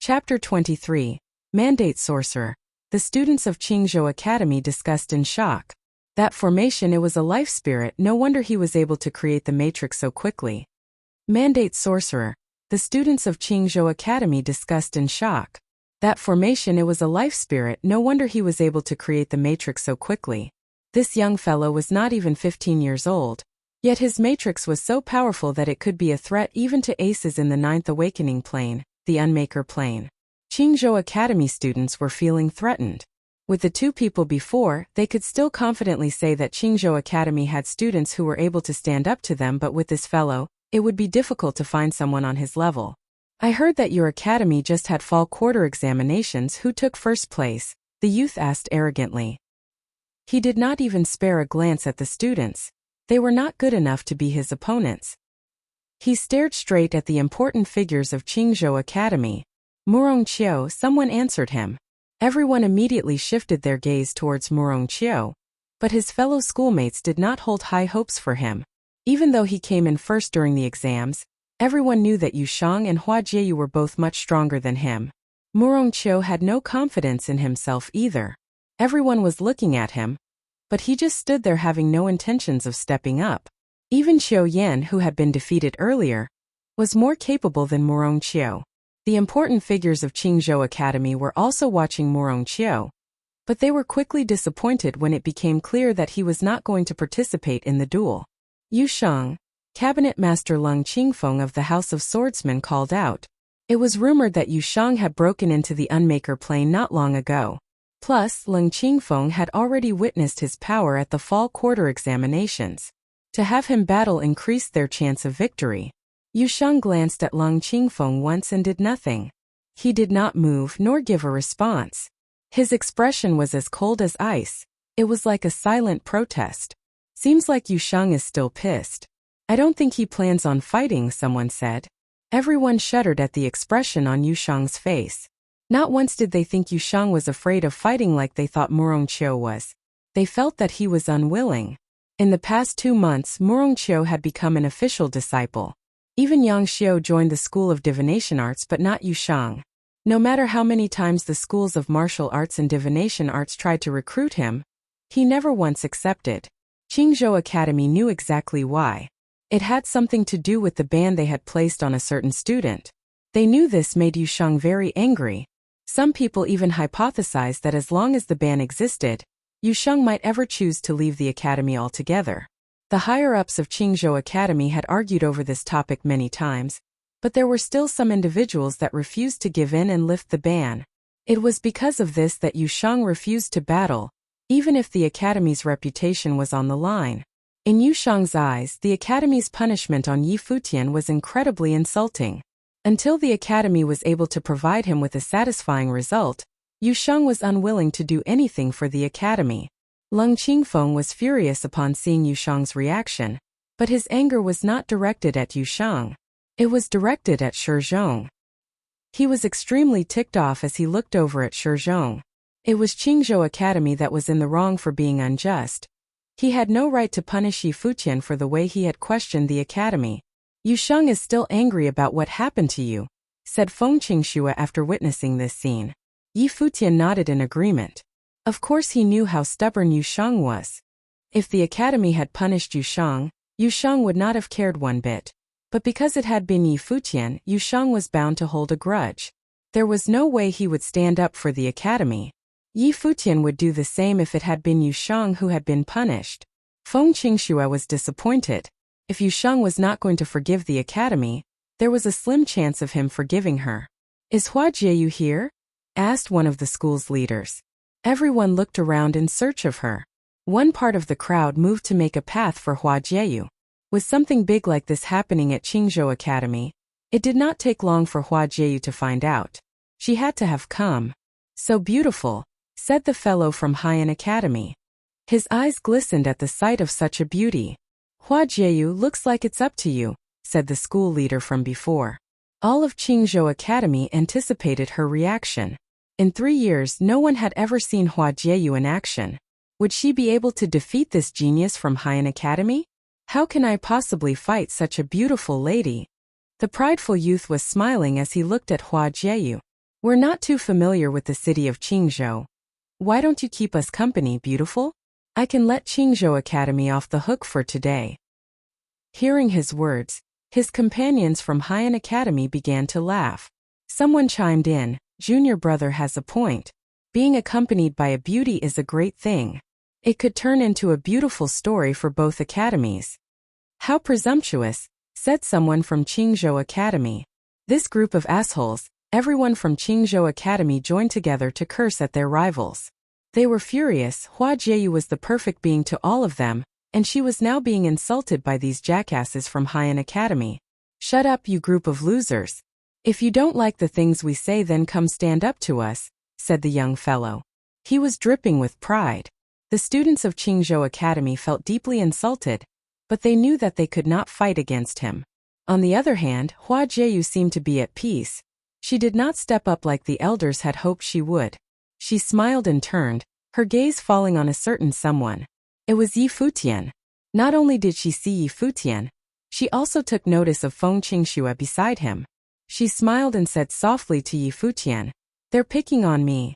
Chapter 23. Mandate Sorcerer. The students of Qingzhou Academy discussed in shock. That formation, it was a life spirit, no wonder he was able to create the matrix so quickly. Mandate Sorcerer. The students of Qingzhou Academy discussed in shock. That formation, it was a life spirit, no wonder he was able to create the matrix so quickly. This young fellow was not even 15 years old. Yet his matrix was so powerful that it could be a threat even to aces in the 9th awakening plane, the Unmaker plane. Qingzhou Academy students were feeling threatened. With the two people before, they could still confidently say that Qingzhou Academy had students who were able to stand up to them, but with this fellow, it would be difficult to find someone on his level. I heard that your academy just had fall quarter examinations. Who took first place? The youth asked arrogantly. He did not even spare a glance at the students. They were not good enough to be his opponents. He stared straight at the important figures of Qingzhou Academy. Murongqiu, someone answered him. Everyone immediately shifted their gaze towards Murongqiu. But his fellow schoolmates did not hold high hopes for him. Even though he came in first during the exams, everyone knew that Yushang and Hua Jieyu were both much stronger than him. Murongqiu had no confidence in himself either. Everyone was looking at him, but he just stood there having no intentions of stepping up. Even Qiu Yan, who had been defeated earlier, was more capable than Murongqiu. The important figures of Qingzhou Academy were also watching Murongqiu, but they were quickly disappointed when it became clear that he was not going to participate in the duel. Yushang, Cabinet Master Leng Qingfeng of the House of Swordsmen called out. It was rumored that Yushang had broken into the Unmaker plane not long ago. Plus, Leng Qingfeng had already witnessed his power at the fall quarter examinations. To have him battle increased their chance of victory. Yushang glanced at Leng Qingfeng once and did nothing. He did not move nor give a response. His expression was as cold as ice. It was like a silent protest. Seems like Yushang is still pissed. I don't think he plans on fighting, someone said. Everyone shuddered at the expression on Yushang's face. Not once did they think Yushang was afraid of fighting like they thought Murongqiu was. They felt that he was unwilling. In the past 2 months, Murongqiu had become an official disciple. Even Yang Xiu joined the School of Divination Arts, but not Yushang. No matter how many times the schools of martial arts and divination arts tried to recruit him, he never once accepted. Qingzhou Academy knew exactly why. It had something to do with the ban they had placed on a certain student. They knew this made Yushang very angry. Some people even hypothesized that as long as the ban existed, Yushang might ever choose to leave the academy altogether. The higher-ups of Qingzhou Academy had argued over this topic many times, but there were still some individuals that refused to give in and lift the ban. It was because of this that Yushang refused to battle, even if the academy's reputation was on the line. In Yushang's eyes, the academy's punishment on Yi Futian was incredibly insulting. Until the academy was able to provide him with a satisfying result, Yushang was unwilling to do anything for the academy. Leng Qingfeng was furious upon seeing Yushang's reaction, but his anger was not directed at Yushang. It was directed at Shizhong. He was extremely ticked off as he looked over at Shizhong. It was Qingzhou Academy that was in the wrong for being unjust. He had no right to punish Yi Futian for the way he had questioned the academy. Yushang is still angry about what happened to you, said Feng Qingxue after witnessing this scene. Yi Futian nodded in agreement. Of course he knew how stubborn Yushang was. If the academy had punished Yushang, Yushang would not have cared one bit. But because it had been Yi Futian, Yushang was bound to hold a grudge. There was no way he would stand up for the academy. Yi Futian would do the same if it had been Yushang who had been punished. Feng Qingxue was disappointed. If Yushang was not going to forgive the academy, there was a slim chance of him forgiving her. Is Hua Jieyu here? Asked one of the school's leaders. Everyone looked around in search of her. One part of the crowd moved to make a path for Hua Jieyu. With something big like this happening at Qingzhou Academy, it did not take long for Hua Jieyu to find out. She had to have come. So beautiful, said the fellow from Haiyan Academy. His eyes glistened at the sight of such a beauty. Hua Jieyu, looks like it's up to you, said the school leader from before. All of Qingzhou Academy anticipated her reaction. In 3 years, no one had ever seen Hua Jieyu in action. Would she be able to defeat this genius from Haiyan Academy? How can I possibly fight such a beautiful lady? The prideful youth was smiling as he looked at Hua Jieyu. We're not too familiar with the city of Qingzhou. Why don't you keep us company, beautiful? I can let Qingzhou Academy off the hook for today." Hearing his words, his companions from Haiyan Academy began to laugh. Someone chimed in, "Junior brother has a point. Being accompanied by a beauty is a great thing. It could turn into a beautiful story for both academies." "How presumptuous," said someone from Qingzhou Academy. This group of assholes, everyone from Qingzhou Academy joined together to curse at their rivals. They were furious. Hua Jieyu was the perfect being to all of them, and she was now being insulted by these jackasses from Haiyan Academy. "Shut up, you group of losers. If you don't like the things we say, then come stand up to us," said the young fellow. He was dripping with pride. The students of Qingzhou Academy felt deeply insulted, but they knew that they could not fight against him. On the other hand, Hua Jieyu seemed to be at peace. She did not step up like the elders had hoped she would. She smiled and turned, her gaze falling on a certain someone. It was Yi Futian. Not only did she see Yi Futian, she also took notice of Feng Qingxue beside him. She smiled and said softly to Yi Futian, "They're picking on me."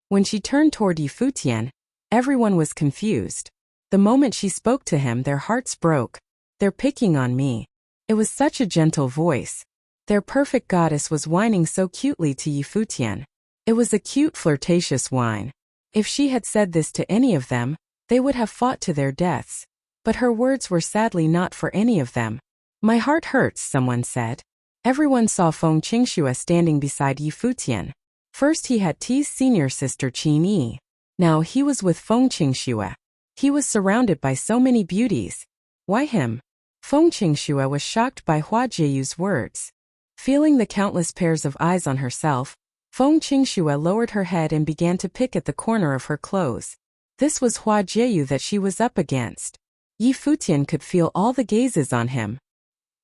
When she turned toward Yi Futian, everyone was confused. The moment she spoke to him, their hearts broke. "They're picking on me." It was such a gentle voice. Their perfect goddess was whining so cutely to Yi Futian. It was a cute, flirtatious whine. If she had said this to any of them, they would have fought to their deaths. But her words were sadly not for any of them. "My heart hurts," someone said. Everyone saw Feng Qingxue standing beside Yi Futian. First he had teased senior sister Qin Yi. Now he was with Feng Qingxue. He was surrounded by so many beauties. Why him? Feng Qingxue was shocked by Hua Jieyu's words. Feeling the countless pairs of eyes on herself, Feng Qingxue lowered her head and began to pick at the corner of her clothes. This was Hua Jieyu that she was up against. Yi Futian could feel all the gazes on him.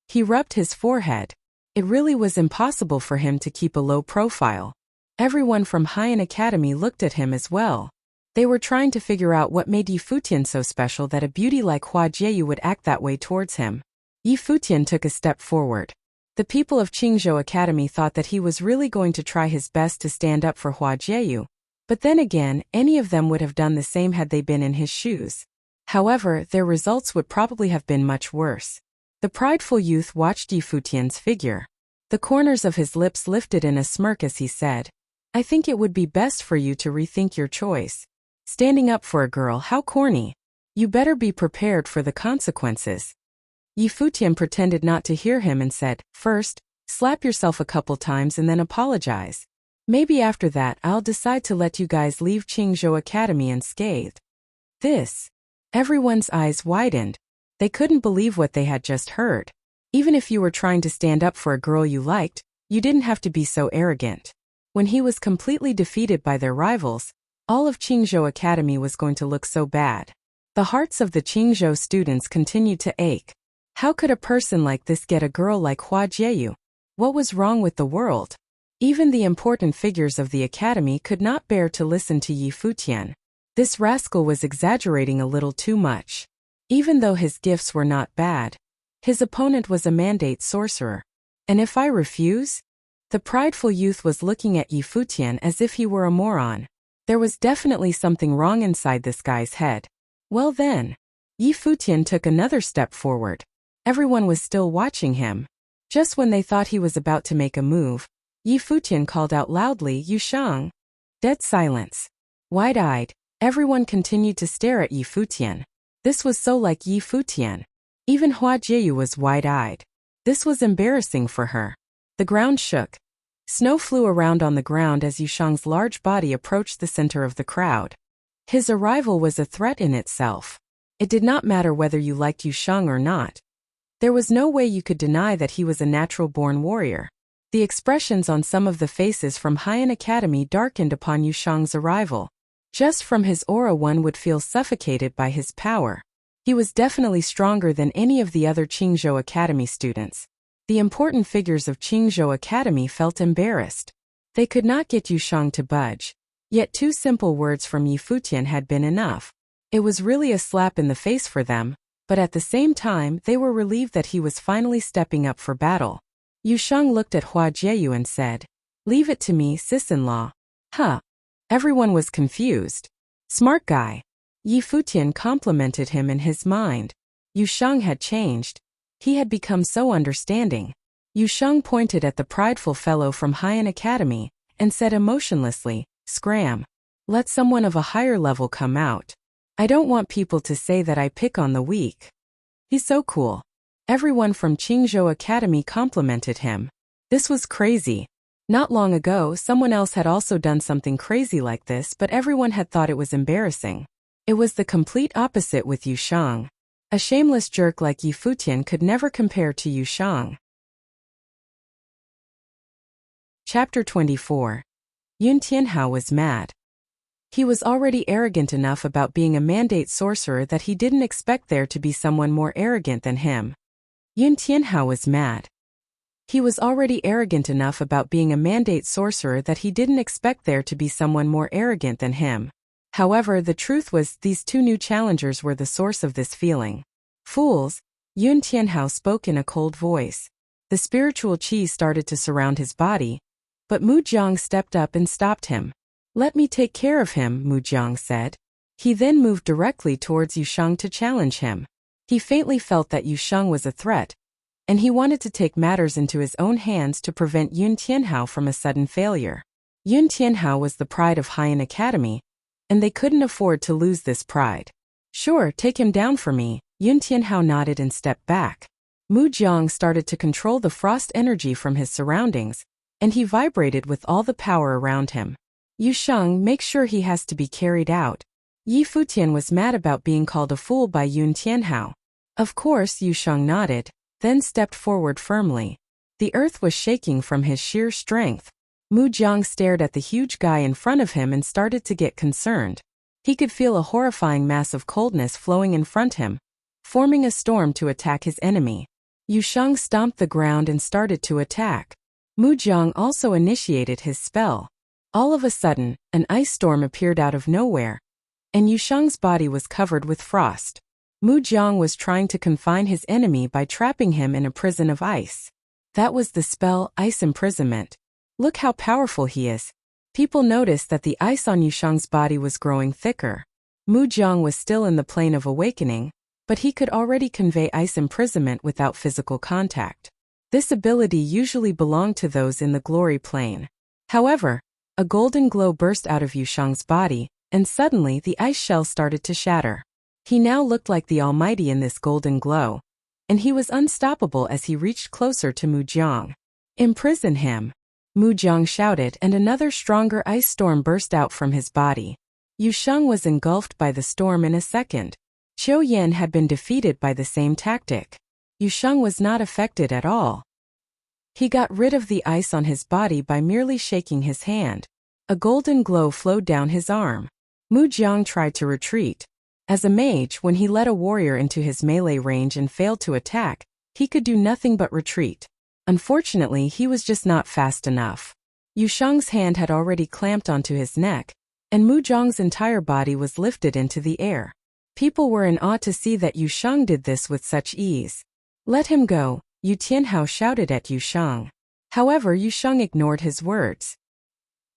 He rubbed his forehead. It really was impossible for him to keep a low profile. Everyone from Haiyan Academy looked at him as well. They were trying to figure out what made Yi Futian so special that a beauty like Hua Jieyu would act that way towards him. Yi Futian took a step forward. The people of Qingzhou Academy thought that he was really going to try his best to stand up for Hua Jieyu. But then again, any of them would have done the same had they been in his shoes. However, their results would probably have been much worse. The prideful youth watched Yi Futian's figure. The corners of his lips lifted in a smirk as he said, "I think it would be best for you to rethink your choice. Standing up for a girl, how corny. You better be prepared for the consequences." Yi Futian pretended not to hear him and said, "First, slap yourself a couple times and then apologize. Maybe after that I'll decide to let you guys leave Qingzhou Academy unscathed." This. Everyone's eyes widened. They couldn't believe what they had just heard. Even if you were trying to stand up for a girl you liked, you didn't have to be so arrogant. When he was completely defeated by their rivals, all of Qingzhou Academy was going to look so bad. The hearts of the Qingzhou students continued to ache. How could a person like this get a girl like Hua Jieyu? What was wrong with the world? Even the important figures of the academy could not bear to listen to Yi Futian. This rascal was exaggerating a little too much. Even though his gifts were not bad, his opponent was a mandate sorcerer. And if I refuse? The prideful youth was looking at Yi Futian as if he were a moron. There was definitely something wrong inside this guy's head. Well then, Yi Futian took another step forward. Everyone was still watching him. Just when they thought he was about to make a move, Yi Futian called out loudly, "Yu Shang." Dead silence. Wide-eyed, everyone continued to stare at Yi Futian. This was so like Yi Futian. Even Hua Jieyu was wide-eyed. This was embarrassing for her. The ground shook. Snow flew around on the ground as Yu Shang's large body approached the center of the crowd. His arrival was a threat in itself. It did not matter whether you liked Yu Shang or not. There was no way you could deny that he was a natural-born warrior. The expressions on some of the faces from Haiyan Academy darkened upon Yu Shang's arrival. Just from his aura one would feel suffocated by his power. He was definitely stronger than any of the other Qingzhou Academy students. The important figures of Qingzhou Academy felt embarrassed. They could not get Yu Shang to budge. Yet 2 simple words from Yi Futian had been enough. It was really a slap in the face for them, but at the same time they were relieved that he was finally stepping up for battle. Yu Shang looked at Hua Jieyu and said, Leave it to me, sis-in-law. Huh. Everyone was confused. Smart guy. Yi Futian complimented him in his mind. Yu Sheng had changed. He had become so understanding. Yu Sheng pointed at the prideful fellow from Haiyan Academy and said emotionlessly, "Scram. Let someone of a higher level come out. I don't want people to say that I pick on the weak. He's so cool." Everyone from Qingzhou Academy complimented him. This was crazy. Not long ago, someone else had also done something crazy like this, but everyone had thought it was embarrassing. It was the complete opposite with Yu Sheng. A shameless jerk like Yi Futian could never compare to Yu Sheng. Chapter 24. Yun Tianhao was mad. He was already arrogant enough about being a mandate sorcerer that he didn't expect there to be someone more arrogant than him. Yun Tianhao was mad. He was already arrogant enough about being a mandate sorcerer that he didn't expect there to be someone more arrogant than him. However, the truth was these two new challengers were the source of this feeling. Fools, Yun Tianhao spoke in a cold voice. The spiritual qi started to surround his body, but Mu Jiang stepped up and stopped him. "Let me take care of him," Mu Jiang said. He then moved directly towards Yu Sheng to challenge him. He faintly felt that Yu Sheng was a threat, and he wanted to take matters into his own hands to prevent Yun Tianhao from a sudden failure. Yun Tianhao was the pride of Haiyan Academy, and they couldn't afford to lose this pride. "Sure, take him down for me." Yun Tianhao nodded and stepped back. Mu Jiang started to control the frost energy from his surroundings, and he vibrated with all the power around him. "Yu Sheng, make sure he has to be carried out." Yi Futian was mad about being called a fool by Yun Tianhao. Of course, Yu Sheng nodded, then stepped forward firmly. The earth was shaking from his sheer strength. Mu Jiang stared at the huge guy in front of him and started to get concerned. He could feel a horrifying mass of coldness flowing in front of him, forming a storm to attack his enemy. Yu Sheng stomped the ground and started to attack. Mu Jiang also initiated his spell. All of a sudden, an ice storm appeared out of nowhere, and Yu Sheng's body was covered with frost. Mu Jiang was trying to confine his enemy by trapping him in a prison of ice. That was the spell, Ice Imprisonment. Look how powerful he is. People noticed that the ice on Yu Sheng's body was growing thicker. Mu Jiang was still in the plane of awakening, but he could already convey ice imprisonment without physical contact. This ability usually belonged to those in the glory plane. However, a golden glow burst out of Yu Sheng's body, and suddenly the ice shell started to shatter. He now looked like the Almighty in this golden glow, and he was unstoppable as he reached closer to Mu Jiang. "Imprison him!" Mu Jiang shouted, and another stronger ice storm burst out from his body. Yu Sheng was engulfed by the storm in a second. Qiu Yan had been defeated by the same tactic. Yu Sheng was not affected at all. He got rid of the ice on his body by merely shaking his hand. A golden glow flowed down his arm. Mu Jiang tried to retreat. As a mage, when he led a warrior into his melee range and failed to attack, he could do nothing but retreat. Unfortunately, he was just not fast enough. Yu Sheng's hand had already clamped onto his neck, and Mu Jiang's entire body was lifted into the air. People were in awe to see that Yu Sheng did this with such ease. "Let him go," Yu Tianhao shouted at Yu Sheng. However, Yu Sheng ignored his words.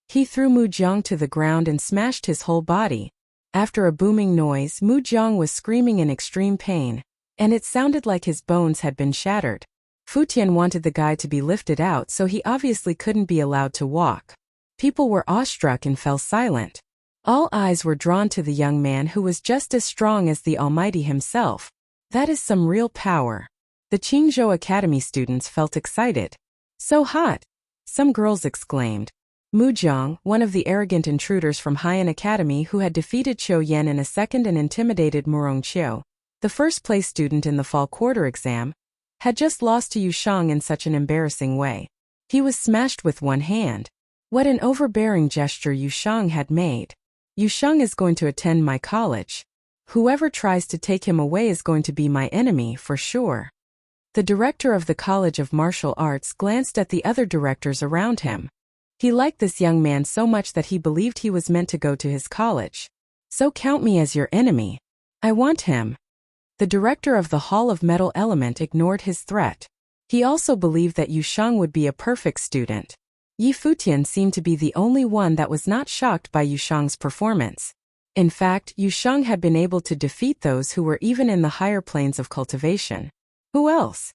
He threw Mu Jiang to the ground and smashed his whole body. After a booming noise, Mu Jiang was screaming in extreme pain, and it sounded like his bones had been shattered. Futian wanted the guy to be lifted out, so he obviously couldn't be allowed to walk. People were awestruck and fell silent. All eyes were drawn to the young man who was just as strong as the Almighty himself. That is some real power. The Qingzhou Academy students felt excited. "So hot!" some girls exclaimed. Mu Jiang, one of the arrogant intruders from Haiyan Academy who had defeated Qiu Yan in a second and intimidated Murong Qiu, the first-place student in the fall quarter exam, had just lost to Yu Sheng in such an embarrassing way. He was smashed with one hand. What an overbearing gesture Yu Sheng had made. "Yu Sheng is going to attend my college. Whoever tries to take him away is going to be my enemy for sure." The director of the College of Martial Arts glanced at the other directors around him. He liked this young man so much that he believed he was meant to go to his college. "So count me as your enemy. I want him." The director of the Hall of Metal Element ignored his threat. He also believed that Yu Sheng would be a perfect student. Yi Futian seemed to be the only one that was not shocked by Yu Shang's performance. In fact, Yu Shang had been able to defeat those who were even in the higher planes of cultivation. Who else?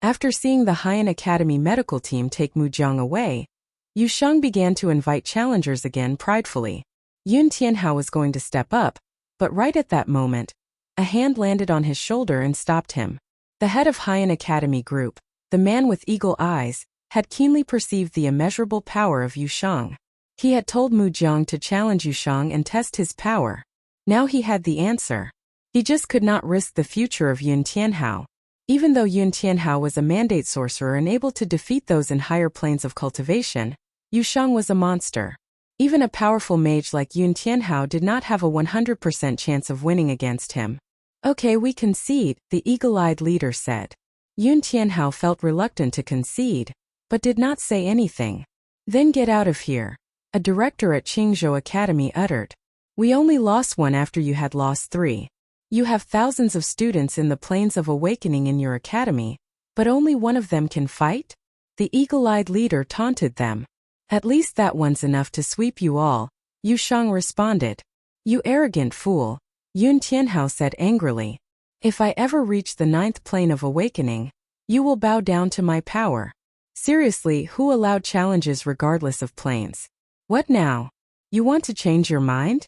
After seeing the Haiyan Academy medical team take Mu Jiang away, Yu Shang began to invite challengers again pridefully. Yun Tianhao was going to step up, but right at that moment, a hand landed on his shoulder and stopped him. The head of Haiyan Academy Group, the man with eagle eyes, had keenly perceived the immeasurable power of Yu Shang. He had told Mu Jiang to challenge Yu Shang and test his power. Now he had the answer. He just could not risk the future of Yun Tianhao. Even though Yun Tianhao was a mandate sorcerer and able to defeat those in higher planes of cultivation, Yu Shang was a monster. Even a powerful mage like Yun Tianhao did not have a 100% chance of winning against him. Okay, we concede, the eagle-eyed leader said. Yun Tianhao felt reluctant to concede, but did not say anything. Then get out of here, a director at Qingzhou Academy uttered. We only lost one after you had lost 3. You have thousands of students in the planes of awakening in your academy, but only one of them can fight? The eagle-eyed leader taunted them. At least that one's enough to sweep you all, Yu Shang responded. You arrogant fool, Yun Tianhao said angrily. If I ever reach the 9th plane of awakening, you will bow down to my power. Seriously, who allowed challenges regardless of planes? What now? You want to change your mind?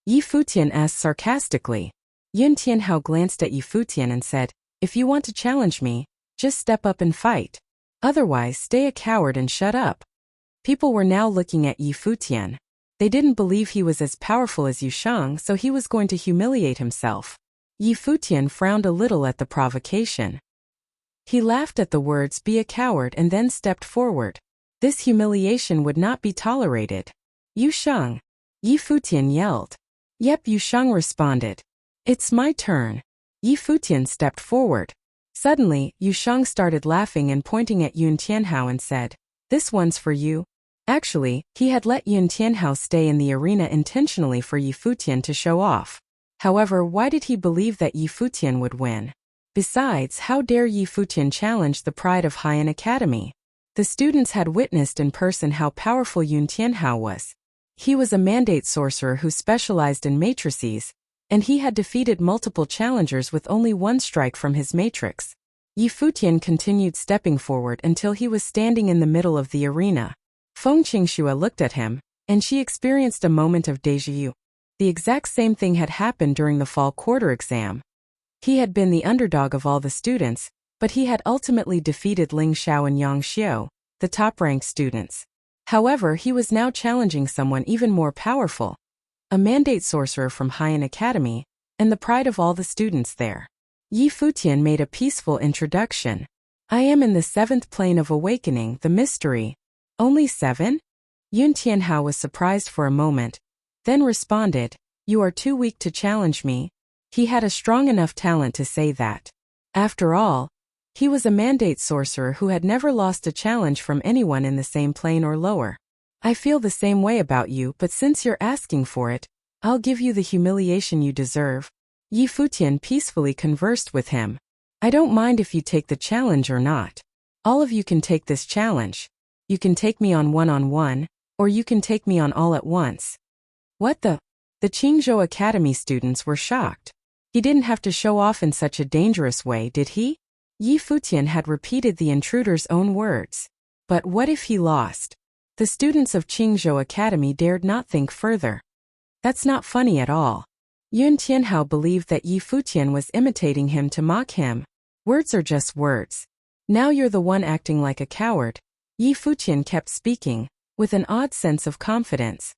Yi Futian asked sarcastically. Yun Tianhao glanced at Yi Futian and said, if you want to challenge me, just step up and fight. Otherwise, stay a coward and shut up. People were now looking at Yi Futian. They didn't believe he was as powerful as Yu Shang, so he was going to humiliate himself. Yi Futian frowned a little at the provocation. He laughed at the words be a coward and then stepped forward. This humiliation would not be tolerated. Yu Shang. Yi Futian yelled. Yep, Yu Shang responded. It's my turn. Yi Futian stepped forward. Suddenly, Yu Shang started laughing and pointing at Yun Tianhao and said, this one's for you. Actually, he had let Yun Tianhao stay in the arena intentionally for Yi Futian to show off. However, why did he believe that Yi Futian would win? Besides, how dare Yi Futian challenge the pride of Haiyan Academy? The students had witnessed in person how powerful Yun Tianhao was. He was a mandate sorcerer who specialized in matrices, and he had defeated multiple challengers with only one strike from his matrix. Yi Futian continued stepping forward until he was standing in the middle of the arena. Feng Qingxue looked at him, and she experienced a moment of déjà vu. The exact same thing had happened during the fall quarter exam. He had been the underdog of all the students, but he had ultimately defeated Ling Xiao and Yang Xiu, the top-ranked students. However, he was now challenging someone even more powerful, a mandate sorcerer from Haiyan Academy, and the pride of all the students there. Yi Futian made a peaceful introduction. I am in the 7th plane of awakening, the mystery. Only 7? Yun Tianhao was surprised for a moment, then responded, you are too weak to challenge me. He had a strong enough talent to say that. After all, he was a mandate sorcerer who had never lost a challenge from anyone in the same plane or lower. I feel the same way about you, but since you're asking for it, I'll give you the humiliation you deserve. Yi Futian peacefully conversed with him. I don't mind if you take the challenge or not. All of you can take this challenge. You can take me on one-on-one, or you can take me on all at once. What the? The Qingzhou Academy students were shocked. He didn't have to show off in such a dangerous way, did he? Yi Futian had repeated the intruder's own words. But what if he lost? The students of Qingzhou Academy dared not think further. That's not funny at all. Yun Tianhao believed that Yi Futian was imitating him to mock him. Words are just words. Now you're the one acting like a coward. Yi Futian kept speaking, with an odd sense of confidence.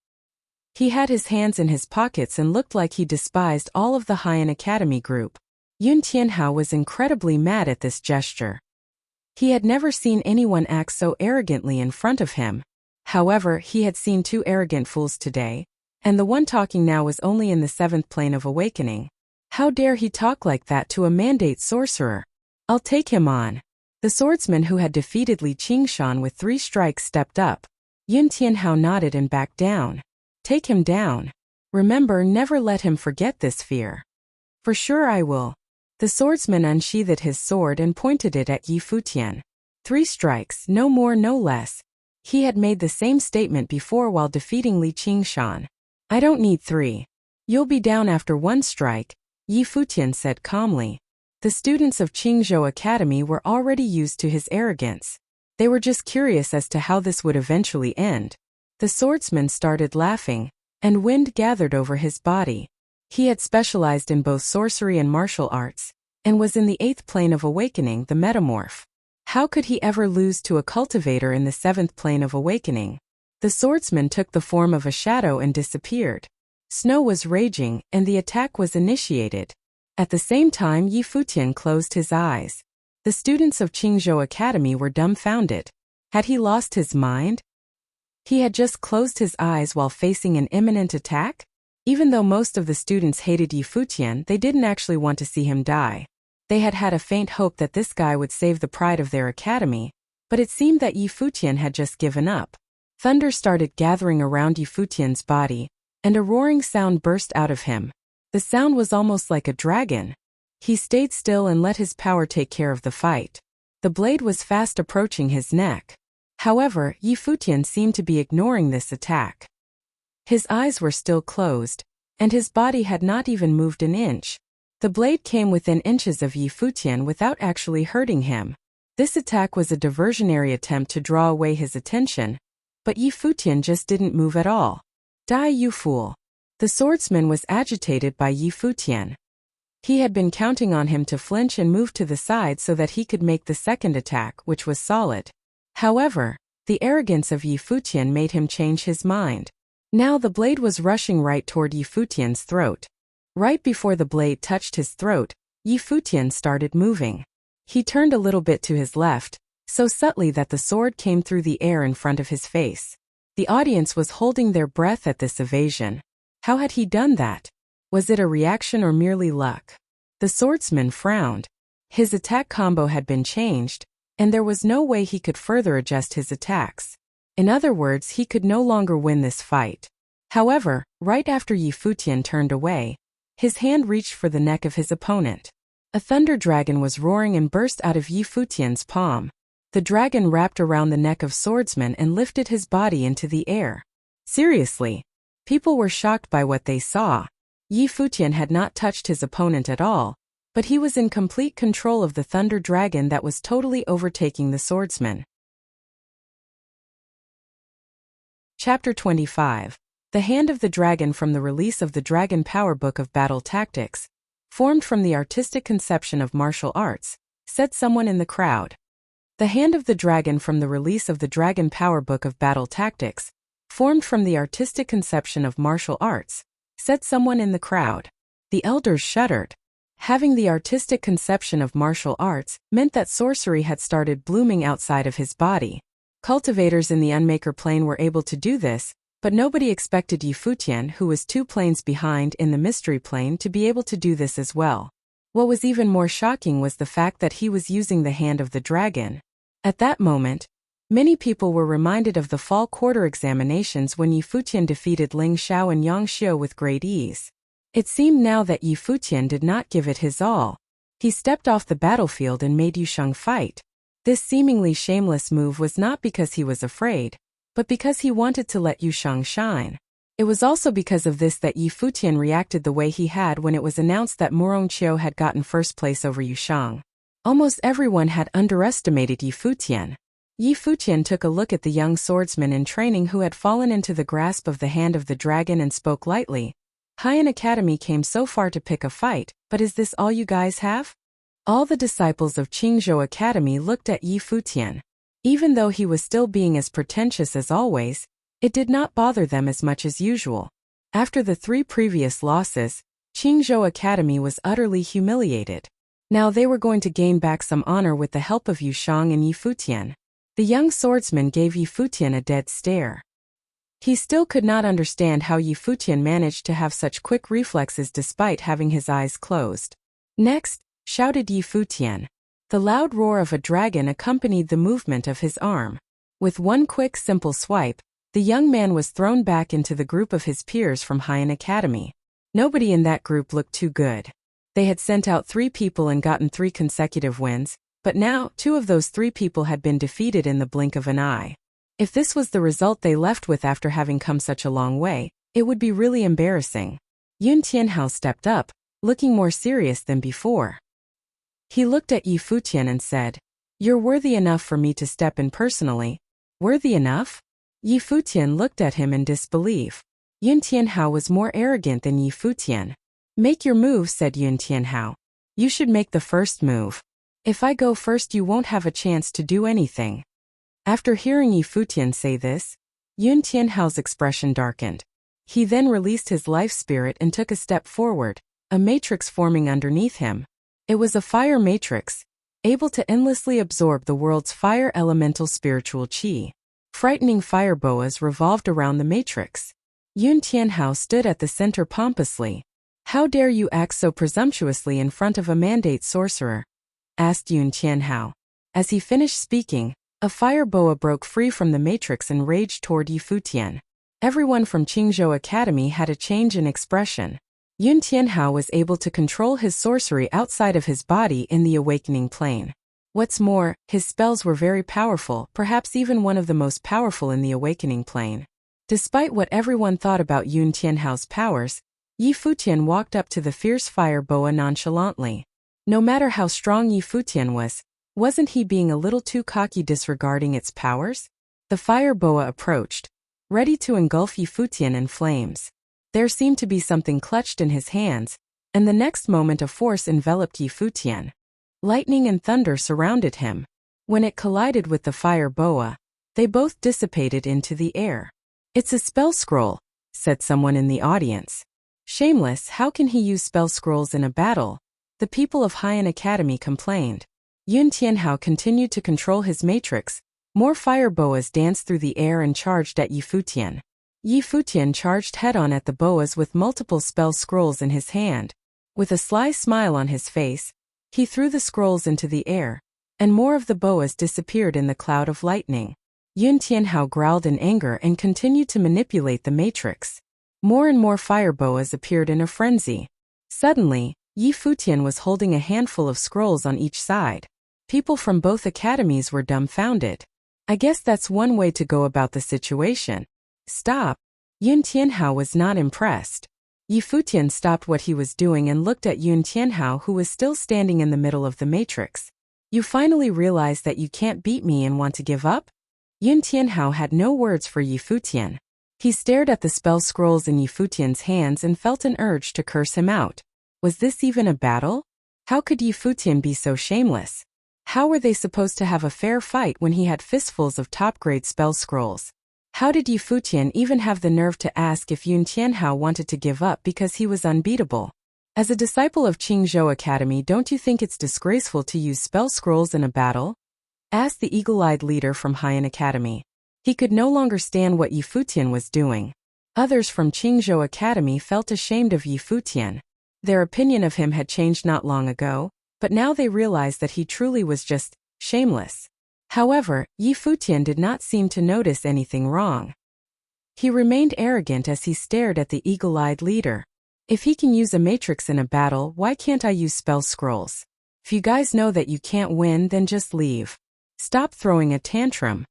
He had his hands in his pockets and looked like he despised all of the Haiyan Academy group. Yun Tianhao was incredibly mad at this gesture. He had never seen anyone act so arrogantly in front of him. However, he had seen 2 arrogant fools today, and the one talking now was only in the 7th plane of awakening. How dare he talk like that to a mandate sorcerer? I'll take him on. The swordsman who had defeated Li Qingshan with 3 strikes stepped up. Yun Tianhao nodded and backed down. Take him down. Remember, never let him forget this fear. For sure I will. The swordsman unsheathed his sword and pointed it at Yi Futian. 3 strikes, no more no less. He had made the same statement before while defeating Li Qingshan. I don't need 3. You'll be down after 1 strike, Yi Futian said calmly. The students of Qingzhou Academy were already used to his arrogance. They were just curious as to how this would eventually end. The swordsman started laughing, and wind gathered over his body. He had specialized in both sorcery and martial arts, and was in the 8th plane of awakening, the metamorph. How could he ever lose to a cultivator in the 7th plane of awakening? The swordsman took the form of a shadow and disappeared. Snow was raging, and the attack was initiated. At the same time, Yi Futian closed his eyes. The students of Qingzhou Academy were dumbfounded. Had he lost his mind? He had just closed his eyes while facing an imminent attack? Even though most of the students hated Yi Futian, they didn't actually want to see him die. They had had a faint hope that this guy would save the pride of their academy, but it seemed that Yi Futian had just given up. Thunder started gathering around Yi Futian's body, and a roaring sound burst out of him. The sound was almost like a dragon. He stayed still and let his power take care of the fight. The blade was fast approaching his neck. However, Yi Futian seemed to be ignoring this attack. His eyes were still closed, and his body had not even moved an inch. The blade came within inches of Yi Futian without actually hurting him. This attack was a diversionary attempt to draw away his attention, but Yi Futian just didn't move at all. Die, you fool! The swordsman was agitated by Yi Futian. He had been counting on him to flinch and move to the side so that he could make the second attack, which was solid. However, the arrogance of Yi Futian made him change his mind. Now the blade was rushing right toward Yi Futian's throat. Right before the blade touched his throat, Yi Futian started moving. He turned a little bit to his left, so subtly that the sword came through the air in front of his face. The audience was holding their breath at this evasion. How had he done that? Was it a reaction or merely luck? The swordsman frowned. His attack combo had been changed, and there was no way he could further adjust his attacks. In other words, he could no longer win this fight. However, right after Yi Futian turned away, his hand reached for the neck of his opponent. A thunder dragon was roaring and burst out of Yi Futian's palm. The dragon wrapped around the neck of swordsman and lifted his body into the air. Seriously, people were shocked by what they saw. Yi Futian had not touched his opponent at all, but he was in complete control of the thunder dragon that was totally overtaking the swordsman. Chapter 25. The Hand of the Dragon. From the release of the Dragon Power Book of Battle Tactics, formed from the artistic conception of martial arts, said someone in the crowd. The Hand of the Dragon. From the release of the Dragon Power Book of Battle Tactics, formed from the artistic conception of martial arts, said someone in the crowd. The elders shuddered. Having the artistic conception of martial arts meant that sorcery had started blooming outside of his body. Cultivators in the Unmaker plane were able to do this, but nobody expected Yi Futian, who was 2 planes behind in the mystery plane, to be able to do this as well. What was even more shocking was the fact that he was using the Hand of the Dragon. At that moment, many people were reminded of the fall quarter examinations when Yi Futian defeated Ling Xiao and Yang Xiu with great ease. It seemed now that Yi Futian did not give it his all. He stepped off the battlefield and made Yusheng fight. This seemingly shameless move was not because he was afraid, but because he wanted to let Yusheng shine. It was also because of this that Yi Futian reacted the way he had when it was announced that Murong Qiu had gotten first place over Yusheng. Almost everyone had underestimated Yi Futian. Yi Futian took a look at the young swordsman in training who had fallen into the grasp of the Hand of the Dragon and spoke lightly. Haiyan Academy came so far to pick a fight, but is this all you guys have? All the disciples of Qingzhou Academy looked at Yi Futian. Even though he was still being as pretentious as always, it did not bother them as much as usual. After the 3 previous losses, Qingzhou Academy was utterly humiliated. Now they were going to gain back some honor with the help of Yusheng and Yi Futian. The young swordsman gave Yi Futian a dead stare. He still could not understand how Yi Futian managed to have such quick reflexes despite having his eyes closed. Next, shouted Yi Futian. The loud roar of a dragon accompanied the movement of his arm. With one quick, simple swipe, the young man was thrown back into the group of his peers from Haiyan Academy. Nobody in that group looked too good. They had sent out 3 people and gotten 3 consecutive wins, but now 2 of those 3 people had been defeated in the blink of an eye. If this was the result they left with after having come such a long way, it would be really embarrassing. Yun Tianhao stepped up, looking more serious than before. He looked at Yi Futian and said, "You're worthy enough for me to step in personally." Worthy enough? Yi Futian looked at him in disbelief. Yun Tianhao was more arrogant than Yi Futian. "Make your move," said Yun Tianhao. "You should make the first move. If I go first, you won't have a chance to do anything." After hearing Yi Futian say this, Yun Tianhao's expression darkened. He then released his life spirit and took a step forward, a matrix forming underneath him. It was a fire matrix, able to endlessly absorb the world's fire elemental spiritual qi. Frightening fire boas revolved around the matrix. Yun Tianhao stood at the center pompously. "How dare you act so presumptuously in front of a mandate sorcerer?" asked Yun Tianhao. As he finished speaking, a fire boa broke free from the matrix and raged toward Yi Futian. Everyone from Qingzhou Academy had a change in expression. Yun Tianhao was able to control his sorcery outside of his body in the awakening plane. What's more, his spells were very powerful, perhaps even one of the most powerful in the awakening plane. Despite what everyone thought about Yun Tianhao's powers, Yi Futian walked up to the fierce fire boa nonchalantly. No matter how strong Yi Futian was, wasn't he being a little too cocky disregarding its powers? The fire boa approached, ready to engulf Yi Futian in flames. There seemed to be something clutched in his hands, and the next moment a force enveloped Yi Futian. Lightning and thunder surrounded him. When it collided with the fire boa, they both dissipated into the air. "It's a spell scroll," said someone in the audience. "Shameless, how can he use spell scrolls in a battle?" The people of Haiyan Academy complained. Yun Tianhao continued to control his matrix. More fire boas danced through the air and charged at Yi Futian. Yi Futian charged head-on at the boas with multiple spell scrolls in his hand. With a sly smile on his face, he threw the scrolls into the air, and more of the boas disappeared in the cloud of lightning. Yun Tianhao growled in anger and continued to manipulate the matrix. More and more fire boas appeared in a frenzy. Suddenly, Yi Futian was holding a handful of scrolls on each side. People from both academies were dumbfounded. "I guess that's one way to go about the situation." "Stop." Yun Tianhao was not impressed. Yi Futian stopped what he was doing and looked at Yun Tianhao, who was still standing in the middle of the matrix. "You finally realize that you can't beat me and want to give up?" Yun Tianhao had no words for Yi Futian. He stared at the spell scrolls in Yi Futian's hands and felt an urge to curse him out. Was this even a battle? How could Yi Futian be so shameless? How were they supposed to have a fair fight when he had fistfuls of top-grade spell scrolls? How did Yi Futian even have the nerve to ask if Yun Tianhao wanted to give up because he was unbeatable? As a disciple of Qingzhou Academy, don't you think it's disgraceful to use spell scrolls in a battle? Asked the eagle-eyed leader from Haiyan Academy. He could no longer stand what Yi Futian was doing. Others from Qingzhou Academy felt ashamed of Yi Futian. Their opinion of him had changed not long ago, but now they realized that he truly was just shameless. However, Yi Futian did not seem to notice anything wrong. He remained arrogant as he stared at the eagle-eyed leader. "If he can use a matrix in a battle, why can't I use spell scrolls? If you guys know that you can't win, then just leave. Stop throwing a tantrum."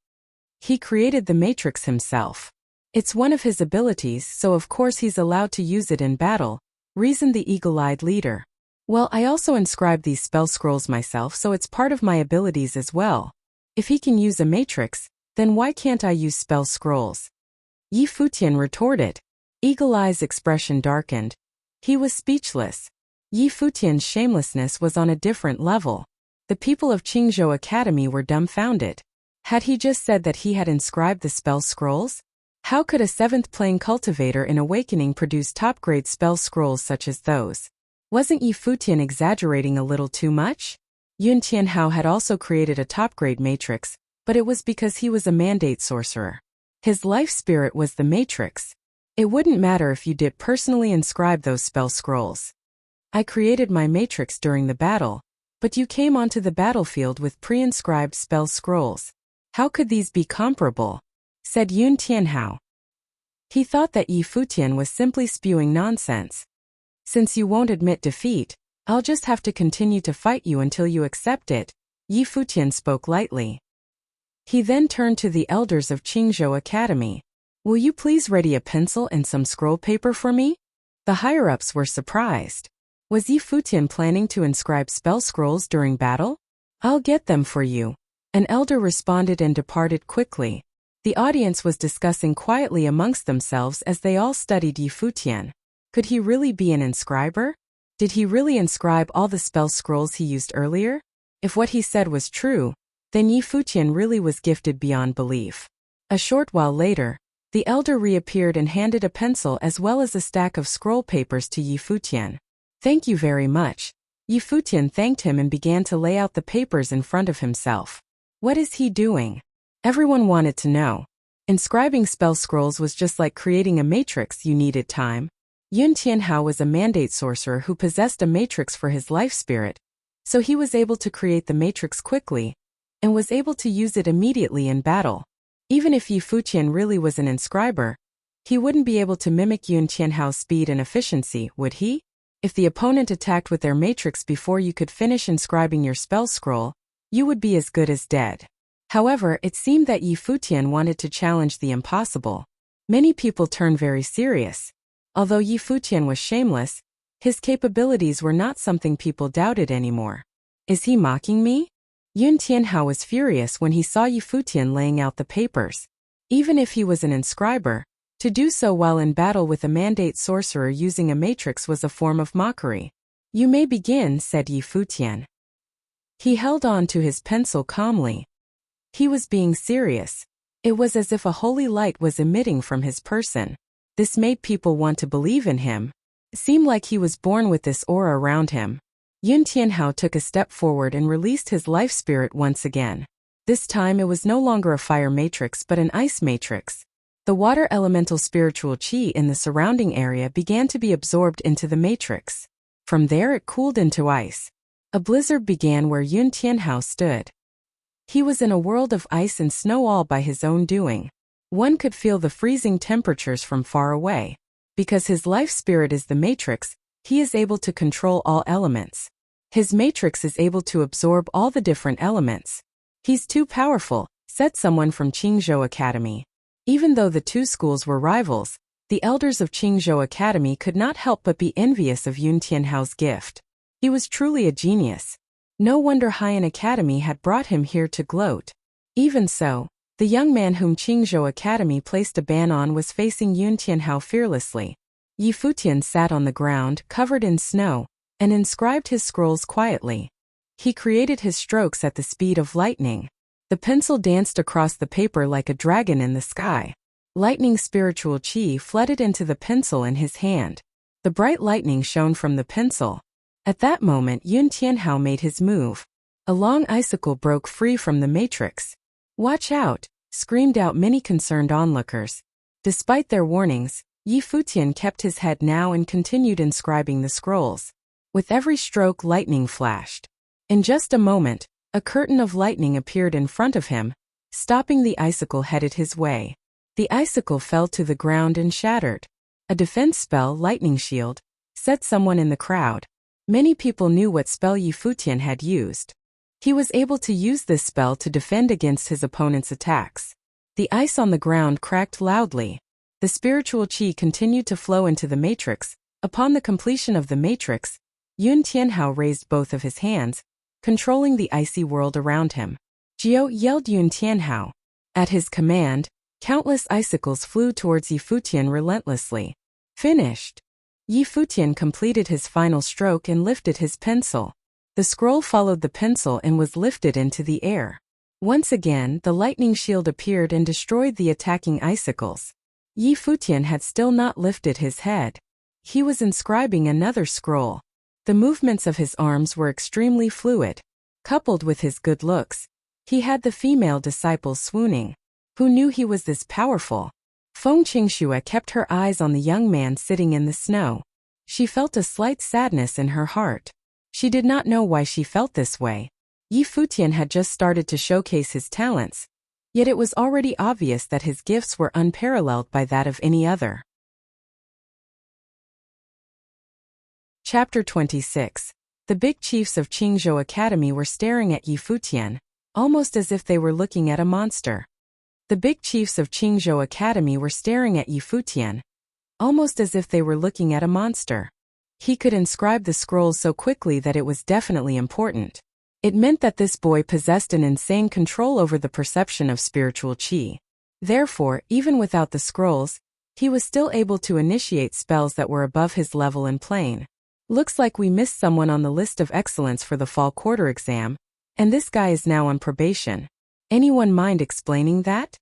He created the matrix himself. It's one of his abilities, so of course he's allowed to use it in battle, reasoned the eagle-eyed leader. "Well, I also inscribed these spell scrolls myself, so it's part of my abilities as well. If he can use a matrix, then why can't I use spell scrolls?" Yi Futian retorted. Eagle-eye's expression darkened. He was speechless. Yi Futian's shamelessness was on a different level. The people of Qingzhou Academy were dumbfounded. Had he just said that he had inscribed the spell scrolls? How could a 7th plane cultivator in Awakening produce top-grade spell scrolls such as those? Wasn't Yi Futian exaggerating a little too much? Yun Tianhao had also created a top-grade matrix, but it was because he was a mandate sorcerer. His life spirit was the matrix. It wouldn't matter if you did personally inscribe those spell scrolls. "I created my matrix during the battle, but you came onto the battlefield with pre-inscribed spell scrolls. How could these be comparable?" said Yun Tianhao. He thought that Yi Futian was simply spewing nonsense. "Since you won't admit defeat, I'll just have to continue to fight you until you accept it," Yi Futian spoke lightly. He then turned to the elders of Qingzhou Academy. "Will you please ready a pencil and some scroll paper for me?" The higher-ups were surprised. Was Yi Futian planning to inscribe spell scrolls during battle? "I'll get them for you," an elder responded and departed quickly. The audience was discussing quietly amongst themselves as they all studied Yi Futian. Could he really be an inscriber? Did he really inscribe all the spell scrolls he used earlier? If what he said was true, then Yi Futian really was gifted beyond belief. A short while later, the elder reappeared and handed a pencil as well as a stack of scroll papers to Yi Futian. "Thank you very much." Yi Futian thanked him and began to lay out the papers in front of himself. What is he doing? Everyone wanted to know. Inscribing spell scrolls was just like creating a matrix. You needed time. Yun Tianhao was a mandate sorcerer who possessed a matrix for his life spirit, so he was able to create the matrix quickly and was able to use it immediately in battle. Even if Yi Futian really was an inscriber, he wouldn't be able to mimic Yun Tianhao's speed and efficiency, would he? If the opponent attacked with their matrix before you could finish inscribing your spell scroll, you would be as good as dead. However, it seemed that Yi Futian wanted to challenge the impossible. Many people turned very serious. Although Yi Futian was shameless, his capabilities were not something people doubted anymore. Is he mocking me? Yun Tianhao was furious when he saw Yi Futian laying out the papers. Even if he was an inscriber, to do so while in battle with a mandate sorcerer using a matrix was a form of mockery. "You may begin," said Yi Futian. He held on to his pencil calmly. He was being serious. It was as if a holy light was emitting from his person. This made people want to believe in him. It seemed like he was born with this aura around him. Yun Tianhao took a step forward and released his life spirit once again. This time it was no longer a fire matrix but an ice matrix. The water elemental spiritual qi in the surrounding area began to be absorbed into the matrix. From there it cooled into ice. A blizzard began where Yun Tianhao stood. He was in a world of ice and snow all by his own doing. One could feel the freezing temperatures from far away. Because his life spirit is the matrix, he is able to control all elements. His matrix is able to absorb all the different elements. "He's too powerful," said someone from Qingzhou Academy. Even though the two schools were rivals, the elders of Qingzhou Academy could not help but be envious of Yun Tianhao's gift. He was truly a genius. No wonder Haiyan Academy had brought him here to gloat. Even so, the young man whom Qingzhou Academy placed a ban on was facing Yun Tianhao fearlessly. Yi Futian sat on the ground, covered in snow, and inscribed his scrolls quietly. He created his strokes at the speed of lightning. The pencil danced across the paper like a dragon in the sky. Lightning spiritual qi flooded into the pencil in his hand. The bright lightning shone from the pencil. At that moment Yun Tianhao made his move. A long icicle broke free from the matrix. "Watch out!" screamed out many concerned onlookers. Despite their warnings, Yi Futian kept his head now and continued inscribing the scrolls. With every stroke lightning flashed. In just a moment, a curtain of lightning appeared in front of him, stopping the icicle headed his way. The icicle fell to the ground and shattered. "A defense spell, lightning shield," said someone in the crowd. Many people knew what spell Yi Futian had used. He was able to use this spell to defend against his opponent's attacks. The ice on the ground cracked loudly. The spiritual qi continued to flow into the matrix. Upon the completion of the matrix, Yun Tianhao raised both of his hands, controlling the icy world around him. "Jiao!" yelled Yun Tianhao. At his command, countless icicles flew towards Yi Futian relentlessly. Finished! Yi Futian completed his final stroke and lifted his pencil. The scroll followed the pencil and was lifted into the air. Once again, the lightning shield appeared and destroyed the attacking icicles. Yi Futian had still not lifted his head. He was inscribing another scroll. The movements of his arms were extremely fluid. Coupled with his good looks, he had the female disciples swooning. Who knew he was this powerful? Feng Qingxue kept her eyes on the young man sitting in the snow. She felt a slight sadness in her heart. She did not know why she felt this way. Yi Futian had just started to showcase his talents, yet it was already obvious that his gifts were unparalleled by that of any other. Chapter 26. The big chiefs of Qingzhou Academy were staring at Yi Futian. almost as if they were looking at a monster. The big chiefs of Qingzhou Academy were staring at Yi Futian, almost as if they were looking at a monster. He could inscribe the scrolls so quickly that it was definitely important. It meant that this boy possessed an insane control over the perception of spiritual qi. Therefore, even without the scrolls, he was still able to initiate spells that were above his level and plane. Looks like we missed someone on the list of excellence for the fall quarter exam, and this guy is now on probation. Anyone mind explaining that?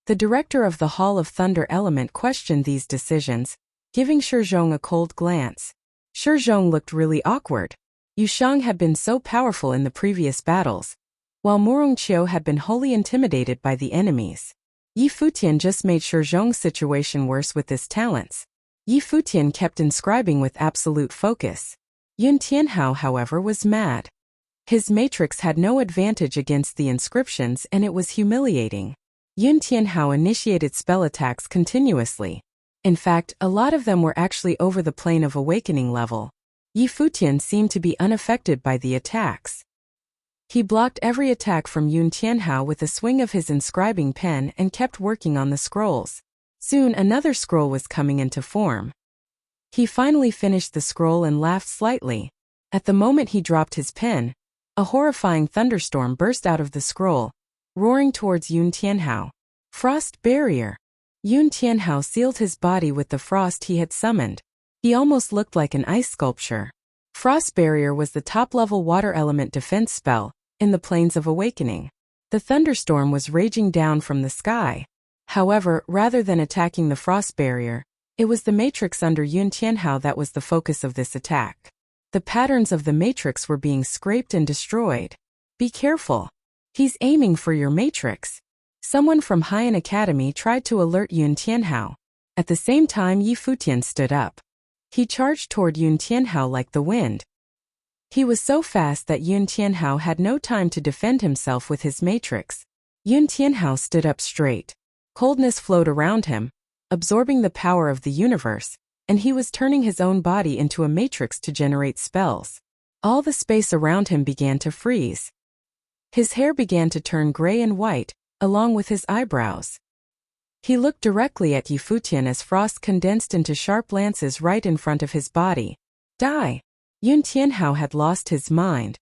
The director of the Hall of Thunder Element questioned these decisions, giving Shizhong a cold glance. Shizhong looked really awkward. Yu Shang had been so powerful in the previous battles, while Murongqiu had been wholly intimidated by the enemies. Yi Futian just made Shizhong's situation worse with his talents. Yi Futian kept inscribing with absolute focus. Yun Tianhao, however, was mad. His matrix had no advantage against the inscriptions and it was humiliating. Yun Tianhao initiated spell attacks continuously. In fact, a lot of them were actually over the plane of awakening level. Yi Futian seemed to be unaffected by the attacks. He blocked every attack from Yun Tianhao with a swing of his inscribing pen and kept working on the scrolls. Soon another scroll was coming into form. He finally finished the scroll and laughed slightly. At the moment he dropped his pen, a horrifying thunderstorm burst out of the scroll, roaring towards Yun Tianhao. Frost barrier. Yun Tianhao sealed his body with the frost he had summoned. He almost looked like an ice sculpture. Frost barrier was the top-level water element defense spell in the Plains of Awakening. The thunderstorm was raging down from the sky. However, rather than attacking the frost barrier, it was the matrix under Yun Tianhao that was the focus of this attack. The patterns of the matrix were being scraped and destroyed. Be careful. He's aiming for your matrix. Someone from Haiyan Academy tried to alert Yun Tianhao. At the same time, Yi Futian stood up. He charged toward Yun Tianhao like the wind. He was so fast that Yun Tianhao had no time to defend himself with his matrix. Yun Tianhao stood up straight. Coldness flowed around him, absorbing the power of the universe, and he was turning his own body into a matrix to generate spells. All the space around him began to freeze. His hair began to turn gray and white, along with his eyebrows. He looked directly at Yi Futian as frost condensed into sharp lances right in front of his body. Die! Yun Tianhao had lost his mind.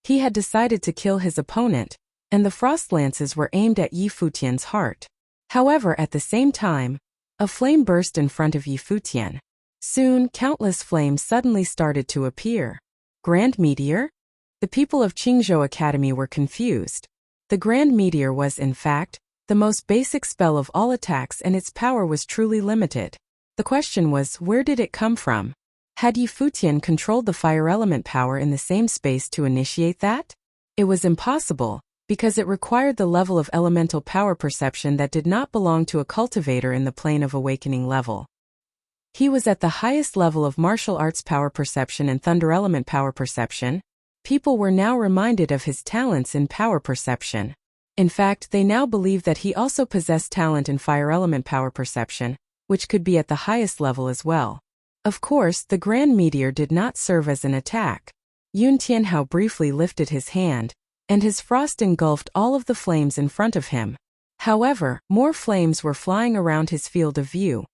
He had decided to kill his opponent, and the frost lances were aimed at Yi Futian's heart. However, at the same time, a flame burst in front of Yi Futian. Soon, countless flames suddenly started to appear. Grand Meteor? The people of Qingzhou Academy were confused. The Grand Meteor was, in fact, the most basic spell of all attacks and its power was truly limited. The question was, where did it come from? Had Yi Futian controlled the fire element power in the same space to initiate that? It was impossible, because it required the level of elemental power perception that did not belong to a cultivator in the plane of awakening level. He was at the highest level of martial arts power perception and thunder element power perception. People were now reminded of his talents in power perception. In fact, they now believed that he also possessed talent in fire element power perception, which could be at the highest level as well. Of course, the Grand Meteor did not serve as an attack. Yun Tianhao briefly lifted his hand, and his frost engulfed all of the flames in front of him. However, more flames were flying around his field of view.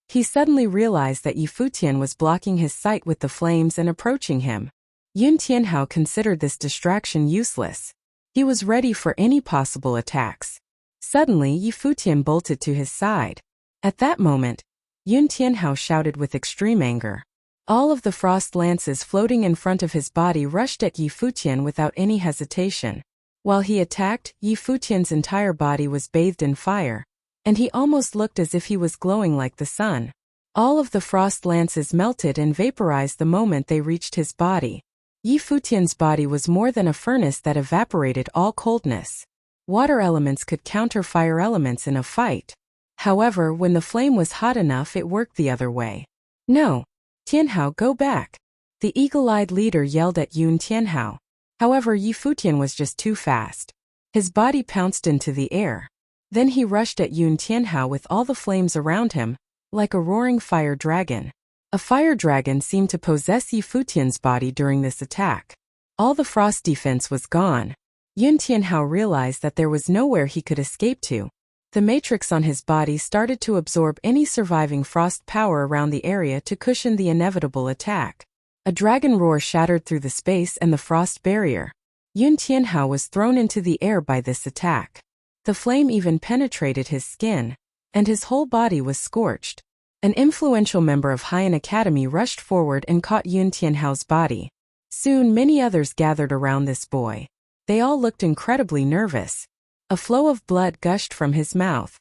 He suddenly realized that Yi Futian was blocking his sight with the flames and approaching him. Yun Tianhao considered this distraction useless. He was ready for any possible attacks. Suddenly, Yi Futian bolted to his side. At that moment, Yun Tianhao shouted with extreme anger. All of the frost lances floating in front of his body rushed at Yi Futian without any hesitation. While he attacked, Yi Futian's entire body was bathed in fire, and he almost looked as if he was glowing like the sun. All of the frost lances melted and vaporized the moment they reached his body. Yi Futian's body was more than a furnace that evaporated all coldness. Water elements could counter fire elements in a fight. However, when the flame was hot enough, it worked the other way. No! Tianhao, go back! The eagle-eyed leader yelled at Yun Tianhao. However, Yi Futian was just too fast. His body pounced into the air. Then he rushed at Yun Tianhao with all the flames around him, like a roaring fire dragon. A fire dragon seemed to possess Yi Futian's body during this attack. All the frost defense was gone. Yun Tianhao realized that there was nowhere he could escape to. The matrix on his body started to absorb any surviving frost power around the area to cushion the inevitable attack. A dragon roar shattered through the space and the frost barrier. Yun Tianhao was thrown into the air by this attack. The flame even penetrated his skin, and his whole body was scorched. An influential member of Haiyan Academy rushed forward and caught Yun Tianhao's body. Soon many others gathered around this boy. They all looked incredibly nervous. A flow of blood gushed from his mouth.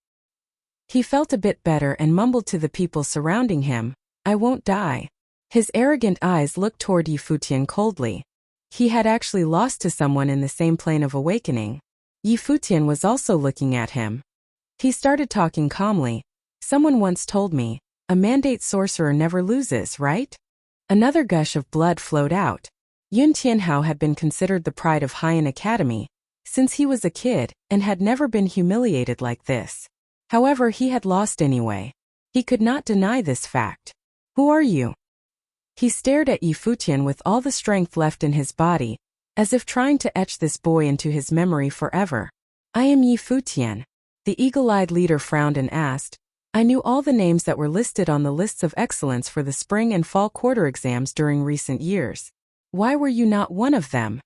He felt a bit better and mumbled to the people surrounding him, "I won't die." His arrogant eyes looked toward Yi Futian coldly. He had actually lost to someone in the same plane of awakening. Yi Futian was also looking at him. He started talking calmly. "Someone once told me, a mandate sorcerer never loses, right?" Another gush of blood flowed out. Yun Tianhao had been considered the pride of Haiyan Academy since he was a kid and had never been humiliated like this. However, he had lost anyway. He could not deny this fact. "Who are you?" He stared at Yi Futian with all the strength left in his body, as if trying to etch this boy into his memory forever. "I am Yi Futian." The eagle-eyed leader frowned and asked, "I knew all the names that were listed on the lists of excellence for the spring and fall quarter exams during recent years. Why were you not one of them?"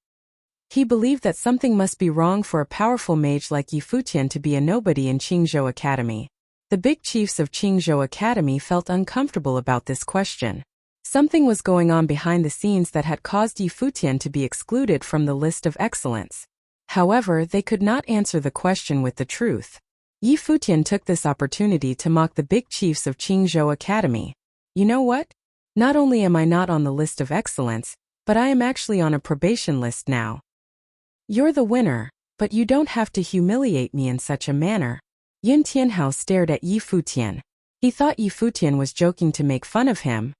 He believed that something must be wrong for a powerful mage like Yi Futian to be a nobody in Qingzhou Academy. The big chiefs of Qingzhou Academy felt uncomfortable about this question. Something was going on behind the scenes that had caused Yi Futian to be excluded from the list of excellence. However, they could not answer the question with the truth. Yi Futian took this opportunity to mock the big chiefs of Qingzhou Academy. "You know what? Not only am I not on the list of excellence, but I am actually on a probation list now. You're the winner, but you don't have to humiliate me in such a manner." Yun Tianhao stared at Yi Futian. He thought Yi Futian was joking to make fun of him.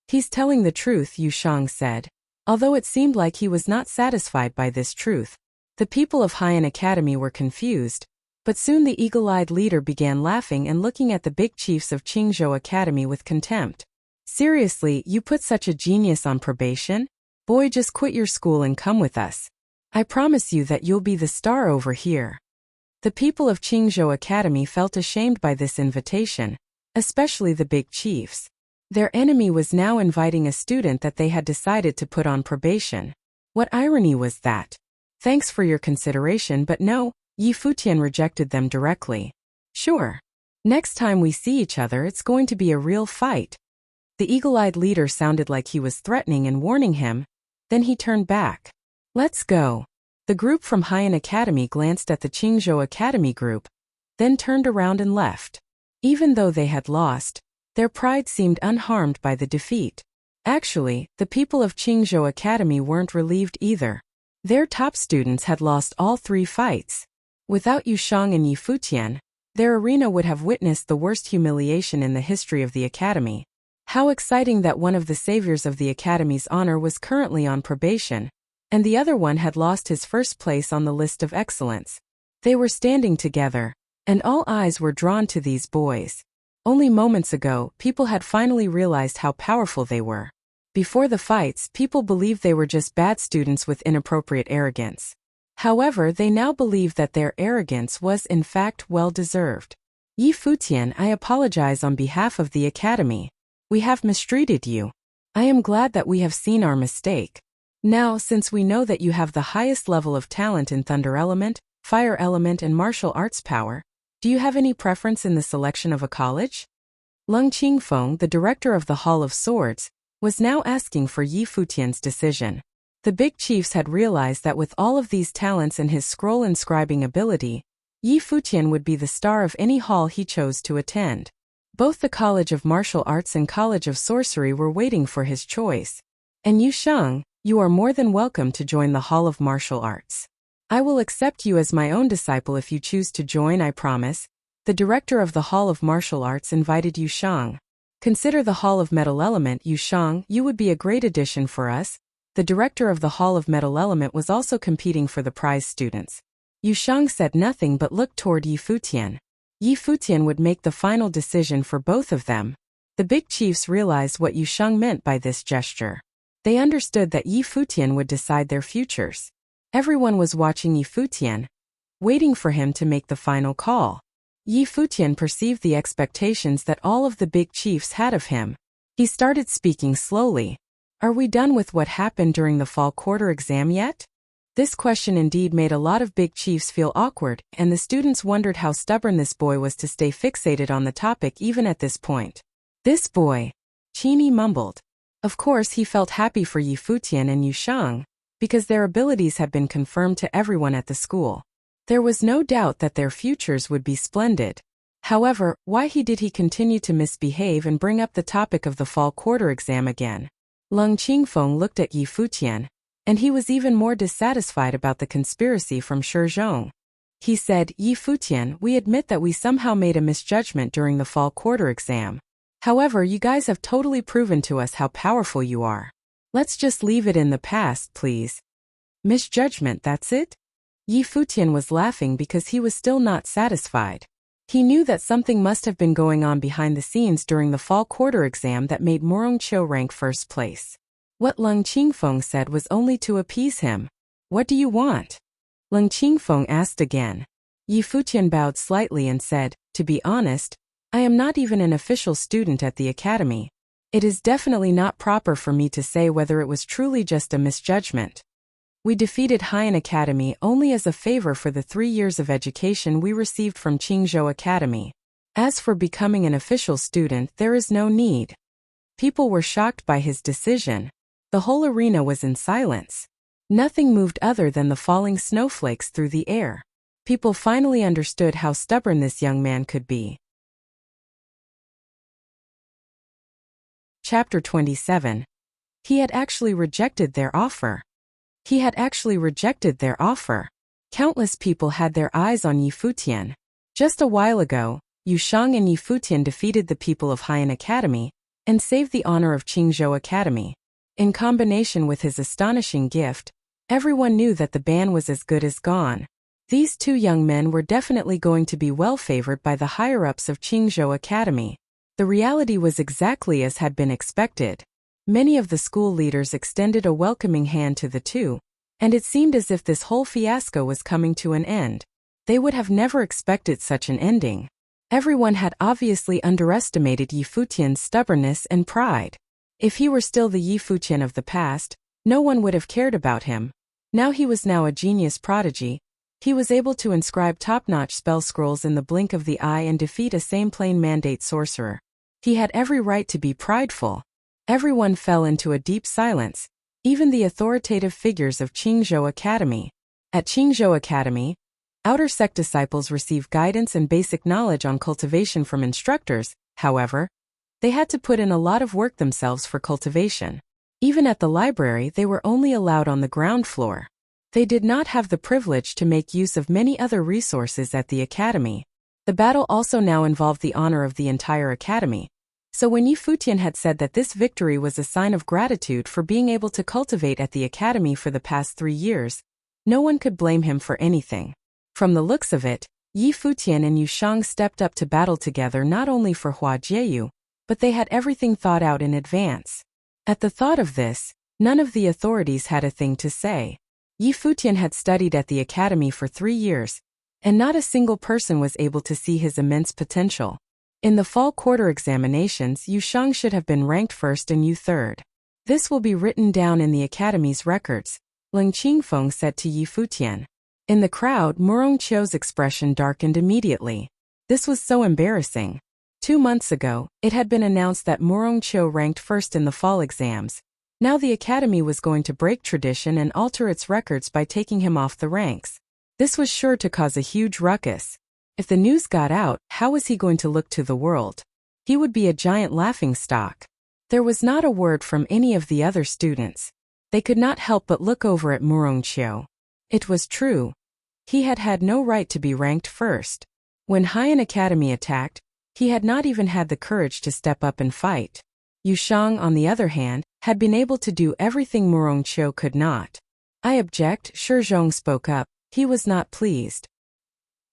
"He's telling the truth," Yu Shang said. Although it seemed like he was not satisfied by this truth, the people of Haiyan Academy were confused, but soon the eagle-eyed leader began laughing and looking at the big chiefs of Qingzhou Academy with contempt. "Seriously, you put such a genius on probation? Boy, just quit your school and come with us. I promise you that you'll be the star over here." The people of Qingzhou Academy felt ashamed by this invitation, especially the big chiefs. Their enemy was now inviting a student that they had decided to put on probation. What irony was that? "Thanks for your consideration, but no," Yi Futian rejected them directly. "Sure. Next time we see each other, it's going to be a real fight." The eagle-eyed leader sounded like he was threatening and warning him. Then he turned back. "Let's go." The group from Haiyan Academy glanced at the Qingzhou Academy group, then turned around and left. Even though they had lost, their pride seemed unharmed by the defeat. Actually, the people of Qingzhou Academy weren't relieved either. Their top students had lost all 3 fights. Without Yu Shang and Yi Futian, their arena would have witnessed the worst humiliation in the history of the academy. How exciting that one of the saviors of the academy's honor was currently on probation, and the other one had lost his first place on the list of excellence. They were standing together, and all eyes were drawn to these boys. Only moments ago, people had finally realized how powerful they were. Before the fights, people believed they were just bad students with inappropriate arrogance. However, they now believed that their arrogance was in fact well-deserved. "Yi Futian, I apologize on behalf of the academy. We have mistreated you. I am glad that we have seen our mistake. Now, since we know that you have the highest level of talent in Thunder Element, Fire Element and Martial Arts Power, do you have any preference in the selection of a college?" Lung Qingfeng, the director of the Hall of Swords, was now asking for Yi Futian's decision. The big chiefs had realized that with all of these talents and his scroll inscribing ability, Yi Futian would be the star of any hall he chose to attend. Both the College of Martial Arts and College of Sorcery were waiting for his choice. "And Yu Shang, you are more than welcome to join the Hall of Martial Arts. I will accept you as my own disciple if you choose to join, I promise." The director of the Hall of Martial Arts invited Yu Shang. "Consider the Hall of Metal Element, Yu Shang, you would be a great addition for us." The director of the Hall of Metal Element was also competing for the prize students. Yu Shang said nothing but looked toward Yi Futian. Yi Futian would make the final decision for both of them. The big chiefs realized what Yu Shang meant by this gesture. They understood that Yi Futian would decide their futures. Everyone was watching Yi Futian, waiting for him to make the final call. Yi Futian perceived the expectations that all of the big chiefs had of him. He started speaking slowly. Are we done with what happened during the fall quarter exam yet? This question indeed made a lot of big chiefs feel awkward, and the students wondered how stubborn this boy was to stay fixated on the topic even at this point. This boy, Qini mumbled. Of course he felt happy for Yi Futian and Yu Shang, because their abilities had been confirmed to everyone at the school. There was no doubt that their futures would be splendid. However, why did he continue to misbehave and bring up the topic of the fall quarter exam again? Leng Qingfeng looked at Yi Futian, and he was even more dissatisfied about the conspiracy from Shizhong. He said, Yi Futian, we admit that we somehow made a misjudgment during the fall quarter exam. However, you guys have totally proven to us how powerful you are. Let's just leave it in the past, please. Misjudgment, that's it? Yi Futian was laughing because he was still not satisfied. He knew that something must have been going on behind the scenes during the fall quarter exam that made Morongqiu rank first place. What Leng Qingfeng said was only to appease him. What do you want? Leng Qingfeng asked again. Yi Futian bowed slightly and said, to be honest, I am not even an official student at the academy. It is definitely not proper for me to say whether it was truly just a misjudgment. We defeated Haiyan Academy only as a favor for the 3 years of education we received from Qingzhou Academy. As for becoming an official student, there is no need. People were shocked by his decision. The whole arena was in silence. Nothing moved other than the falling snowflakes through the air. People finally understood how stubborn this young man could be. Chapter 27. He had actually rejected their offer. Countless people had their eyes on Yi Futian. Just a while ago, Yu Shang and Yi Futian defeated the people of Haiyan Academy and saved the honor of Qingzhou Academy. In combination with his astonishing gift, everyone knew that the ban was as good as gone. These two young men were definitely going to be well favored by the higher-ups of Qingzhou Academy. The reality was exactly as had been expected. Many of the school leaders extended a welcoming hand to the two, and it seemed as if this whole fiasco was coming to an end. They would have never expected such an ending. Everyone had obviously underestimated Yi Futian's stubbornness and pride. If he were still the Yi Futian of the past, no one would have cared about him. He was now a genius prodigy. He was able to inscribe top-notch spell scrolls in the blink of the eye and defeat a same-plane mandate sorcerer. He had every right to be prideful. Everyone fell into a deep silence, even the authoritative figures of Qingzhou Academy. At Qingzhou Academy, outer sect disciples receive guidance and basic knowledge on cultivation from instructors. However, they had to put in a lot of work themselves for cultivation. Even at the library, they were only allowed on the ground floor. They did not have the privilege to make use of many other resources at the academy. The battle also now involved the honor of the entire academy. So when Yi Futian had said that this victory was a sign of gratitude for being able to cultivate at the academy for the past 3 years, no one could blame him for anything. From the looks of it, Yi Futian and Yu Shang stepped up to battle together not only for Hua Jieyu, but they had everything thought out in advance. At the thought of this, none of the authorities had a thing to say. Yi Futian had studied at the academy for 3 years, and not a single person was able to see his immense potential. In the fall quarter examinations, Yu Shang should have been ranked first and Yu third. This will be written down in the academy's records, Leng Qingfeng said to Yi Futian. In the crowd, Morongqiu's expression darkened immediately. This was so embarrassing. 2 months ago, it had been announced that Morongqiu ranked first in the fall exams. Now the academy was going to break tradition and alter its records by taking him off the ranks. This was sure to cause a huge ruckus. If the news got out, how was he going to look to the world? He would be a giant laughingstock. There was not a word from any of the other students. They could not help but look over at Morongqiu. It was true. He had had no right to be ranked first. When Haiyan Academy attacked, he had not even had the courage to step up and fight. Yu Shang, on the other hand, had been able to do everything Morongqiu could not. I object, Shizhong spoke up. He was not pleased.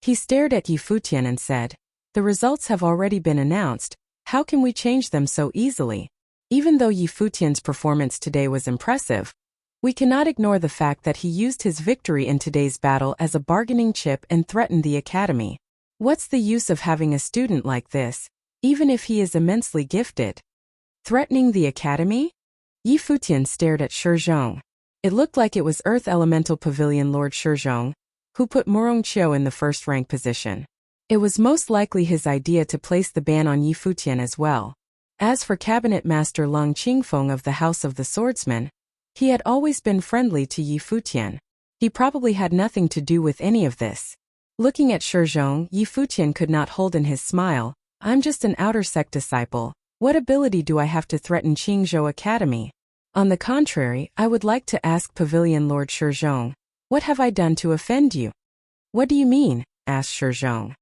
He stared at Yi Futian and said, the results have already been announced, how can we change them so easily? Even though Yi Futian's performance today was impressive, We cannot ignore the fact that he used his victory in today's battle as a bargaining chip and threatened the academy. What's the use of having a student like this, even if he is immensely gifted? Threatening the academy? Yi Futian stared at Shizhong. It looked like it was Earth Elemental Pavilion Lord Shizhong, who put Murong Qiu in the first rank position. It was most likely his idea to place the ban on Yi Futian as well. As for Cabinet Master Lung Qingfeng of the House of the Swordsman, he had always been friendly to Yi Futian. He probably had nothing to do with any of this. Looking at Shizhong, Yi Futian could not hold in his smile. I'm just an outer sect disciple. What ability do I have to threaten Qingzhou Academy? On the contrary, I would like to ask Pavilion Lord Shizhong, what have I done to offend you? What do you mean? Asked Shizhong.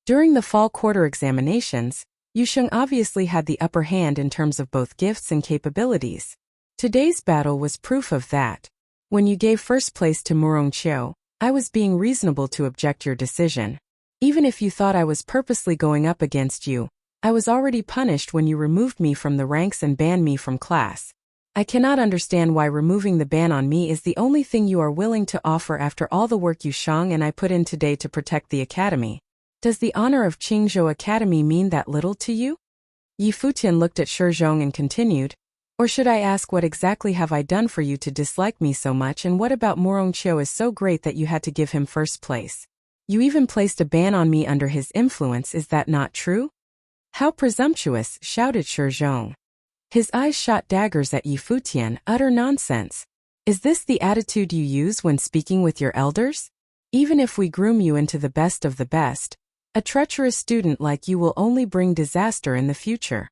During the fall quarter examinations, Yusheng obviously had the upper hand in terms of both gifts and capabilities. Today's battle was proof of that. When you gave first place to Murong Qiu, I was being reasonable to object your decision. Even if you thought I was purposely going up against you, I was already punished when you removed me from the ranks and banned me from class. I cannot understand why removing the ban on me is the only thing you are willing to offer after all the work Yusheng and I put in today to protect the academy. Does the honor of Qingzhou Academy mean that little to you? Yi Futian looked at Shizhong and continued, or should I ask what exactly have I done for you to dislike me so much, and what about Murong Qiu is so great that you had to give him first place? You even placed a ban on me under his influence, is that not true? How presumptuous, shouted Shizhong. His eyes shot daggers at Yi Futian, utter nonsense. Is this the attitude you use when speaking with your elders? Even if we groom you into the best of the best, a treacherous student like you will only bring disaster in the future.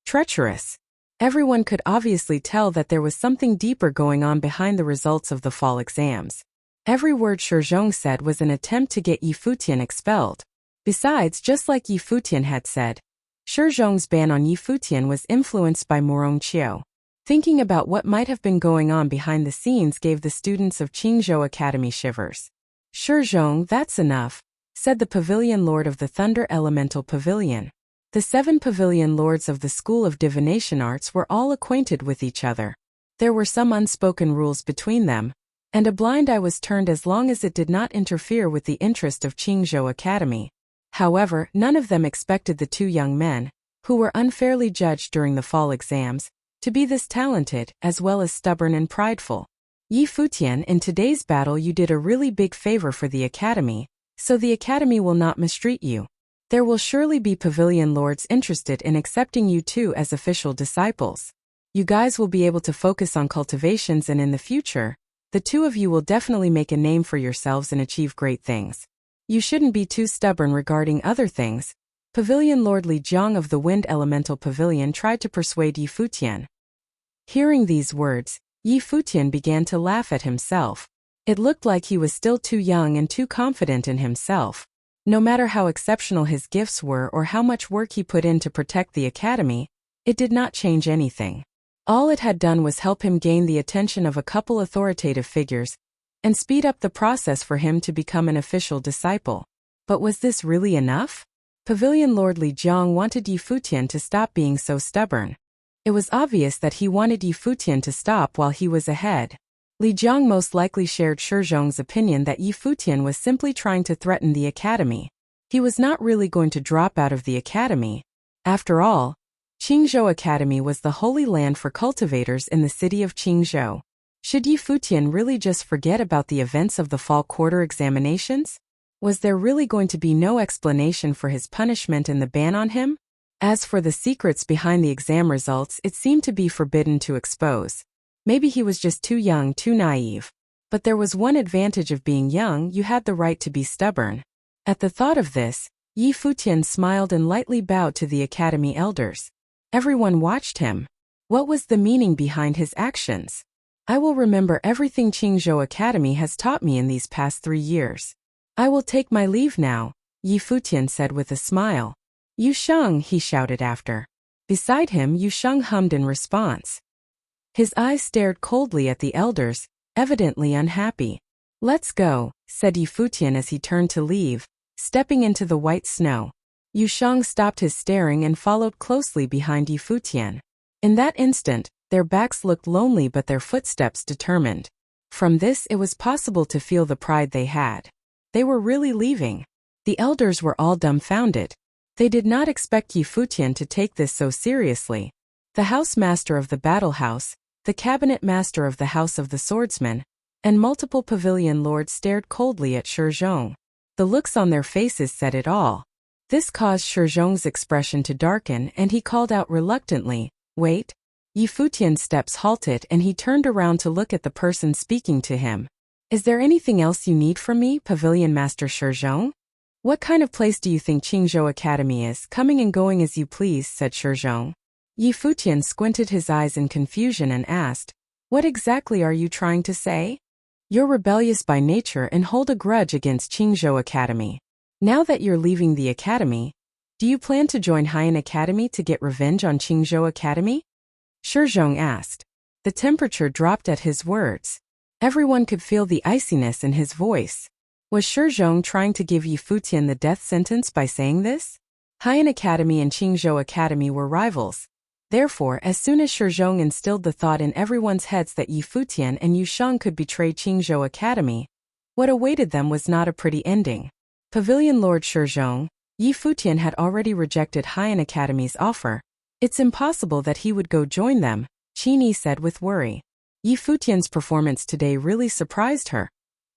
Treacherous. Everyone could obviously tell that there was something deeper going on behind the results of the fall exams. Every word Shizhong said was an attempt to get Yi Futian expelled. Besides, just like Yi Futian had said, Shizhong's ban on Yi Futian was influenced by Murong Qiu. Thinking about what might have been going on behind the scenes gave the students of Qingzhou Academy shivers. Shizhong, that's enough, said the Pavilion Lord of the Thunder Elemental Pavilion. The 7 Pavilion Lords of the School of Divination Arts were all acquainted with each other. There were some unspoken rules between them, and a blind eye was turned as long as it did not interfere with the interest of Qingzhou Academy. However, none of them expected the 2 young men, who were unfairly judged during the fall exams, to be this talented, as well as stubborn and prideful. Yi Futian, in today's battle you did a really big favor for the academy, so the academy will not mistreat you. There will surely be Pavilion Lords interested in accepting you two as official disciples. You guys will be able to focus on cultivations, and in the future, the 2 of you will definitely make a name for yourselves and achieve great things. You shouldn't be too stubborn regarding other things. Pavilion Lord Li Jiang of the Wind Elemental Pavilion tried to persuade Yi Futian. Hearing these words, Yi Futian began to laugh at himself. It looked like he was still too young and too confident in himself. No matter how exceptional his gifts were or how much work he put in to protect the academy, it did not change anything. All it had done was help him gain the attention of a couple authoritative figures and speed up the process for him to become an official disciple. But was this really enough? Pavilion Lord Li Jiang wanted Yi Futian to stop being so stubborn. It was obvious that he wanted Yi Futian to stop while he was ahead. Li Jiang most likely shared Shizhong's opinion that Yi Futian was simply trying to threaten the academy. He was not really going to drop out of the academy. After all, Qingzhou Academy was the holy land for cultivators in the city of Qingzhou. Should Yi Futian really just forget about the events of the fall quarter examinations? Was there really going to be no explanation for his punishment and the ban on him? As for the secrets behind the exam results, it seemed to be forbidden to expose. Maybe he was just too young, too naive. But there was one advantage of being young: you had the right to be stubborn. At the thought of this, Yi Futian smiled and lightly bowed to the academy elders. Everyone watched him. What was the meaning behind his actions? I will remember everything Qingzhou Academy has taught me in these past 3 years. I will take my leave now, Yi Futian said with a smile. Yusheng, he shouted after. Beside him, Yusheng hummed in response. His eyes stared coldly at the elders, evidently unhappy. Let's go, said Yi Futian as he turned to leave, stepping into the white snow. Yusheng stopped his staring and followed closely behind Yi Futian. In that instant, Their backs looked lonely but their footsteps determined. From this it was possible to feel the pride they had. They were really leaving. The elders were all dumbfounded. They did not expect Yi Futian to take this so seriously. The house master of the battle house, the cabinet master of the house of the swordsman, and multiple pavilion lords stared coldly at Shi Zhong. The looks on their faces said it all. This caused Shi Zhong's expression to darken and he called out reluctantly, "Wait." Yi Futian's steps halted and he turned around to look at the person speaking to him. "Is there anything else you need from me, Pavilion Master Shi Zhong?" "What kind of place do you think Qingzhou Academy is? Coming and going as you please," said Shi Zhong. Yi Futian squinted his eyes in confusion and asked, "What exactly are you trying to say?" "You're rebellious by nature and hold a grudge against Qingzhou Academy. Now that you're leaving the academy, do you plan to join Haiyan Academy to get revenge on Qingzhou Academy?" Shi Zhong asked. The temperature dropped at his words. Everyone could feel the iciness in his voice. Was Shi Zhong trying to give Yi Futian the death sentence by saying this? Haiyan Academy and Qingzhou Academy were rivals. Therefore, as soon as Shi Zhong instilled the thought in everyone's heads that Yi Futian and Yu Shang could betray Qingzhou Academy, what awaited them was not a pretty ending. Pavilion Lord Shi Zhong, Yi Futian had already rejected Haiyan Academy's offer. "It's impossible that he would go join them," Qini said with worry. Yi Futian's performance today really surprised her.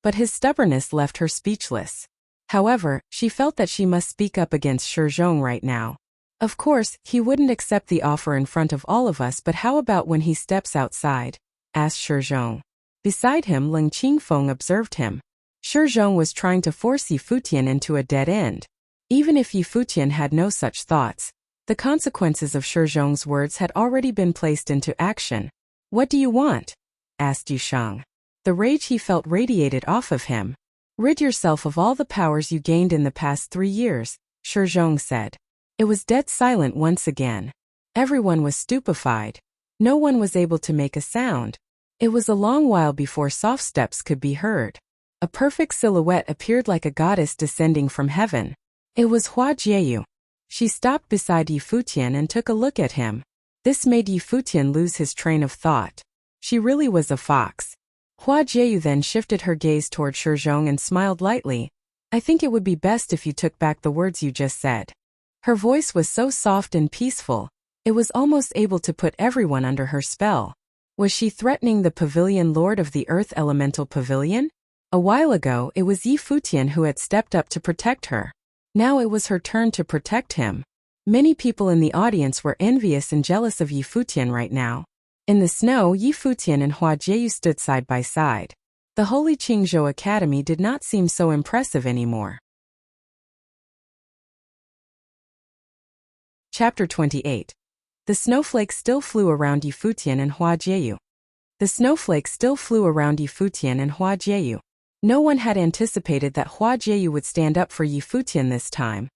But his stubbornness left her speechless. However, she felt that she must speak up against Shi Zhong right now. "Of course, he wouldn't accept the offer in front of all of us, but how about when he steps outside?" asked Shi Zhong. Beside him, Ling Qingfeng observed him. Shi Zhong was trying to force Yi Futian into a dead end. Even if Yi Futian had no such thoughts, the consequences of Shi Zhong's words had already been placed into action. "What do you want?" asked Yu Shang. The rage he felt radiated off of him. "Rid yourself of all the powers you gained in the past 3 years, Shi Zhong said. It was dead silent once again. Everyone was stupefied. No one was able to make a sound. It was a long while before soft steps could be heard. A perfect silhouette appeared like a goddess descending from heaven. It was Hua Jieyu. She stopped beside Yi Futian and took a look at him. This made Yi Futian lose his train of thought. She really was a fox. Hua Jieyu then shifted her gaze toward Shi Zhong and smiled lightly. "I think it would be best if you took back the words you just said." Her voice was so soft and peaceful, it was almost able to put everyone under her spell. Was she threatening the Pavilion Lord of the Earth Elemental Pavilion? A while ago, it was Yi Futian who had stepped up to protect her. Now it was her turn to protect him. Many people in the audience were envious and jealous of Yi Futian right now. In the snow, Yi Futian and Hua Jieyu stood side by side. The Holy Qingzhou Academy did not seem so impressive anymore. Chapter 28. The snowflakes still flew around Yi Futian and Hua Jieyu. The snowflakes still flew around Yi Futian and Hua Jieyu. No one had anticipated that Hua Jieyu would stand up for Yi Futian this time.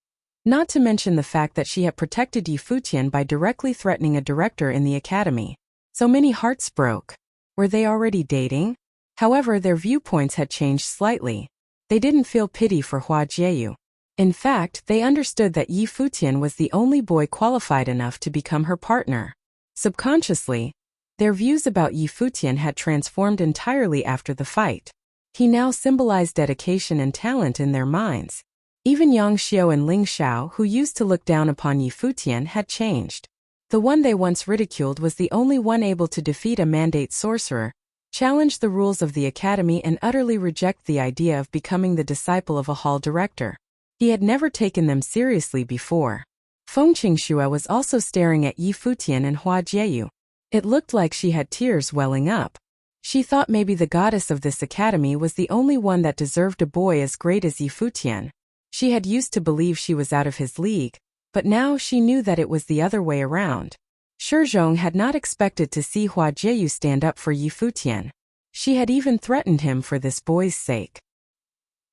Not to mention the fact that she had protected Yi Futian by directly threatening a director in the academy. So many hearts broke. Were they already dating? However, their viewpoints had changed slightly. They didn't feel pity for Hua Jieyu. In fact, they understood that Yi Futian was the only boy qualified enough to become her partner. Subconsciously, their views about Yi Futian had transformed entirely after the fight. He now symbolized dedication and talent in their minds. Even Yang Xiao and Ling Xiao, who used to look down upon Yi Futian, had changed. The one they once ridiculed was the only one able to defeat a mandate sorcerer, challenge the rules of the academy and utterly reject the idea of becoming the disciple of a hall director. He had never taken them seriously before. Feng Qingxue was also staring at Yi Futian and Hua Jieyu. It looked like she had tears welling up. She thought maybe the goddess of this academy was the only one that deserved a boy as great as Yi Futian. She had used to believe she was out of his league, but now she knew that it was the other way around. Shi Zhong had not expected to see Hua Jieyu stand up for Yi Futian. She had even threatened him for this boy's sake.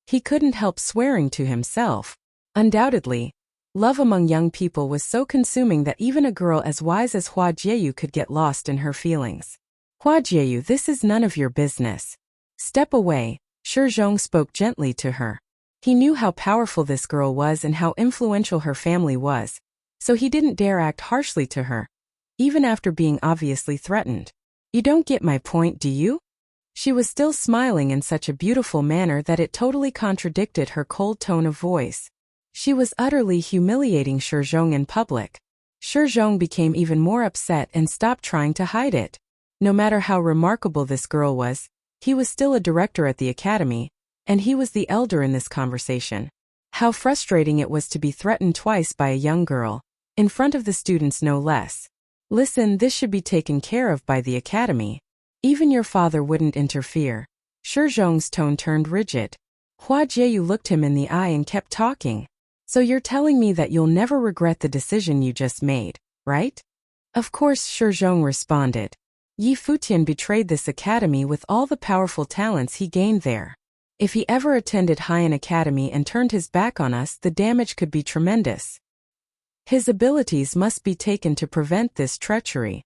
He couldn't help swearing to himself. Undoubtedly, love among young people was so consuming that even a girl as wise as Hua Jieyu could get lost in her feelings. "Hua Jieyu, this is none of your business. Step away," Shi Zhong spoke gently to her. He knew how powerful this girl was and how influential her family was, so he didn't dare act harshly to her. even after being obviously threatened. You don't get my point, do you? She was still smiling in such a beautiful manner that it totally contradicted her cold tone of voice. She was utterly humiliating Shizhong in public. Shizhong became even more upset and stopped trying to hide it. No matter how remarkable this girl was, he was still a director at the academy, and he was the elder in this conversation. How frustrating it was to be threatened twice by a young girl, in front of the students no less. Listen, this should be taken care of by the academy. Even your father wouldn't interfere. Shizhong's tone turned rigid. Hua Jieyu looked him in the eye and kept talking. So you're telling me that you'll never regret the decision you just made, right? Of course, Shizhong responded. Yi Futian betrayed this academy with all the powerful talents he gained there. If he ever attended Haiyan Academy and turned his back on us, the damage could be tremendous. His abilities must be taken to prevent this treachery.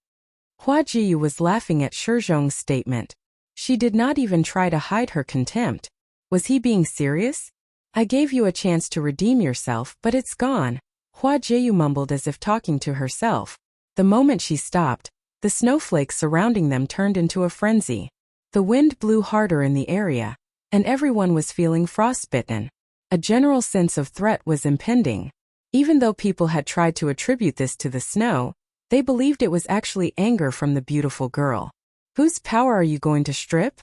Hua Jiyu was laughing at Shizhong's statement. She did not even try to hide her contempt. Was he being serious? I gave you a chance to redeem yourself, but it's gone. Hua Jiyu mumbled as if talking to herself. The moment she stopped, the snowflakes surrounding them turned into a frenzy. The wind blew harder in the area, and everyone was feeling frostbitten. A general sense of threat was impending. Even though people had tried to attribute this to the snow, they believed it was actually anger from the beautiful girl. Whose power are you going to strip?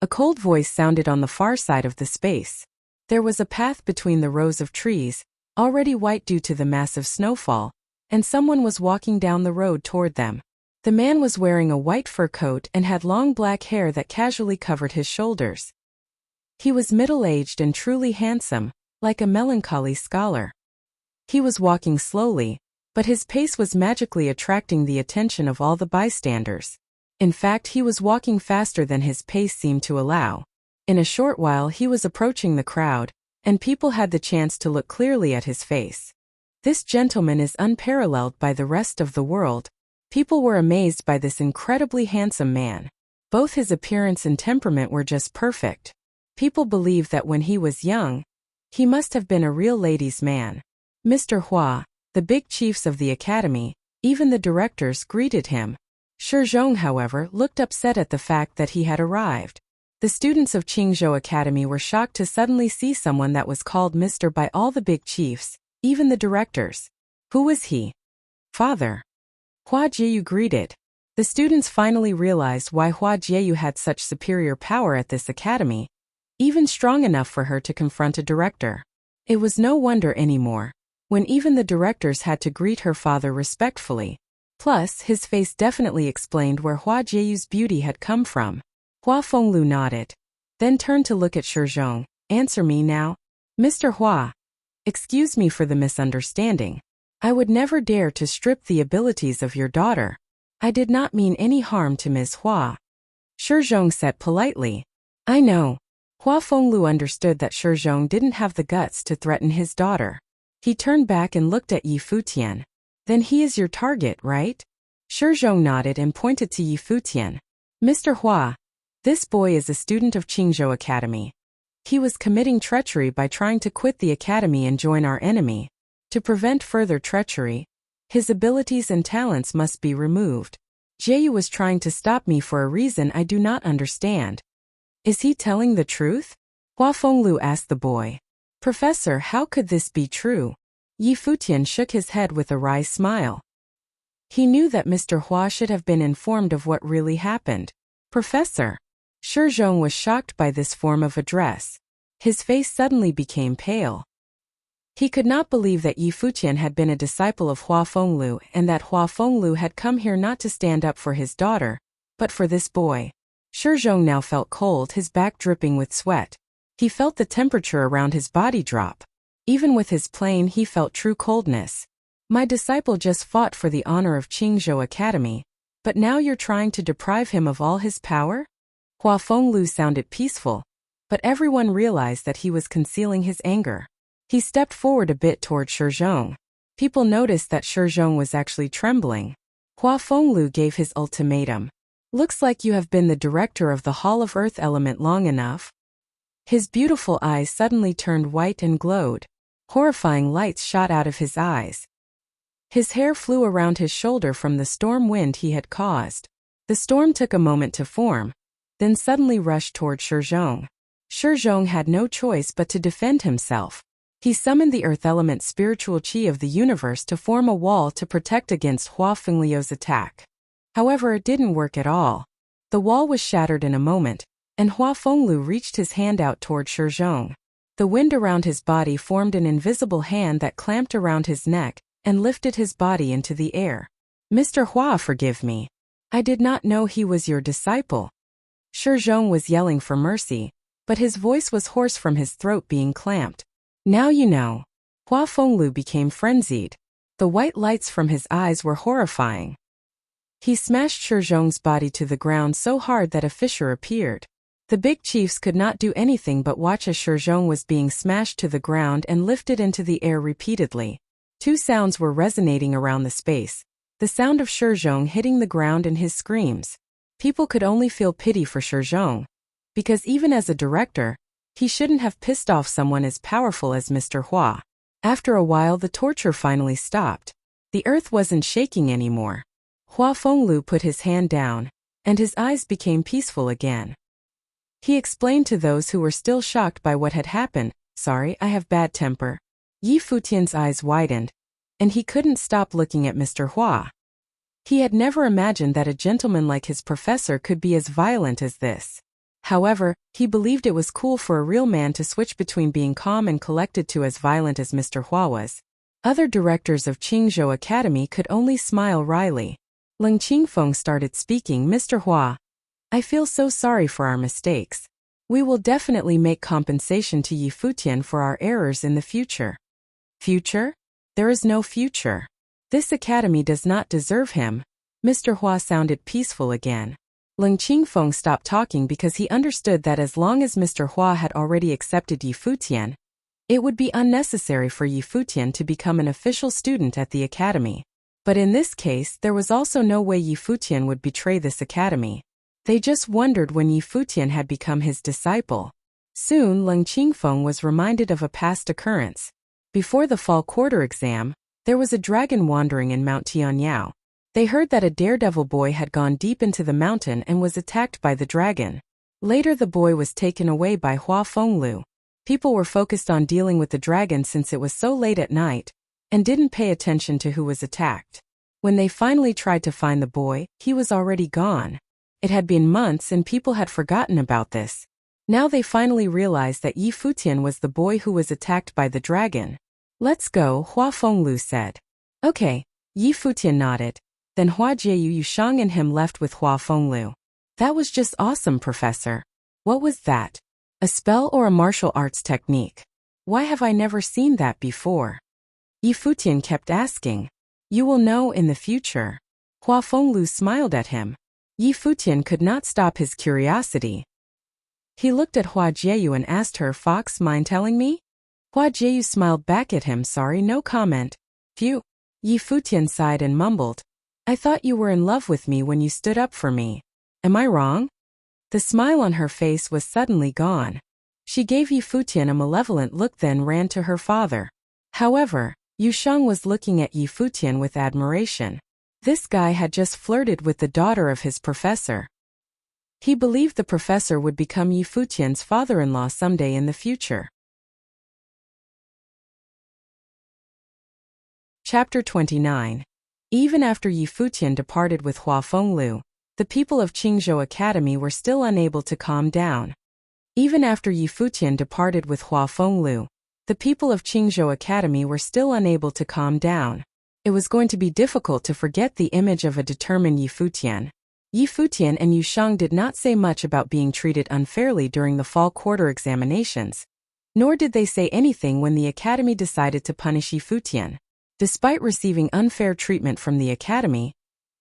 A cold voice sounded on the far side of the space. There was a path between the rows of trees, already white due to the massive snowfall, and someone was walking down the road toward them. The man was wearing a white fur coat and had long black hair that casually covered his shoulders. He was middle-aged and truly handsome, like a melancholy scholar. He was walking slowly, but his pace was magically attracting the attention of all the bystanders. In fact, he was walking faster than his pace seemed to allow. In a short while he was approaching the crowd, and people had the chance to look clearly at his face. This gentleman is unparalleled by the rest of the world. People were amazed by this incredibly handsome man. Both his appearance and temperament were just perfect. People believed that when he was young, he must have been a real ladies' man. Mr. Hua, the big chiefs of the academy, even the directors greeted him. Shizhong, however, looked upset at the fact that he had arrived. The students of Qingzhou Academy were shocked to suddenly see someone that was called Mr. by all the big chiefs, even the directors. Who was he? Father. Hua Jieyu greeted. The students finally realized why Hua Jieyu had such superior power at this academy, even strong enough for her to confront a director. It was no wonder anymore, when even the directors had to greet her father respectfully. Plus, his face definitely explained where Hua Jieyu's beauty had come from. Hua Fenglu nodded, then turned to look at Shizhong. Answer me now. Mr. Hua. Excuse me for the misunderstanding. I would never dare to strip the abilities of your daughter. I did not mean any harm to Ms. Hua. Shizhong said politely. I know. Hua Fenglu understood that Shizhong didn't have the guts to threaten his daughter. He turned back and looked at Yi Futian. Then he is your target, right? Shizhong nodded and pointed to Yi Futian. Mr. Hua. This boy is a student of Qingzhou Academy. He was committing treachery by trying to quit the academy and join our enemy. To prevent further treachery, his abilities and talents must be removed. Jieyu was trying to stop me for a reason I do not understand. Is he telling the truth? Hua Fenglu asked the boy. Professor, how could this be true? Yi Futian shook his head with a wry smile. He knew that Mr. Hua should have been informed of what really happened. Professor. Shizhong was shocked by this form of address. His face suddenly became pale. He could not believe that Yi Futian had been a disciple of Hua Fenglu and that Hua Fenglu had come here not to stand up for his daughter, but for this boy. Shizhong now felt cold, his back dripping with sweat. He felt the temperature around his body drop. Even with his plane, he felt true coldness. My disciple just fought for the honor of Qingzhou Academy, but now you're trying to deprive him of all his power? Hua Fenglu sounded peaceful, but everyone realized that he was concealing his anger. He stepped forward a bit toward Shizhong. People noticed that Shizhong was actually trembling. Hua Fenglu gave his ultimatum. Looks like you have been the director of the Hall of Earth Element long enough. His beautiful eyes suddenly turned white and glowed. Horrifying lights shot out of his eyes. His hair flew around his shoulder from the storm wind he had caused. The storm took a moment to form, then suddenly rushed toward Shizhong. Shizhong had no choice but to defend himself. He summoned the earth element spiritual qi of the universe to form a wall to protect against Hua Fengliu's attack. However, it didn't work at all. The wall was shattered in a moment, and Hua Fengliu reached his hand out toward Shizhong. The wind around his body formed an invisible hand that clamped around his neck and lifted his body into the air. Mr. Hua, forgive me. I did not know he was your disciple. Shizhong was yelling for mercy, but his voice was hoarse from his throat being clamped. Now you know. Hua Fengliu became frenzied. The white lights from his eyes were horrifying. He smashed Shizhong's body to the ground so hard that a fissure appeared. The big chiefs could not do anything but watch as Shizhong was being smashed to the ground and lifted into the air repeatedly. Two sounds were resonating around the space. The sound of Shizhong hitting the ground and his screams. People could only feel pity for Shizhong, because even as a director, he shouldn't have pissed off someone as powerful as Mr. Hua. After a while, the torture finally stopped. The earth wasn't shaking anymore. Hua Fengliu put his hand down, and his eyes became peaceful again. He explained to those who were still shocked by what had happened, "Sorry, I have bad temper." Yi Futian's eyes widened, and he couldn't stop looking at Mr. Hua. He had never imagined that a gentleman like his professor could be as violent as this. However, he believed it was cool for a real man to switch between being calm and collected to as violent as Mr. Hua was. Other directors of Qingzhou Academy could only smile wryly. Leng Qingfeng started speaking. "Mr. Hua, I feel so sorry for our mistakes. We will definitely make compensation to Yi Futian for our errors in the future." Future? There is no future. This academy does not deserve him. Mr. Hua sounded peaceful again. Leng Qingfeng stopped talking because he understood that as long as Mr. Hua had already accepted Yi Futian, it would be unnecessary for Yi Futian to become an official student at the academy. But in this case, there was also no way Yi Futian would betray this academy. They just wondered when Yi Futian had become his disciple. Soon, Leng Qingfeng was reminded of a past occurrence. Before the fall quarter exam, there was a dragon wandering in Mount Tianyao. They heard that a daredevil boy had gone deep into the mountain and was attacked by the dragon. Later, the boy was taken away by Hua Fengliu. People were focused on dealing with the dragon since it was so late at night, and didn't pay attention to who was attacked. When they finally tried to find the boy, he was already gone. It had been months and people had forgotten about this. Now they finally realized that Yi Futian was the boy who was attacked by the dragon. "Let's go," Hua Fengliu said. "Okay." Yi Futian nodded. Then Hua Jieyu, Yushang and him left with Hua Fengliu. "That was just awesome, Professor. What was that? A spell or a martial arts technique? Why have I never seen that before?" Yi Futian kept asking. "You will know in the future." Hua Fengliu smiled at him. Yi Futian could not stop his curiosity. He looked at Hua Jieyu and asked her, "Fox, mind telling me?" Hua Jieyu smiled back at him. "Sorry, no comment." "Phew." Yi Futian sighed and mumbled. "I thought you were in love with me when you stood up for me. Am I wrong?" The smile on her face was suddenly gone. She gave Yi Futian a malevolent look, then ran to her father. However, Yushang was looking at Yi Futian with admiration. This guy had just flirted with the daughter of his professor. He believed the professor would become Yi Futian's father-in-law someday in the future. Chapter 29. Even after Yi Futian departed with Hua Fengliu, the people of Qingzhou Academy were still unable to calm down. Even after Yi Futian departed with Hua Fengliu, the people of Qingzhou Academy were still unable to calm down. It was going to be difficult to forget the image of a determined Yi Futian. Yi Futian and Yushang did not say much about being treated unfairly during the fall quarter examinations, nor did they say anything when the academy decided to punish Yi Futian. Despite receiving unfair treatment from the academy,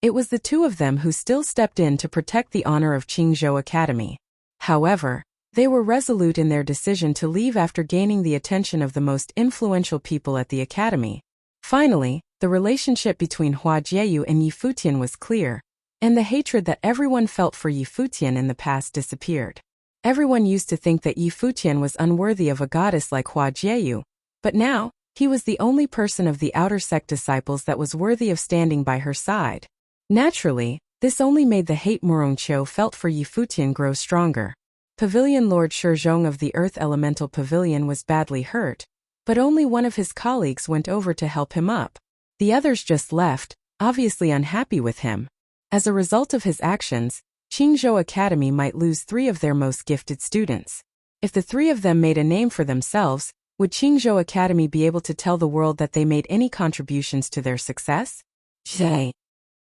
it was the two of them who still stepped in to protect the honor of Qingzhou Academy. However, they were resolute in their decision to leave after gaining the attention of the most influential people at the academy. Finally, the relationship between Hua Jieyu and Yi Futian was clear, and the hatred that everyone felt for Yi Futian in the past disappeared. Everyone used to think that Yi Futian was unworthy of a goddess like Hua Jieyu, but now, He was the only person of the outer sect disciples that was worthy of standing by her side. Naturally, this only made the hate Morongqiu felt for Yi Futian grow stronger. Pavilion Lord Shizhong of the Earth Elemental Pavilion was badly hurt, but only one of his colleagues went over to help him up. The others just left, obviously unhappy with him. As a result of his actions, Qingzhou Academy might lose 3 of their most gifted students. If the 3 of them made a name for themselves, would Qingzhou Academy be able to tell the world that they made any contributions to their success?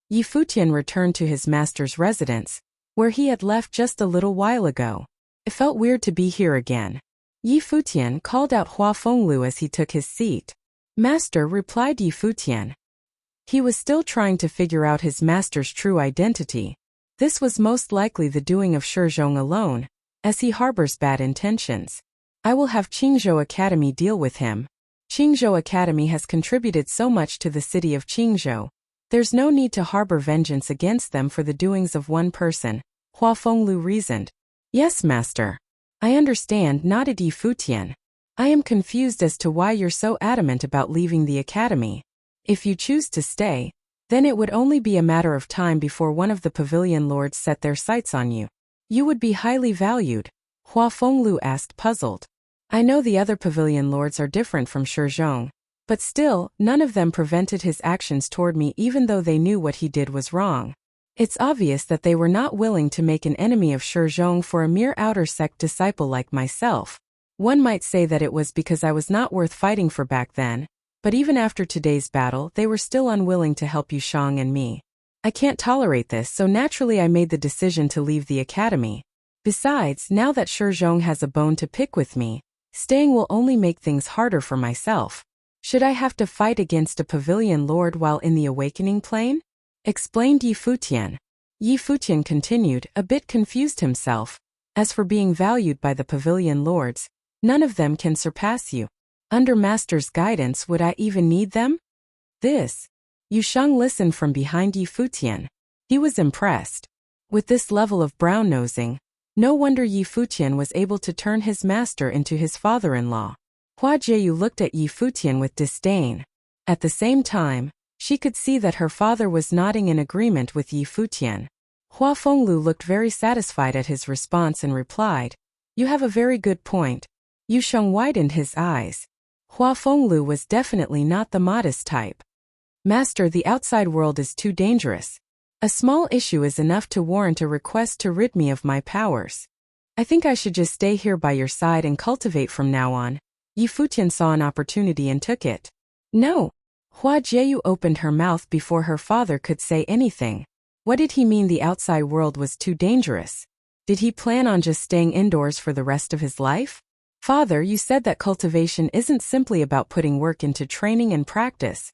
Yi Futian returned to his master's residence, where he had left just a little while ago. It felt weird to be here again. Yi Futian called out Hua Fenglu as he took his seat. Master, replied Yi Futian. He was still trying to figure out his master's true identity. This was most likely the doing of Shizhong alone, as he harbors bad intentions. I will have Qingzhou Academy deal with him. Qingzhou Academy has contributed so much to the city of Qingzhou. There's no need to harbor vengeance against them for the doings of one person, Hua Fenglu reasoned. Yes, master. I understand, nodded Yi Futian. I am confused as to why you're so adamant about leaving the academy. If you choose to stay, then it would only be a matter of time before one of the pavilion lords set their sights on you. You would be highly valued, Hua Fenglu asked, puzzled. I know the other pavilion lords are different from Shizhong, but still, none of them prevented his actions toward me even though they knew what he did was wrong. It's obvious that they were not willing to make an enemy of Shizhong for a mere outer sect disciple like myself. One might say that it was because I was not worth fighting for back then, but even after today's battle they were still unwilling to help Yushang and me. I can't tolerate this, so naturally I made the decision to leave the academy. Besides, now that Shizhong has a bone to pick with me, staying will only make things harder for myself. Should I have to fight against a pavilion lord while in the awakening plane? Explained Yi Futian. Yi Futian continued, a bit confused himself. As for being valued by the pavilion lords, none of them can surpass you. Under master's guidance, would I even need them? This. Yushang listened from behind Yi Futian. He was impressed. With this level of brown-nosing, no wonder Yi Futian was able to turn his master into his father-in-law. Hua Jieyu looked at Yi Futian with disdain. At the same time, she could see that her father was nodding in agreement with Yi Futian. Hua Fenglu looked very satisfied at his response and replied, You have a very good point. Yusheng widened his eyes. Hua Fenglu was definitely not the modest type. Master, the outside world is too dangerous. A small issue is enough to warrant a request to rid me of my powers. I think I should just stay here by your side and cultivate from now on. Yi Futian saw an opportunity and took it. No. Hua Jieyu opened her mouth before her father could say anything. What did he mean the outside world was too dangerous? Did he plan on just staying indoors for the rest of his life? Father, you said that cultivation isn't simply about putting work into training and practice.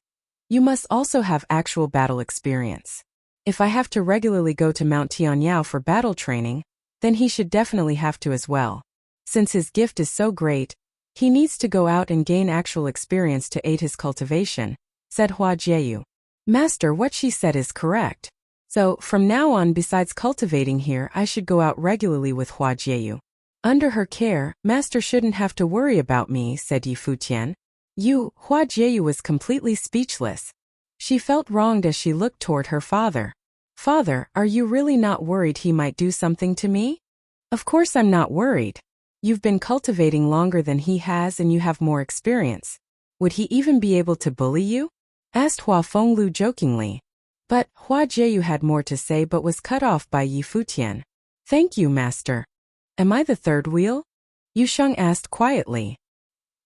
You must also have actual battle experience. If I have to regularly go to Mount Tianyao for battle training, then he should definitely have to as well. Since his gift is so great, he needs to go out and gain actual experience to aid his cultivation, said Hua Jieyu. Master, what she said is correct. So, from now on, besides cultivating here, I should go out regularly with Hua Jieyu. Under her care, Master shouldn't have to worry about me, said Yi Futian. Hua Jieyu was completely speechless. She felt wronged as she looked toward her father. Father, are you really not worried he might do something to me? Of course I'm not worried. You've been cultivating longer than he has and you have more experience. Would he even be able to bully you? Asked Hua Fenglu jokingly. But Hua Jieyu had more to say but was cut off by Yi Futian. Thank you, Master. Am I the third wheel? Yusheng asked quietly.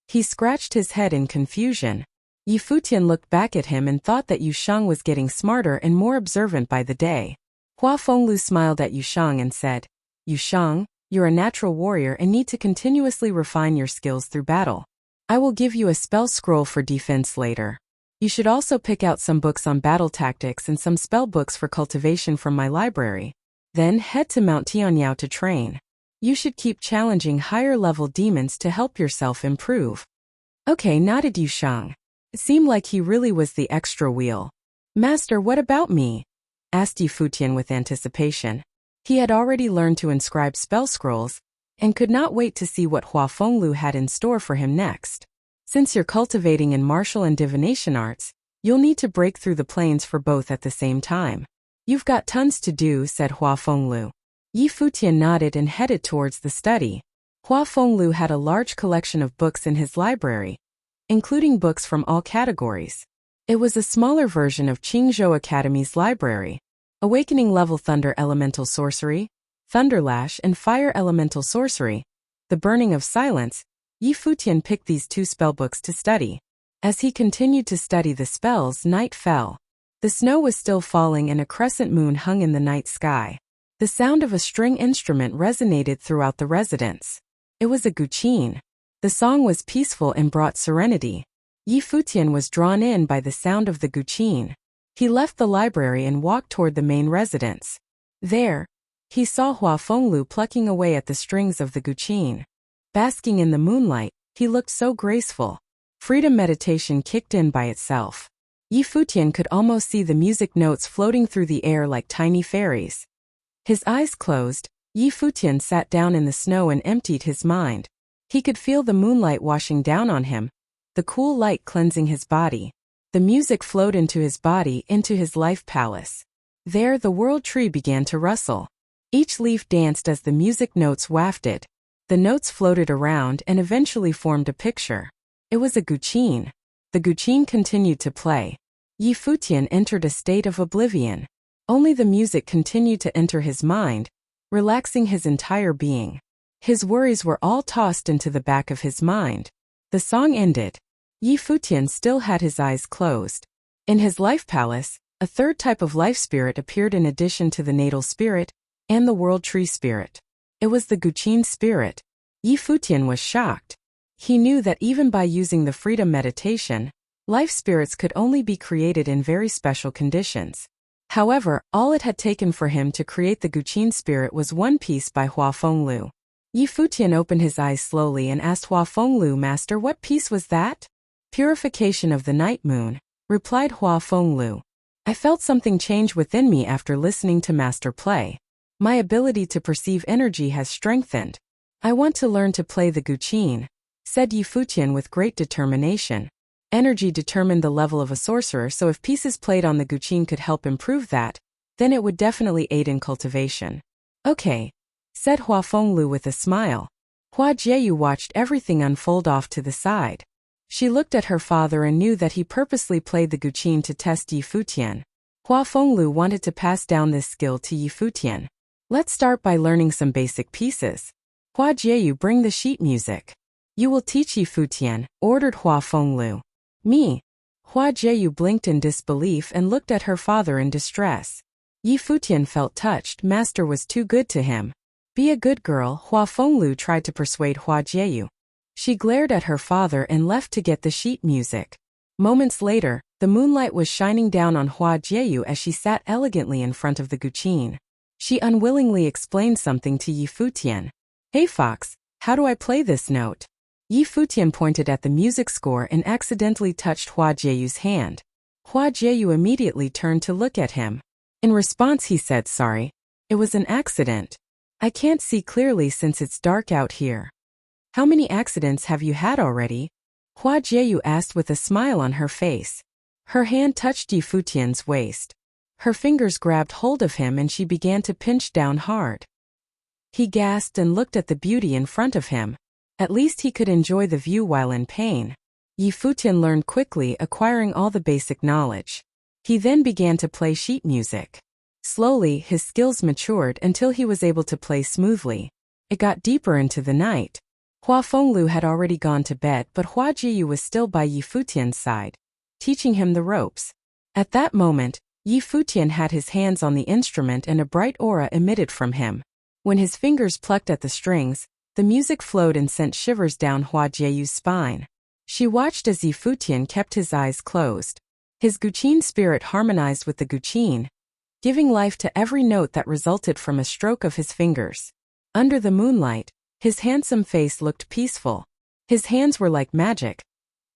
He scratched his head in confusion. Yi Futian looked back at him and thought that Yusheng was getting smarter and more observant by the day. Hua Fenglu smiled at Yusheng and said, Yusheng, you're a natural warrior and need to continuously refine your skills through battle. I will give you a spell scroll for defense later. You should also pick out some books on battle tactics and some spell books for cultivation from my library. Then head to Mount Tianyao to train. You should keep challenging higher-level demons to help yourself improve. Okay, nodded Yusheng. It seemed like he really was the extra wheel. Master, what about me? Asked Yi Futian with anticipation. He had already learned to inscribe spell scrolls, and could not wait to see what Hua Fenglu had in store for him next. Since you're cultivating in martial and divination arts, you'll need to break through the planes for both at the same time. You've got tons to do, said Hua Fenglu. Yi Futian nodded and headed towards the study. Hua Fenglu had a large collection of books in his library, including books from all categories. It was a smaller version of Qingzhou Academy's library. Awakening level Thunder Elemental Sorcery, Thunderlash and Fire Elemental Sorcery, The Burning of Silence. Yi Futian picked these 2 spellbooks to study. As he continued to study the spells, night fell. The snow was still falling and a crescent moon hung in the night sky. The sound of a string instrument resonated throughout the residence. It was a guqin. The song was peaceful and brought serenity. Yi Futian was drawn in by the sound of the guqin. He left the library and walked toward the main residence. There, he saw Hua Fenglu plucking away at the strings of the guqin. Basking in the moonlight, he looked so graceful. Freedom meditation kicked in by itself. Yi Futian could almost see the music notes floating through the air like tiny fairies. His eyes closed, Yi Futian sat down in the snow and emptied his mind. He could feel the moonlight washing down on him, the cool light cleansing his body. The music flowed into his body, into his life palace. There the world tree began to rustle. Each leaf danced as the music notes wafted. The notes floated around and eventually formed a picture. It was a guqin. The guqin continued to play. Yi Futian entered a state of oblivion. Only the music continued to enter his mind, relaxing his entire being. His worries were all tossed into the back of his mind. The song ended. Yi Futian still had his eyes closed. In his life palace, a 3rd type of life spirit appeared in addition to the natal spirit and the world tree spirit. It was the guqin spirit. Yi Futian was shocked. He knew that even by using the freedom meditation, life spirits could only be created in very special conditions. However, all it had taken for him to create the guqin spirit was 1 piece by Hua Fenglu. Yi Futian opened his eyes slowly and asked Hua Fenglu, "Master, what piece was that?" "Purification of the night moon," replied Hua Fenglu. "I felt something change within me after listening to Master play. My ability to perceive energy has strengthened. I want to learn to play the guqin," said Yi Futian with great determination. Energy determined the level of a sorcerer, so if pieces played on the guqin could help improve that, then it would definitely aid in cultivation. "Okay," said Hua Fenglu with a smile. Hua Jieyu watched everything unfold off to the side. She looked at her father and knew that he purposely played the guqin to test Yi Futian. Hua Fenglu wanted to pass down this skill to Yi Futian. "Let's start by learning some basic pieces. Hua Jieyu, bring the sheet music." "You will teach Yi Futian," ordered Hua Fenglu. "Me?" Hua Jieyu blinked in disbelief and looked at her father in distress. Yi Futian felt touched. Master was too good to him. "Be a good girl," Hua Fenglu tried to persuade Hua Jieyu. She glared at her father and left to get the sheet music. Moments later, the moonlight was shining down on Hua Jieyu as she sat elegantly in front of the guqin. She unwillingly explained something to Yi Futian. "Hey Fox, how do I play this note?" Yi Futian pointed at the music score and accidentally touched Hua Jieyu's hand. Hua Jieyu immediately turned to look at him. In response he said, "Sorry. It was an accident. I can't see clearly since it's dark out here." "How many accidents have you had already?" Hua Jieyu asked with a smile on her face. Her hand touched Yi Futian's waist. Her fingers grabbed hold of him and she began to pinch down hard. He gasped and looked at the beauty in front of him. At least he could enjoy the view while in pain. Yi Futian learned quickly, acquiring all the basic knowledge. He then began to play sheet music. Slowly, his skills matured until he was able to play smoothly. It got deeper into the night. Hua Fenglu had already gone to bed, but Hua Jiyu was still by Yi Futian's side, teaching him the ropes. At that moment, Yi Futian had his hands on the instrument and a bright aura emitted from him. When his fingers plucked at the strings, the music flowed and sent shivers down Hua Jieyu's spine. She watched as Yi Futian kept his eyes closed. His guqin spirit harmonized with the guqin, giving life to every note that resulted from a stroke of his fingers. Under the moonlight, his handsome face looked peaceful. His hands were like magic.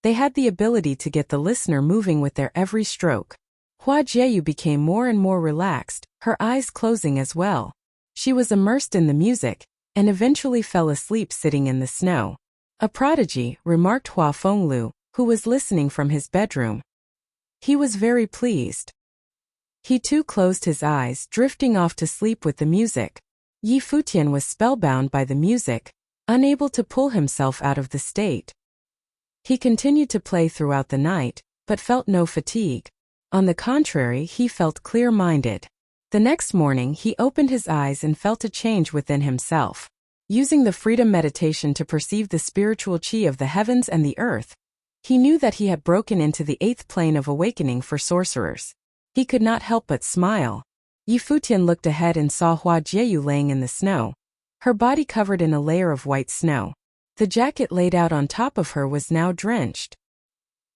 They had the ability to get the listener moving with their every stroke. Hua Jieyu became more and more relaxed, her eyes closing as well. She was immersed in the music, and eventually fell asleep sitting in the snow. A prodigy, remarked Hua Fenglu, who was listening from his bedroom. He was very pleased. He too closed his eyes, drifting off to sleep with the music. Yi Futian was spellbound by the music, unable to pull himself out of the state. He continued to play throughout the night, but felt no fatigue. On the contrary, he felt clear-minded. The next morning he opened his eyes and felt a change within himself. Using the freedom meditation to perceive the spiritual qi of the heavens and the earth, he knew that he had broken into the 8th plane of awakening for sorcerers. He could not help but smile. Yi Futian looked ahead and saw Hua Jieyu laying in the snow, her body covered in a layer of white snow. The jacket laid out on top of her was now drenched.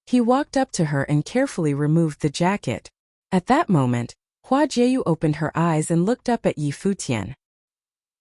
He walked up to her and carefully removed the jacket. At that moment, Hua Jieyu opened her eyes and looked up at Yi Futian.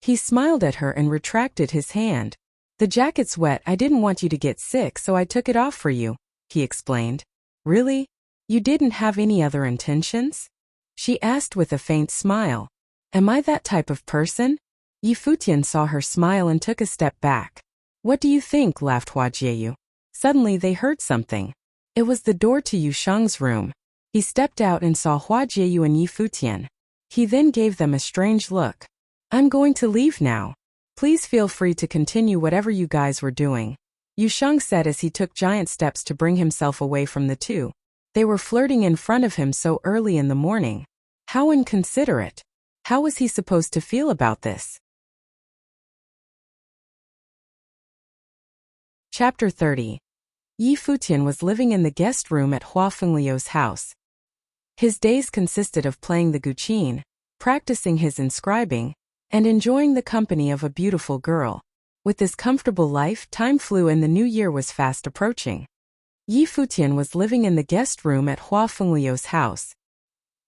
He smiled at her and retracted his hand. "The jacket's wet. I didn't want you to get sick, so I took it off for you," he explained. "Really? You didn't have any other intentions?" she asked with a faint smile. "Am I that type of person?" Yi Futian saw her smile and took a step back. "What do you think?" laughed Hua Jieyu. Suddenly they heard something. It was the door to Yu Sheng's room. He stepped out and saw Hua Jieyu and Yi Futian. He then gave them a strange look. "I'm going to leave now. Please feel free to continue whatever you guys were doing," Yu Sheng said as he took giant steps to bring himself away from the two. They were flirting in front of him so early in the morning. How inconsiderate. How was he supposed to feel about this? Chapter 30. Yi Futian was living in the guest room at Hua Fengliu's house. His days consisted of playing the guqin, practicing his inscribing, and enjoying the company of a beautiful girl. With this comfortable life, time flew and the new year was fast approaching. Yi Futian was living in the guest room at Hua Fengliu's house.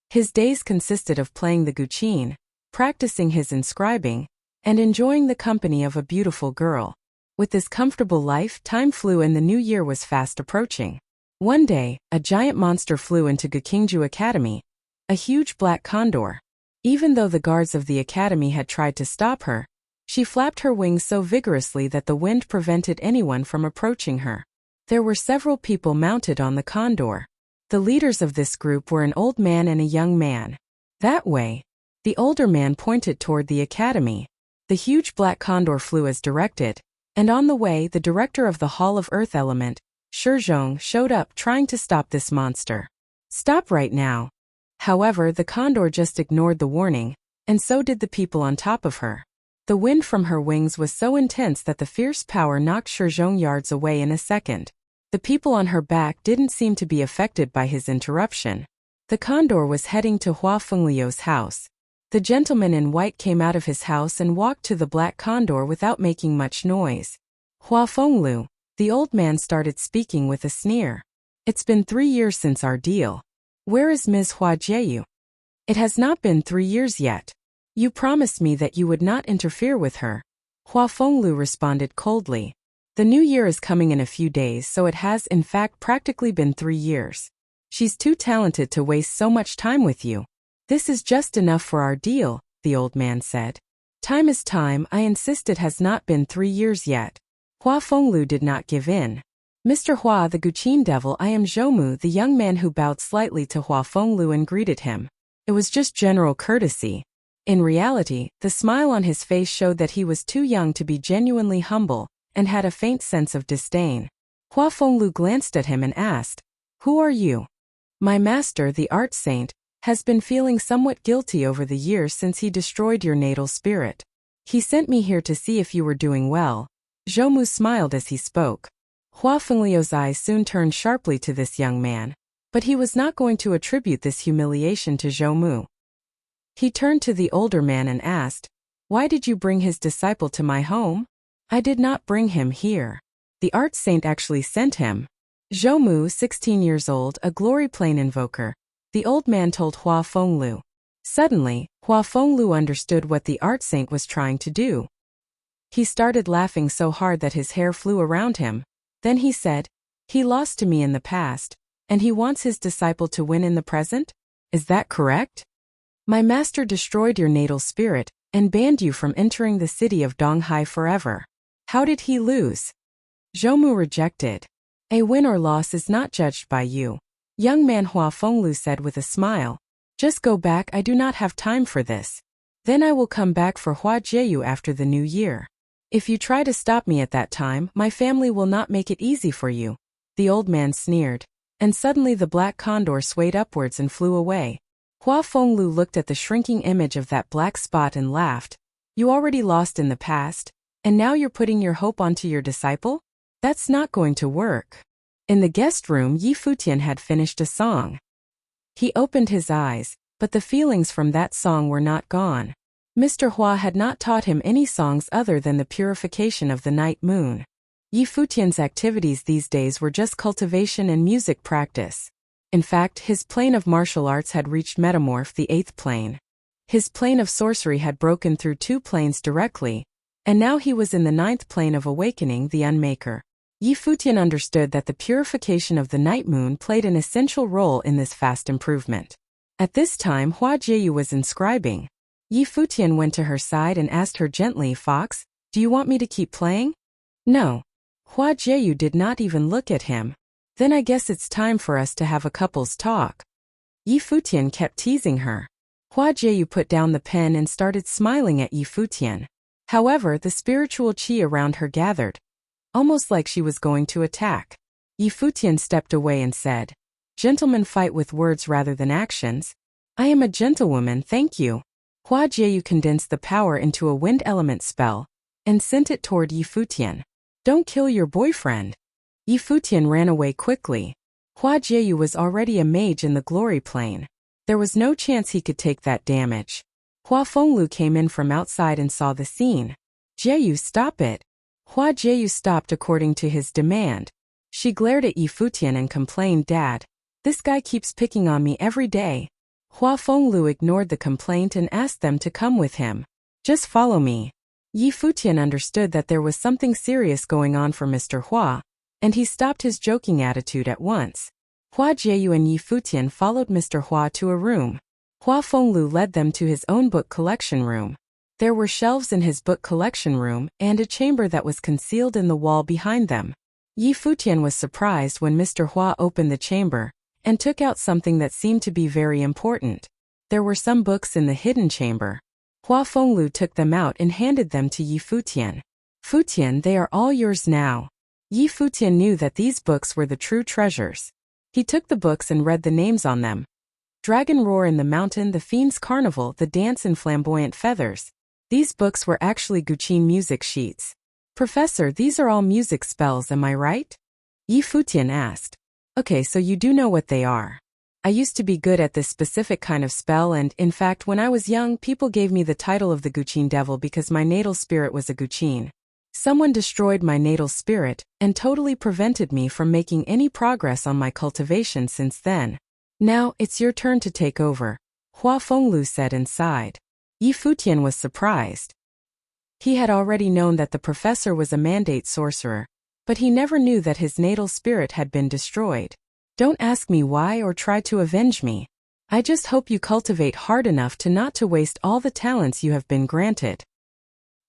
His days consisted of playing the guqin, practicing his inscribing, and enjoying the company of a beautiful girl. With this comfortable life, time flew and the new year was fast approaching. One day, a giant monster flew into Gukingju Academy, a huge black condor. Even though the guards of the academy had tried to stop her, she flapped her wings so vigorously that the wind prevented anyone from approaching her. There were several people mounted on the condor. The leaders of this group were an old man and a young man. That way. The older man pointed toward the academy. The huge black condor flew as directed, and on the way the director of the Hall of Earth Element, Shizhong, showed up trying to stop this monster. "Stop right now." However, the condor just ignored the warning, and so did the people on top of her. The wind from her wings was so intense that the fierce power knocked Shizhong yards away in a second. The people on her back didn't seem to be affected by his interruption. The condor was heading to Hua Fengliu's house. The gentleman in white came out of his house and walked to the black condor without making much noise. "Hua Fenglu," the old man started speaking with a sneer. "It's been 3 years since our deal. Where is Ms. Hua Jieyu?" "It has not been 3 years yet. You promised me that you would not interfere with her." Hua Fenglu responded coldly. "The new year is coming in a few days, so it has in fact practically been 3 years. She's too talented to waste so much time with you. This is just enough for our deal," the old man said. "Time is time. I insist it has not been 3 years yet." Hua Fenglu did not give in. "Mr. Hua, the Guqin devil, I am Zhoumu," the young man who bowed slightly to Hua Fenglu and greeted him. It was just general courtesy. In reality, the smile on his face showed that he was too young to be genuinely humble, and had a faint sense of disdain. Hua Fenglu glanced at him and asked, "Who are you?" "My master, the art saint, has been feeling somewhat guilty over the years since he destroyed your natal spirit. He sent me here to see if you were doing well." Zhoumu smiled as he spoke. Hua Fengliu's eyes soon turned sharply to this young man, but he was not going to attribute this humiliation to Zhoumu. He turned to the older man and asked, "Why did you bring his disciple to my home?" "I did not bring him here. The art saint actually sent him." Zhoumu, 16 years old, a glory plane invoker, the old man told Hua Fenglu. Suddenly, Hua Fenglu understood what the art saint was trying to do. He started laughing so hard that his hair flew around him. Then he said, "He lost to me in the past, and he wants his disciple to win in the present? Is that correct? My master destroyed your natal spirit, and banned you from entering the city of Donghai forever. How did he lose?" Zhoumu rejected. A win or loss is not judged by you. Young man Hua Fenglu said with a smile. Just go back, I do not have time for this. Then I will come back for Hua Jieyu after the new year. If you try to stop me at that time, my family will not make it easy for you. The old man sneered. And suddenly the black condor swayed upwards and flew away. Hua Fenglu looked at the shrinking image of that black spot and laughed. You already lost in the past, and now you're putting your hope onto your disciple? That's not going to work. In the guest room, Yi Futian had finished a song. He opened his eyes, but the feelings from that song were not gone. Mr. Hua had not taught him any songs other than the purification of the night moon. Yi Futian's activities these days were just cultivation and music practice. In fact, his plane of martial arts had reached metamorph, the 8th plane. His plane of sorcery had broken through 2 planes directly, and now he was in the 9th plane of awakening, the Unmaker. Yi Futian understood that the purification of the night moon played an essential role in this fast improvement. At this time, Hua Jieyu was inscribing. Yi Futian went to her side and asked her gently, Fox, do you want me to keep playing? No. Hua Jieyu did not even look at him. Then I guess it's time for us to have a couple's talk. Yi Futian kept teasing her. Hua Jieyu put down the pen and started smiling at Yi Futian. However, the spiritual qi around her gathered, almost like she was going to attack. Yi Futian stepped away and said, Gentlemen fight with words rather than actions. I am a gentlewoman, thank you. Hua Jieyu condensed the power into a wind element spell and sent it toward Yi Futian. Don't kill your boyfriend. Yi Futian ran away quickly. Hua Jieyu was already a mage in the glory plane. There was no chance he could take that damage. Hua Fenglu came in from outside and saw the scene. Jieyu, stop it. Hua Jieyu stopped according to his demand. She glared at Yi Futian and complained, Dad, this guy keeps picking on me every day. Hua Fenglu ignored the complaint and asked them to come with him. Just follow me. Yi Futian understood that there was something serious going on for Mr. Hua, and he stopped his joking attitude at once. Hua Jieyu and Yi Futian followed Mr. Hua to a room. Hua Fenglu led them to his own book collection room. There were shelves in his book collection room and a chamber that was concealed in the wall behind them. Yi Futian was surprised when Mr. Hua opened the chamber and took out something that seemed to be very important. There were some books in the hidden chamber. Hua Fenglu took them out and handed them to Yi Futian. Futian, they are all yours now. Yi Futian knew that these books were the true treasures. He took the books and read the names on them. Dragon Roar in the Mountain, The Fiend's Carnival, The Dance in Flamboyant Feathers. These books were actually Guqin music sheets. Professor, these are all music spells, am I right? Yi Futian asked. Okay, so you do know what they are. I used to be good at this specific kind of spell and, in fact, when I was young, people gave me the title of the Guqin Devil because my natal spirit was a Guqin. Someone destroyed my natal spirit and totally prevented me from making any progress on my cultivation since then. Now, it's your turn to take over, Hua Fenglu said and sighed. Yi Futian was surprised. He had already known that the professor was a mandate sorcerer, but he never knew that his natal spirit had been destroyed. Don't ask me why or try to avenge me. I just hope you cultivate hard enough to not to waste all the talents you have been granted.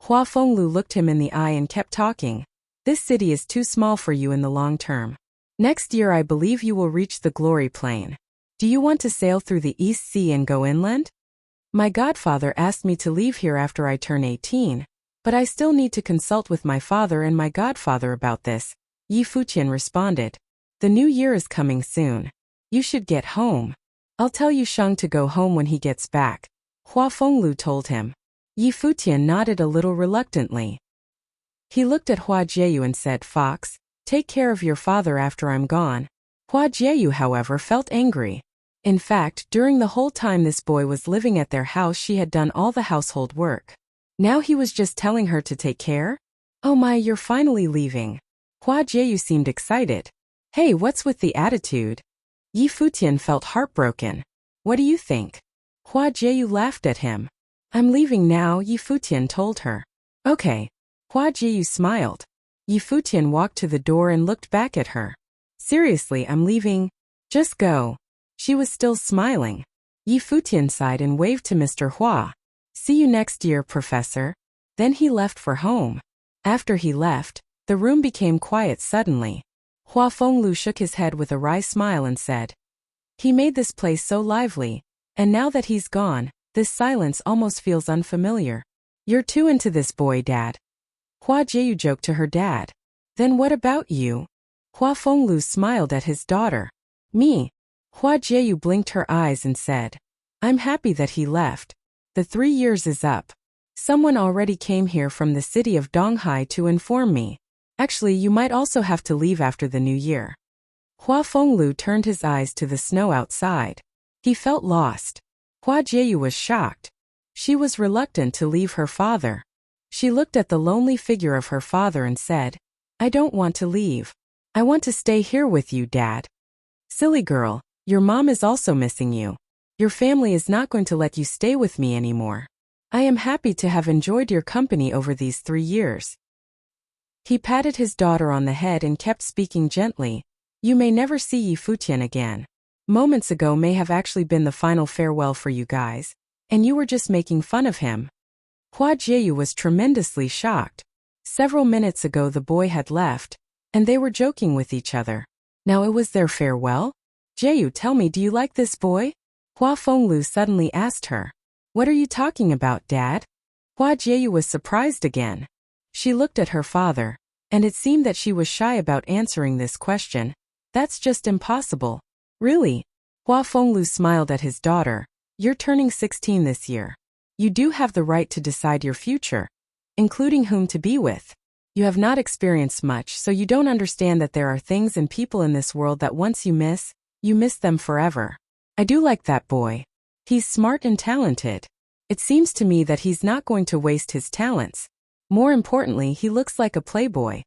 Hua Fenglu looked him in the eye and kept talking. This city is too small for you in the long term. Next year I believe you will reach the glory plane. Do you want to sail through the East Sea and go inland? My godfather asked me to leave here after I turn 18, but I still need to consult with my father and my godfather about this, Yi Futian responded. The new year is coming soon. You should get home. I'll tell Yu Sheng to go home when he gets back, Hua Fenglu told him. Yi Futian nodded a little reluctantly. He looked at Hua Jieyu and said, Fox, take care of your father after I'm gone. Hua Jieyu, however, felt angry. In fact, during the whole time this boy was living at their house she had done all the household work. Now he was just telling her to take care? Oh my, you're finally leaving. Hua Jieyu seemed excited. Hey, what's with the attitude? Yi Futian felt heartbroken. What do you think? Hua Jieyu laughed at him. I'm leaving now, Yi Futian told her. Okay. Hua Jieyu smiled. Yi Futian walked to the door and looked back at her. Seriously, I'm leaving. Just go. She was still smiling. Yi Futian sighed and waved to Mr. Hua. See you next year, Professor. Then he left for home. After he left, The room became quiet suddenly. Hua Fenglu shook his head with a wry smile and said, "He made this place so lively, and now that he's gone, this silence almost feels unfamiliar." "You're too into this boy, Dad." Hua Jieyu joked to her dad. "Then what about you?" Hua Fenglu smiled at his daughter. "Me?" Hua Jieyu blinked her eyes and said, "I'm happy that he left. The 3 years is up. Someone already came here from the city of Donghai to inform me. Actually, you might also have to leave after the new year." Hua Fenglu turned his eyes to the snow outside. He felt lost. Hua Jieyu was shocked. She was reluctant to leave her father. She looked at the lonely figure of her father and said, "I don't want to leave. I want to stay here with you, Dad." "Silly girl, your mom is also missing you. Your family is not going to let you stay with me anymore. I am happy to have enjoyed your company over these 3 years." He patted his daughter on the head and kept speaking gently. "You may never see Yi Futian again. Moments ago may have actually been the final farewell for you guys, and you were just making fun of him." Hua Jieyu was tremendously shocked. Several minutes ago the boy had left, and they were joking with each other. Now it was their farewell? "Jieyu, tell me, do you like this boy?" Hua Fenglu suddenly asked her. "What are you talking about, Dad?" Hua Jieyu was surprised again. She looked at her father, and it seemed that she was shy about answering this question. "That's just impossible." "Really?" Hua Fenglu smiled at his daughter. "You're turning 16 this year. You do have the right to decide your future, including whom to be with. You have not experienced much, so you don't understand that there are things and people in this world that once you miss them forever. I do like that boy. He's smart and talented. It seems to me that he's not going to waste his talents. More importantly, he looks like a playboy.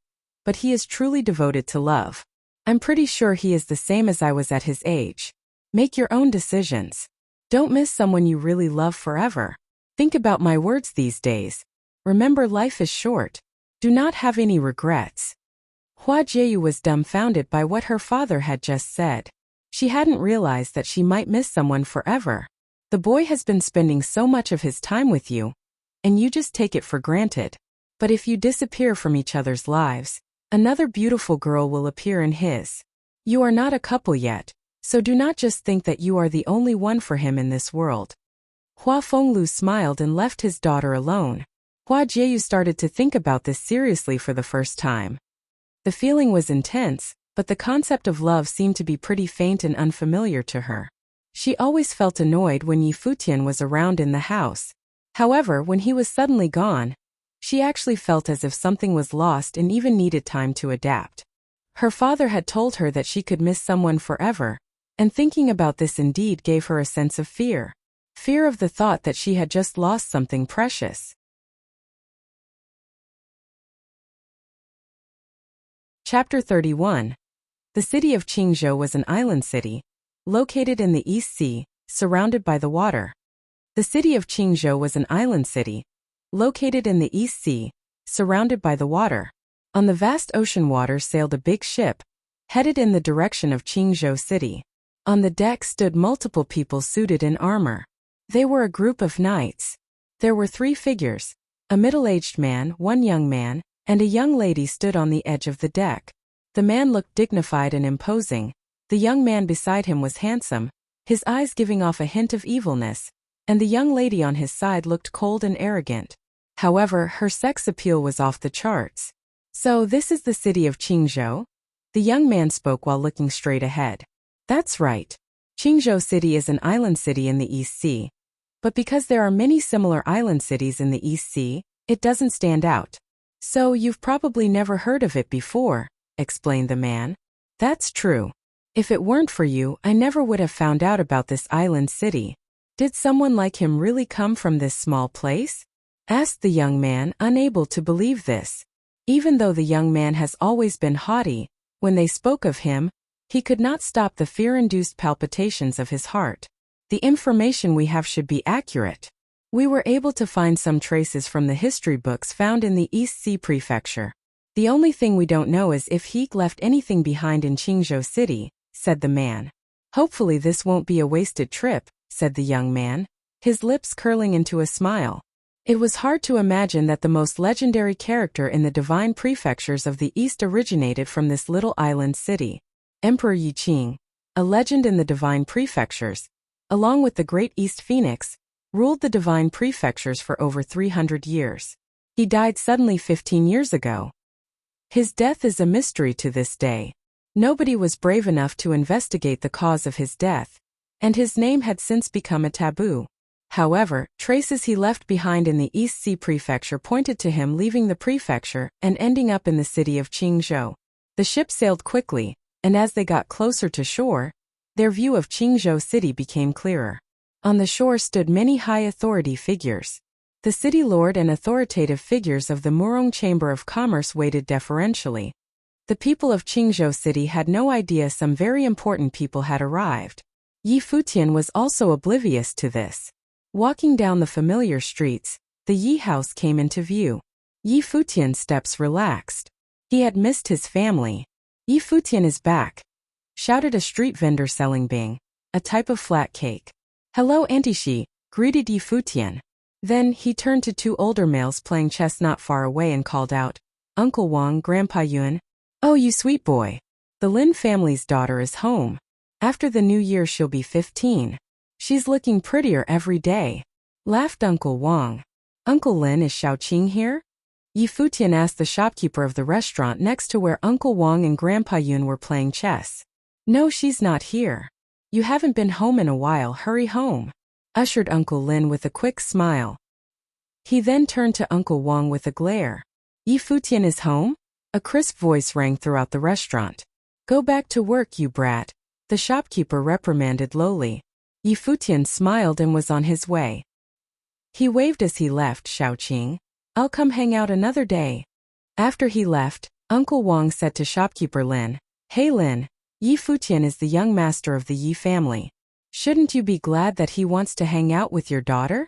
But he is truly devoted to love. I'm pretty sure he is the same as I was at his age. Make your own decisions. Don't miss someone you really love forever. Think about my words these days. Remember, life is short. Do not have any regrets." Hua Jieyu was dumbfounded by what her father had just said. She hadn't realized that she might miss someone forever. The boy has been spending so much of his time with you, and you just take it for granted. But if you disappear from each other's lives, another beautiful girl will appear in his. You are not a couple yet, so do not just think that you are the only one for him in this world. Hua Fenglu smiled and left his daughter alone. Hua Jieyu started to think about this seriously for the first time. The feeling was intense, but the concept of love seemed to be pretty faint and unfamiliar to her. She always felt annoyed when Yi Futian was around in the house. However, when he was suddenly gone, she actually felt as if something was lost and even needed time to adapt. Her father had told her that she could miss someone forever, and thinking about this indeed gave her a sense of fear. Fear of the thought that she had just lost something precious. Chapter 31. The city of Qingzhou was an island city, located in the East Sea, surrounded by the water. The city of Qingzhou was an island city, located in the East Sea, surrounded by the water. On the vast ocean water sailed a big ship, headed in the direction of Qingzhou city. On the deck stood multiple people suited in armor. They were a group of knights. There were 3 figures. A middle-aged man, 1 young man, and a young lady stood on the edge of the deck. The man looked dignified and imposing. The young man beside him was handsome, his eyes giving off a hint of evilness, and the young lady on his side looked cold and arrogant. However, her sex appeal was off the charts. "So this is the city of Qingzhou?" The young man spoke while looking straight ahead. "That's right. Qingzhou City is an island city in the East Sea. But because there are many similar island cities in the East Sea, it doesn't stand out. So you've probably never heard of it before," explained the man. "That's true. If it weren't for you, I never would have found out about this island city. Did someone like him really come from this small place?" asked the young man, unable to believe this. Even though the young man has always been haughty, when they spoke of him, he could not stop the fear-induced palpitations of his heart. "The information we have should be accurate. We were able to find some traces from the history books found in the East Sea Prefecture. The only thing we don't know is if he left anything behind in Qingzhou City," said the man. "Hopefully this won't be a wasted trip," said the young man, his lips curling into a smile. It was hard to imagine that the most legendary character in the divine prefectures of the East originated from this little island city. Emperor Yi Qing, a legend in the divine prefectures, along with the great East Phoenix, ruled the divine prefectures for over 300 years. He died suddenly 15 years ago. His death is a mystery to this day. Nobody was brave enough to investigate the cause of his death, and his name had since become a taboo. However, traces he left behind in the East Sea Prefecture pointed to him leaving the prefecture and ending up in the city of Qingzhou. The ship sailed quickly, and as they got closer to shore, their view of Qingzhou city became clearer. On the shore stood many high authority figures. The city lord and authoritative figures of the Murong Chamber of Commerce waited deferentially. The people of Qingzhou city had no idea some very important people had arrived. Yi Futian was also oblivious to this. Walking down the familiar streets, the Yi house came into view. Yi Futian's steps relaxed. He had missed his family. Yi Futian is back, shouted a street vendor selling bing, a type of flat cake. Hello Auntie Shi, greeted Yi Futian. Then, he turned to two older males playing chess not far away and called out, Uncle Wang, Grandpa Yun. Oh you sweet boy. The Lin family's daughter is home. After the new year she'll be 15. She's looking prettier every day, laughed Uncle Wang. Uncle Lin, is Xiaoqing here? Yi Futian asked the shopkeeper of the restaurant next to where Uncle Wang and Grandpa Yun were playing chess. No, she's not here. You haven't been home in a while, hurry home, ushered Uncle Lin with a quick smile. He then turned to Uncle Wang with a glare. Yi Futian is home? A crisp voice rang throughout the restaurant. Go back to work, you brat, the shopkeeper reprimanded lowly. Yi Futian smiled and was on his way. He waved as he left. Xiaoqing, I'll come hang out another day. After he left, Uncle Wang said to shopkeeper Lin, Hey Lin, Yi Futian is the young master of the Yi family. Shouldn't you be glad that he wants to hang out with your daughter?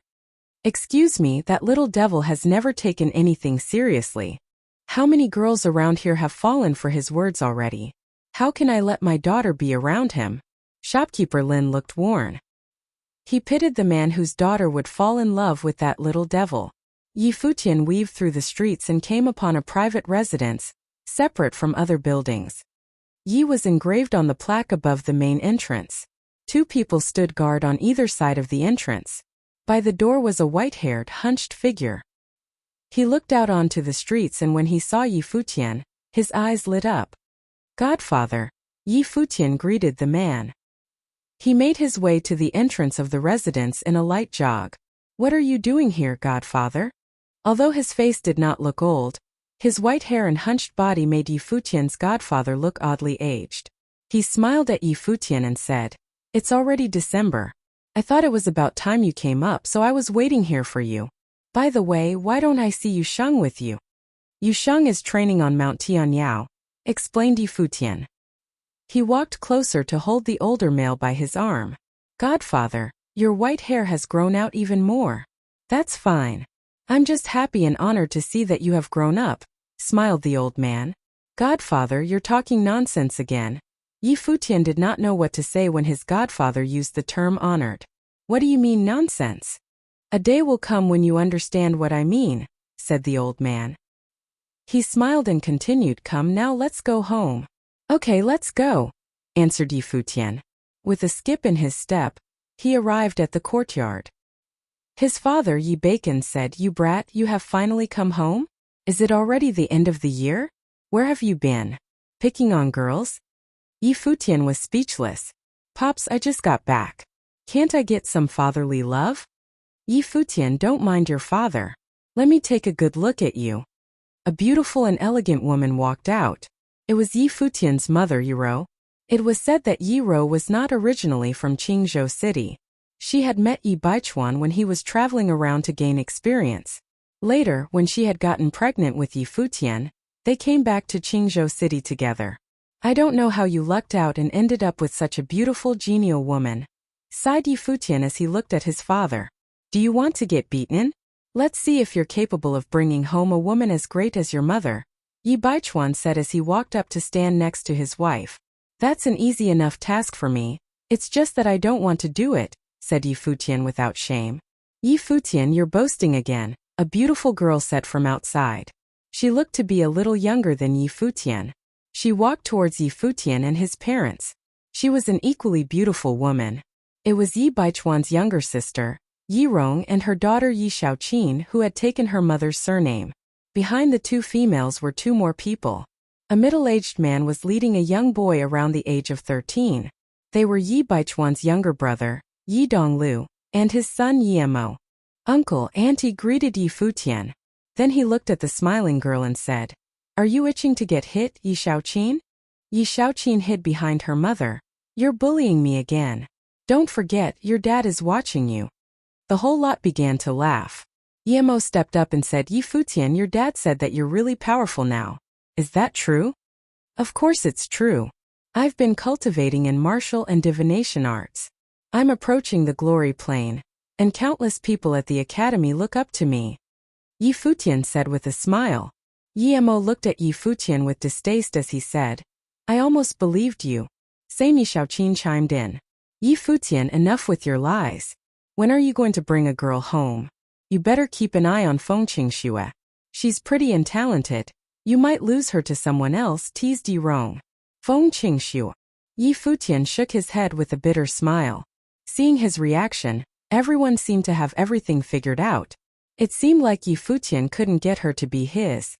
Excuse me, that little devil has never taken anything seriously. How many girls around here have fallen for his words already? How can I let my daughter be around him? Shopkeeper Lin looked worn. He pitied the man whose daughter would fall in love with that little devil. Yi Futian weaved through the streets and came upon a private residence, separate from other buildings. Yi was engraved on the plaque above the main entrance. Two people stood guard on either side of the entrance. By the door was a white-haired, hunched figure. He looked out onto the streets and when he saw Yi Futian, his eyes lit up. Godfather, Yi Futian greeted the man. He made his way to the entrance of the residence in a light jog. What are you doing here, Godfather? Although his face did not look old, his white hair and hunched body made Yi Futian's godfather look oddly aged. He smiled at Yi Futian and said, It's already December. I thought it was about time you came up, so I was waiting here for you. By the way, why don't I see Yu Sheng with you? Yu Sheng is training on Mount Tianyao, explained Yi Futian. He walked closer to hold the older male by his arm. Godfather, your white hair has grown out even more. That's fine. I'm just happy and honored to see that you have grown up, smiled the old man. Godfather, you're talking nonsense again. Yi Futian did not know what to say when his godfather used the term honored. What do you mean nonsense? A day will come when you understand what I mean, said the old man. He smiled and continued, Come now, let's go home. Okay, let's go, answered Yi Futian. With a skip in his step, he arrived at the courtyard. His father Yi Bacon said, You brat, you have finally come home? Is it already the end of the year? Where have you been? Picking on girls? Yi Futian was speechless. Pops, I just got back. Can't I get some fatherly love? Yi Futian, don't mind your father. Let me take a good look at you. A beautiful and elegant woman walked out. It was Yi Futian's mother, Yiro. It was said that Yiro was not originally from Qingzhou city. She had met Yi Baichuan when he was traveling around to gain experience. Later, when she had gotten pregnant with Yi Futian, they came back to Qingzhou city together. I don't know how you lucked out and ended up with such a beautiful genial woman, sighed Yi Futian as he looked at his father. Do you want to get beaten? Let's see if you're capable of bringing home a woman as great as your mother, Yi Baichuan said as he walked up to stand next to his wife. That's an easy enough task for me. It's just that I don't want to do it, said Yi Futian without shame. Yi Futian, you're boasting again, A beautiful girl said from outside. She looked to be a little younger than Yi Futian. She walked towards Yi Futian and his parents. She was an equally beautiful woman. It was Yi Baichuan's younger sister, Yi Rong, and her daughter Yi Shaoqin, who had taken her mother's surname. Behind the two females were two more people. A middle-aged man was leading a young boy around the age of 13. They were Yi Baichuan's younger brother, Yi Donglu, and his son Yi Mo. Uncle, Auntie greeted Yi Futian. Then he looked at the smiling girl and said, "Are you itching to get hit, Yi Shaoqin?" Yi Shaoqin hid behind her mother. "You're bullying me again. Don't forget, your dad is watching you." The whole lot began to laugh. Yi Mo stepped up and said, "Yi Futian, your dad said that you're really powerful now. Is that true?" "Of course it's true. I've been cultivating in martial and divination arts. I'm approaching the glory plane, and countless people at the academy look up to me," Yi Futian said with a smile. Yi Mo looked at Yi Futian with distaste as he said, "I almost believed you." Same Yi Shaoqin chimed in. "Yi Futian, enough with your lies. When are you going to bring a girl home? You better keep an eye on Feng Qingxue. She's pretty and talented. You might lose her to someone else," teased Yi Rong. Feng Qingxue. Yi Futian shook his head with a bitter smile. Seeing his reaction, everyone seemed to have everything figured out. It seemed like Yi Futian couldn't get her to be his.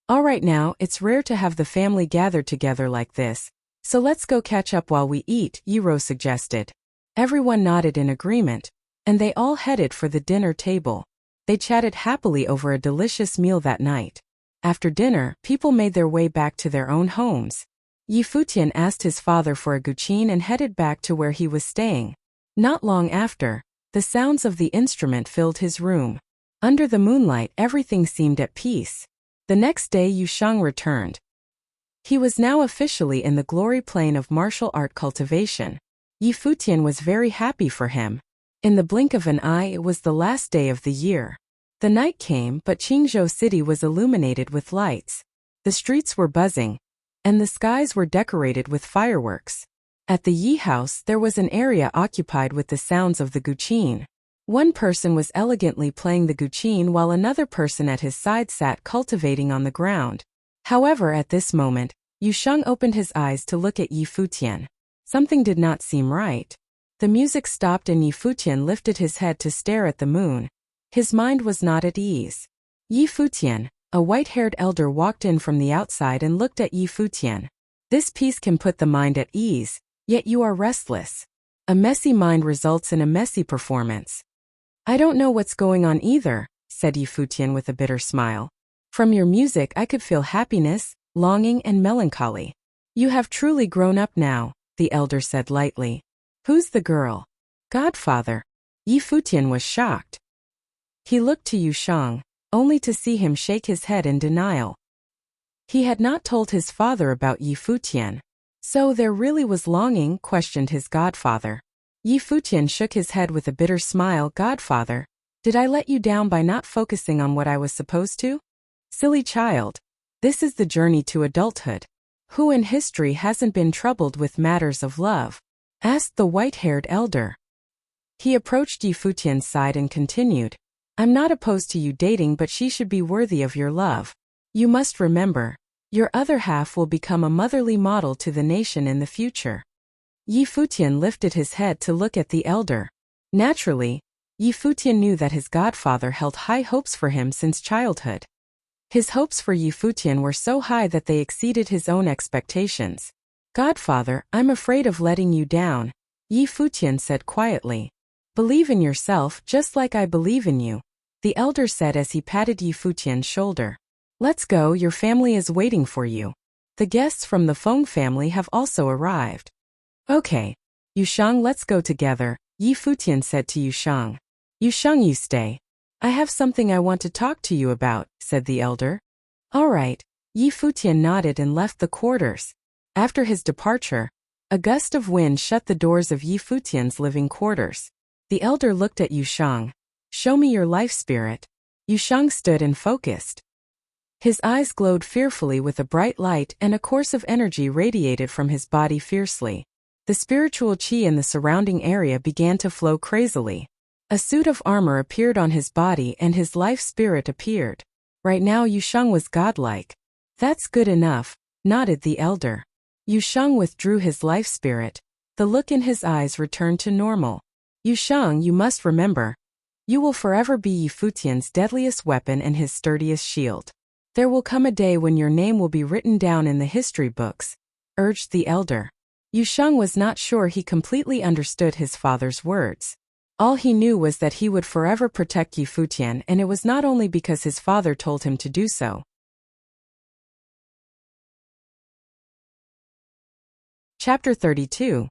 "All right now, it's rare to have the family gathered together like this, so let's go catch up while we eat," Yi Ro suggested. Everyone nodded in agreement, and they all headed for the dinner table. They chatted happily over a delicious meal that night. After dinner, people made their way back to their own homes. Yi Futian asked his father for a guqin and headed back to where he was staying. Not long after, the sounds of the instrument filled his room. Under the moonlight, everything seemed at peace. The next day, Yu Sheng returned. He was now officially in the glory plane of martial art cultivation. Yi Futian was very happy for him. In the blink of an eye, it was the last day of the year. The night came, but Qingzhou City was illuminated with lights. The streets were buzzing, and the skies were decorated with fireworks. At the Yi house, there was an area occupied with the sounds of the guqin. One person was elegantly playing the guqin while another person at his side sat cultivating on the ground. However, at this moment, Yu Sheng opened his eyes to look at Yi Futian. Something did not seem right. The music stopped and Yi Futian lifted his head to stare at the moon. His mind was not at ease. Yi Futian, a white-haired elder, walked in from the outside and looked at Yi Futian. "This piece can put the mind at ease, yet you are restless. A messy mind results in a messy performance." "I don't know what's going on either," said Yi Futian with a bitter smile. "From your music I could feel happiness, longing, and melancholy." "You have truly grown up now," the elder said lightly. "Who's the girl?" "Godfather." Yi Futian was shocked. He looked to Yu Sheng, only to see him shake his head in denial. He had not told his father about Yi Futian. "So there really was longing?" questioned his godfather. Yi Futian shook his head with a bitter smile. "Godfather, did I let you down by not focusing on what I was supposed to?" "Silly child. This is the journey to adulthood. Who in history hasn't been troubled with matters of love?" asked the white-haired elder. He approached Yi Futian's side and continued, "I'm not opposed to you dating, but she should be worthy of your love. You must remember, your other half will become a motherly model to the nation in the future." Yi Futian lifted his head to look at the elder. Naturally, Yi Futian knew that his godfather held high hopes for him since childhood. His hopes for Yi Futian were so high that they exceeded his own expectations. "Godfather, I'm afraid of letting you down," Yi Futian said quietly. "Believe in yourself just like I believe in you," the elder said as he patted Yi Futian's shoulder. "Let's go, your family is waiting for you. The guests from the Feng family have also arrived." "Okay. Yu Sheng, let's go together," Yi Futian said to Yu Sheng. "Yu Sheng, you stay. I have something I want to talk to you about," said the elder. "All right." Yi Futian nodded and left the quarters. After his departure, a gust of wind shut the doors of Yi Futian's living quarters. The elder looked at Yu Sheng. "Show me your life spirit." Yu Sheng stood and focused. His eyes glowed fearfully with a bright light and a course of energy radiated from his body fiercely. The spiritual qi in the surrounding area began to flow crazily. A suit of armor appeared on his body and his life spirit appeared. Right now Yusheng was godlike. That's good enough, nodded the elder. Yusheng withdrew his life spirit. The look in his eyes returned to normal. Yusheng, you must remember. You will forever be Yi Futian's deadliest weapon and his sturdiest shield. There will come a day when your name will be written down in the history books, urged the elder. Yusheng was not sure he completely understood his father's words. All he knew was that he would forever protect Yi Futian, and it was not only because his father told him to do so. Chapter 32.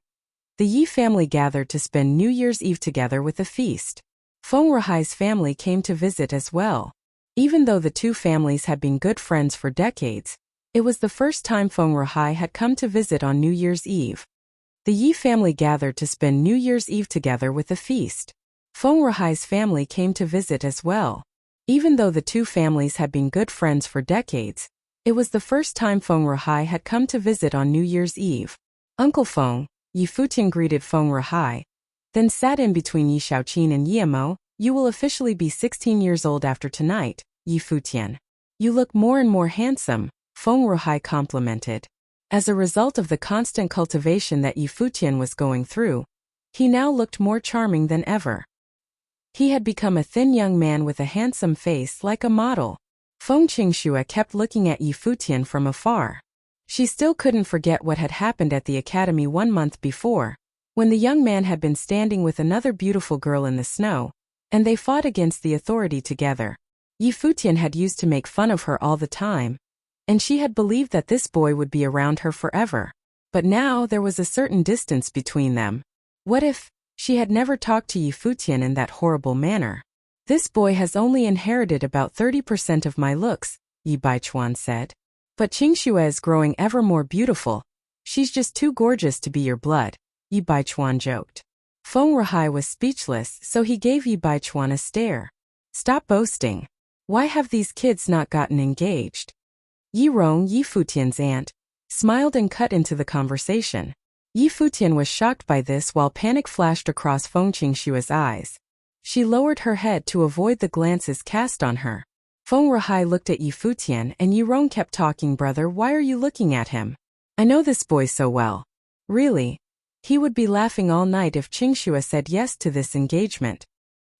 The Yi family gathered to spend New Year's Eve together with a feast. Feng Ruhai's family came to visit as well. Even though the two families had been good friends for decades, it was the first time Feng Ruhai had come to visit on New Year's Eve. The Yi family gathered to spend New Year's Eve together with a feast. Feng Ruhai's family came to visit as well. Even though the two families had been good friends for decades, it was the first time Feng Ruhai had come to visit on New Year's Eve. Uncle Feng, Yi Futian greeted Feng Ruhai, then sat in between Yi Shaoqin and Yiamo. You will officially be 16 years old after tonight, Yi Futian. You look more and more handsome, Feng Ruhai complimented. As a result of the constant cultivation that Yi Futian was going through, he now looked more charming than ever. He had become a thin young man with a handsome face like a model. Feng Qingxue kept looking at Yi Futian from afar. She still couldn't forget what had happened at the academy 1 month before, when the young man had been standing with another beautiful girl in the snow, and they fought against the authority together. Yi Futian had used to make fun of her all the time, and she had believed that this boy would be around her forever. But now there was a certain distance between them. What if she had never talked to Yi Futian in that horrible manner? This boy has only inherited about 30% of my looks, Yi Baichuan said. But Qingxue is growing ever more beautiful. She's just too gorgeous to be your blood, Yi Baichuan joked. Feng Ruhai was speechless, so he gave Yi Baichuan a stare. Stop boasting. Why have these kids not gotten engaged? Yi Rong, Yi Futian's aunt, smiled and cut into the conversation. Yi Futian was shocked by this while panic flashed across Feng Qingxue's eyes. She lowered her head to avoid the glances cast on her. Feng Ruhai looked at Yi Futian and Yi Rong kept talking. Brother, why are you looking at him? I know this boy so well. Really? He would be laughing all night if Qingxue said yes to this engagement.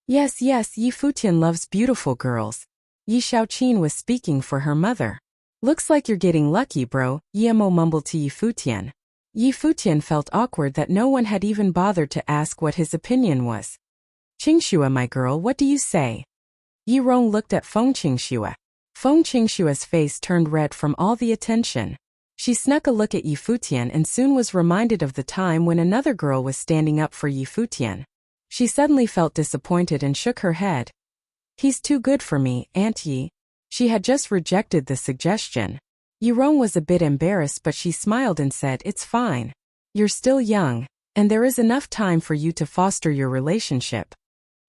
Yes, Yi Futian loves beautiful girls. Yi Shaoqin was speaking for her mother. Looks like you're getting lucky, bro, Yiamo mumbled to Yi Futian. Yi Futian felt awkward that no one had even bothered to ask what his opinion was. Qingxue, my girl, what do you say? Yi Rong looked at Feng Qingxue. Feng Qingxue's face turned red from all the attention. She snuck a look at Yi Futian and soon was reminded of the time when another girl was standing up for Yi Futian. She suddenly felt disappointed and shook her head. He's too good for me, Aunt Yi. She had just rejected the suggestion. Yi Rong was a bit embarrassed, but she smiled and said, it's fine. You're still young, and there is enough time for you to foster your relationship.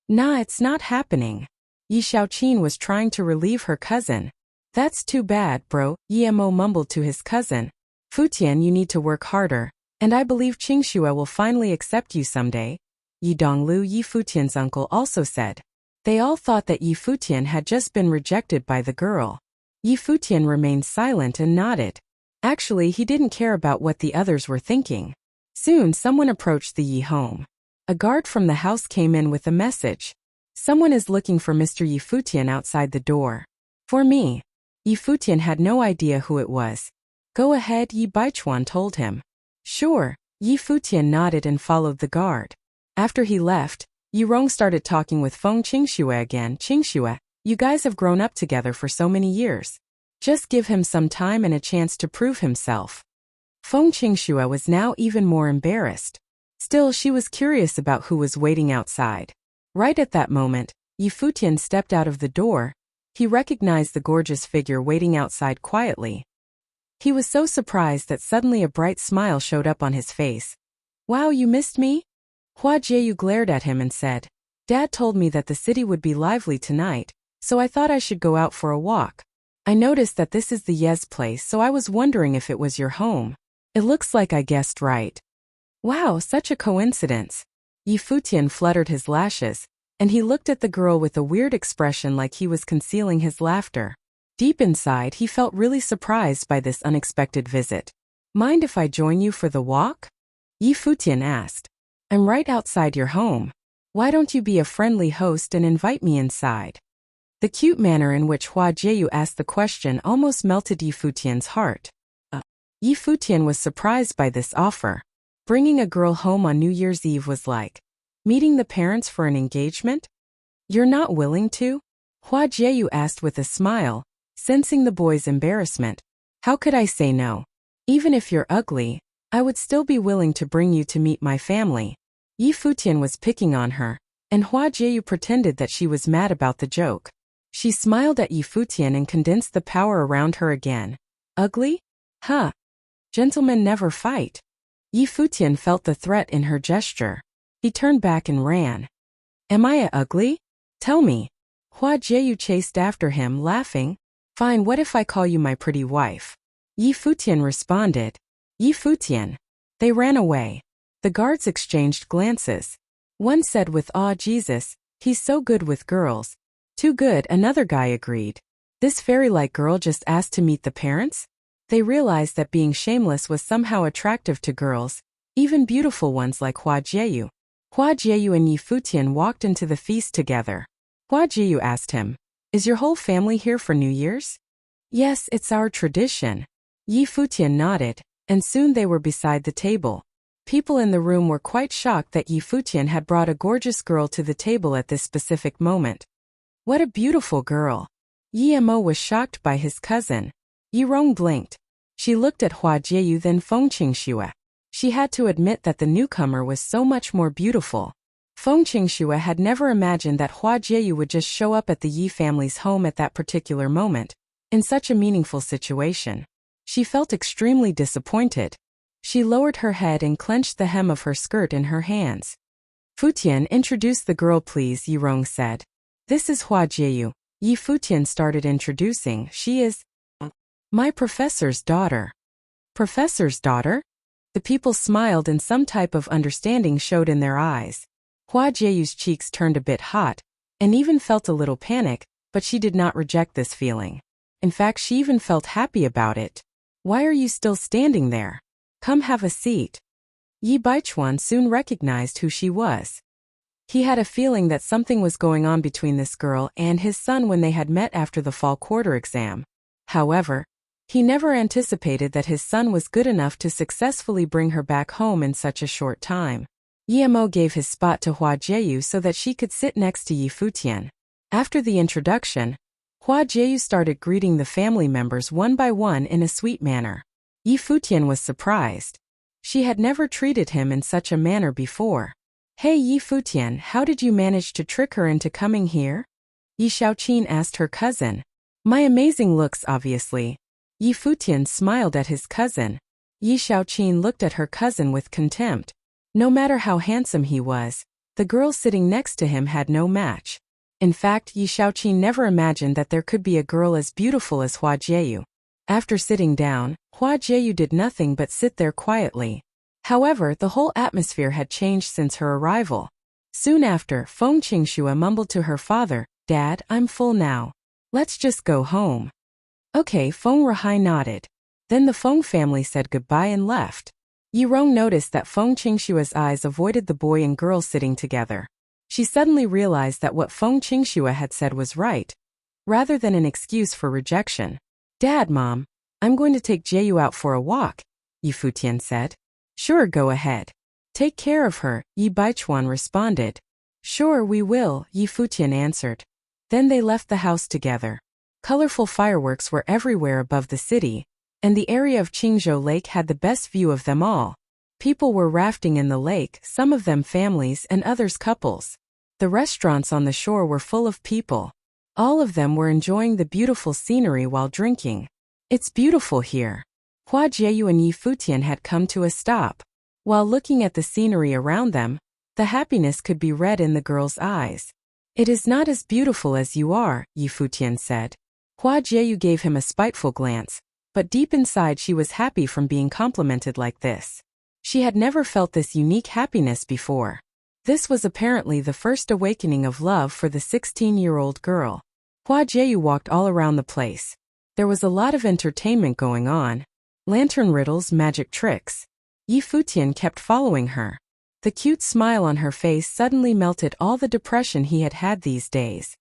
Nah, it's not happening. Yi Shaoqin was trying to relieve her cousin. That's too bad, bro, Yiamo mumbled to his cousin. Futian, you need to work harder, and I believe Qingxue will finally accept you someday. Yi Donglu, Yi Futian's uncle, also said. They all thought that Yi Futian had just been rejected by the girl. Yi Futian remained silent and nodded. Actually, he didn't care about what the others were thinking. Soon someone approached the Yi home. A guard from the house came in with a message. Someone is looking for Mr. Yi Futian outside the door. For me. Yi Futian had no idea who it was. Go ahead, Yi Baichuan told him. Sure, Yi Futian nodded and followed the guard. After he left, Yi Rong started talking with Feng Qingxue again. Qingxue, you guys have grown up together for so many years. Just give him some time and a chance to prove himself. Feng Qingxue was now even more embarrassed. Still, she was curious about who was waiting outside. Right at that moment, Yi Futian stepped out of the door. He recognized the gorgeous figure waiting outside quietly. He was so surprised that suddenly a bright smile showed up on his face. Wow, you missed me? Hua Jieyu glared at him and said, Dad told me that the city would be lively tonight, so I thought I should go out for a walk. I noticed that this is the Yez place, so I was wondering if it was your home. It looks like I guessed right. Wow, such a coincidence. Yi Futian fluttered his lashes. and he looked at the girl with a weird expression like he was concealing his laughter. Deep inside, he felt really surprised by this unexpected visit. Mind if I join you for the walk? Yi Futian asked. I'm right outside your home. Why don't you be a friendly host and invite me inside? The cute manner in which Hua Jieyu asked the question almost melted Yi Futian's heart. Yi Futian was surprised by this offer. Bringing a girl home on New Year's Eve was like meeting the parents for an engagement? You're not willing to? Hua Jieyu asked with a smile, sensing the boy's embarrassment. How could I say no? Even if you're ugly, I would still be willing to bring you to meet my family. Yi Futian was picking on her, and Hua Jieyu pretended that she was mad about the joke. She smiled at Yi Futian and condensed the power around her again. Ugly? Huh. Gentlemen never fight. Yi Futian felt the threat in her gesture. He turned back and ran. Am I ugly? Tell me. Hua Jieyu chased after him, laughing. Fine, what if I call you my pretty wife? Yi Futian responded. Yi Futian. They ran away. The guards exchanged glances. One said with awe, Jesus, he's so good with girls. Too good, another guy agreed. This fairy-like girl just asked to meet the parents? They realized that being shameless was somehow attractive to girls, even beautiful ones like Hua Jieyu. Hua Jieyu and Yi Futian walked into the feast together. Hua Jieyu asked him, Is your whole family here for New Year's? Yes, it's our tradition. Yi Futian nodded, and soon they were beside the table. People in the room were quite shocked that Yi Futian had brought a gorgeous girl to the table at this specific moment. What a beautiful girl. Yi Mo was shocked by his cousin. Yi Rong blinked. She looked at Hua Jieyu, then Feng Qingxue. She had to admit that the newcomer was so much more beautiful. Feng Qingxue had never imagined that Hua Jieyu would just show up at the Yi family's home at that particular moment, in such a meaningful situation. She felt extremely disappointed. She lowered her head and clenched the hem of her skirt in her hands. Futian, introduce the girl please, Yi Rong said. This is Hua Jieyu. Yi Futian started introducing. She is my professor's daughter. Professor's daughter? The people smiled and some type of understanding showed in their eyes. Hua Jieyu's cheeks turned a bit hot, and even felt a little panic, but she did not reject this feeling. In fact, she even felt happy about it. Why are you still standing there? Come have a seat. Yi Baichuan soon recognized who she was. He had a feeling that something was going on between this girl and his son when they had met after the fall quarter exam. However, he never anticipated that his son was good enough to successfully bring her back home in such a short time. Yi Mo gave his spot to Hua Jieyu so that she could sit next to Yi Futian. After the introduction, Hua Jieyu started greeting the family members one by one in a sweet manner. Yi Futian was surprised. She had never treated him in such a manner before. Hey Yi Futian, how did you manage to trick her into coming here? Yi Shaoqin asked her cousin. My amazing looks, obviously. Yi Futian smiled at his cousin. Yi Shaoqin looked at her cousin with contempt. No matter how handsome he was, the girl sitting next to him had no match. In fact, Yi Shaoqin never imagined that there could be a girl as beautiful as Hua Jieyu. After sitting down, Hua Jieyu did nothing but sit there quietly. However, the whole atmosphere had changed since her arrival. Soon after, Feng Qingxue mumbled to her father, Dad, I'm full now. Let's just go home. Okay, Feng Rahai nodded. Then the Feng family said goodbye and left. Yi Rong noticed that Feng Qingxue's eyes avoided the boy and girl sitting together. She suddenly realized that what Feng Qingxue had said was right, rather than an excuse for rejection. Dad, Mom, I'm going to take Jieyu out for a walk, Yi Futian said. Sure, go ahead. Take care of her, Yi Baichuan responded. Sure, we will, Yi Futian answered. Then they left the house together. Colorful fireworks were everywhere above the city, and the area of Qingzhou Lake had the best view of them all. People were rafting in the lake, some of them families and others couples. The restaurants on the shore were full of people. All of them were enjoying the beautiful scenery while drinking. It's beautiful here. Hua Jieyu and Yi Futian had come to a stop. While looking at the scenery around them, the happiness could be read in the girl's eyes. It is not as beautiful as you are, Yi Futian said. Hua Jieyu gave him a spiteful glance, but deep inside she was happy from being complimented like this. She had never felt this unique happiness before. This was apparently the first awakening of love for the 16-year-old girl. Hua Jieyu walked all around the place. There was a lot of entertainment going on. Lantern riddles, magic tricks. Yi Futian kept following her. The cute smile on her face suddenly melted all the depression he had had these days.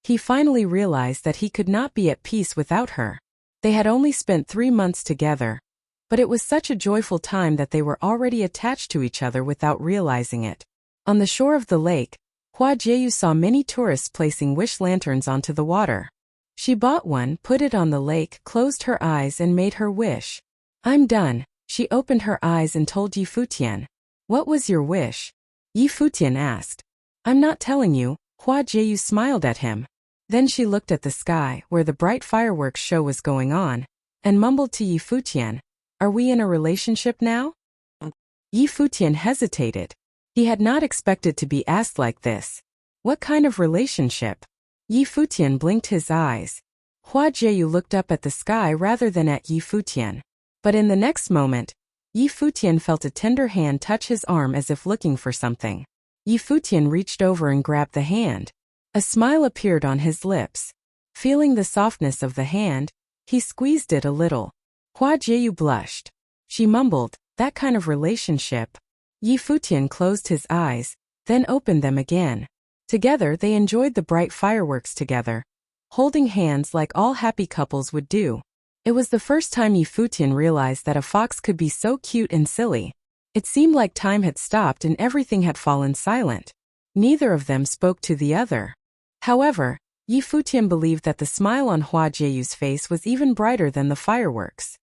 He finally realized that he could not be at peace without her. They had only spent 3 months together, but it was such a joyful time that they were already attached to each other without realizing it. On the shore of the lake, Hua Jieyu saw many tourists placing wish lanterns onto the water. She bought one, put it on the lake, closed her eyes and made her wish. "I'm done." She opened her eyes and told Yi Futian. "What was your wish?" Yi Futian asked. "I'm not telling you." Hua Jieyu smiled at him. Then she looked at the sky, where the bright fireworks show was going on, and mumbled to Yi Futian, "Are we in a relationship now?" Yi Futian hesitated. He had not expected to be asked like this. What kind of relationship? Yi Futian blinked his eyes. Hua Jieyu looked up at the sky rather than at Yi Futian. But in the next moment, Yi Futian felt a tender hand touch his arm as if looking for something. Yi Futian reached over and grabbed the hand. A smile appeared on his lips. Feeling the softness of the hand, he squeezed it a little. Hua Jieyu blushed. She mumbled, "That kind of relationship." Yi Futian closed his eyes, then opened them again. Together they enjoyed the bright fireworks together, holding hands like all happy couples would do. It was the first time Yi Futian realized that a fox could be so cute and silly. It seemed like time had stopped and everything had fallen silent. Neither of them spoke to the other. However, Yi Futian believed that the smile on Hua Jieyu's face was even brighter than the fireworks.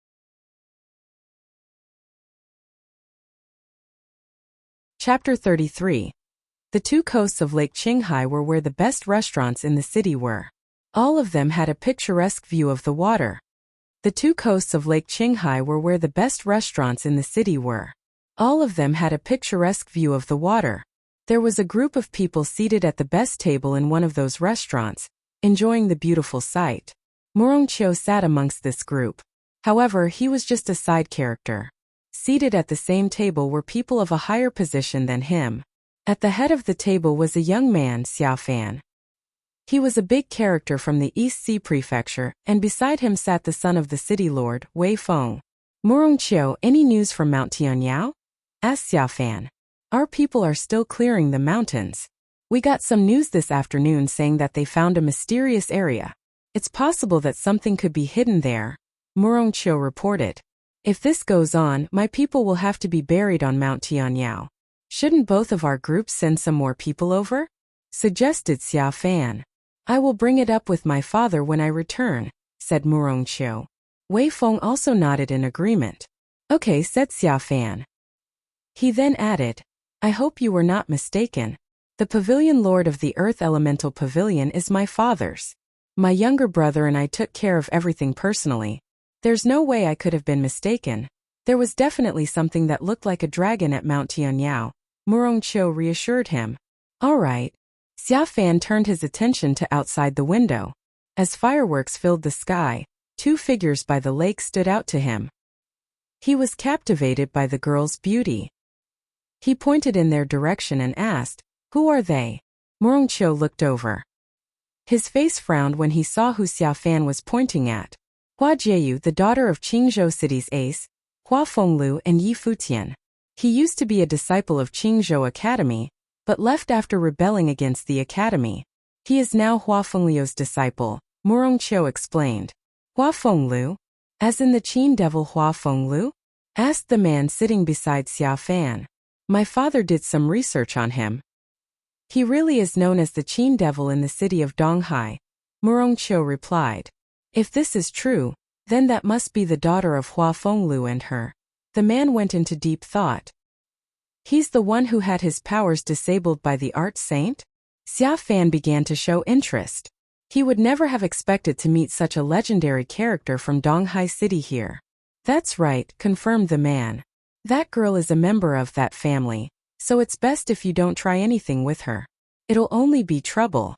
Chapter 33. The 2 coasts of Lake Qinghai were where the best restaurants in the city were. All of them had a picturesque view of the water. The 2 coasts of Lake Qinghai were where the best restaurants in the city were. All of them had a picturesque view of the water. There was a group of people seated at the best table in one of those restaurants, enjoying the beautiful sight. Murongqiu sat amongst this group. However, he was just a side character. Seated at the same table were people of a higher position than him. At the head of the table was a young man, Xiaofan. He was a big character from the East Sea Prefecture, and beside him sat the son of the city lord, Wei Feng. "Murongqiu, any news from Mount Tianyao?" asked Xiaofan. "Our people are still clearing the mountains. We got some news this afternoon saying that they found a mysterious area. It's possible that something could be hidden there," Murongqiu reported. "If this goes on, my people will have to be buried on Mount Tianyao. Shouldn't both of our groups send some more people over?" suggested Xiaofan. "I will bring it up with my father when I return," said Murongqiu. Wei Feng also nodded in agreement. "Okay," said Xiaofan. He then added, "I hope you were not mistaken. The Pavilion Lord of the Earth Elemental Pavilion is my father's. My younger brother and I took care of everything personally. There's no way I could have been mistaken. There was definitely something that looked like a dragon at Mount Tianyao," Murongqiu reassured him. "All right." Xiaofan turned his attention to outside the window. As fireworks filled the sky, 2 figures by the lake stood out to him. He was captivated by the girl's beauty. He pointed in their direction and asked, "Who are they?" Murongqiu looked over. His face frowned when he saw who Xiaofan was pointing at. Hua Jieyu, the daughter of Qingzhou City's ace, Hua Fenglu, and Yi Futian. He used to be a disciple of Qingzhou Academy, but left after rebelling against the academy. He is now Hua Fenglu's disciple, Murongqiu explained. "Hua Fenglu? As in the Qin devil Hua Fenglu?" asked the man sitting beside Xiaofan. "My father did some research on him. He really is known as the Qin devil in the city of Donghai," Murongqiu replied. "If this is true, then that must be the daughter of Hua Fenglu and her." The man went into deep thought. "He's the one who had his powers disabled by the art saint?" Xiaofan began to show interest. He would never have expected to meet such a legendary character from Donghai City here. "That's right," confirmed the man. "That girl is a member of that family, so it's best if you don't try anything with her. It'll only be trouble."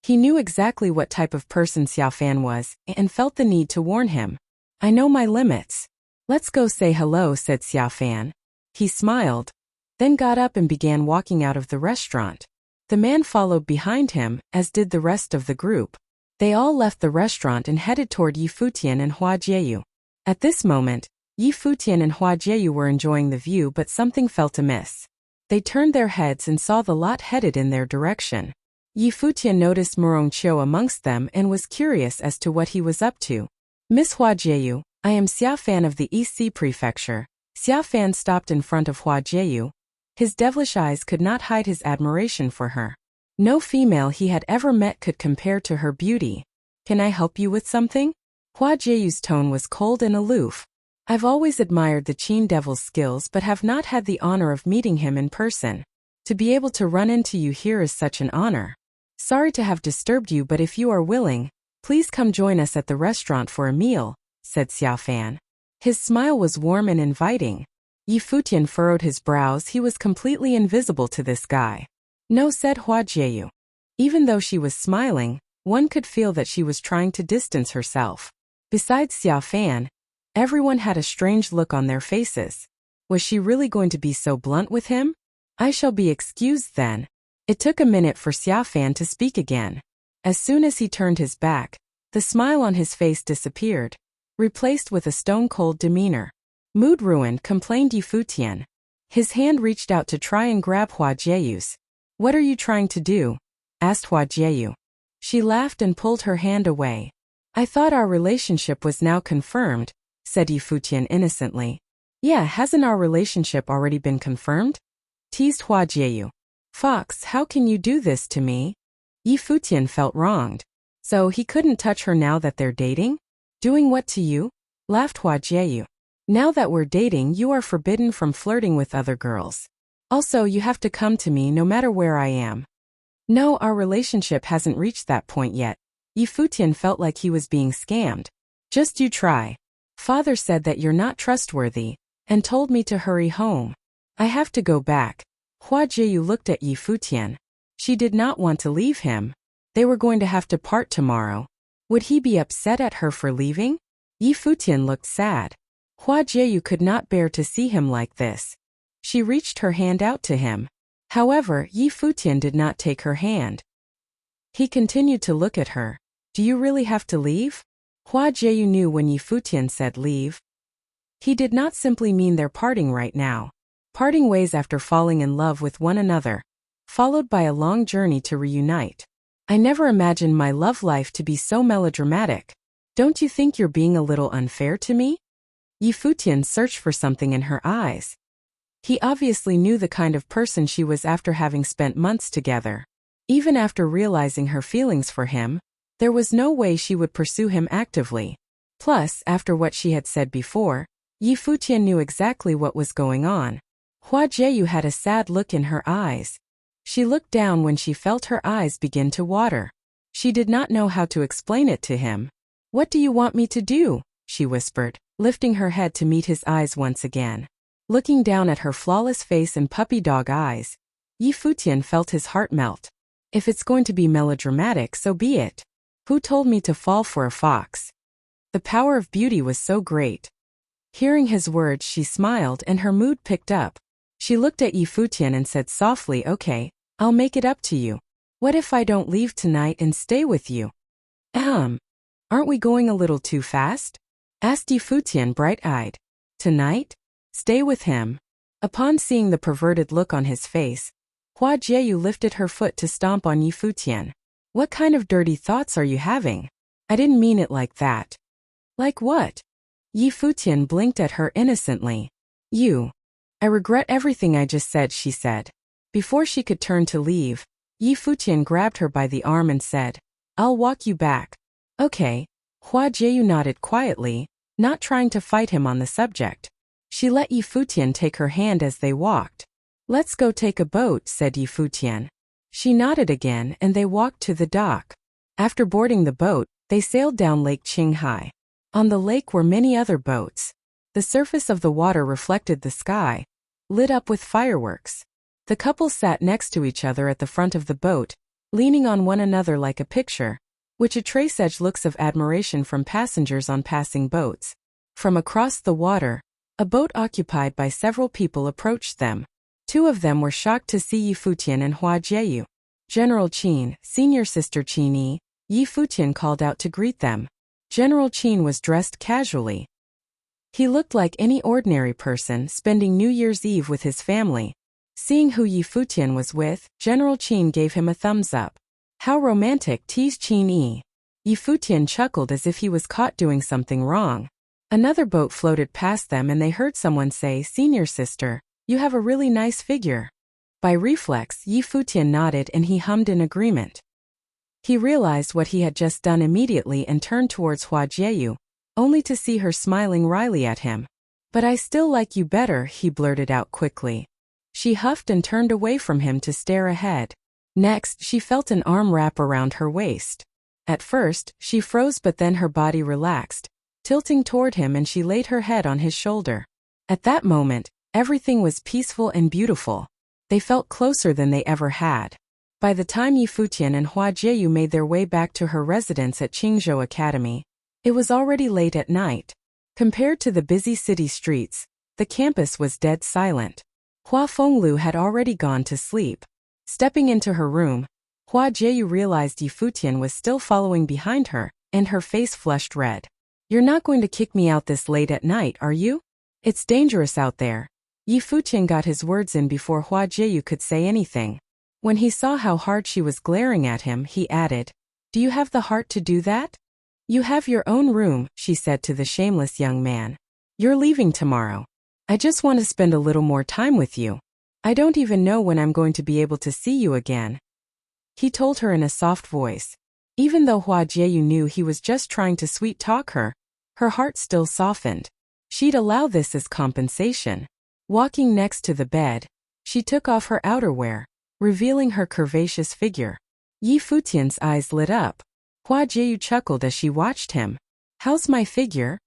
He knew exactly what type of person Xiaofan was, and felt the need to warn him. "I know my limits. Let's go say hello," said Xiaofan. He smiled. then got up and began walking out of the restaurant. The man followed behind him, as did the rest of the group. They all left the restaurant and headed toward Yi Futian and Hua Jieyu. At this moment, Yi Futian and Hua Jieyu were enjoying the view, but something felt amiss. They turned their heads and saw the lot headed in their direction. Yi Futian noticed Murong Qiu amongst them and was curious as to what he was up to. Miss Hua Jieyu, I am Xia Fan of the East Sea Prefecture. Xia Fan stopped in front of Hua Jieyu. His devilish eyes could not hide his admiration for her. No female he had ever met could compare to her beauty. Can I help you with something? Hua Jieyu's tone was cold and aloof. I've always admired the Qin Devil's skills but have not had the honor of meeting him in person. To be able to run into you here is such an honor. Sorry to have disturbed you, but if you are willing, please come join us at the restaurant for a meal, said Xia Fan. His smile was warm and inviting. Yi Futian furrowed his brows. He was completely invisible to this guy. No, said Hua Jieyu. Even though she was smiling, one could feel that she was trying to distance herself. Besides Xia Fan, everyone had a strange look on their faces. Was she really going to be so blunt with him? I shall be excused then. It took a minute for Xia Fan to speak again. As soon as he turned his back, the smile on his face disappeared, replaced with a stone-cold demeanor. Mood ruined, complained Yi Futian. His hand reached out to try and grab Hua Jieyu's. What are you trying to do? Asked Hua Jieyu. She laughed and pulled her hand away. I thought our relationship was now confirmed, said Yi Futian innocently. Yeah, hasn't our relationship already been confirmed? Teased Hua Jieyu. Fox, how can you do this to me? Yi Futian felt wronged. So he couldn't touch her now that they're dating? Doing what to you? Laughed Hua Jieyu. Now that we're dating, you are forbidden from flirting with other girls. Also, you have to come to me no matter where I am. No, our relationship hasn't reached that point yet. Yi Futian felt like he was being scammed. Just you try. Father said that you're not trustworthy, and told me to hurry home. I have to go back. Hua Jieyu looked at Yi Futian. She did not want to leave him. They were going to have to part tomorrow. Would he be upset at her for leaving? Yi Futian looked sad. Hua Jieyu could not bear to see him like this. She reached her hand out to him. However, Yi Futian did not take her hand. He continued to look at her. Do you really have to leave? Hua Jieyu knew when Yi Futian said leave. He did not simply mean they're parting right now. Parting ways after falling in love with one another, followed by a long journey to reunite. I never imagined my love life to be so melodramatic. Don't you think you're being a little unfair to me? Yi Futian searched for something in her eyes. He obviously knew the kind of person she was after having spent months together. Even after realizing her feelings for him, there was no way she would pursue him actively. Plus, after what she had said before, Yi Futian knew exactly what was going on. Hua Jieyu had a sad look in her eyes. She looked down when she felt her eyes begin to water. She did not know how to explain it to him. What do you want me to do? She whispered, lifting her head to meet his eyes once again. Looking down at her flawless face and puppy dog eyes, Yi Futian felt his heart melt. If it's going to be melodramatic, so be it. Who told me to fall for a fox? The power of beauty was so great. Hearing his words, she smiled and her mood picked up. She looked at Yi Futian and said softly, okay, I'll make it up to you. What if I don't leave tonight and stay with you? Aren't we going a little too fast? Asked Yi Futian bright-eyed. Tonight? Stay with him. Upon seeing the perverted look on his face, Hua Jieyu lifted her foot to stomp on Yi Futian. What kind of dirty thoughts are you having? I didn't mean it like that. Like what? Yi Futian blinked at her innocently. I regret everything I just said, she said. Before she could turn to leave, Yi Futian grabbed her by the arm and said, I'll walk you back. Okay. Hua Jieyu nodded quietly, not trying to fight him on the subject. She let Yi Futian take her hand as they walked. Let's go take a boat, said Yi Futian. She nodded again and they walked to the dock. After boarding the boat, they sailed down Lake Qinghai. On the lake were many other boats. The surface of the water reflected the sky, lit up with fireworks. The couple sat next to each other at the front of the boat, leaning on one another like a picture, which attracts such looks of admiration from passengers on passing boats. From across the water, a boat occupied by several people approached them. Two of them were shocked to see Yi Futian and Hua Jieyu. General Qin, senior sister Qin Yi, Yi Futian called out to greet them. General Qin was dressed casually. He looked like any ordinary person spending New Year's Eve with his family. Seeing who Yi Futian was with, General Qin gave him a thumbs up. How romantic, teased Qin Yi. Yi Futian chuckled as if he was caught doing something wrong. Another boat floated past them and they heard someone say, "Senior sister, you have a really nice figure." By reflex, Yi Futian nodded and he hummed in agreement. He realized what he had just done immediately and turned towards Hua Jieyu, only to see her smiling wryly at him. "But I still like you better," he blurted out quickly. She huffed and turned away from him to stare ahead. Next, she felt an arm wrap around her waist. At first, she froze but then her body relaxed, tilting toward him and she laid her head on his shoulder. At that moment, everything was peaceful and beautiful. They felt closer than they ever had. By the time Yi Futian and Hua Jieyu made their way back to her residence at Qingzhou Academy, it was already late at night. Compared to the busy city streets, the campus was dead silent. Hua Fenglu had already gone to sleep. Stepping into her room, Hua Jieyu realized Yi Futian was still following behind her, and her face flushed red. "You're not going to kick me out this late at night, are you? It's dangerous out there." Yi Futian got his words in before Hua Jieyu could say anything. When he saw how hard she was glaring at him, he added, "Do you have the heart to do that?" "You have your own room," she said to the shameless young man. "You're leaving tomorrow. I just want to spend a little more time with you. I don't even know when I'm going to be able to see you again," he told her in a soft voice. Even though Hua Jieyu knew he was just trying to sweet-talk her, her heart still softened. She'd allow this as compensation. Walking next to the bed, she took off her outerwear, revealing her curvaceous figure. Yi Futian's eyes lit up. Hua Jieyu chuckled as she watched him. "How's my figure?"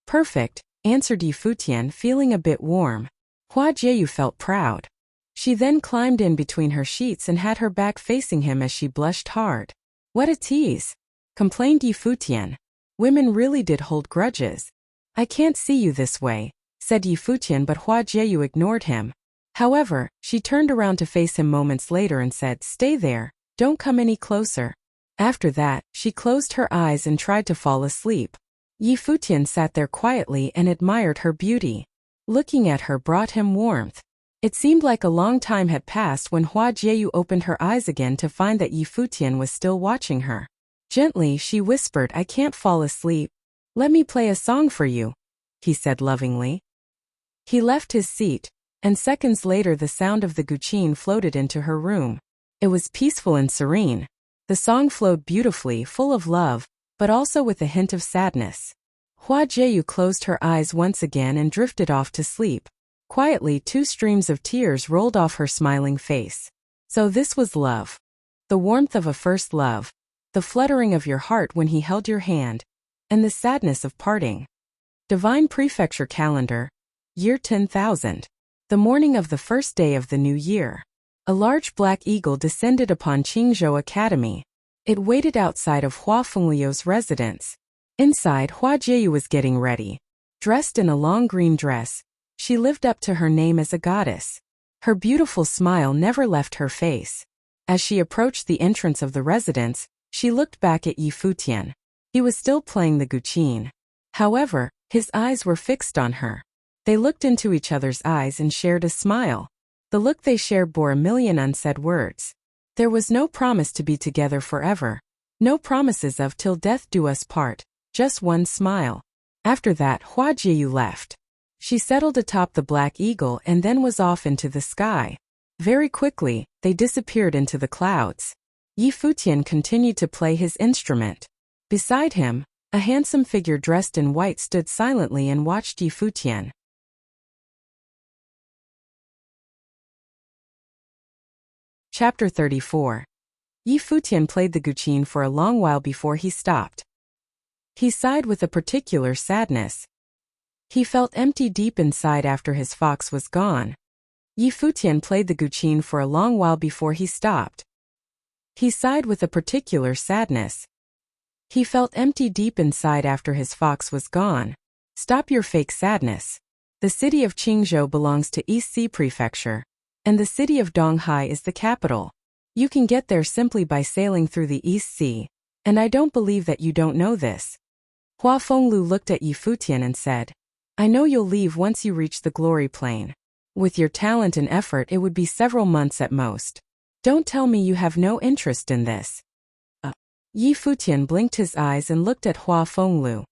"Perfect," answered Yi Futian, feeling a bit warm. Hua Jieyu felt proud. She then climbed in between her sheets and had her back facing him as she blushed hard. "What a tease," complained Yi Futian. "Women really did hold grudges." "I can't see you this way," said Yi Futian, but Hua Jieyu ignored him. However, she turned around to face him moments later and said, "Stay there, don't come any closer." After that, she closed her eyes and tried to fall asleep. Yi Futian sat there quietly and admired her beauty. Looking at her brought him warmth. It seemed like a long time had passed when Hua Jieyu opened her eyes again to find that Yi Futian was still watching her. Gently, she whispered, "I can't fall asleep. Let me play a song for you," he said lovingly. He left his seat, and seconds later the sound of the guqin floated into her room. It was peaceful and serene. The song flowed beautifully, full of love, but also with a hint of sadness. Hua Jieyu closed her eyes once again and drifted off to sleep. Quietly, 2 streams of tears rolled off her smiling face. So this was love. The warmth of a first love, the fluttering of your heart when he held your hand, and the sadness of parting. Divine Prefecture Calendar, Year 10,000. The morning of the first day of the new year. A large black eagle descended upon Qingzhou Academy. It waited outside of Hua Fengliu's residence. Inside, Hua Jieyu was getting ready. Dressed in a long green dress, she lived up to her name as a goddess. Her beautiful smile never left her face. As she approached the entrance of the residence, she looked back at Yi Futian. He was still playing the guqin. However, his eyes were fixed on her. They looked into each other's eyes and shared a smile. The look they shared bore a million unsaid words. There was no promise to be together forever. No promises of "till death do us part," just one smile. After that, Hua Jieyu left. She settled atop the black eagle and then was off into the sky. Very quickly, they disappeared into the clouds. Yi Futian continued to play his instrument. Beside him, a handsome figure dressed in white stood silently and watched Yi Futian. Chapter 34. Yi Futian played the guqin for a long while before he stopped. He sighed with a particular sadness. He felt empty deep inside after his fox was gone. Yi Futian played the guqin for a long while before he stopped. He sighed with a particular sadness. He felt empty deep inside after his fox was gone. Stop your fake sadness. The city of Qingzhou belongs to East Sea Prefecture. and the city of Donghai is the capital. You can get there simply by sailing through the East Sea, and I don't believe that you don't know this. Hua Fenglu looked at Yi Futian and said, I know you'll leave once you reach the glory plane. With your talent and effort it would be several months at most. Don't tell me you have no interest in this. Yi Futian blinked his eyes and looked at Hua Fenglu.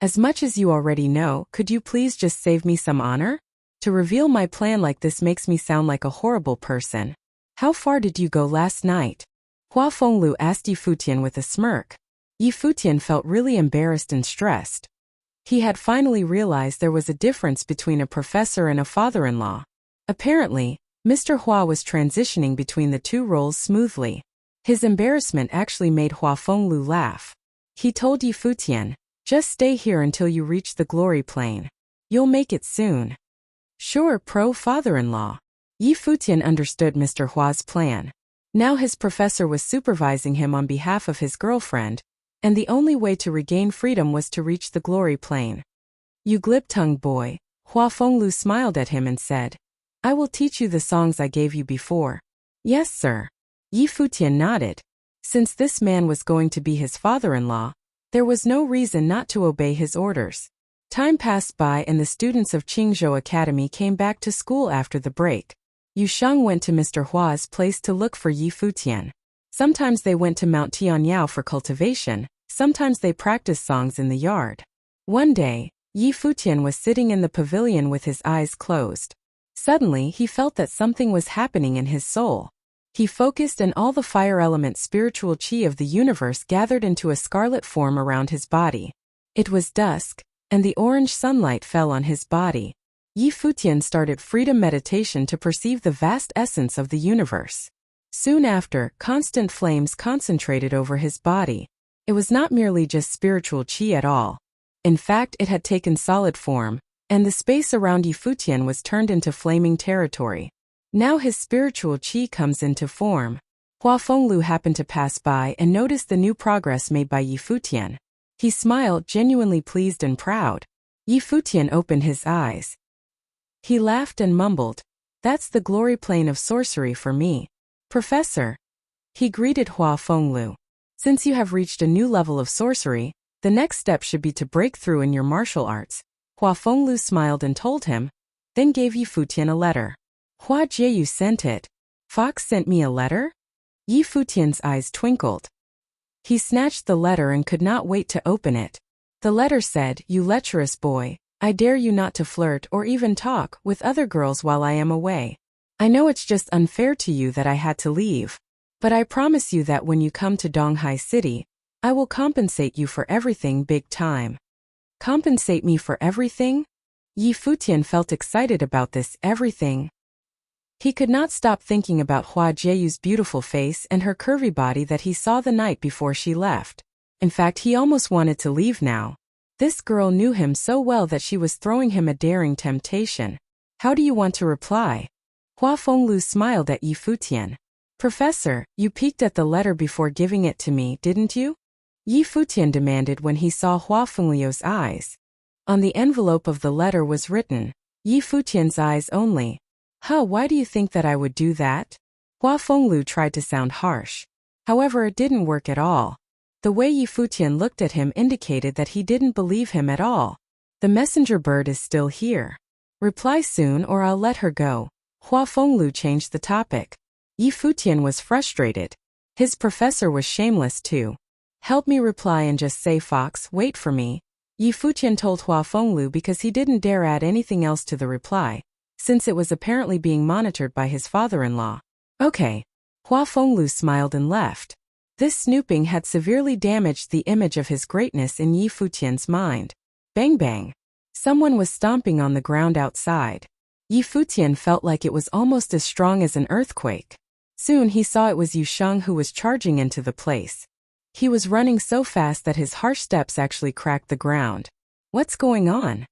As much as you already know, could you please just save me some honor? To reveal my plan like this makes me sound like a horrible person. How far did you go last night? Hua Fenglu asked Yi Futian with a smirk. Yi Futian felt really embarrassed and stressed. He had finally realized there was a difference between a professor and a father-in-law. Apparently, Mr. Hua was transitioning between the two roles smoothly. His embarrassment actually made Hua Fenglu laugh. He told Yi Futian, just stay here until you reach the glory plane. You'll make it soon. Sure, father-in-law. Yi Futian understood Mr. Hua's plan. Now his professor was supervising him on behalf of his girlfriend, and the only way to regain freedom was to reach the glory plane. You glib-tongued boy, Hua Fenglu smiled at him and said, I will teach you the songs I gave you before. Yes, sir. Yi Futian nodded. Since this man was going to be his father-in-law, there was no reason not to obey his orders. Time passed by and the students of Qingzhou Academy came back to school after the break. Yu Sheng went to Mr. Hua's place to look for Yi Futian. Sometimes they went to Mount Tianyao for cultivation, sometimes they practiced songs in the yard. One day, Yi Futian was sitting in the pavilion with his eyes closed. Suddenly he felt that something was happening in his soul. He focused and all the fire element spiritual qi of the universe gathered into a scarlet form around his body. It was dusk, and the orange sunlight fell on his body. Yi Futian started freedom meditation to perceive the vast essence of the universe. Soon after, constant flames concentrated over his body. It was not merely just spiritual qi at all. In fact, it had taken solid form, and the space around Yi Futian was turned into flaming territory. Now his spiritual qi comes into form. Hua Fenglu happened to pass by and noticed the new progress made by Yi Futian. He smiled, genuinely pleased and proud. Yi Futian opened his eyes. He laughed and mumbled, That's the glory plane of sorcery for me. Professor. He greeted Hua Fenglu. Since you have reached a new level of sorcery, the next step should be to break through in your martial arts. Hua Fenglu smiled and told him, then gave Yi Futian a letter. Hua Jieyu sent it. Fox sent me a letter? Yi Futian's eyes twinkled. He snatched the letter and could not wait to open it. The letter said, You lecherous boy, I dare you not to flirt or even talk with other girls while I am away. I know it's just unfair to you that I had to leave. But I promise you that when you come to Donghai City, I will compensate you for everything big time. Compensate me for everything? Yi Futian felt excited about this everything. He could not stop thinking about Hua Jieyu's beautiful face and her curvy body that he saw the night before she left. In fact, he almost wanted to leave now. This girl knew him so well that she was throwing him a daring temptation. How do you want to reply? Hua Fenglu smiled at Yi Futian. Professor, you peeked at the letter before giving it to me, didn't you? Yi Futian demanded when he saw Hua Fenglu's eyes. On the envelope of the letter was written, Yi Futian's eyes only. Why do you think that I would do that? Hua Fenglu tried to sound harsh. However, it didn't work at all. The way Yi Futian looked at him indicated that he didn't believe him at all. The messenger bird is still here. Reply soon or I'll let her go. Hua Fenglu changed the topic. Yi Futian was frustrated. His professor was shameless too. Help me reply and just say Fox, wait for me. Yi Futian told Hua Fenglu because he didn't dare add anything else to the reply, since it was apparently being monitored by his father-in-law. Okay. Hua Fenglu smiled and left. This snooping had severely damaged the image of his greatness in Yi Futian's mind. Bang bang. Someone was stomping on the ground outside. Yi Futian felt like it was almost as strong as an earthquake. Soon he saw it was Yu Sheng who was charging into the place. He was running so fast that his harsh steps actually cracked the ground. What's going on?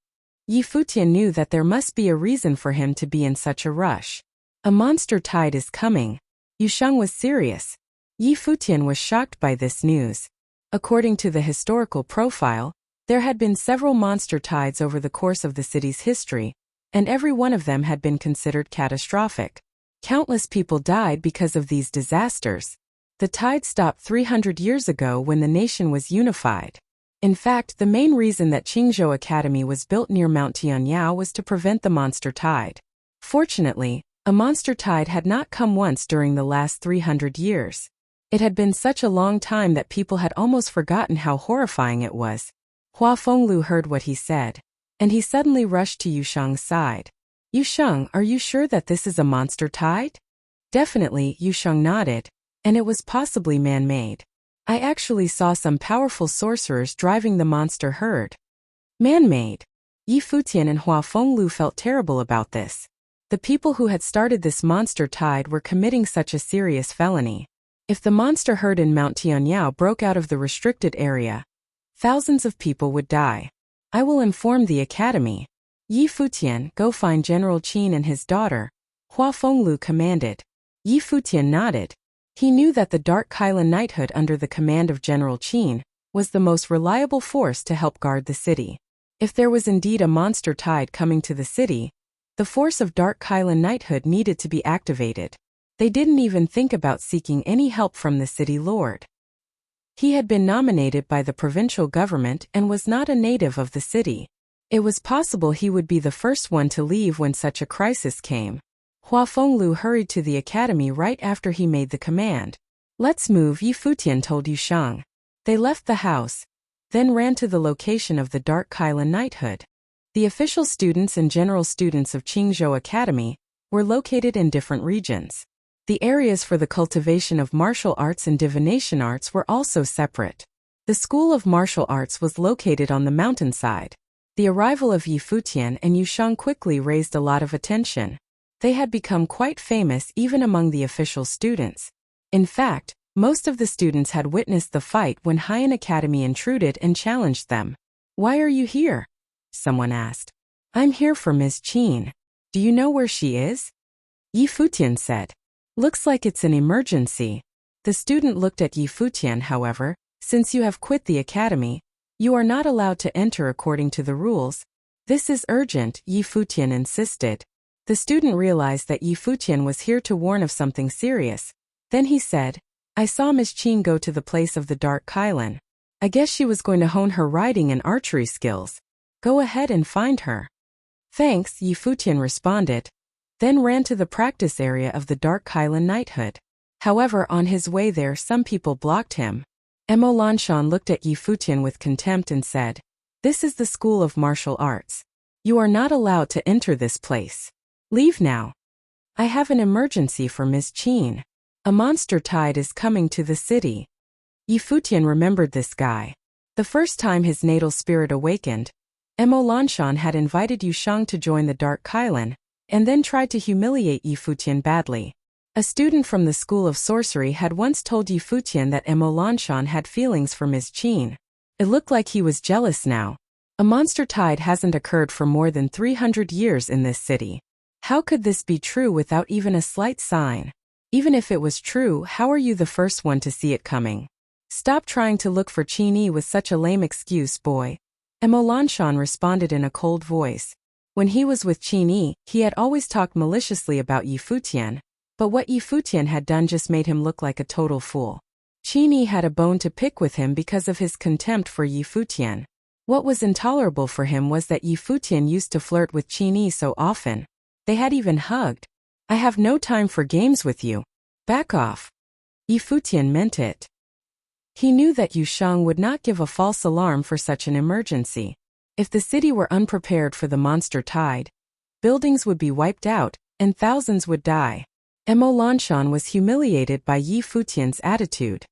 Yi Futian knew that there must be a reason for him to be in such a rush. A monster tide is coming. Yu Sheng was serious. Yi Futian was shocked by this news. According to the historical profile, there had been several monster tides over the course of the city's history, and every one of them had been considered catastrophic. Countless people died because of these disasters. The tide stopped 300 years ago when the nation was unified. In fact, the main reason that Qingzhou Academy was built near Mount Tianyao was to prevent the monster tide. Fortunately, a monster tide had not come once during the last 300 years. It had been such a long time that people had almost forgotten how horrifying it was. Hua Fenglu heard what he said, and he suddenly rushed to Yushang's side. Yushang, are you sure that this is a monster tide? Definitely, Yushang nodded, and it was possibly man-made. I actually saw some powerful sorcerers driving the monster herd. Man-made. Yi Futian and Hua Fenglu felt terrible about this. The people who had started this monster tide were committing such a serious felony. If the monster herd in Mount Tianyao broke out of the restricted area, thousands of people would die. I will inform the academy. Yi Futian, go find General Qin and his daughter, Hua Fenglu commanded. Yi Futian nodded. He knew that the Dark Kylan Knighthood under the command of General Qin was the most reliable force to help guard the city. If there was indeed a monster tide coming to the city, the force of Dark Kylan Knighthood needed to be activated. They didn't even think about seeking any help from the city lord. He had been nominated by the provincial government and was not a native of the city. It was possible he would be the first one to leave when such a crisis came. Hua Fenglu hurried to the academy right after he made the command. Let's move, Yi Futian told Yushang. They left the house, then ran to the location of the Dark Kylan Knighthood. The official students and general students of Qingzhou Academy were located in different regions. The areas for the cultivation of martial arts and divination arts were also separate. The School of Martial Arts was located on the mountainside. The arrival of Yi Futian and Yushang quickly raised a lot of attention. They had become quite famous even among the official students. In fact, most of the students had witnessed the fight when Haiyan Academy intruded and challenged them. Why are you here? Someone asked. I'm here for Ms. Qin. Do you know where she is? Yi Futian said. Looks like it's an emergency. The student looked at Yi Futian, however. Since you have quit the academy, you are not allowed to enter according to the rules. This is urgent, Yi Futian insisted. The student realized that Yi Futian was here to warn of something serious. Then he said, I saw Ms. Qin go to the place of the Dark Kylan. I guess she was going to hone her riding and archery skills. Go ahead and find her. Thanks, Yi Futian responded, then ran to the practice area of the Dark Kylan Knighthood. However, on his way there some people blocked him. Mo Lanshan looked at Yi Futian with contempt and said, This is the School of Martial Arts. You are not allowed to enter this place. Leave now. I have an emergency for Ms. Qin. A monster tide is coming to the city. Yi Futian remembered this guy. The first time his natal spirit awakened, Mo Lanshan had invited Yushang to join the Dark Kylan, and then tried to humiliate Yi Futian badly. A student from the School of Sorcery had once told Yi Futian that Mo Lanshan had feelings for Ms. Qin. It looked like he was jealous now. A monster tide hasn't occurred for more than 300 years in this city. How could this be true without even a slight sign? Even if it was true, how are you the first one to see it coming? Stop trying to look for Qin with such a lame excuse, boy. Mo Lanshan responded in a cold voice. When he was with Qin, he had always talked maliciously about Yi Futian, but what Yi Futian had done just made him look like a total fool. Qin had a bone to pick with him because of his contempt for Yi Futian. What was intolerable for him was that Yi Futian used to flirt with Qin so often. They had even hugged. I have no time for games with you. Back off. Yi Futian meant it. He knew that Yushang would not give a false alarm for such an emergency. If the city were unprepared for the monster tide, buildings would be wiped out, and thousands would die. Mo Lanshan was humiliated by Yi Futian's attitude.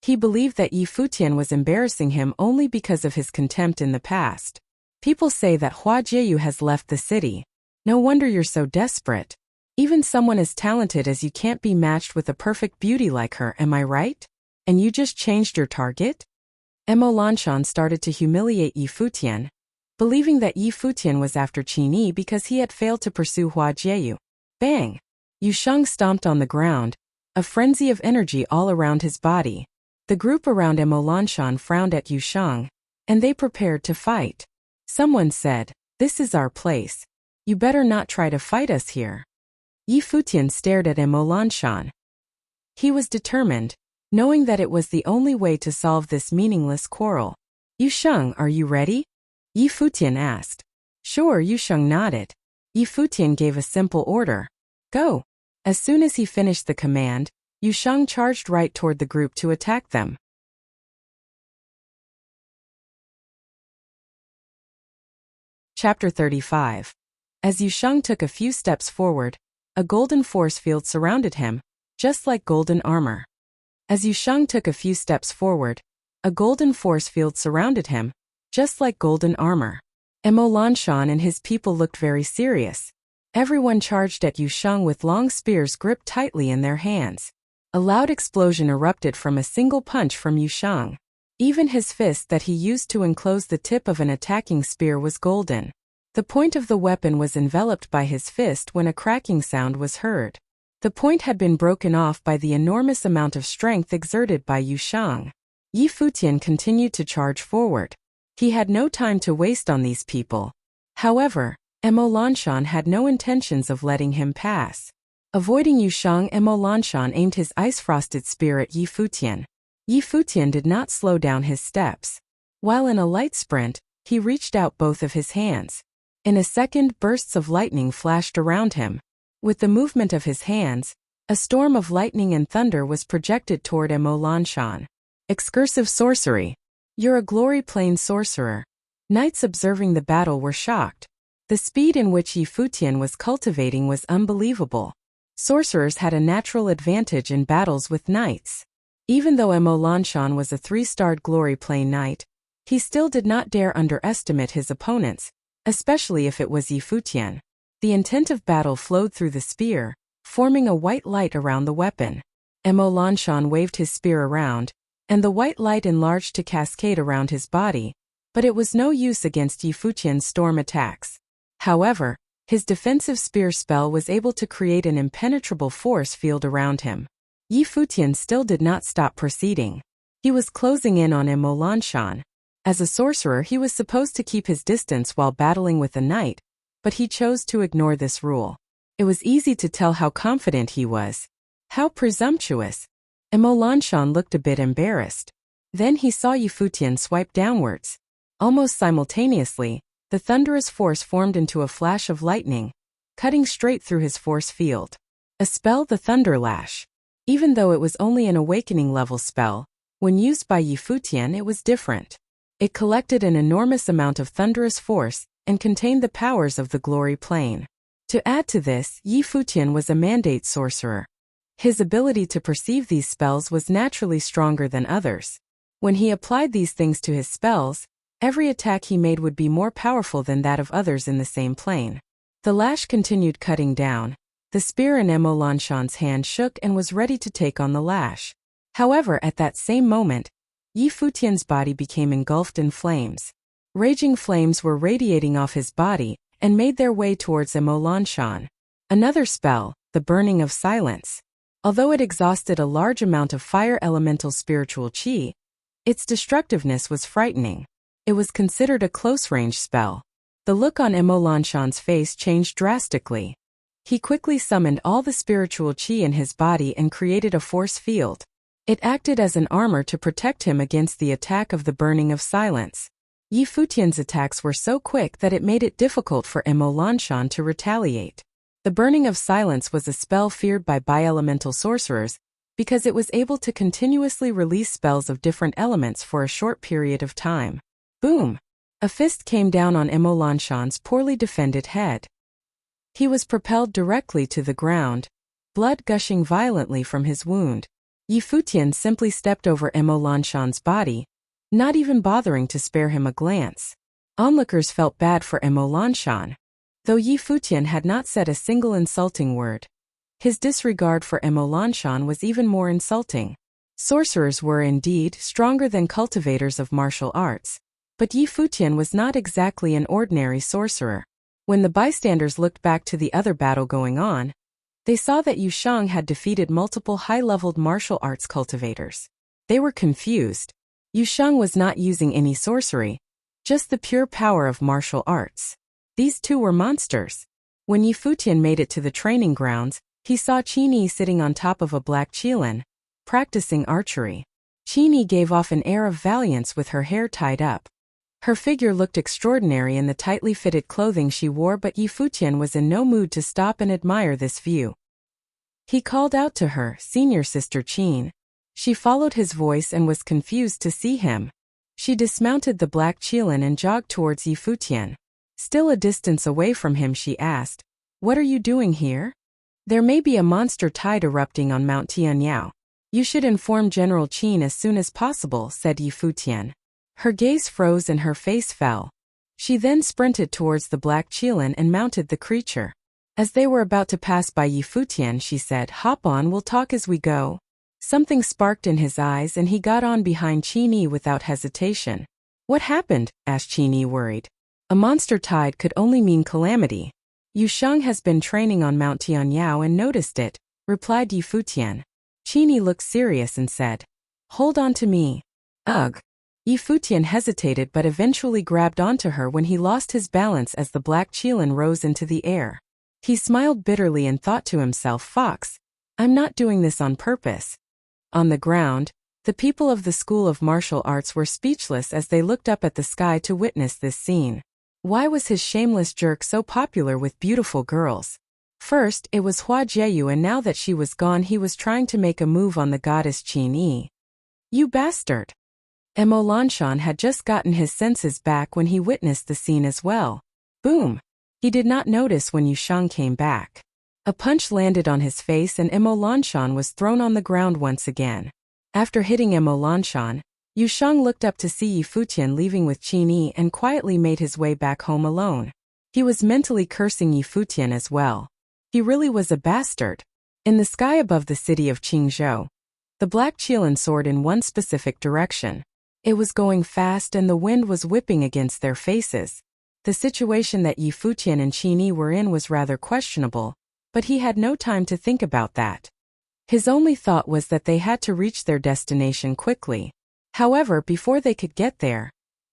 He believed that Yi Futian was embarrassing him only because of his contempt in the past. People say that Hua Jieyu has left the city. No wonder you're so desperate. Even someone as talented as you can't be matched with a perfect beauty like her, am I right? And you just changed your target? Mo Lanshan started to humiliate Yi Futian, believing that Yi Futian was after Qin because he had failed to pursue Hua Jieyu. Bang! Yushang stomped on the ground, a frenzy of energy all around his body. The group around Mo Lanshan frowned at Yushang, and they prepared to fight. Someone said, This is our place. You better not try to fight us here. Yi Futian stared at Emo Lanshan. He was determined, knowing that it was the only way to solve this meaningless quarrel. Yu Sheng, are you ready? Yi Futian asked. Sure, Yu Sheng nodded. Yi Futian gave a simple order. Go. As soon as he finished the command, Yu Sheng charged right toward the group to attack them. Chapter 35. As Yu Sheng took a few steps forward, a golden force field surrounded him, just like golden armor. As Yu Sheng took a few steps forward, a golden force field surrounded him, just like golden armor. Emo Lanshan and his people looked very serious. Everyone charged at Yu Sheng with long spears gripped tightly in their hands. A loud explosion erupted from a single punch from Yu Sheng. Even his fist that he used to enclose the tip of an attacking spear was golden. The point of the weapon was enveloped by his fist when a cracking sound was heard. The point had been broken off by the enormous amount of strength exerted by Yu Sheng. Yi Futian continued to charge forward. He had no time to waste on these people. However, Emo Lanshan had no intentions of letting him pass. Avoiding Yu Sheng, Emo Lanshan aimed his ice-frosted spear at Yi Futian. Yi Futian did not slow down his steps. While in a light sprint, he reached out both of his hands. In a second, bursts of lightning flashed around him. With the movement of his hands, a storm of lightning and thunder was projected toward Emo Lanshan. Excursive sorcery. You're a glory plane sorcerer. Knights observing the battle were shocked. The speed in which Yi Futian was cultivating was unbelievable. Sorcerers had a natural advantage in battles with knights. Even though Emo Lanshan was a 3-starred glory plane knight, he still did not dare underestimate his opponents, especially if it was Yi Futian. The intent of battle flowed through the spear, forming a white light around the weapon. Emo Lanshan waved his spear around, and the white light enlarged to cascade around his body, but it was no use against Yi Futian's storm attacks. However, his defensive spear spell was able to create an impenetrable force field around him. Yi Futian still did not stop proceeding. He was closing in on Emo Lanshan. As a sorcerer, he was supposed to keep his distance while battling with a knight, but he chose to ignore this rule. It was easy to tell how confident he was. How presumptuous. Emo Lanshan looked a bit embarrassed. Then he saw Yi Futian swipe downwards. Almost simultaneously, the thunderous force formed into a flash of lightning, cutting straight through his force field. A spell, the Thunder Lash. Even though it was only an awakening-level spell, when used by Yi Futian it was different. It collected an enormous amount of thunderous force and contained the powers of the glory plane. To add to this, Yi Futian was a mandate sorcerer. His ability to perceive these spells was naturally stronger than others. When he applied these things to his spells, every attack he made would be more powerful than that of others in the same plane. The lash continued cutting down. The spear in Emo Lanshan's hand shook and was ready to take on the lash. However, at that same moment, Yi Futian's body became engulfed in flames. Raging flames were radiating off his body and made their way towards Emo Lanshan. Another spell, the Burning of Silence. Although it exhausted a large amount of fire elemental spiritual chi, its destructiveness was frightening. It was considered a close-range spell. The look on Emo Lanshan's face changed drastically. He quickly summoned all the spiritual chi in his body and created a force field. It acted as an armor to protect him against the attack of the Burning of Silence. Yi Futian's attacks were so quick that it made it difficult for Emo Lanshan to retaliate. The Burning of Silence was a spell feared by bi-elemental sorcerers because it was able to continuously release spells of different elements for a short period of time. Boom! A fist came down on Emo Lanshan's poorly defended head. He was propelled directly to the ground, blood gushing violently from his wound. Yi Futian simply stepped over Emo Lanshan's body, not even bothering to spare him a glance. Onlookers felt bad for Emo Lanshan, though Yi Futian had not said a single insulting word. His disregard for Emo Lanshan was even more insulting. Sorcerers were indeed stronger than cultivators of martial arts, but Yi Futian was not exactly an ordinary sorcerer. When the bystanders looked back to the other battle going on, they saw that Yu Sheng had defeated multiple high-leveled martial arts cultivators. They were confused. Yu Sheng was not using any sorcery, just the pure power of martial arts. These two were monsters. When Futian made it to the training grounds, he saw Qini sitting on top of a black qilin, practicing archery. Qini gave off an air of valiance with her hair tied up. Her figure looked extraordinary in the tightly fitted clothing she wore, but Futian was in no mood to stop and admire this view. He called out to her, "Senior Sister Qin." She followed his voice and was confused to see him. She dismounted the black qilin and jogged towards Futian. Still a distance away from him, she asked, "What are you doing here?" "There may be a monster tide erupting on Mount Tianyao. You should inform General Qin as soon as possible," said Futian. Her gaze froze and her face fell. She then sprinted towards the black qilin and mounted the creature. As they were about to pass by Futian, she said, "Hop on, we'll talk as we go." Something sparked in his eyes and he got on behind Qini without hesitation. "What happened?" asked Qini, worried. A monster tide could only mean calamity. "Yusheng has been training on Mount Tianyao and noticed it," replied Futian. Qini looked serious and said, "Hold on to me." "Ugh." Futian hesitated but eventually grabbed onto her when he lost his balance as the black qilin rose into the air. He smiled bitterly and thought to himself, "Fox, I'm not doing this on purpose." On the ground, the people of the School of Martial Arts were speechless as they looked up at the sky to witness this scene. Why was his shameless jerk so popular with beautiful girls? First, it was Hua Jieyu, and now that she was gone, he was trying to make a move on the goddess Qin. "You bastard!" Mo Lanshan had just gotten his senses back when he witnessed the scene as well. Boom! He did not notice when Yusheng came back. A punch landed on his face and Mo Lanshan was thrown on the ground once again. After hitting Mo Lanshan, Yusheng looked up to see Futian leaving with Qin and quietly made his way back home alone. He was mentally cursing Futian as well. He really was a bastard. In the sky above the city of Qingzhou, the black qilin soared in one specific direction. It was going fast and the wind was whipping against their faces. The situation that Futian and Qin were in was rather questionable, but he had no time to think about that. His only thought was that they had to reach their destination quickly. However, before they could get there,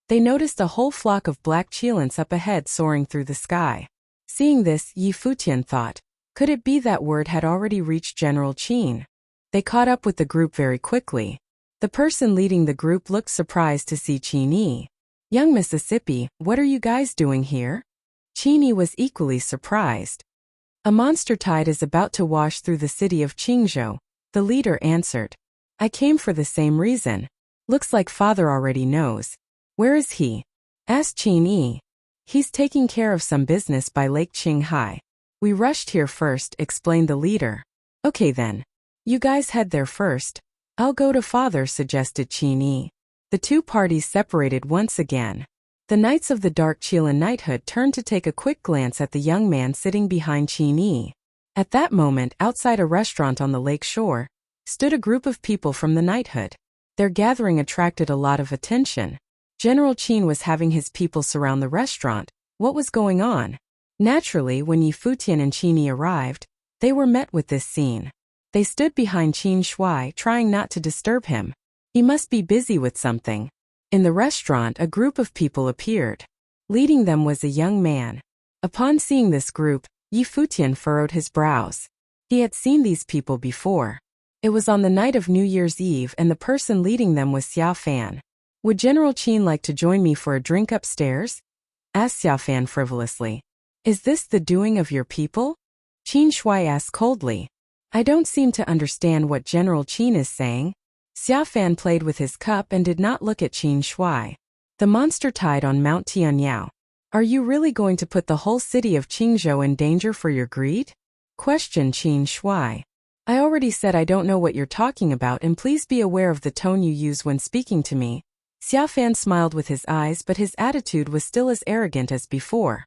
they noticed a whole flock of black qilins up ahead soaring through the sky. Seeing this, Futian thought, could it be that word had already reached General Qin? They caught up with the group very quickly. The person leading the group looked surprised to see Qin. "Young Mississippi, what are you guys doing here?" Qin was equally surprised. "A monster tide is about to wash through the city of Qingzhou," the leader answered. "I came for the same reason. Looks like father already knows." "Where is he?" asked Qin. "He's taking care of some business by Lake Qinghai. We rushed here first," explained the leader. "Okay then. You guys head there first. I'll go to father," suggested Qin. The two parties separated once again. The Knights of the Dark Qilin Knighthood turned to take a quick glance at the young man sitting behind Qin. At that moment, outside a restaurant on the lake shore, stood a group of people from the knighthood. Their gathering attracted a lot of attention. General Qin was having his people surround the restaurant. What was going on? Naturally, when Futian and Qin arrived, they were met with this scene. They stood behind Qin Shui, trying not to disturb him. He must be busy with something. In the restaurant, a group of people appeared. Leading them was a young man. Upon seeing this group, Futian furrowed his brows. He had seen these people before. It was on the night of New Year's Eve and the person leading them was Xiao Fan. "Would General Qin like to join me for a drink upstairs?" asked Xiao Fan frivolously. "Is this the doing of your people?" Qin Shui asked coldly. "I don't seem to understand what General Qin is saying." Xiao Fan played with his cup and did not look at Qin Shui. "The monster tide on Mount Tianyao. Are you really going to put the whole city of Qingzhou in danger for your greed?" questioned Qin Shui. "I already said I don't know what you're talking about and please be aware of the tone you use when speaking to me." Xiao Fan smiled with his eyes, but his attitude was still as arrogant as before.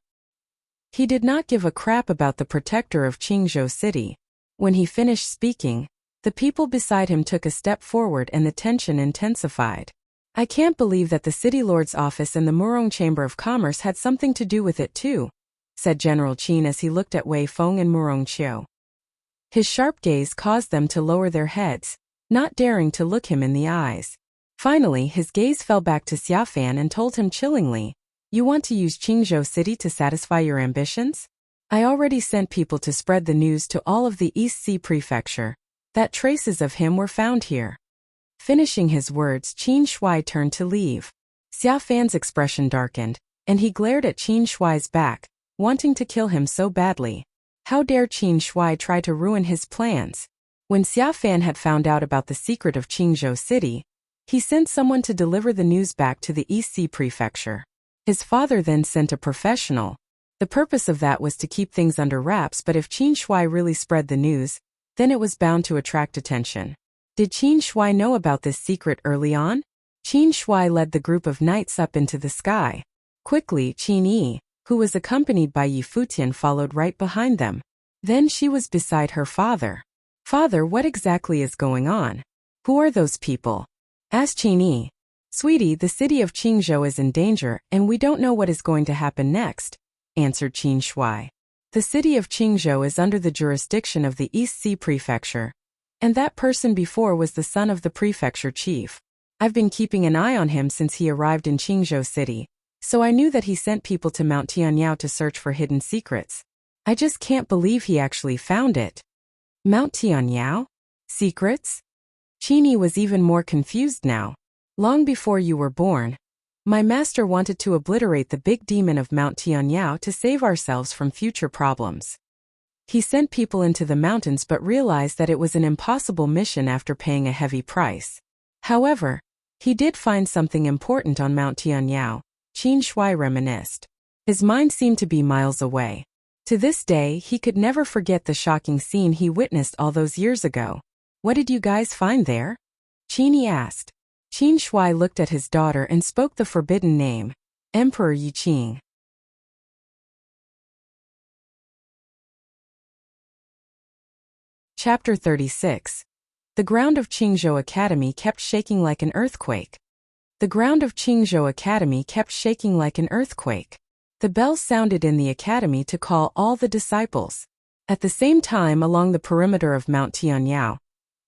He did not give a crap about the protector of Qingzhou City. When he finished speaking, the people beside him took a step forward and the tension intensified. "I can't believe that the city lord's office and the Murong Chamber of Commerce had something to do with it too," said General Qin as he looked at Wei Feng and Murong Qiu. His sharp gaze caused them to lower their heads, not daring to look him in the eyes. Finally, his gaze fell back to Xiao Fan and told him chillingly, "You want to use Qingzhou City to satisfy your ambitions? I already sent people to spread the news to all of the East Sea Prefecture, that traces of him were found here. Finishing his words, Qin Shui turned to leave. Xia Fan's expression darkened, and he glared at Qin Shui's back, wanting to kill him so badly. How dare Qin Shui try to ruin his plans? When Xia Fan had found out about the secret of Qingzhou City, he sent someone to deliver the news back to the East Sea Prefecture. His father then sent a professional. The purpose of that was to keep things under wraps, but if Qin Shui really spread the news, then it was bound to attract attention. Did Qin Shui know about this secret early on? Qin Shui led the group of knights up into the sky. Quickly, Qin Yi, who was accompanied by Yi Futian, followed right behind them. Then she was beside her father. Father, what exactly is going on? Who are those people? Asked Qin Yi. Sweetie, the city of Qingzhou is in danger, and we don't know what is going to happen next, answered Qin Shui. The city of Qingzhou is under the jurisdiction of the East Sea Prefecture, and that person before was the son of the prefecture chief. I've been keeping an eye on him since he arrived in Qingzhou City, so I knew that he sent people to Mount Tianyao to search for hidden secrets. I just can't believe he actually found it. Mount Tianyao? Secrets? Qin Yi was even more confused now. Long before you were born, my master wanted to obliterate the big demon of Mount Tianyao to save ourselves from future problems. He sent people into the mountains but realized that it was an impossible mission after paying a heavy price. However, he did find something important on Mount Tianyao, Qin Shui reminisced. His mind seemed to be miles away. To this day, he could never forget the shocking scene he witnessed all those years ago. What did you guys find there? Qin Yi asked. Qin Shui looked at his daughter and spoke the forbidden name, Emperor Yi Qing. Chapter 36. The ground of Qingzhou Academy kept shaking like an earthquake. The ground of Qingzhou Academy kept shaking like an earthquake. The bells sounded in the academy to call all the disciples. At the same time, along the perimeter of Mount Tianyao,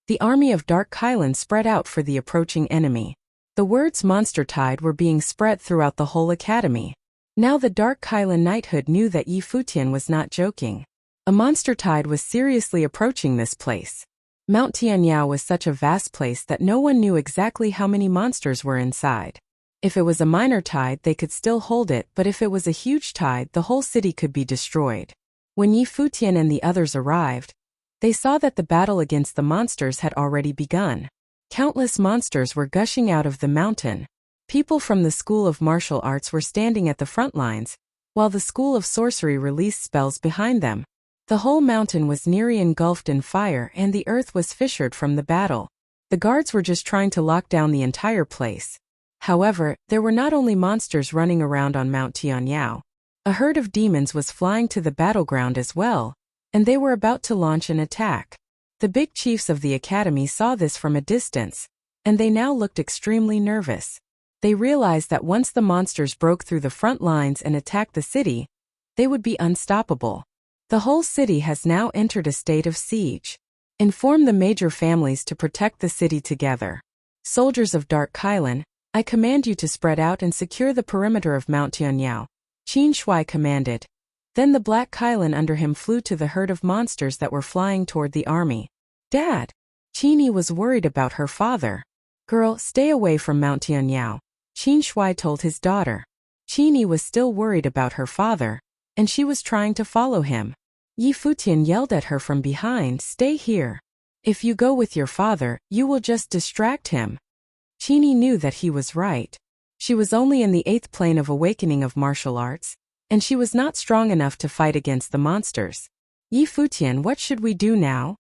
the army of Dark Kailan spread out for the approaching enemy. The words Monster Tide were being spread throughout the whole academy. Now the Dark Kailan knighthood knew that Yi Futian was not joking. A monster tide was seriously approaching this place. Mount Tianyao was such a vast place that no one knew exactly how many monsters were inside. If it was a minor tide, they could still hold it, but if it was a huge tide, the whole city could be destroyed. When Yi Futian and the others arrived, they saw that the battle against the monsters had already begun. Countless monsters were gushing out of the mountain. People from the School of Martial Arts were standing at the front lines, while the School of Sorcery released spells behind them. The whole mountain was nearly engulfed in fire and the earth was fissured from the battle. The guards were just trying to lock down the entire place. However, there were not only monsters running around on Mount Tianyao. A herd of demons was flying to the battleground as well, and they were about to launch an attack. The big chiefs of the academy saw this from a distance, and they now looked extremely nervous. They realized that once the monsters broke through the front lines and attacked the city, they would be unstoppable. The whole city has now entered a state of siege. Inform the major families to protect the city together. Soldiers of Dark Kailan, I command you to spread out and secure the perimeter of Mount Tianyao, Qin Shui commanded. Then the Black Kailan under him flew to the herd of monsters that were flying toward the army. Dad! Qin Yi was worried about her father. Girl, stay away from Mount Tianyao, Qin Shui told his daughter. Qin Yi was still worried about her father, and she was trying to follow him. Yi Futian yelled at her from behind, stay here. If you go with your father, you will just distract him. Qin Yi knew that he was right. She was only in the 8th plane of awakening of martial arts, and she was not strong enough to fight against the monsters. Yi Futian, what should we do now?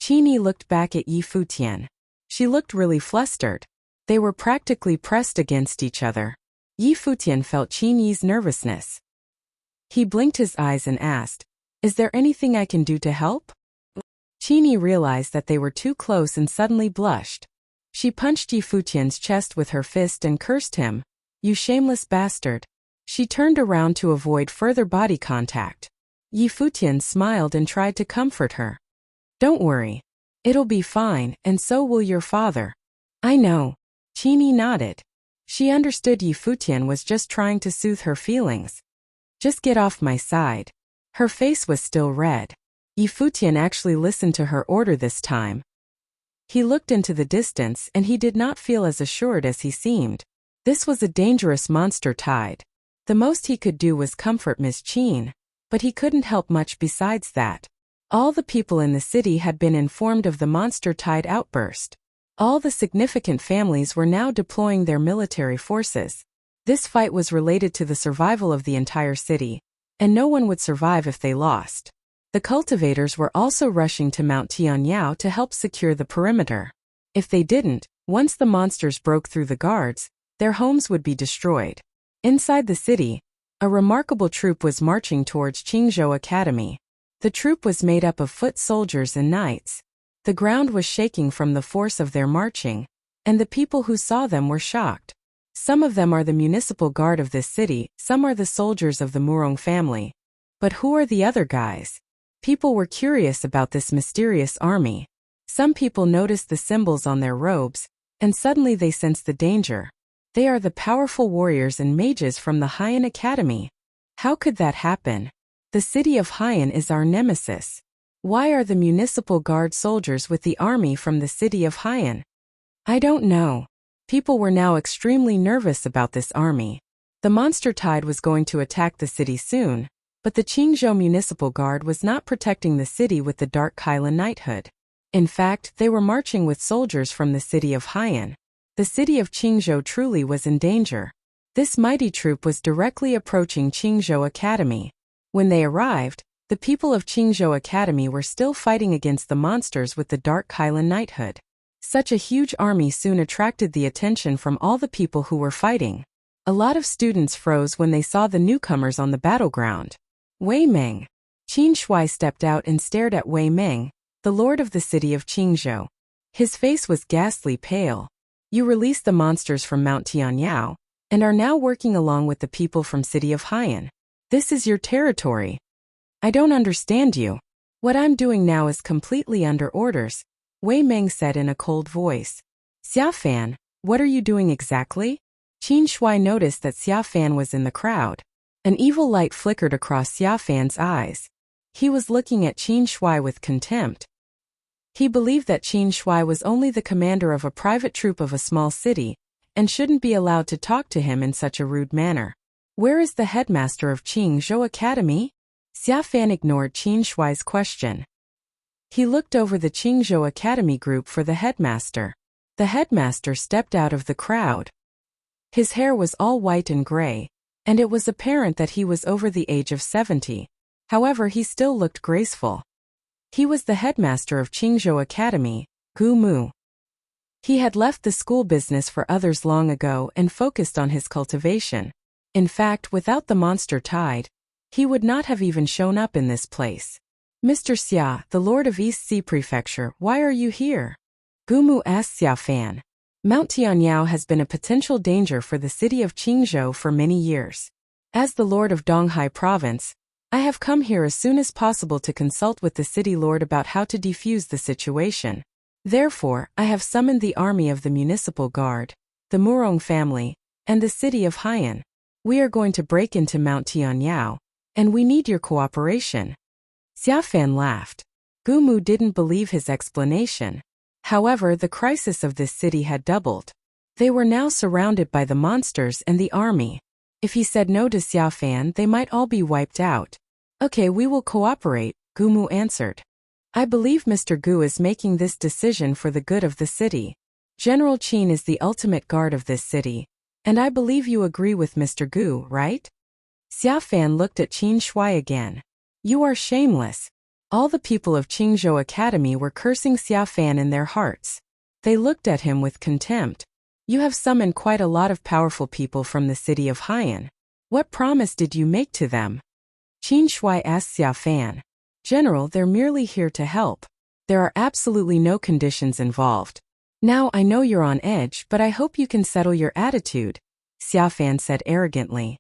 Qin Yi looked back at Yi Futian. She looked really flustered. They were practically pressed against each other. Yi Futian felt Qin Yi's nervousness. He blinked his eyes and asked, is there anything I can do to help? Qin Yi realized that they were too close and suddenly blushed. She punched Yi Futian's chest with her fist and cursed him. You shameless bastard. She turned around to avoid further body contact. Yi Futian smiled and tried to comfort her. Don't worry. It'll be fine, and so will your father. I know. Qin Yi nodded. She understood Yi Futian was just trying to soothe her feelings. Just get off my side. Her face was still red. Futian actually listened to her order this time. He looked into the distance and he did not feel as assured as he seemed. This was a dangerous monster tide. The most he could do was comfort Miss Qin, but he couldn't help much besides that. All the people in the city had been informed of the monster tide outburst. All the significant families were now deploying their military forces. This fight was related to the survival of the entire city, and no one would survive if they lost. The cultivators were also rushing to Mount Tianyao to help secure the perimeter. If they didn't, once the monsters broke through the guards, their homes would be destroyed. Inside the city, a remarkable troop was marching towards Qingzhou Academy. The troop was made up of foot soldiers and knights. The ground was shaking from the force of their marching, and the people who saw them were shocked. Some of them are the municipal guard of this city, some are the soldiers of the Murong family. But who are the other guys? People were curious about this mysterious army. Some people noticed the symbols on their robes, and suddenly they sensed the danger. They are the powerful warriors and mages from the Haiyan Academy. How could that happen? The city of Haiyan is our nemesis. Why are the municipal guard soldiers with the army from the city of Haiyan? I don't know. People were now extremely nervous about this army. The monster tide was going to attack the city soon, but the Qingzhou Municipal Guard was not protecting the city with the Dark Kylan knighthood. In fact, they were marching with soldiers from the city of Haiyan. The city of Qingzhou truly was in danger. This mighty troop was directly approaching Qingzhou Academy. When they arrived, the people of Qingzhou Academy were still fighting against the monsters with the Dark Kylan knighthood. Such a huge army soon attracted the attention from all the people who were fighting. A lot of students froze when they saw the newcomers on the battleground. Wei Meng. Qin Shui stepped out and stared at Wei Meng, the lord of the city of Qingzhou. His face was ghastly pale. You released the monsters from Mount Tianyao, and are now working along with the people from city of Haiyan. This is your territory. I don't understand you. What I'm doing now is completely under orders, Wei Meng said in a cold voice. Xia Fan, what are you doing exactly? Qin Shui noticed that Xia Fan was in the crowd. An evil light flickered across Xia Fan's eyes. He was looking at Qin Shui with contempt. He believed that Qin Shui was only the commander of a private troop of a small city, and shouldn't be allowed to talk to him in such a rude manner. Where is the headmaster of Qingzhou Academy? Xia Fan ignored Qin Shui's question. He looked over the Qingzhou Academy group for the headmaster. The headmaster stepped out of the crowd. His hair was all white and gray, and it was apparent that he was over the age of 70. However, he still looked graceful. He was the headmaster of Qingzhou Academy, Gu Mu. He had left the school business for others long ago and focused on his cultivation. In fact, without the monster tide, he would not have even shown up in this place. Mr. Xia, the lord of East Sea Prefecture, why are you here? Gu Mu asked Xia Fan. Mount Tianyao has been a potential danger for the city of Qingzhou for many years. As the lord of Donghai province, I have come here as soon as possible to consult with the city lord about how to defuse the situation. Therefore, I have summoned the army of the municipal guard, the Murong family, and the city of Haiyan. We are going to break into Mount Tianyao, and we need your cooperation. Xia Fan laughed. Gu Mu didn't believe his explanation. However, the crisis of this city had doubled. They were now surrounded by the monsters and the army. If he said no to Xia Fan, they might all be wiped out. Okay, we will cooperate, Gu Mu answered. I believe Mr. Gu is making this decision for the good of the city. General Qin is the ultimate guard of this city, and I believe you agree with Mr. Gu, right? Xia Fan looked at Qin Shui again. You are shameless. All the people of Qingzhou Academy were cursing Xia Fan in their hearts. They looked at him with contempt. You have summoned quite a lot of powerful people from the city of Haiyan. What promise did you make to them? Qin Shui asked Xia Fan. General, they're merely here to help. There are absolutely no conditions involved. Now I know you're on edge, but I hope you can settle your attitude, Xia Fan said arrogantly.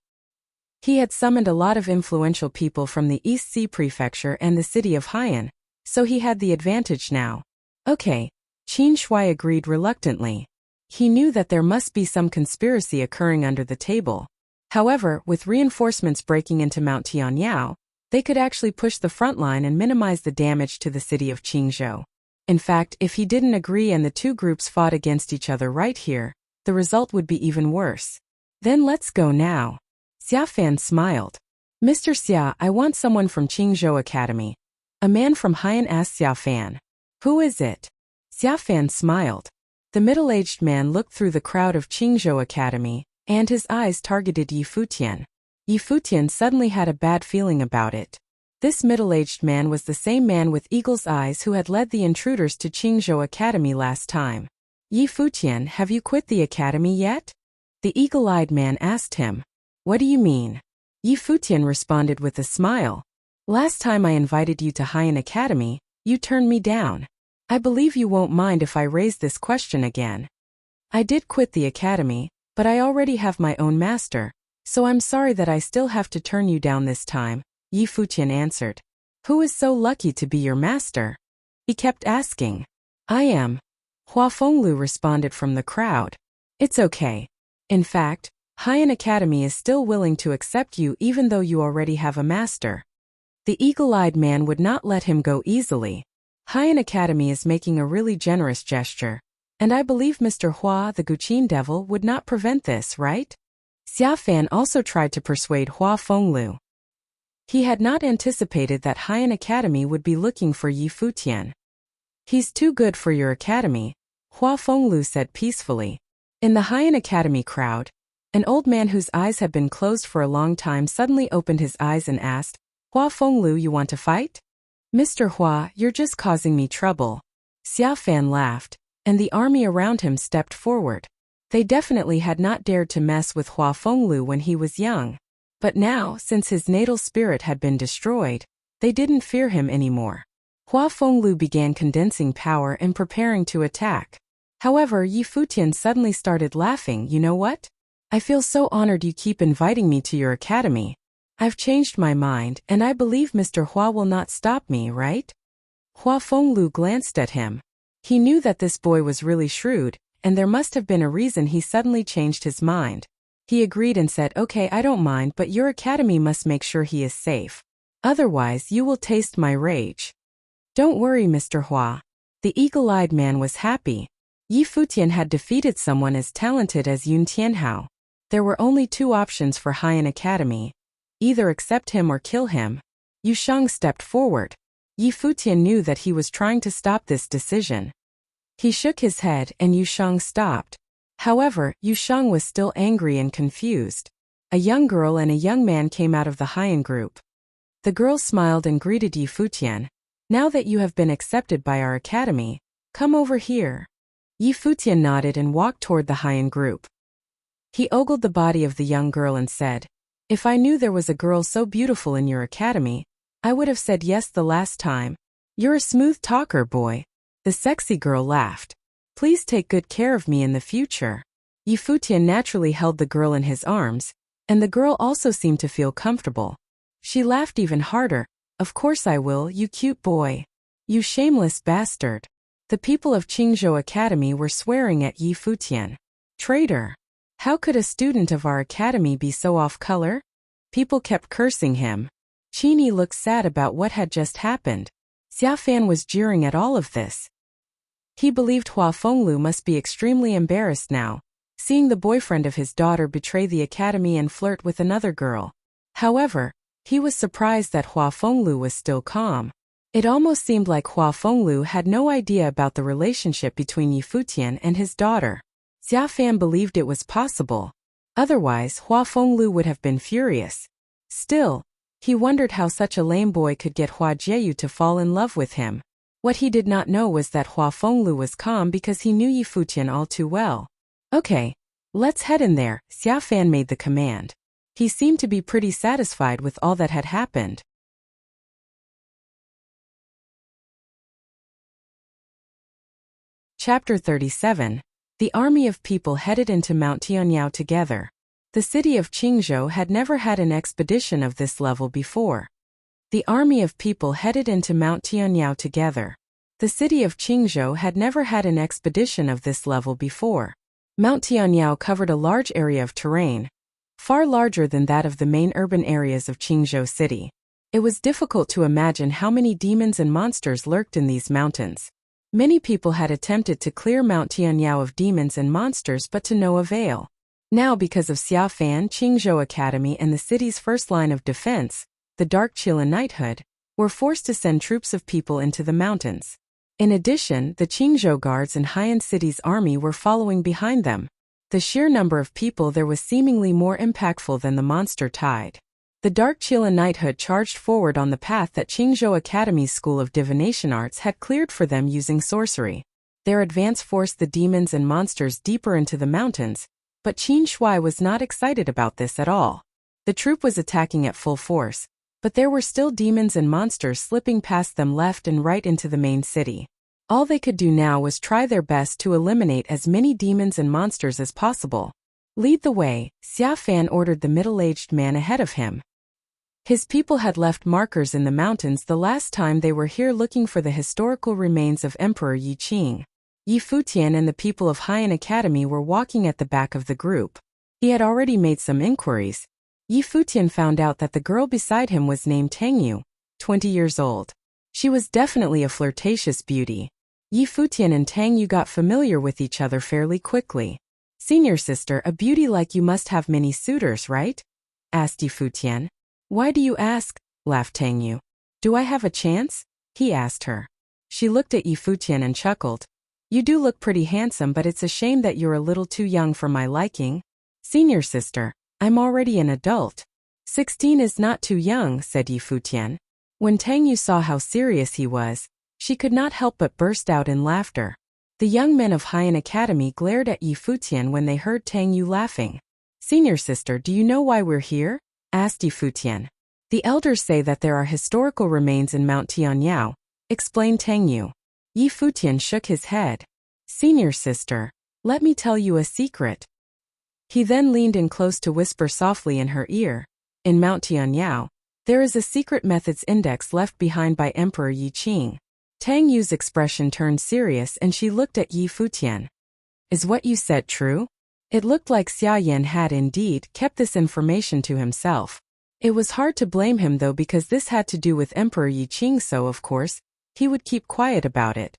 He had summoned a lot of influential people from the East Sea Prefecture and the city of Haiyan, so he had the advantage now. Okay, Qin Shui agreed reluctantly. He knew that there must be some conspiracy occurring under the table. However, with reinforcements breaking into Mount Tianyao, They could actually push the front line and minimize the damage to the city of Qingzhou. In fact, if he didn't agree and the two groups fought against each other right here, the result would be even worse. Then let's go now. Xia Fan smiled. Mr. Xia, I want someone from Qingzhou Academy. A man from Haiyan asked Xia Fan. Who is it? Xia Fan smiled. The middle-aged man looked through the crowd of Qingzhou Academy, and his eyes targeted Yi Futian. Yi Futian suddenly had a bad feeling about it. This middle-aged man was the same man with eagle's eyes who had led the intruders to Qingzhou Academy last time. Yi Futian, have you quit the academy yet? The eagle-eyed man asked him. What do you mean? Yi Futian responded with a smile. Last time I invited you to Haiyan Academy, you turned me down. I believe you won't mind if I raise this question again. I did quit the academy, but I already have my own master, so I'm sorry that I still have to turn you down this time, Yi Futian answered. Who is so lucky to be your master? He kept asking. I am. Hua Fenglu responded from the crowd. It's okay. In fact, Haiyan Academy is still willing to accept you even though you already have a master. The eagle-eyed man would not let him go easily. Haiyan Academy is making a really generous gesture, and I believe Mr. Hua, the Guqin devil, would not prevent this, right? Xia Fan also tried to persuade Hua Fenglu. He had not anticipated that Haiyan Academy would be looking for Yi Futian. He's too good for your academy, Hua Fenglu said peacefully. In the Haiyan Academy crowd, an old man whose eyes had been closed for a long time suddenly opened his eyes and asked, Hua Fenglu, you want to fight? Mr. Hua, you're just causing me trouble. Xia Fan laughed, and the army around him stepped forward. They definitely had not dared to mess with Hua Fenglu when he was young. But now, since his natal spirit had been destroyed, they didn't fear him anymore. Hua Fenglu began condensing power and preparing to attack. However, Yi Futian suddenly started laughing. You know what? I feel so honored you keep inviting me to your academy. I've changed my mind, and I believe Mr. Hua will not stop me, right? Hua Fenglu glanced at him. He knew that this boy was really shrewd, and there must have been a reason he suddenly changed his mind. He agreed and said, okay, I don't mind, but your academy must make sure he is safe. Otherwise, you will taste my rage. Don't worry, Mr. Hua. The eagle-eyed man was happy. Yi Futian had defeated someone as talented as Yun Tianhao. There were only two options for Haiyan Academy. Either accept him or kill him. Yu Sheng stepped forward. Yi Futian knew that he was trying to stop this decision. He shook his head and Yu Sheng stopped. However, Yu Sheng was still angry and confused. A young girl and a young man came out of the Haiyan group. The girl smiled and greeted Yi Futian. Now that you have been accepted by our academy, come over here. Yi Futian nodded and walked toward the Haiyan group. He ogled the body of the young girl and said, if I knew there was a girl so beautiful in your academy, I would have said yes the last time. You're a smooth talker, boy. The sexy girl laughed. Please take good care of me in the future. Yi Futian naturally held the girl in his arms, and the girl also seemed to feel comfortable. She laughed even harder. Of course I will, you cute boy. You shameless bastard. The people of Qingzhou Academy were swearing at Yi Futian. Traitor. How could a student of our academy be so off color? People kept cursing him. Qini looked sad about what had just happened. Xia Fan was jeering at all of this. He believed Hua Fenglu must be extremely embarrassed now, seeing the boyfriend of his daughter betray the academy and flirt with another girl. However, he was surprised that Hua Fenglu was still calm. It almost seemed like Hua Fenglu had no idea about the relationship between Yi Futian and his daughter. Xia Fan believed it was possible. Otherwise, Hua Fenglu would have been furious. Still, he wondered how such a lame boy could get Hua Jieyu to fall in love with him. What he did not know was that Hua Fenglu was calm because he knew Yi Futian all too well. Okay, let's head in there, Xia Fan made the command. He seemed to be pretty satisfied with all that had happened. Chapter 37. The army of people headed into Mount Tianyao together. The city of Qingzhou had never had an expedition of this level before. The army of people headed into Mount Tianyao together. The city of Qingzhou had never had an expedition of this level before. Mount Tianyao covered a large area of terrain, far larger than that of the main urban areas of Qingzhou City. It was difficult to imagine how many demons and monsters lurked in these mountains. Many people had attempted to clear Mount Tianyao of demons and monsters but to no avail. Now, because of Xiaofan, Qingzhou Academy and the city's first line of defense, the Dark Qila Knighthood, were forced to send troops of people into the mountains. In addition, the Qingzhou Guards and Haiyan City's army were following behind them. The sheer number of people there was seemingly more impactful than the monster tide. The Dark Qila Knighthood charged forward on the path that Qingzhou Academy's School of Divination Arts had cleared for them using sorcery. Their advance forced the demons and monsters deeper into the mountains, but Qin Shui was not excited about this at all. The troop was attacking at full force, but there were still demons and monsters slipping past them left and right into the main city. All they could do now was try their best to eliminate as many demons and monsters as possible. Lead the way, Xiaofan ordered the middle-aged man ahead of him. His people had left markers in the mountains the last time they were here looking for the historical remains of Emperor Yi Qing. Yi Futian and the people of Haiyan Academy were walking at the back of the group. He had already made some inquiries. Yi Futian found out that the girl beside him was named Tang Yu, 20 years old. She was definitely a flirtatious beauty. Yi Futian and Tang Yu got familiar with each other fairly quickly. "Senior sister, a beauty like you must have many suitors, right?" asked Yi Futian. "Why do you ask?" laughed Tang Yu. "Do I have a chance?" he asked her. She looked at Yi Futian and chuckled. "You do look pretty handsome, but it's a shame that you're a little too young for my liking." "Senior sister, I'm already an adult." 16 is not too young," said Yi Futian. When Tang Yu saw how serious he was, she could not help but burst out in laughter. The young men of Haiyan Academy glared at Yi Futian when they heard Tang Yu laughing. "Senior sister, do you know why we're here?" asked Yi Futian. "The elders say that there are historical remains in Mount Tianyao," explained Tang Yu. Yi Futian shook his head. "Senior sister, let me tell you a secret." He then leaned in close to whisper softly in her ear. "In Mount Tianyao, there is a secret methods index left behind by Emperor Yi Qing." Tang Yu's expression turned serious and she looked at Yi Futian. "Is what you said true?" It looked like Xia Yan had indeed kept this information to himself. It was hard to blame him though, because this had to do with Emperor Yi Qing, so of course, he would keep quiet about it.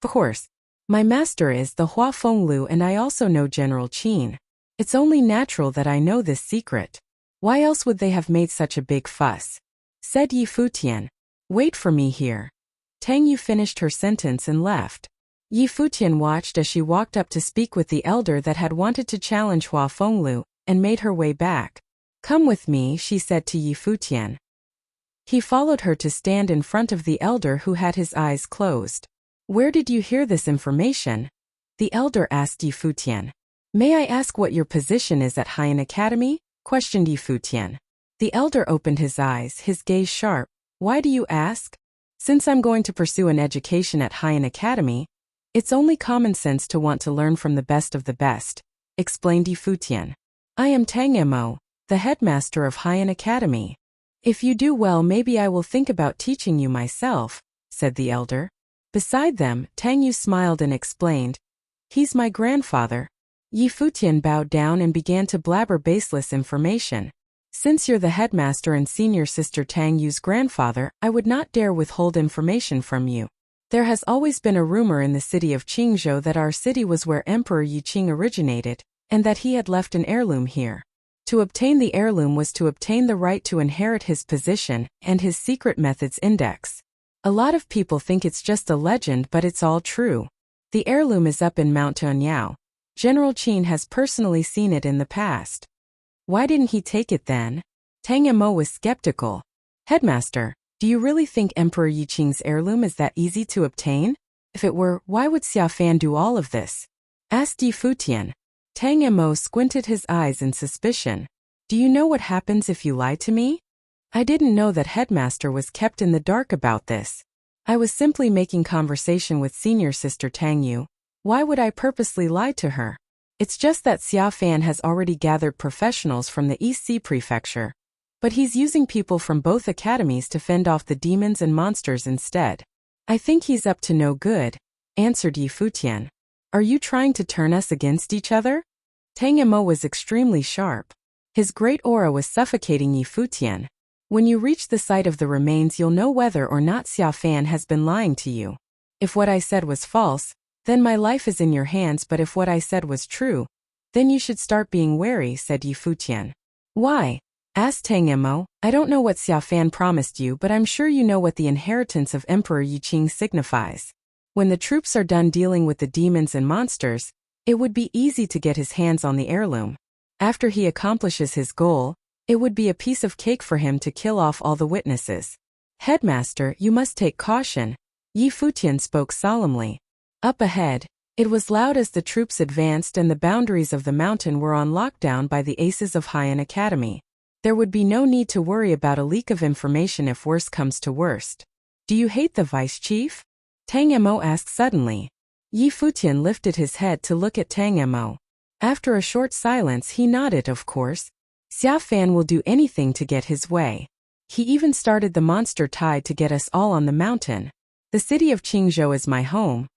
"Of course. My master is the Hua Fenglu and I also know General Qin. It's only natural that I know this secret. Why else would they have made such a big fuss?" said Yi Futian. "Wait for me here." Tang Yu finished her sentence and left. Yi Futian watched as she walked up to speak with the elder that had wanted to challenge Hua Fenglu, and made her way back. "Come with me," she said to Yi Futian. He followed her to stand in front of the elder who had his eyes closed. "Where did you hear this information?" the elder asked Yi Futian. "May I ask what your position is at Haiyan Academy?" questioned Yi Futian. The elder opened his eyes, his gaze sharp. "Why do you ask?" "Since I'm going to pursue an education at Haiyan Academy, it's only common sense to want to learn from the best of the best," explained Yi Futian. "I am Tang Mo, the headmaster of Haiyan Academy. If you do well, maybe I will think about teaching you myself," said the elder. Beside them, Tang Yu smiled and explained, "He's my grandfather." Yi Futian bowed down and began to blabber baseless information. "Since you're the headmaster and senior sister Tang Yu's grandfather, I would not dare withhold information from you. There has always been a rumor in the city of Qingzhou that our city was where Emperor Yi Qing originated, and that he had left an heirloom here. To obtain the heirloom was to obtain the right to inherit his position and his secret methods index. A lot of people think it's just a legend, but it's all true. The heirloom is up in Mount Tianyao. General Qin has personally seen it in the past." "Why didn't he take it then?" Tang Mo was skeptical. "Headmaster, do you really think Emperor Yi Qing's heirloom is that easy to obtain? If it were, why would Xiaofan do all of this?" asked Yi Futian. Tang Mo squinted his eyes in suspicion. "Do you know what happens if you lie to me?" "I didn't know that headmaster was kept in the dark about this. I was simply making conversation with senior sister Tang Yu. Why would I purposely lie to her? It's just that Xiaofan has already gathered professionals from the East Sea Prefecture. But he's using people from both academies to fend off the demons and monsters instead. I think he's up to no good," answered Yi Futian. "Are you trying to turn us against each other?" Tang Mo was extremely sharp. His great aura was suffocating Yi Futian. When you reach the site of the remains, you'll know whether or not Xiao Fan has been lying to you. If what I said was false, then my life is in your hands, but if what I said was true, then you should start being wary, said Yi Futian. Why? Asked Tang Emo. I don't know what Xiao Fan promised you, but I'm sure you know what the inheritance of Emperor Yi Qing signifies. When the troops are done dealing with the demons and monsters, it would be easy to get his hands on the heirloom. After he accomplishes his goal, it would be a piece of cake for him to kill off all the witnesses. Headmaster, you must take caution. Yi Futian spoke solemnly. Up ahead, it was loud as the troops advanced and the boundaries of the mountain were on lockdown by the aces of Haiyan Academy. There would be no need to worry about a leak of information if worse comes to worst. Do you hate the vice chief? Tang Emo asked suddenly. Yi Futian lifted his head to look at Tang Emo. After a short silence, he nodded. Of course. Xiao Fan will do anything to get his way. He even started the monster tide to get us all on the mountain. The city of Qingzhou is my home.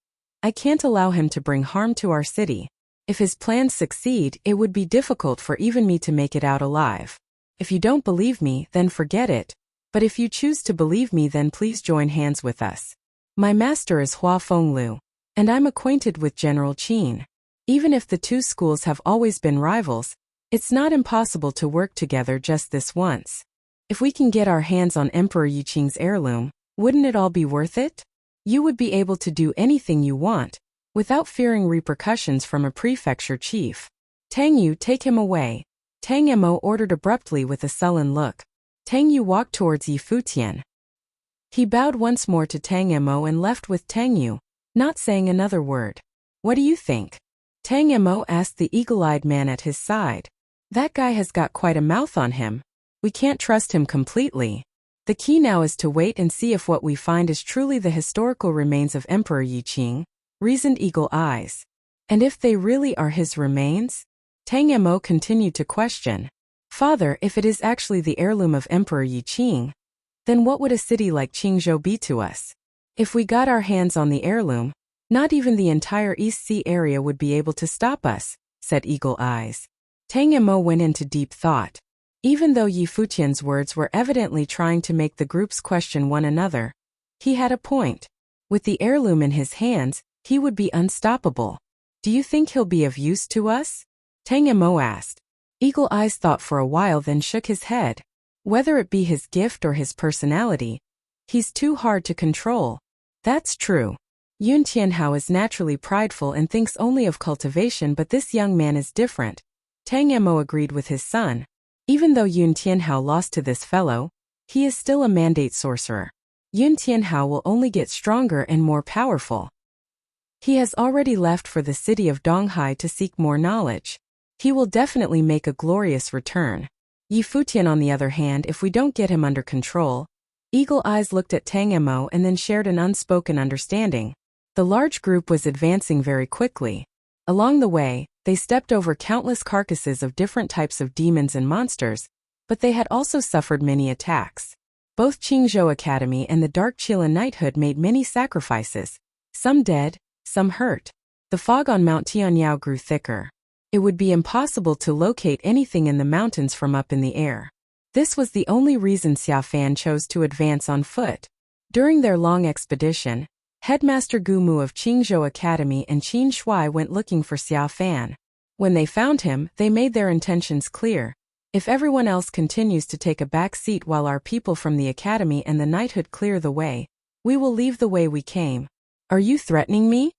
I can't allow him to bring harm to our city. If his plans succeed, it would be difficult for even me to make it out alive. If you don't believe me, then forget it. But if you choose to believe me, then please join hands with us. My master is Hua Fenglu, and I'm acquainted with General Qin. Even if the two schools have always been rivals, it's not impossible to work together just this once. If we can get our hands on Emperor Yi Qing's heirloom, wouldn't it all be worth it? You would be able to do anything you want, without fearing repercussions from a prefecture chief. Tang Yu, take him away. Tang Emo ordered abruptly with a sullen look. Tang Yu walked towards Yi Futian. He bowed once more to Tang Emo and left with Tang Yu, not saying another word. What do you think? Tang Emo asked the eagle-eyed man at his side. That guy has got quite a mouth on him. We can't trust him completely. The key now is to wait and see if what we find is truly the historical remains of Emperor Yi Qing, reasoned Eagle Eyes. And if they really are his remains? Tang Emo continued to question. Father, if it is actually the heirloom of Emperor Yi Qing, then what would a city like Qingzhou be to us? If we got our hands on the heirloom, not even the entire East Sea area would be able to stop us, said Eagle Eyes. Tang Emo went into deep thought. Even though Yi Futian's words were evidently trying to make the groups question one another, he had a point. With the heirloom in his hands, he would be unstoppable. Do you think he'll be of use to us? Tang Emo asked. Eagle Eyes thought for a while, then shook his head. Whether it be his gift or his personality, he's too hard to control. That's true. Yun Tianhao is naturally prideful and thinks only of cultivation, but this young man is different. Tang Emo agreed with his son. Even though Yun Tianhao lost to this fellow, he is still a mandate sorcerer. Yun Tianhao will only get stronger and more powerful. He has already left for the city of Donghai to seek more knowledge. He will definitely make a glorious return. Yi Futian, on the other hand, if we don't get him under control. Eagle Eyes looked at Tang Emo and then shared an unspoken understanding. The large group was advancing very quickly. Along the way, they stepped over countless carcasses of different types of demons and monsters, but they had also suffered many attacks. Both Qingzhou Academy and the Dark Qilin Knighthood made many sacrifices, some dead, some hurt. The fog on Mount Tianyao grew thicker. It would be impossible to locate anything in the mountains from up in the air. This was the only reason Xiao Fan chose to advance on foot. During their long expedition, Headmaster Gu Mu of Qingzhou Academy and Qin Shui went looking for Xiao Fan. When they found him, they made their intentions clear. If everyone else continues to take a back seat while our people from the Academy and the Knighthood clear the way, we will leave the way we came. Are you threatening me?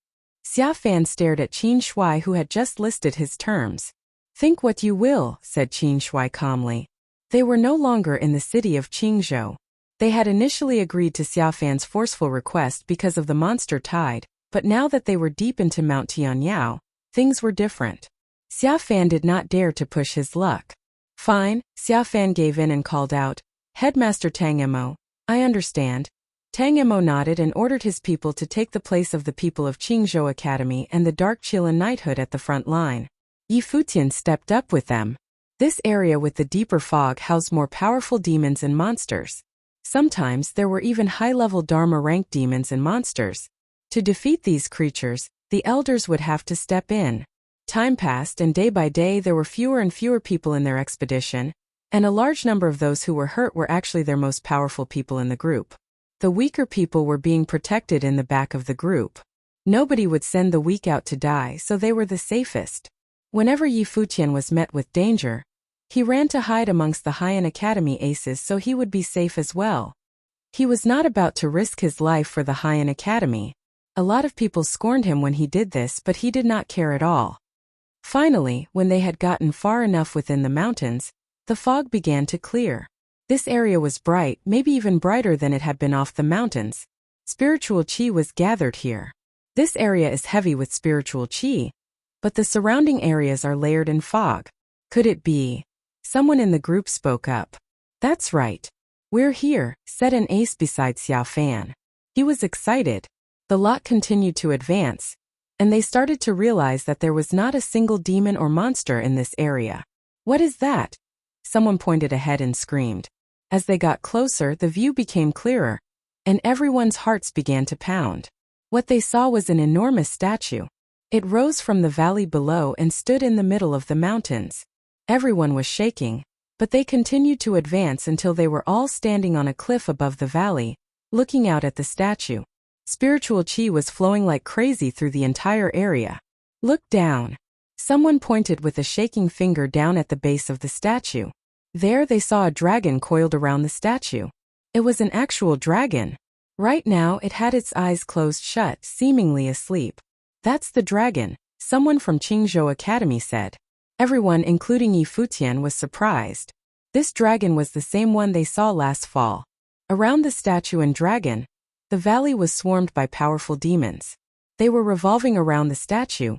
Xiao Fan stared at Qin Shui, who had just listed his terms. Think what you will, said Qin Shui calmly. They were no longer in the city of Qingzhou. They had initially agreed to Xiao Fan's forceful request because of the monster tide, but now that they were deep into Mount Tianyao, things were different. Xiao Fan did not dare to push his luck. Fine, Xiao Fan gave in and called out, Headmaster Tang Emo, I understand. Tang Emo nodded and ordered his people to take the place of the people of Qingzhou Academy and the Dark Qilin Knighthood at the front line. Yi Futian stepped up with them. This area with the deeper fog housed more powerful demons and monsters. Sometimes there were even high-level Dharma-ranked demons and monsters. To defeat these creatures, the elders would have to step in. Time passed and day by day there were fewer and fewer people in their expedition. And a large number of those who were hurt were actually their most powerful people in the group. The weaker people were being protected in the back of the group. Nobody would send the weak out to die, so they were the safest. Whenever Yi Futian was met with danger, he ran to hide amongst the Haiyan Academy aces so he would be safe as well. He was not about to risk his life for the Haiyan Academy. A lot of people scorned him when he did this, but he did not care at all. Finally, when they had gotten far enough within the mountains, the fog began to clear. This area was bright, maybe even brighter than it had been off the mountains. Spiritual qi was gathered here. This area is heavy with spiritual qi, but the surrounding areas are layered in fog. Could it be? Someone in the group spoke up. That's right. We're here, said an ace beside Xiao Fan. He was excited. The lot continued to advance, and they started to realize that there was not a single demon or monster in this area. What is that? Someone pointed ahead and screamed. As they got closer, the view became clearer, and everyone's hearts began to pound. What they saw was an enormous statue. It rose from the valley below and stood in the middle of the mountains. Everyone was shaking, but they continued to advance until they were all standing on a cliff above the valley, looking out at the statue. Spiritual qi was flowing like crazy through the entire area. Look down. Someone pointed with a shaking finger down at the base of the statue. There they saw a dragon coiled around the statue. It was an actual dragon. Right now it had its eyes closed shut, seemingly asleep. That's the dragon, someone from Qingzhou Academy said. Everyone, including Yi Futian, was surprised. This dragon was the same one they saw last fall. Around the statue and dragon, the valley was swarmed by powerful demons. They were revolving around the statue,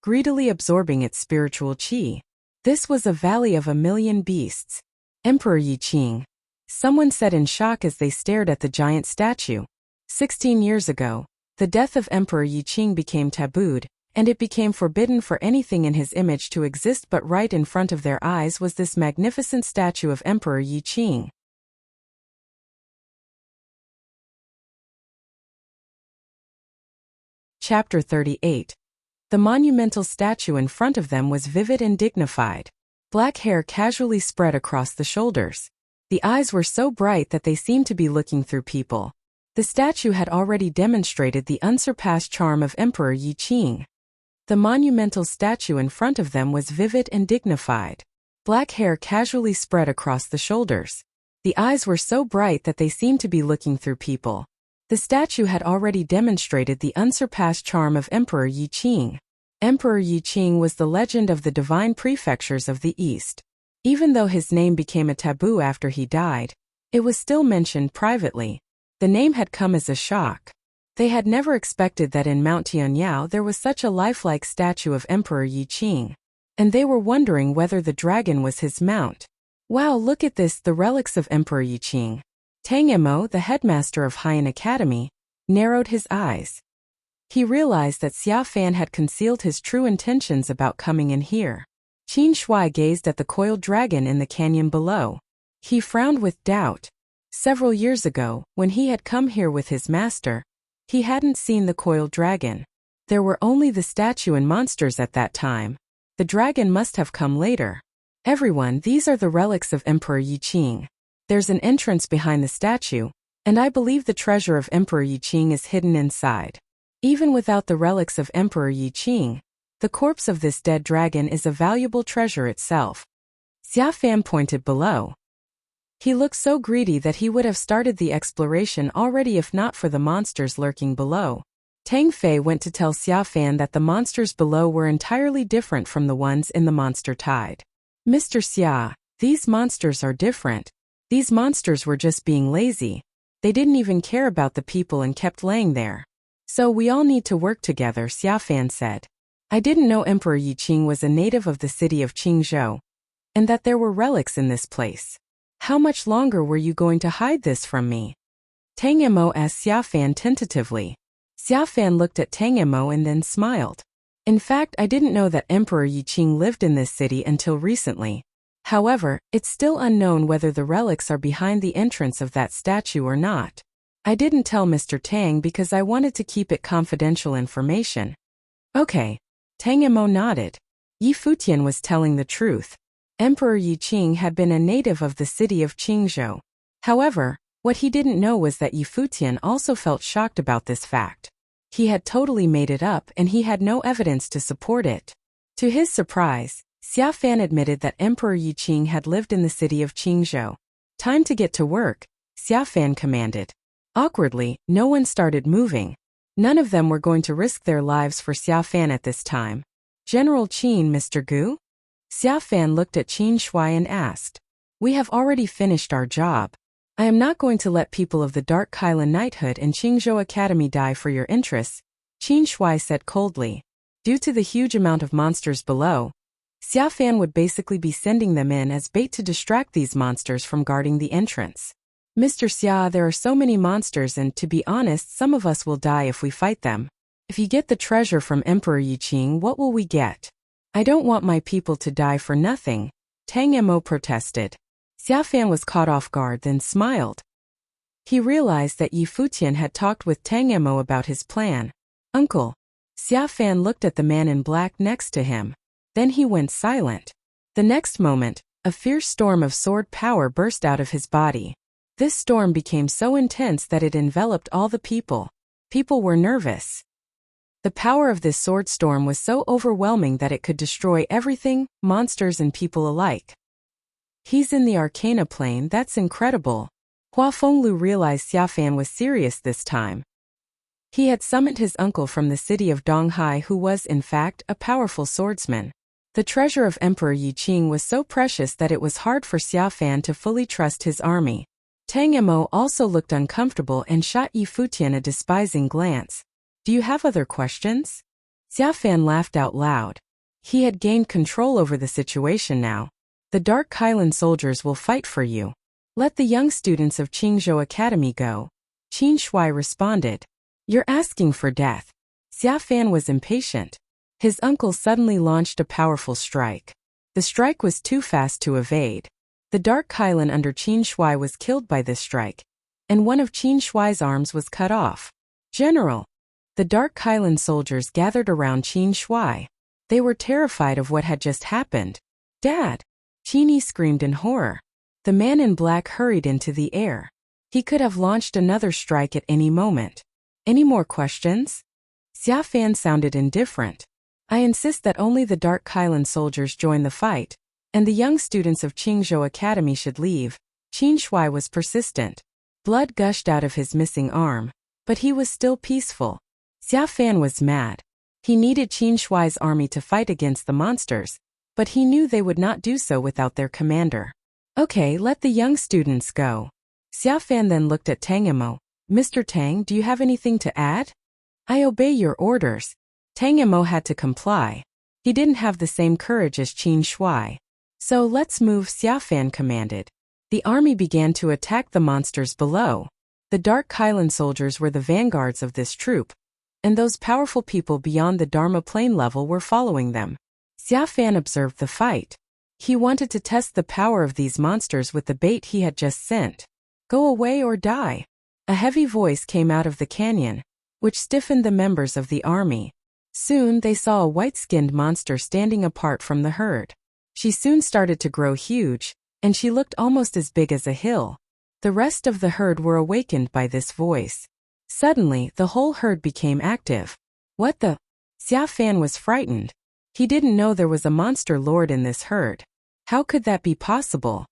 greedily absorbing its spiritual qi. This was a valley of 1,000,000 beasts. Emperor Yi Qing. Someone said in shock as they stared at the giant statue. 16 years ago, the death of Emperor Yi Qing became tabooed, and it became forbidden for anything in his image to exist, but right in front of their eyes was this magnificent statue of Emperor Yi Qing. Chapter 38. The monumental statue in front of them was vivid and dignified. Black hair casually spread across the shoulders. The eyes were so bright that they seemed to be looking through people. The statue had already demonstrated the unsurpassed charm of Emperor Yi Qing. The monumental statue in front of them was vivid and dignified. Black hair casually spread across the shoulders. The eyes were so bright that they seemed to be looking through people. The statue had already demonstrated the unsurpassed charm of Emperor Yi Qing. Emperor Yi Qing was the legend of the divine prefectures of the East. Even though his name became a taboo after he died, it was still mentioned privately. The name had come as a shock. They had never expected that in Mount Tianyao there was such a lifelike statue of Emperor Yi Qing. And they were wondering whether the dragon was his mount. Wow, look at this, the relics of Emperor Yi Qing. Tang Mo, the headmaster of Haiyan Academy, narrowed his eyes. He realized that Xia Fan had concealed his true intentions about coming in here. Qin Shui gazed at the coiled dragon in the canyon below. He frowned with doubt. Several years ago, when he had come here with his master, he hadn't seen the coiled dragon. There were only the statue and monsters at that time. The dragon must have come later. Everyone, these are the relics of Emperor Yi Qing. There's an entrance behind the statue, and I believe the treasure of Emperor Yi Qing is hidden inside. Even without the relics of Emperor Yi Qing, the corpse of this dead dragon is a valuable treasure itself. Xia Fan pointed below. He looked so greedy that he would have started the exploration already if not for the monsters lurking below. Tang Fei went to tell Xia Fan that the monsters below were entirely different from the ones in the monster tide. Mr. Xia, these monsters are different. These monsters were just being lazy. They didn't even care about the people and kept laying there. So we all need to work together, Xia Fan said. I didn't know Emperor Yi Qing was a native of the city of Qingzhou, and that there were relics in this place. How much longer were you going to hide this from me? Tang Mo asked Xia Fan tentatively. Xia Fan looked at Tang Mo and then smiled. In fact, I didn't know that Emperor Yi Qing lived in this city until recently. However, it's still unknown whether the relics are behind the entrance of that statue or not. I didn't tell Mr. Tang because I wanted to keep it confidential information. Okay. Tang Mo nodded. Yi Futian was telling the truth. Emperor Yi Qing had been a native of the city of Qingzhou. However, what he didn't know was that Yi Futian also felt shocked about this fact. He had totally made it up and he had no evidence to support it. To his surprise, Xia Fan admitted that Emperor Yi Qing had lived in the city of Qingzhou. Time to get to work, Xia Fan commanded. Awkwardly, no one started moving. None of them were going to risk their lives for Xia Fan at this time. General Qin, Mr. Gu? Xia Fan looked at Qin Shui and asked. We have already finished our job. I am not going to let people of the Dark Kylan Knighthood and Qingzhou Academy die for your interests, Qin Shui said coldly. Due to the huge amount of monsters below, Xia Fan would basically be sending them in as bait to distract these monsters from guarding the entrance. Mr. Xia, there are so many monsters and, to be honest, some of us will die if we fight them. If you get the treasure from Emperor Yi Qing, what will we get? I don't want my people to die for nothing, Tang Mo protested. Xia Fan was caught off guard then smiled. He realized that Yi Futian had talked with Tang Mo about his plan. Uncle. Xia Fan looked at the man in black next to him. Then he went silent. The next moment, a fierce storm of sword power burst out of his body. This storm became so intense that it enveloped all the people. People were nervous. The power of this sword storm was so overwhelming that it could destroy everything, monsters and people alike. He's in the Arcana plane, that's incredible. Hua Fenglu realized Xia Fan was serious this time. He had summoned his uncle from the city of Donghai who was, in fact, a powerful swordsman. The treasure of Emperor Yi Qing was so precious that it was hard for Xia Fan to fully trust his army. Tang Mo also looked uncomfortable and shot Yi Futian a despising glance. Do you have other questions? Xia Fan laughed out loud. He had gained control over the situation now. The Dark Kylan soldiers will fight for you. Let the young students of Qingzhou Academy go. Qin Shui responded. You're asking for death. Xia Fan was impatient. His uncle suddenly launched a powerful strike. The strike was too fast to evade. The Dark Kylan under Qin Shui was killed by this strike, and one of Qin Shui's arms was cut off. General. The Dark Kylan soldiers gathered around Qin Shui. They were terrified of what had just happened. Dad! Qin screamed in horror. The man in black hurried into the air. He could have launched another strike at any moment. Any more questions? Xia Fan sounded indifferent. I insist that only the Dark Kylan soldiers join the fight, and the young students of Qingzhou Academy should leave. Qin Shui was persistent. Blood gushed out of his missing arm, but he was still peaceful. Xia Fan was mad. He needed Qin Shui's army to fight against the monsters, but he knew they would not do so without their commander. Okay, let the young students go. Xia Fan then looked at Tang Mo. Mr. Tang, do you have anything to add? I obey your orders. Tang Mo had to comply. He didn't have the same courage as Qin Shui. So let's move, Xia Fan commanded. The army began to attack the monsters below. The Dark Kylan soldiers were the vanguards of this troop, and those powerful people beyond the Dharma plane level were following them. Xia Fan observed the fight. He wanted to test the power of these monsters with the bait he had just sent. Go away or die. A heavy voice came out of the canyon, which stiffened the members of the army. Soon they saw a white-skinned monster standing apart from the herd. She soon started to grow huge, and she looked almost as big as a hill. The rest of the herd were awakened by this voice. Suddenly, the whole herd became active. What the? Xia Fan was frightened. He didn't know there was a monster lord in this herd. How could that be possible?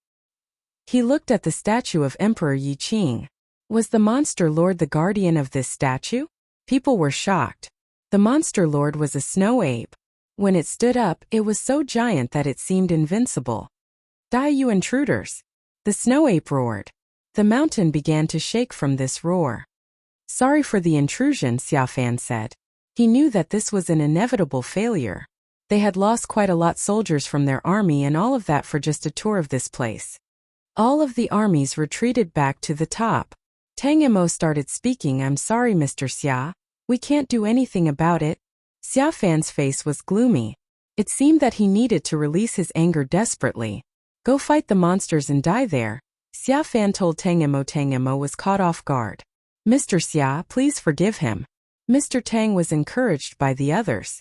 He looked at the statue of Emperor Yi Qing. Was the monster lord the guardian of this statue? People were shocked. The monster lord was a snow ape. When it stood up, it was so giant that it seemed invincible. Die, you intruders! The snow ape roared. The mountain began to shake from this roar. Sorry for the intrusion, Xia Fan said. He knew that this was an inevitable failure. They had lost quite a lot soldiers from their army and all of that for just a tour of this place. All of the armies retreated back to the top. Tang Mo started speaking. I'm sorry, Mr. Xia. We can't do anything about it. Xia Fan's face was gloomy. It seemed that he needed to release his anger desperately. Go fight the monsters and die there. Xia Fan told Tang Mo. Tang Mo was caught off guard. Mr. Xia, please forgive him. Mr. Tang was encouraged by the others.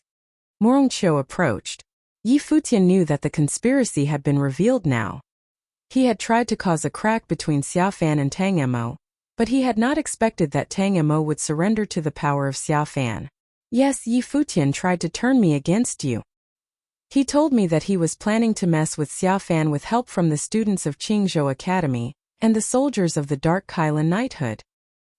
Morongqiu approached. Yi Futian knew that the conspiracy had been revealed now. He had tried to cause a crack between Xiaofan and Tang Mo, but he had not expected that Tang Mo would surrender to the power of Xiaofan. Yes, Yi Futian tried to turn me against you. He told me that he was planning to mess with Xiaofan with help from the students of Qingzhou Academy and the soldiers of the Dark Kylan Knighthood.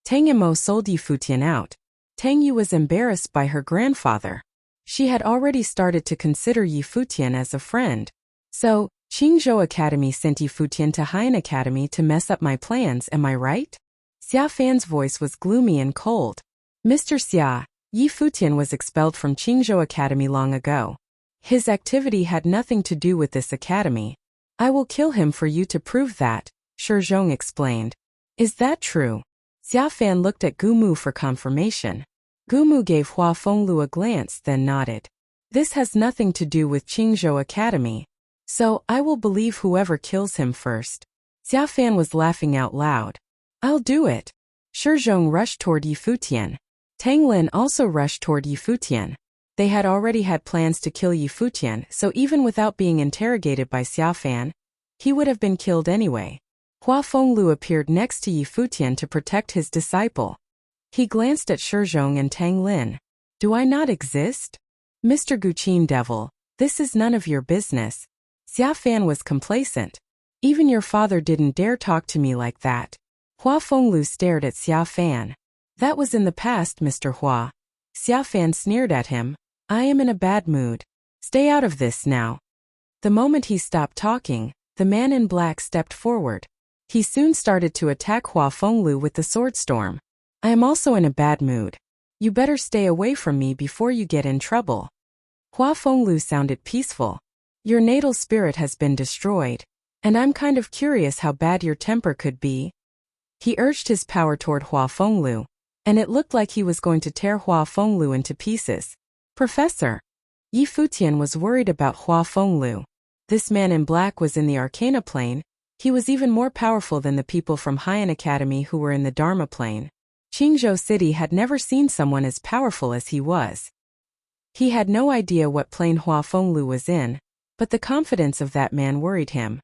Tang Mo sold Yi Futian out. Tang Yu was embarrassed by her grandfather. She had already started to consider Yi Futian as a friend. So, Qingzhou Academy sent Yi Futian to Haiyan Academy to mess up my plans, am I right? Xiaofan's voice was gloomy and cold. Mr. Xia, Yi Futian was expelled from Qingzhou Academy long ago. His activity had nothing to do with this academy. I will kill him for you to prove that, Shizhong explained. Is that true? Xiaofan looked at Gumu for confirmation. Gumu gave Hua Fenglu a glance, then nodded. This has nothing to do with Qingzhou Academy. So, I will believe whoever kills him first. Xiaofan was laughing out loud. I'll do it. Shizhong rushed toward Yi Futian. Tang Lin also rushed toward Yi Futian. They had already had plans to kill Yi Futian, so even without being interrogated by Xiaofan, he would have been killed anyway. Hua Fenglu appeared next to Yi Futian to protect his disciple. He glanced at Shizhong and Tang Lin. Do I not exist? Mr. Guqin Devil, this is none of your business. Xiaofan was complacent. Even your father didn't dare talk to me like that. Hua Fenglu stared at Xiaofan. That was in the past, Mr. Hua. Xiaofan sneered at him. I am in a bad mood. Stay out of this now. The moment he stopped talking, the man in black stepped forward. He soon started to attack Hua Fenglu with the sword storm. I am also in a bad mood. You better stay away from me before you get in trouble. Hua Fenglu sounded peaceful. Your natal spirit has been destroyed, and I'm kind of curious how bad your temper could be. He urged his power toward Hua Fenglu, and it looked like he was going to tear Hua Fenglu into pieces. Professor! Yi Futian was worried about Hua Fenglu. This man in black was in the Arcana plane. He was even more powerful than the people from Haiyan Academy who were in the Dharma plane. Qingzhou City had never seen someone as powerful as he was. He had no idea what plane Hua Fenglu was in, but the confidence of that man worried him.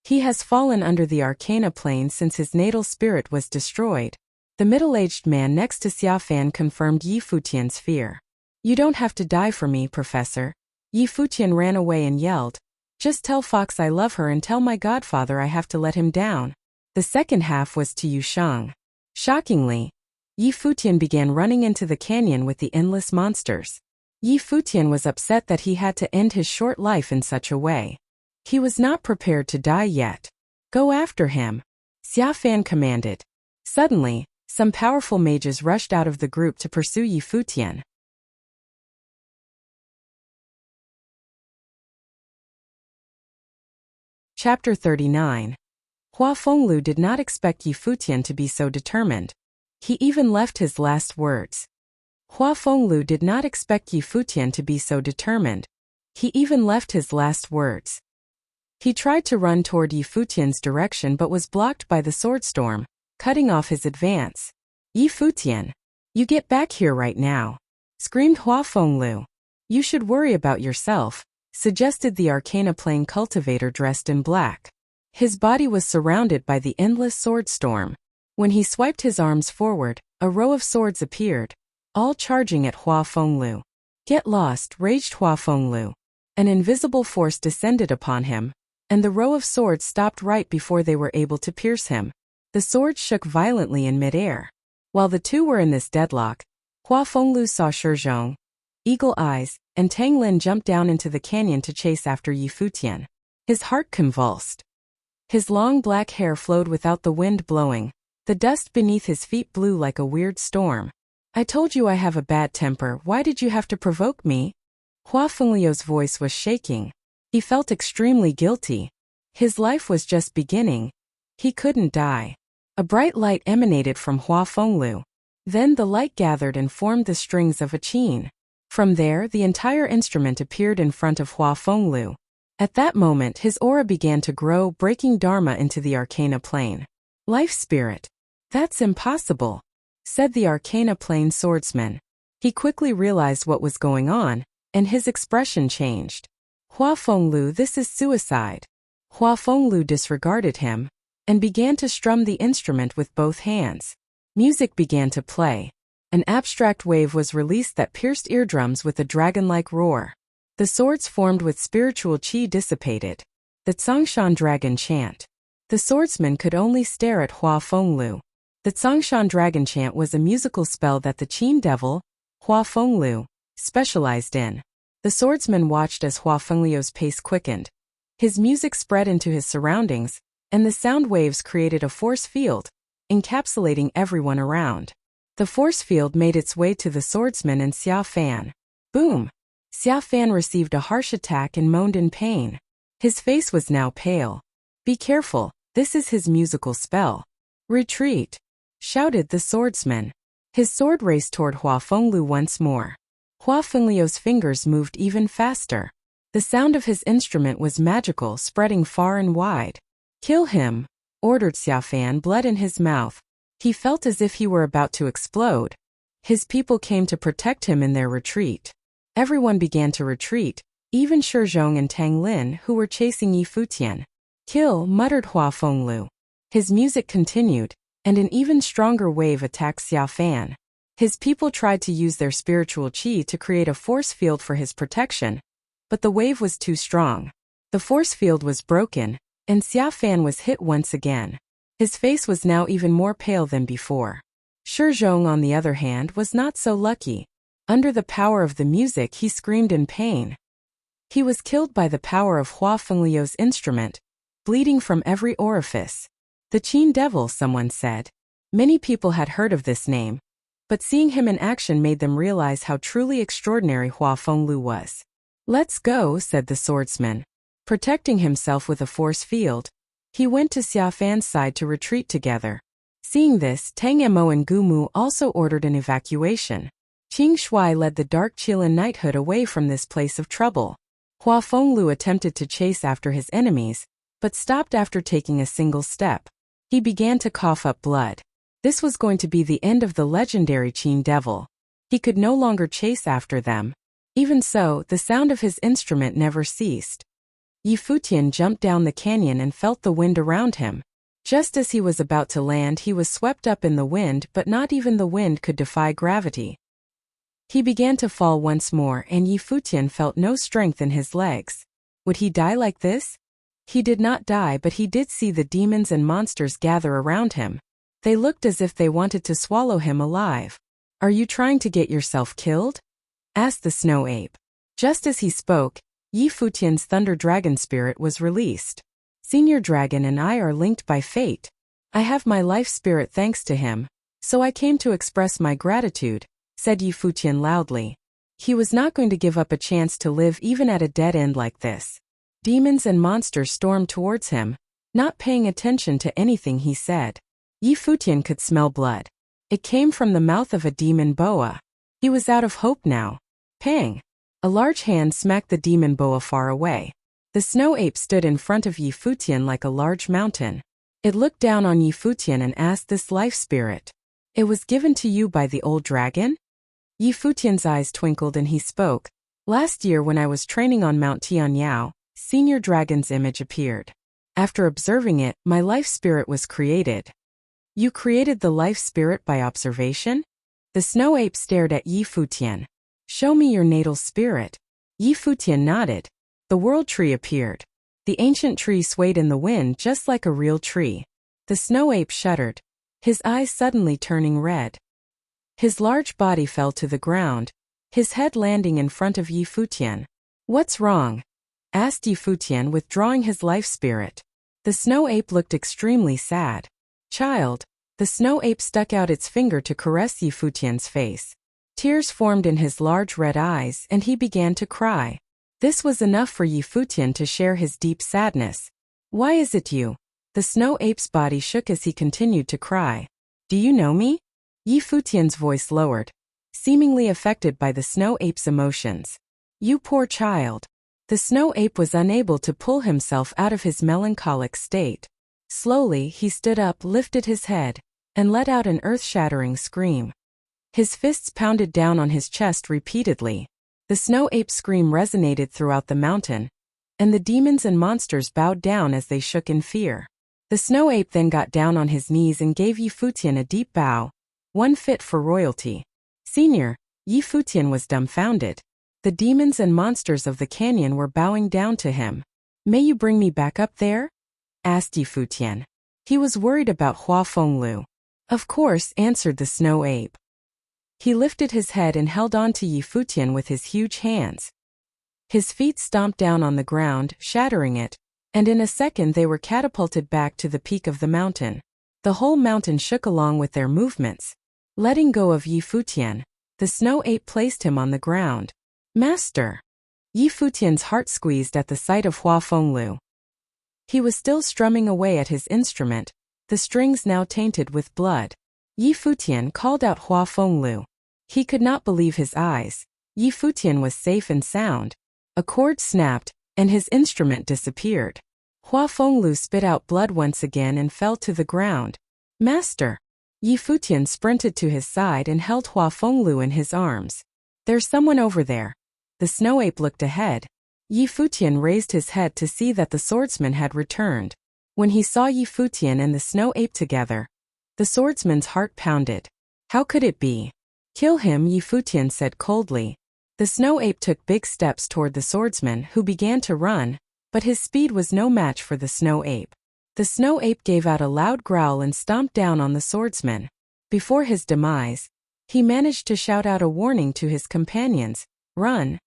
He has fallen under the Arcana plane since his natal spirit was destroyed. The middle-aged man next to Xiaofan confirmed Yi Futian's fear. You don't have to die for me, Professor. Yi Futian ran away and yelled, just tell Fox I love her and tell my godfather I have to let him down. The second half was to Yu Shang. Shockingly, Yi Futian began running into the canyon with the endless monsters. Yi Futian was upset that he had to end his short life in such a way. He was not prepared to die yet. Go after him, Xiaofan commanded. Suddenly, some powerful mages rushed out of the group to pursue Yi Futian. Chapter 39. Hua Fenglu did not expect Yi Futian to be so determined. He even left his last words. Hua Fenglu did not expect Yi Futian to be so determined. He even left his last words. He tried to run toward Yi Futian's direction but was blocked by the sword storm, cutting off his advance. Yi Futian, you get back here right now, screamed Hua Fenglu. You should worry about yourself, suggested the Arcana plane cultivator dressed in black. His body was surrounded by the endless sword storm. When he swiped his arms forward, a row of swords appeared, all charging at Hua Fenglu. Get lost, raged Hua Fenglu. An invisible force descended upon him, and the row of swords stopped right before they were able to pierce him. The swords shook violently in midair. While the two were in this deadlock, Hua Fenglu saw Shizhong, Eagle Eyes, and Tang Lin jump down into the canyon to chase after Yi Futian. His heart convulsed. His long black hair flowed without the wind blowing. The dust beneath his feet blew like a weird storm. I told you I have a bad temper, why did you have to provoke me? Hua Fenglu's voice was shaking. He felt extremely guilty. His life was just beginning. He couldn't die. A bright light emanated from Hua Fenglu. Then the light gathered and formed the strings of a qin. From there, the entire instrument appeared in front of Hua Fenglu. At that moment, his aura began to grow, breaking Dharma into the Arcana plane. Life spirit. That's impossible, said the Arcana plane swordsman. He quickly realized what was going on, and his expression changed. Hua Fenglu, this is suicide. Hua Fenglu disregarded him and began to strum the instrument with both hands. Music began to play. An abstract wave was released that pierced eardrums with a dragon-like roar. The swords formed with spiritual qi dissipated. The Tsongshan dragon chant. The swordsman could only stare at Hua Fenglu. The Tsongshan dragon chant was a musical spell that the Qin devil, Hua Fenglu, specialized in. The swordsman watched as Hua Fenglu's pace quickened. His music spread into his surroundings, and the sound waves created a force field, encapsulating everyone around. The force field made its way to the swordsman and Xia Fan. Boom! Xia Fan received a harsh attack and moaned in pain. His face was now pale. Be careful, this is his musical spell. Retreat! Shouted the swordsman. His sword raced toward Hua Fenglu once more. Hua Fenglu's fingers moved even faster. The sound of his instrument was magical, spreading far and wide. Kill him, ordered Xia Fan, blood in his mouth. He felt as if he were about to explode. His people came to protect him in their retreat. Everyone began to retreat, even Shizhong and Tang Lin, who were chasing Yi Futian. Kill, muttered Hua Fenglu. His music continued, and an even stronger wave attacked Xia Fan. His people tried to use their spiritual qi to create a force field for his protection, but the wave was too strong. The force field was broken, and Xia Fan was hit once again. His face was now even more pale than before. Shizhong, on the other hand, was not so lucky. Under the power of the music, he screamed in pain. He was killed by the power of Hua Fenglu's instrument, bleeding from every orifice. The Qin devil, someone said. Many people had heard of this name, but seeing him in action made them realize how truly extraordinary Hua Fenglu was. Let's go, said the swordsman. Protecting himself with a force field, he went to Xia Fan's side to retreat together. Seeing this, Tang Mo and Gu Mu also ordered an evacuation. Qing Shui led the Dark Qilin knighthood away from this place of trouble. Hua Fenglu attempted to chase after his enemies, but stopped after taking a single step. He began to cough up blood. This was going to be the end of the legendary Qin devil. He could no longer chase after them. Even so, the sound of his instrument never ceased. Yi Futian jumped down the canyon and felt the wind around him. Just as he was about to land, he was swept up in the wind, but not even the wind could defy gravity. He began to fall once more, and Yi Futian felt no strength in his legs. Would he die like this? He did not die, but he did see the demons and monsters gather around him. They looked as if they wanted to swallow him alive. Are you trying to get yourself killed? Asked the snow ape. Just as he spoke, Yi Futian's thunder dragon spirit was released. Senior Dragon and I are linked by fate. I have my life spirit thanks to him, so I came to express my gratitude, said Yi Futian loudly. He was not going to give up a chance to live even at a dead end like this. Demons and monsters stormed towards him, not paying attention to anything he said. Yi Futian could smell blood. It came from the mouth of a demon boa. He was out of hope now. Pang! A large hand smacked the demon boa far away. The snow ape stood in front of Yi Futian like a large mountain. It looked down on Yi Futian and asked this life spirit. It was given to you by the old dragon? Yi Futian's eyes twinkled and he spoke. Last year when I was training on Mount Tianyao, Senior Dragon's image appeared. After observing it, my life spirit was created. You created the life spirit by observation? The snow ape stared at Yi Futian. Show me your natal spirit. Yi Futian nodded. The world tree appeared. The ancient tree swayed in the wind just like a real tree. The snow ape shuddered, his eyes suddenly turning red. His large body fell to the ground, his head landing in front of Yi Futian. What's wrong? Asked Yi Futian, withdrawing his life spirit. The snow ape looked extremely sad. Child. The snow ape stuck out its finger to caress Yi Futian's face. Tears formed in his large red eyes and he began to cry. This was enough for Yi Futian to share his deep sadness. Why is it you? The snow ape's body shook as he continued to cry. Do you know me? Yi Futian's voice lowered, seemingly affected by the snow ape's emotions. You poor child. The snow ape was unable to pull himself out of his melancholic state. Slowly, he stood up, lifted his head, and let out an earth-shattering scream. His fists pounded down on his chest repeatedly. The snow ape's scream resonated throughout the mountain, and the demons and monsters bowed down as they shook in fear. The snow ape then got down on his knees and gave Yi Futian a deep bow, one fit for royalty. Senior, Yi Futian was dumbfounded. The demons and monsters of the canyon were bowing down to him. May you bring me back up there? Asked Yi Futian. He was worried about Hua Fenglu. Of course, answered the snow ape. He lifted his head and held on to Yi Futian with his huge hands. His feet stomped down on the ground, shattering it, and in a second they were catapulted back to the peak of the mountain. The whole mountain shook along with their movements. Letting go of Yi Futian, the snow ape placed him on the ground. Master! Yi Futian's heart squeezed at the sight of Hua Fenglu. He was still strumming away at his instrument, the strings now tainted with blood. Yi Futian called out Hua Fenglu. He could not believe his eyes. Yi Futian was safe and sound. A cord snapped, and his instrument disappeared. Hua Fenglu spit out blood once again and fell to the ground. Master! Yi Futian sprinted to his side and held Hua Fenglu in his arms. There's someone over there. The snow ape looked ahead. Yi Futian raised his head to see that the swordsman had returned. When he saw Yi Futian and the snow ape together, the swordsman's heart pounded. How could it be? Kill him, Yi Futian said coldly. The snow ape took big steps toward the swordsman, who began to run, but his speed was no match for the snow ape. The snow ape gave out a loud growl and stomped down on the swordsman. Before his demise, he managed to shout out a warning to his companions. Run!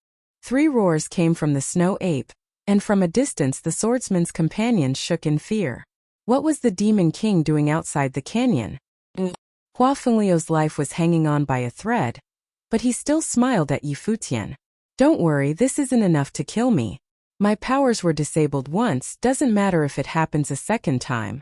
3 roars came from the snow ape, and from a distance the swordsman's companions shook in fear. What was the demon king doing outside the canyon? Hua Fenglio's life was hanging on by a thread, but he still smiled at Yi Futian. Don't worry, this isn't enough to kill me. My powers were disabled once, doesn't matter if it happens a second time.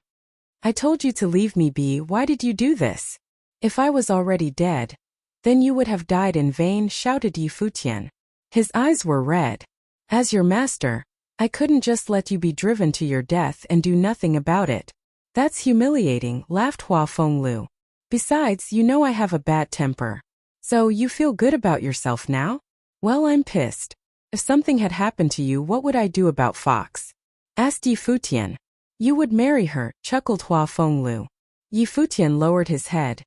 I told you to leave me be, why did you do this? If I was already dead, then you would have died in vain, shouted Yi Futian. His eyes were red. As your master, I couldn't just let you be driven to your death and do nothing about it. That's humiliating, laughed Hua Fenglu. Besides, you know I have a bad temper. So you feel good about yourself now? Well, I'm pissed. If something had happened to you, what would I do about Fox? Asked Yi Futian. You would marry her, chuckled Hua Fenglu. Yi Futian lowered his head,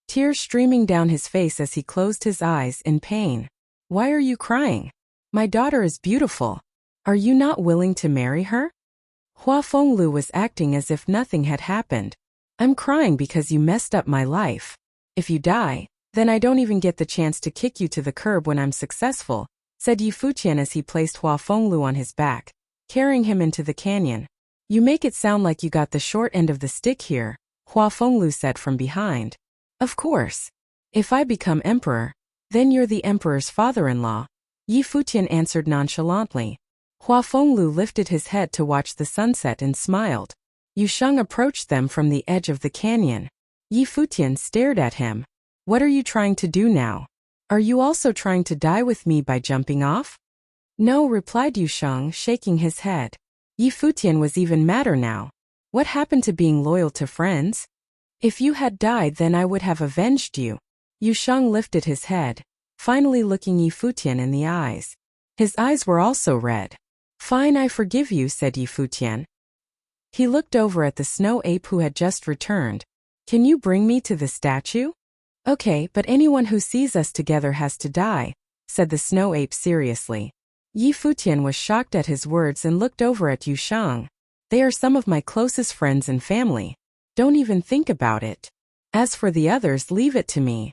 tears streaming down his face as he closed his eyes in pain. Why are you crying? My daughter is beautiful. Are you not willing to marry her? Hua Fenglu was acting as if nothing had happened. I'm crying because you messed up my life. If you die, then I don't even get the chance to kick you to the curb when I'm successful, said Yi Futian as he placed Hua Fenglu on his back, carrying him into the canyon. You make it sound like you got the short end of the stick here, Hua Fenglu said from behind. Of course. If I become emperor, then you're the emperor's father-in-law, Yi Futian answered nonchalantly. Hua Fenglu lifted his head to watch the sunset and smiled. Yu Sheng approached them from the edge of the canyon. Yi Futian stared at him. What are you trying to do now? Are you also trying to die with me by jumping off? No, replied Yu Sheng, shaking his head. Yi Futian was even madder now. What happened to being loyal to friends? If you had died, then I would have avenged you. Yu Sheng lifted his head, finally looking Yi Futian in the eyes. His eyes were also red. Fine, I forgive you, said Yi Futian. He looked over at the snow ape who had just returned. Can you bring me to the statue? Okay, but anyone who sees us together has to die, said the snow ape seriously. Yi Futian was shocked at his words and looked over at Yu Sheng. They are some of my closest friends and family. Don't even think about it. As for the others, leave it to me.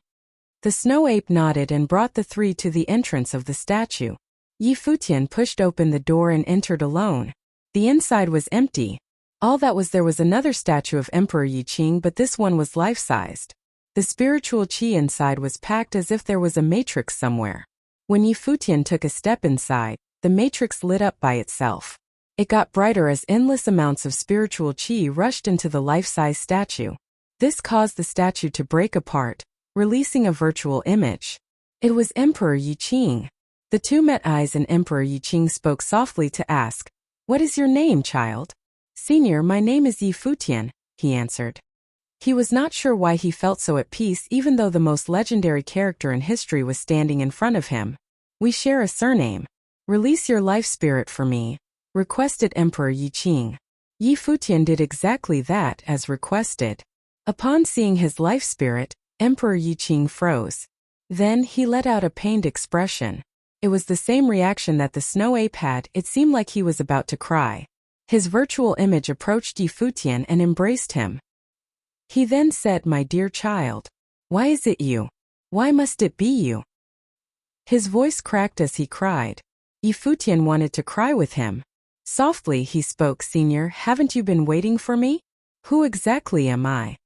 The snow ape nodded and brought the 3 to the entrance of the statue. Yi Futian pushed open the door and entered alone. The inside was empty. All that was there was another statue of Emperor Yi Qing, but this one was life-sized. The spiritual qi inside was packed as if there was a matrix somewhere. When Yi Futian took a step inside, the matrix lit up by itself. It got brighter as endless amounts of spiritual qi rushed into the life-size statue. This caused the statue to break apart, releasing a virtual image. It was Emperor Yi Qing. The two met eyes and Emperor Yi Qing spoke softly to ask, "What is your name, child?" "Senior, my name is Yi Futian," he answered. He was not sure why he felt so at peace even though the most legendary character in history was standing in front of him. "We share a surname. Release your life spirit for me." requested Emperor Yi Qing. Yi Futian did exactly that as requested. Upon seeing his life spirit, Emperor Yi Qing froze. Then he let out a pained expression. It was the same reaction that the snow ape had. It seemed like he was about to cry. His virtual image approached Yi Futian and embraced him. He then said, "My dear child, why is it you? Why must it be you?" His voice cracked as he cried. Yi Futian wanted to cry with him. Softly he spoke, "Senior, haven't you been waiting for me? Who exactly am I?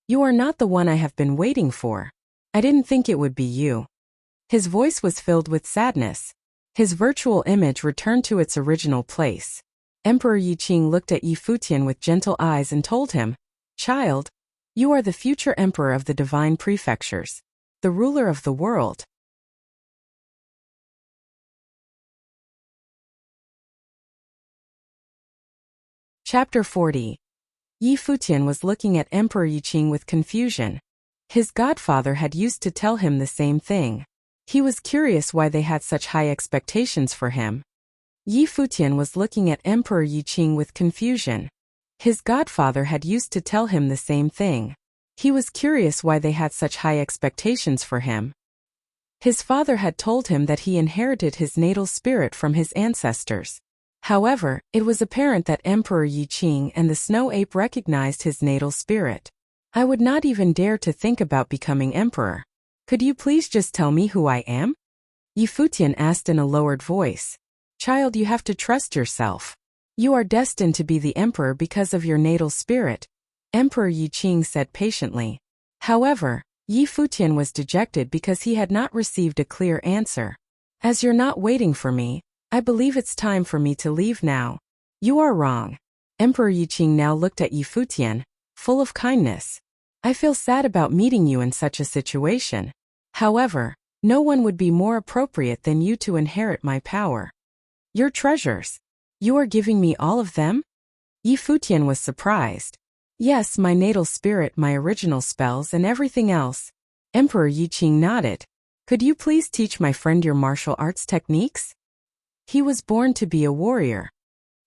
You are not the one I have been waiting for. I didn't think it would be you." His voice was filled with sadness. His virtual image returned to its original place. Emperor Yi Qing looked at Yi Futian with gentle eyes and told him, "Child, you are the future emperor of the divine prefectures, the ruler of the world." Chapter 40. Yi Futian was looking at Emperor Yi Qing with confusion. His godfather had used to tell him the same thing. He was curious why they had such high expectations for him. Yi Futian was looking at Emperor Yi Qing with confusion. His godfather had used to tell him the same thing. He was curious why they had such high expectations for him. His father had told him that he inherited his natal spirit from his ancestors. However, it was apparent that Emperor Yi Qing and the snow ape recognized his natal spirit. "I would not even dare to think about becoming emperor. Could you please just tell me who I am?" Yi Futian asked in a lowered voice. "Child, you have to trust yourself. You are destined to be the emperor because of your natal spirit," Emperor Yi Qing said patiently. However, Yi Futian was dejected because he had not received a clear answer. "As you're not waiting for me, I believe it's time for me to leave now." "You are wrong." Emperor Yi Qing now looked at Yi Futian, full of kindness. "I feel sad about meeting you in such a situation. However, no one would be more appropriate than you to inherit my power. Your treasures. You are giving me all of them?" Yi Futian was surprised. "Yes, my natal spirit, my original spells, and everything else." Emperor Yi Qing nodded. "Could you please teach my friend your martial arts techniques? He was born to be a warrior."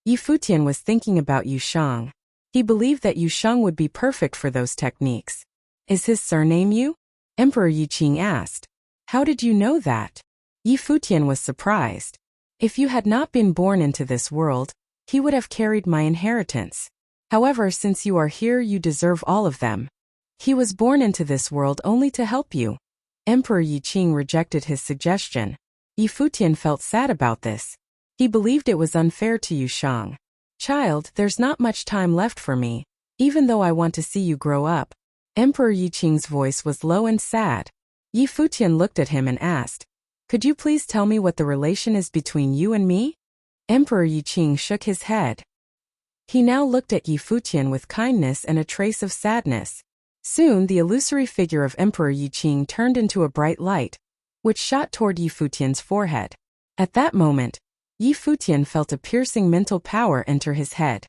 Yi Futian was thinking about Yu Shang. He believed that Yu Shang would be perfect for those techniques. "Is his surname Yu?" Emperor Yi Qing asked. "How did you know that?" Yi Futian was surprised. "If you had not been born into this world, he would have carried my inheritance. However, since you are here, you deserve all of them. He was born into this world only to help you." Emperor Yi Qing rejected his suggestion. Yi Futian felt sad about this. He believed it was unfair to Yu Shang. "Child, there's not much time left for me, even though I want to see you grow up." Emperor Yi Qing's voice was low and sad. Yi Futian looked at him and asked, "Could you please tell me what the relation is between you and me?" Emperor Yi Qing shook his head. He now looked at Yi Futian with kindness and a trace of sadness. Soon the illusory figure of Emperor Yi Qing turned into a bright light, which shot toward Yi Futian's forehead. At that moment, Yi Futian felt a piercing mental power enter his head.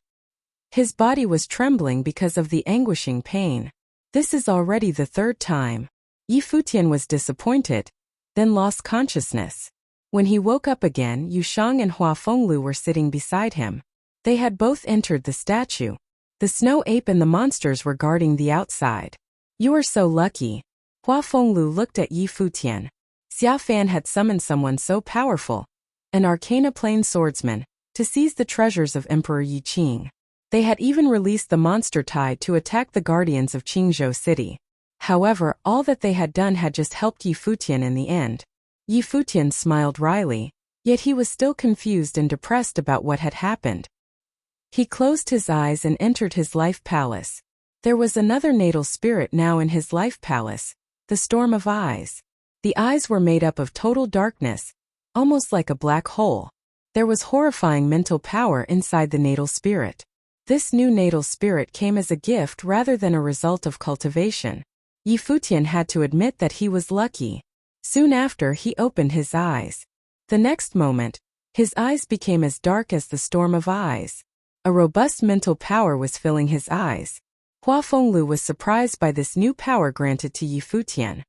His body was trembling because of the anguishing pain. This is already the third time. Yi Futian was disappointed, then lost consciousness. When he woke up again, Yu Shang and Hua Fenglu were sitting beside him. They had both entered the statue. The snow ape and the monsters were guarding the outside. "You are so lucky." Hua Fenglu looked at Yi Futian. Xia Fan had summoned someone so powerful, an arcana plane swordsman, to seize the treasures of Emperor Yi Qing. They had even released the monster tide to attack the guardians of Qingzhou City. However, all that they had done had just helped Yi Futian in the end. Yi Futian smiled wryly, yet he was still confused and depressed about what had happened. He closed his eyes and entered his life palace. There was another natal spirit now in his life palace, the Storm of Eyes. The eyes were made up of total darkness, almost like a black hole. There was horrifying mental power inside the natal spirit. This new natal spirit came as a gift rather than a result of cultivation. Yi Futian had to admit that he was lucky. Soon after, he opened his eyes. The next moment, his eyes became as dark as the Storm of Eyes. A robust mental power was filling his eyes. Hua Fenglu was surprised by this new power granted to Yi Futian.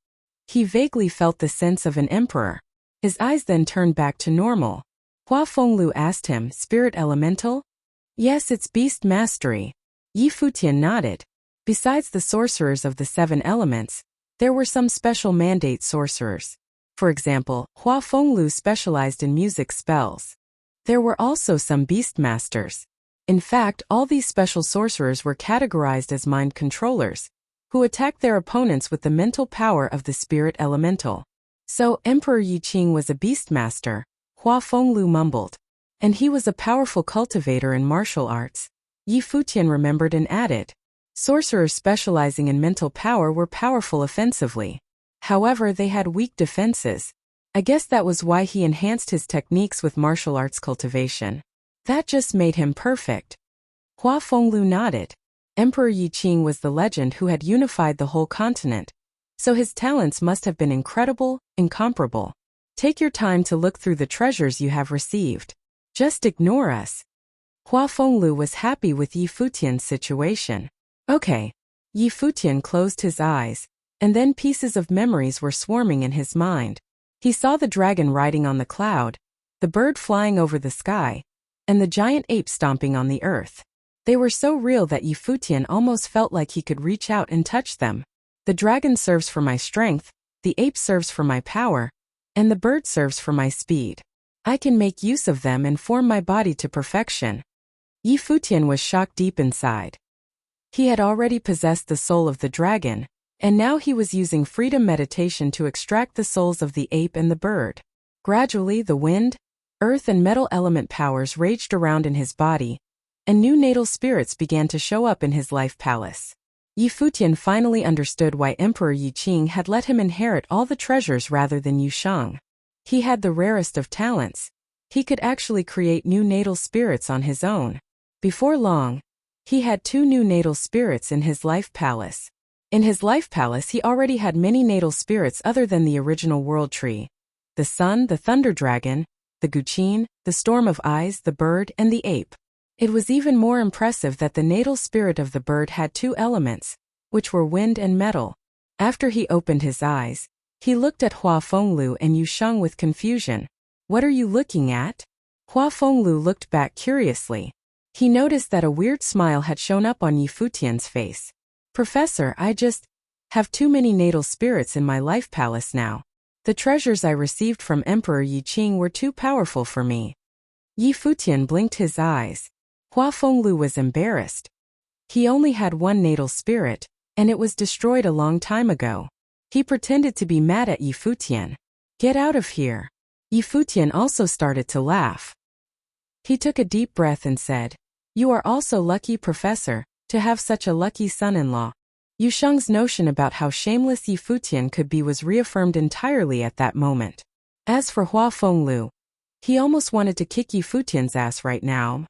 He vaguely felt the sense of an emperor. His eyes then turned back to normal. Hua Fenglu asked him, Spirit Elemental? Yes, it's Beast Mastery. Yi Futian nodded. Besides the sorcerers of the 7 elements, there were some special mandate sorcerers. For example, Hua Fenglu specialized in music spells. There were also some beast masters. In fact, all these special sorcerers were categorized as mind controllers, who attacked their opponents with the mental power of the spirit elemental. So, Emperor Yi Qing was a beast master, Hua Fenglu mumbled. And he was a powerful cultivator in martial arts. Yi Futian remembered and added. Sorcerers specializing in mental power were powerful offensively. However, they had weak defenses. I guess that was why he enhanced his techniques with martial arts cultivation. That just made him perfect. Hua Fenglu nodded. Emperor Yi Qing was the legend who had unified the whole continent, so his talents must have been incredible, incomparable. Take your time to look through the treasures you have received. Just ignore us. Hua Fenglu was happy with Yi Futian's situation. Okay. Yi Futian closed his eyes, and then pieces of memories were swarming in his mind. He saw the dragon riding on the cloud, the bird flying over the sky, and the giant ape stomping on the earth. They were so real that Yi Futian almost felt like he could reach out and touch them. The dragon serves for my strength, the ape serves for my power, and the bird serves for my speed. I can make use of them and form my body to perfection. Yi Futian was shocked deep inside. He had already possessed the soul of the dragon, and now he was using freedom meditation to extract the souls of the ape and the bird. Gradually, the wind, earth and metal element powers raged around in his body, and new natal spirits began to show up in his life palace. Yi Futian finally understood why Emperor Yi Qing had let him inherit all the treasures rather than Yu Sheng. He had the rarest of talents. He could actually create new natal spirits on his own. Before long, he had 2 new natal spirits in his life palace. In his life palace he already had many natal spirits other than the original world tree. The sun, the thunder dragon, the Guqin, the storm of eyes, the bird, and the ape. It was even more impressive that the natal spirit of the bird had 2 elements, which were wind and metal. After he opened his eyes, he looked at Hua Fenglu and Yu Sheng with confusion. What are you looking at? Hua Fenglu looked back curiously. He noticed that a weird smile had shown up on Yi Futian's face. Professor, I just have too many natal spirits in my life palace now. The treasures I received from Emperor Yi Qing were too powerful for me. Yi Futian blinked his eyes. Hua Fenglu was embarrassed. He only had 1 natal spirit, and it was destroyed a long time ago. He pretended to be mad at Yi Futian. Get out of here. Yi Futian also started to laugh. He took a deep breath and said, You are also lucky, Professor, to have such a lucky son-in-law. Yu Sheng's notion about how shameless Yi Futian could be was reaffirmed entirely at that moment. As for Hua Fenglu, he almost wanted to kick Yi Futian's ass right now.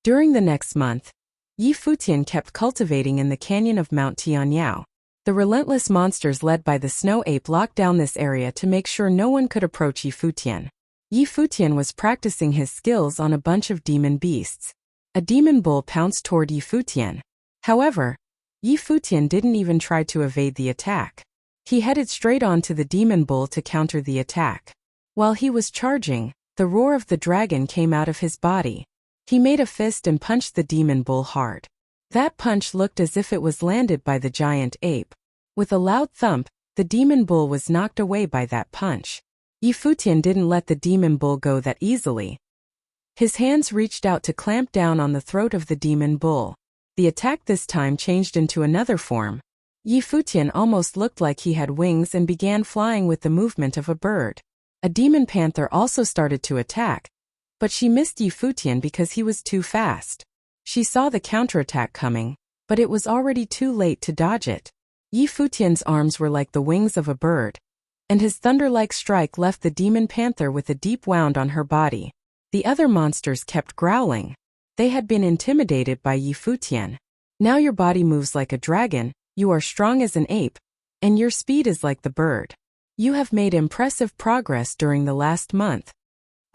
During the next month, Yi Futian kept cultivating in the canyon of Mount Tianyao. The relentless monsters led by the snow ape locked down this area to make sure no one could approach Yi Futian. Yi Futian was practicing his skills on a bunch of demon beasts. A demon bull pounced toward Yi Futian. However, Yi Futian didn't even try to evade the attack. He headed straight on to the demon bull to counter the attack. While he was charging, the roar of the dragon came out of his body. He made a fist and punched the demon bull hard. That punch looked as if it was landed by the giant ape. With a loud thump, the demon bull was knocked away by that punch. Yi Futian didn't let the demon bull go that easily. His hands reached out to clamp down on the throat of the demon bull. The attack this time changed into another form. Yi Futian almost looked like he had wings and began flying with the movement of a bird. A demon panther also started to attack, but she missed Yi Futian because he was too fast. She saw the counterattack coming, but it was already too late to dodge it. Yi Futian's arms were like the wings of a bird, and his thunder-like strike left the demon panther with a deep wound on her body. The other monsters kept growling. They had been intimidated by Yi Futian. Now your body moves like a dragon, you are strong as an ape, and your speed is like the bird. You have made impressive progress during the last month.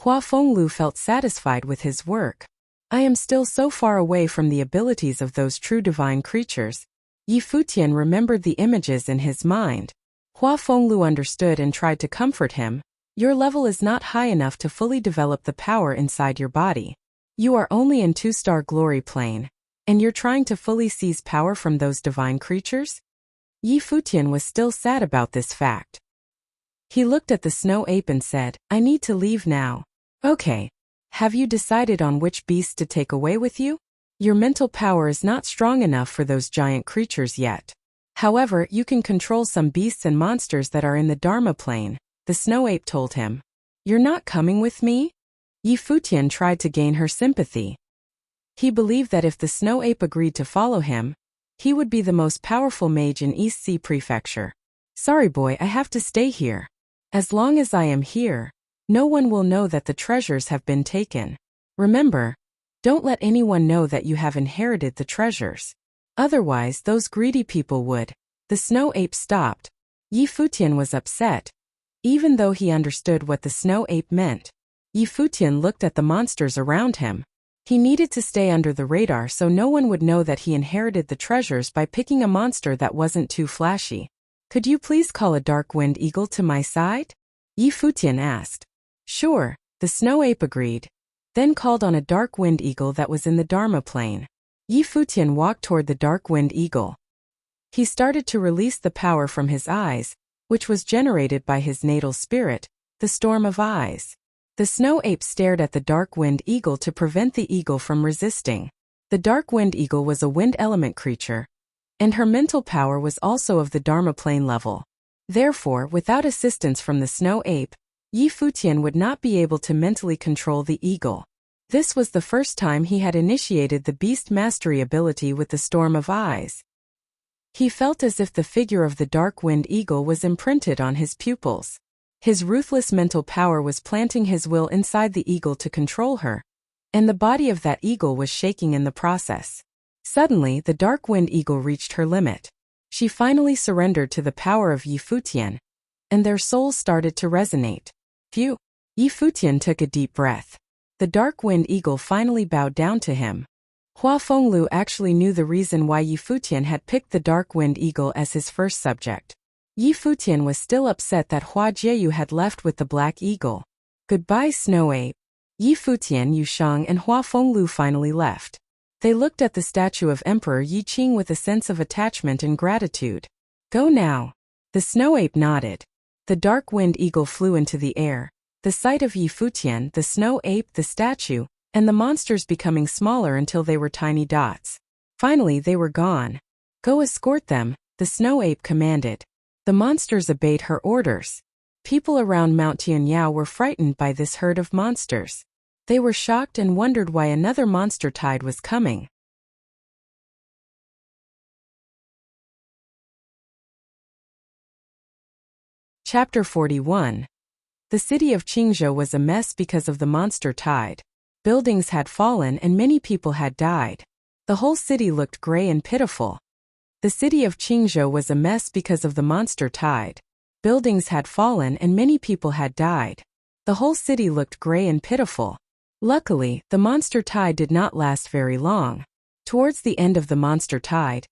Hua Fenglu felt satisfied with his work. I am still so far away from the abilities of those true divine creatures. Yi Futian remembered the images in his mind. Hua Fenglu understood and tried to comfort him. Your level is not high enough to fully develop the power inside your body. You are only in 2-star glory plane, and you're trying to fully seize power from those divine creatures? Yi Futian was still sad about this fact. He looked at the snow ape and said, I need to leave now. Okay. Have you decided on which beast to take away with you? Your mental power is not strong enough for those giant creatures yet. However, you can control some beasts and monsters that are in the Dharma plane, the snow ape told him. You're not coming with me? Yi Futian tried to gain her sympathy. He believed that if the snow ape agreed to follow him, he would be the most powerful mage in East Sea Prefecture. Sorry boy, I have to stay here. As long as I am here, no one will know that the treasures have been taken. Remember, don't let anyone know that you have inherited the treasures. Otherwise, those greedy people would. The snow ape stopped. Yi Futian was upset. Even though he understood what the snow ape meant, Yi Futian looked at the monsters around him. He needed to stay under the radar so no one would know that he inherited the treasures by picking a monster that wasn't too flashy. Could you please call a dark wind eagle to my side? Yi Futian asked. Sure, the snow ape agreed, then called on a dark wind eagle that was in the Dharma plane. Yi Futian walked toward the dark wind eagle. He started to release the power from his eyes, which was generated by his natal spirit, the storm of eyes. The snow ape stared at the dark wind eagle to prevent the eagle from resisting. The dark wind eagle was a wind element creature, and her mental power was also of the Dharma plane level. Therefore, without assistance from the snow ape, Yi Futian would not be able to mentally control the eagle. This was the first time he had initiated the beast mastery ability with the storm of eyes. He felt as if the figure of the dark wind eagle was imprinted on his pupils. His ruthless mental power was planting his will inside the eagle to control her, and the body of that eagle was shaking in the process. Suddenly, the dark wind eagle reached her limit. She finally surrendered to the power of Yi Futian, and their souls started to resonate. Phew! Yi Futian took a deep breath. The dark wind eagle finally bowed down to him. Hua Fenglu actually knew the reason why Yi Futian had picked the dark wind eagle as his first subject. Yi Futian was still upset that Hua Jieyu had left with the black eagle. Goodbye, snow ape. Yi Futian, Yu Shang, and Hua Fenglu finally left. They looked at the statue of Emperor Yi Qing with a sense of attachment and gratitude. Go now. The snow ape nodded. The dark wind eagle flew into the air. The sight of Yi Futian, the snow ape, the statue, and the monsters becoming smaller until they were tiny dots. Finally, they were gone. Go escort them, the snow ape commanded. The monsters obeyed her orders. People around Mount Tianyao were frightened by this herd of monsters. They were shocked and wondered why another monster tide was coming. Chapter 41. The city of Qingzhou was a mess because of the monster tide. Buildings had fallen and many people had died. The whole city looked gray and pitiful. The city of Qingzhou was a mess because of the monster tide. Buildings had fallen and many people had died. The whole city looked gray and pitiful. Luckily, the monster tide did not last very long. Towards the end of the monster tide,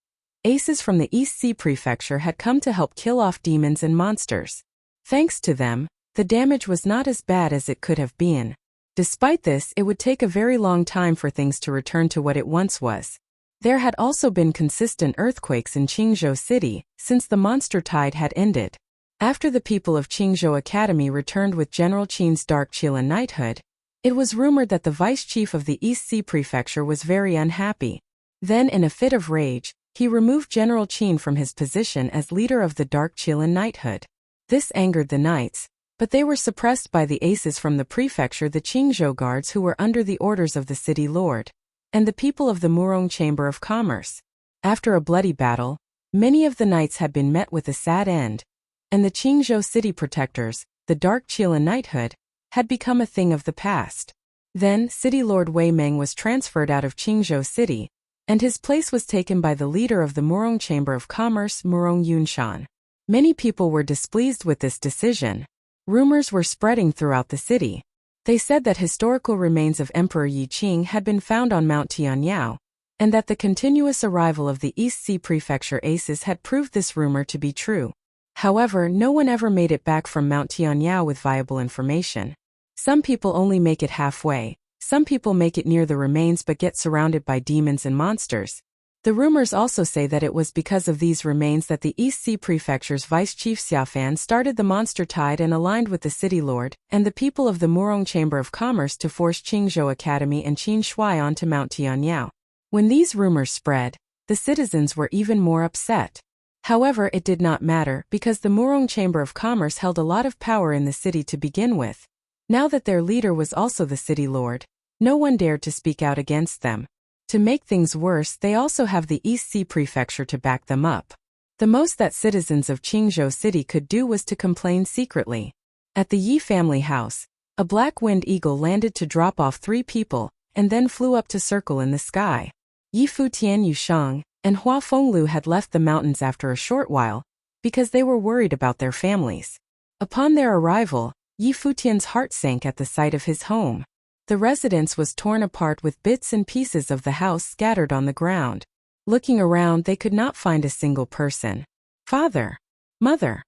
aces from the East Sea Prefecture had come to help kill off demons and monsters. Thanks to them, the damage was not as bad as it could have been. Despite this, it would take a very long time for things to return to what it once was. There had also been consistent earthquakes in Qingzhou City since the monster tide had ended. After the people of Qingzhou Academy returned with General Qin's Dark Qilin knighthood, it was rumored that the vice chief of the East Sea Prefecture was very unhappy. Then, in a fit of rage, he removed General Qin from his position as leader of the Dark Qilin knighthood. This angered the knights, but they were suppressed by the aces from the prefecture, the Qingzhou guards who were under the orders of the city lord, and the people of the Murong Chamber of Commerce. After a bloody battle, many of the knights had been met with a sad end, and the Qingzhou city protectors, the Dark Qilin knighthood, had become a thing of the past. Then, City Lord Wei Meng was transferred out of Qingzhou City, and his place was taken by the leader of the Murong Chamber of Commerce, Murong Yunshan. Many people were displeased with this decision. Rumors were spreading throughout the city. They said that historical remains of Emperor Yi Qing had been found on Mount Tianyao, and that the continuous arrival of the East Sea Prefecture aces had proved this rumor to be true. However, no one ever made it back from Mount Tianyao with viable information. Some people only make it halfway, some people make it near the remains but get surrounded by demons and monsters. The rumors also say that it was because of these remains that the East Sea Prefecture's Vice Chief Xiaofan started the Monster Tide and aligned with the City Lord and the people of the Murong Chamber of Commerce to force Qingzhou Academy and Qin Shui onto Mount Tianyao. When these rumors spread, the citizens were even more upset. However, it did not matter because the Murong Chamber of Commerce held a lot of power in the city to begin with. Now that their leader was also the City Lord, no one dared to speak out against them. To make things worse, they also have the East Sea Prefecture to back them up. The most that citizens of Qingzhou City could do was to complain secretly. At the Yi family house, a black winged eagle landed to drop off 3 people, and then flew up to circle in the sky. Yi Futian Yushang and Hua Fenglu had left the mountains after a short while, because they were worried about their families. Upon their arrival, Yi Futian's heart sank at the sight of his home. The residence was torn apart with bits and pieces of the house scattered on the ground. Looking around, they could not find a single person. Father! Mother!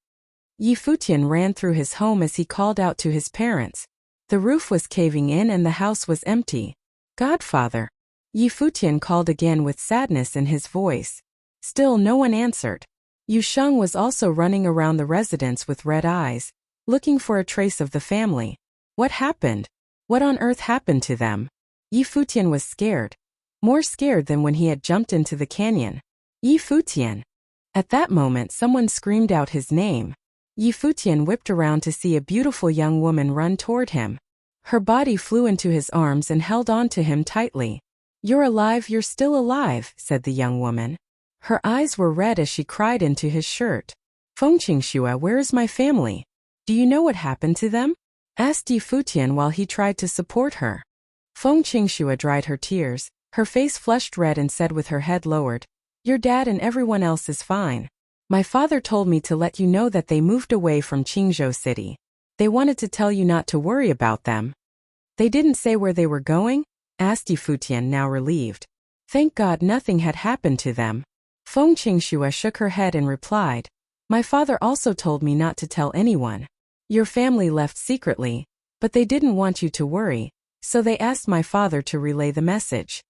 Yi Futian ran through his home as he called out to his parents. The roof was caving in and the house was empty. Godfather! Yi Futian called again with sadness in his voice. Still no one answered. Yu Sheng was also running around the residence with red eyes, looking for a trace of the family. What happened? What on earth happened to them? Yi Futian was scared. More scared than when he had jumped into the canyon. Yi Futian! At that moment someone screamed out his name. Yi Futian whipped around to see a beautiful young woman run toward him. Her body flew into his arms and held on to him tightly. "You're alive, you're still alive," said the young woman. Her eyes were red as she cried into his shirt. "Feng Qingxue, where is my family? Do you know what happened to them?" asked Yi Futian while he tried to support her. Feng Qingxue dried her tears, her face flushed red and said with her head lowered, "Your dad and everyone else is fine. My father told me to let you know that they moved away from Qingzhou City. They wanted to tell you not to worry about them." "They didn't say where they were going?" asked Yi Futian, now relieved. Thank God nothing had happened to them. Feng Qingxue shook her head and replied, "My father also told me not to tell anyone. Your family left secretly, but they didn't want you to worry, so they asked my father to relay the message."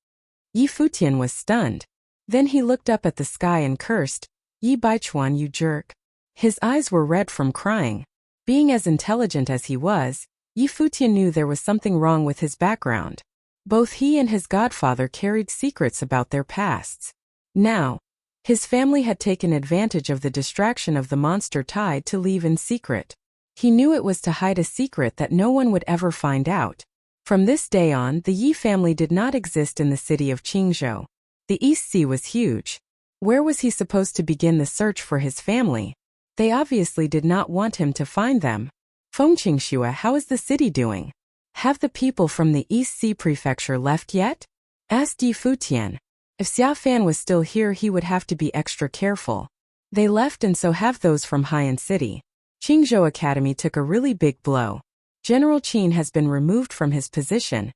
Yi Futian was stunned. Then he looked up at the sky and cursed, "Yi Baichuan, you jerk." His eyes were red from crying. Being as intelligent as he was, Yi Futian knew there was something wrong with his background. Both he and his godfather carried secrets about their pasts. Now, his family had taken advantage of the distraction of the monster tide to leave in secret. He knew it was to hide a secret that no one would ever find out. From this day on, the Yi family did not exist in the city of Qingzhou. The East Sea was huge. Where was he supposed to begin the search for his family? They obviously did not want him to find them. "Feng Qingxue, how is the city doing? Have the people from the East Sea Prefecture left yet?" asked Yi Futian. If Xiaofan was still here, he would have to be extra careful. They left, and so have those from Haiyan City. Qingzhou Academy took a really big blow. General Qin has been removed from his position,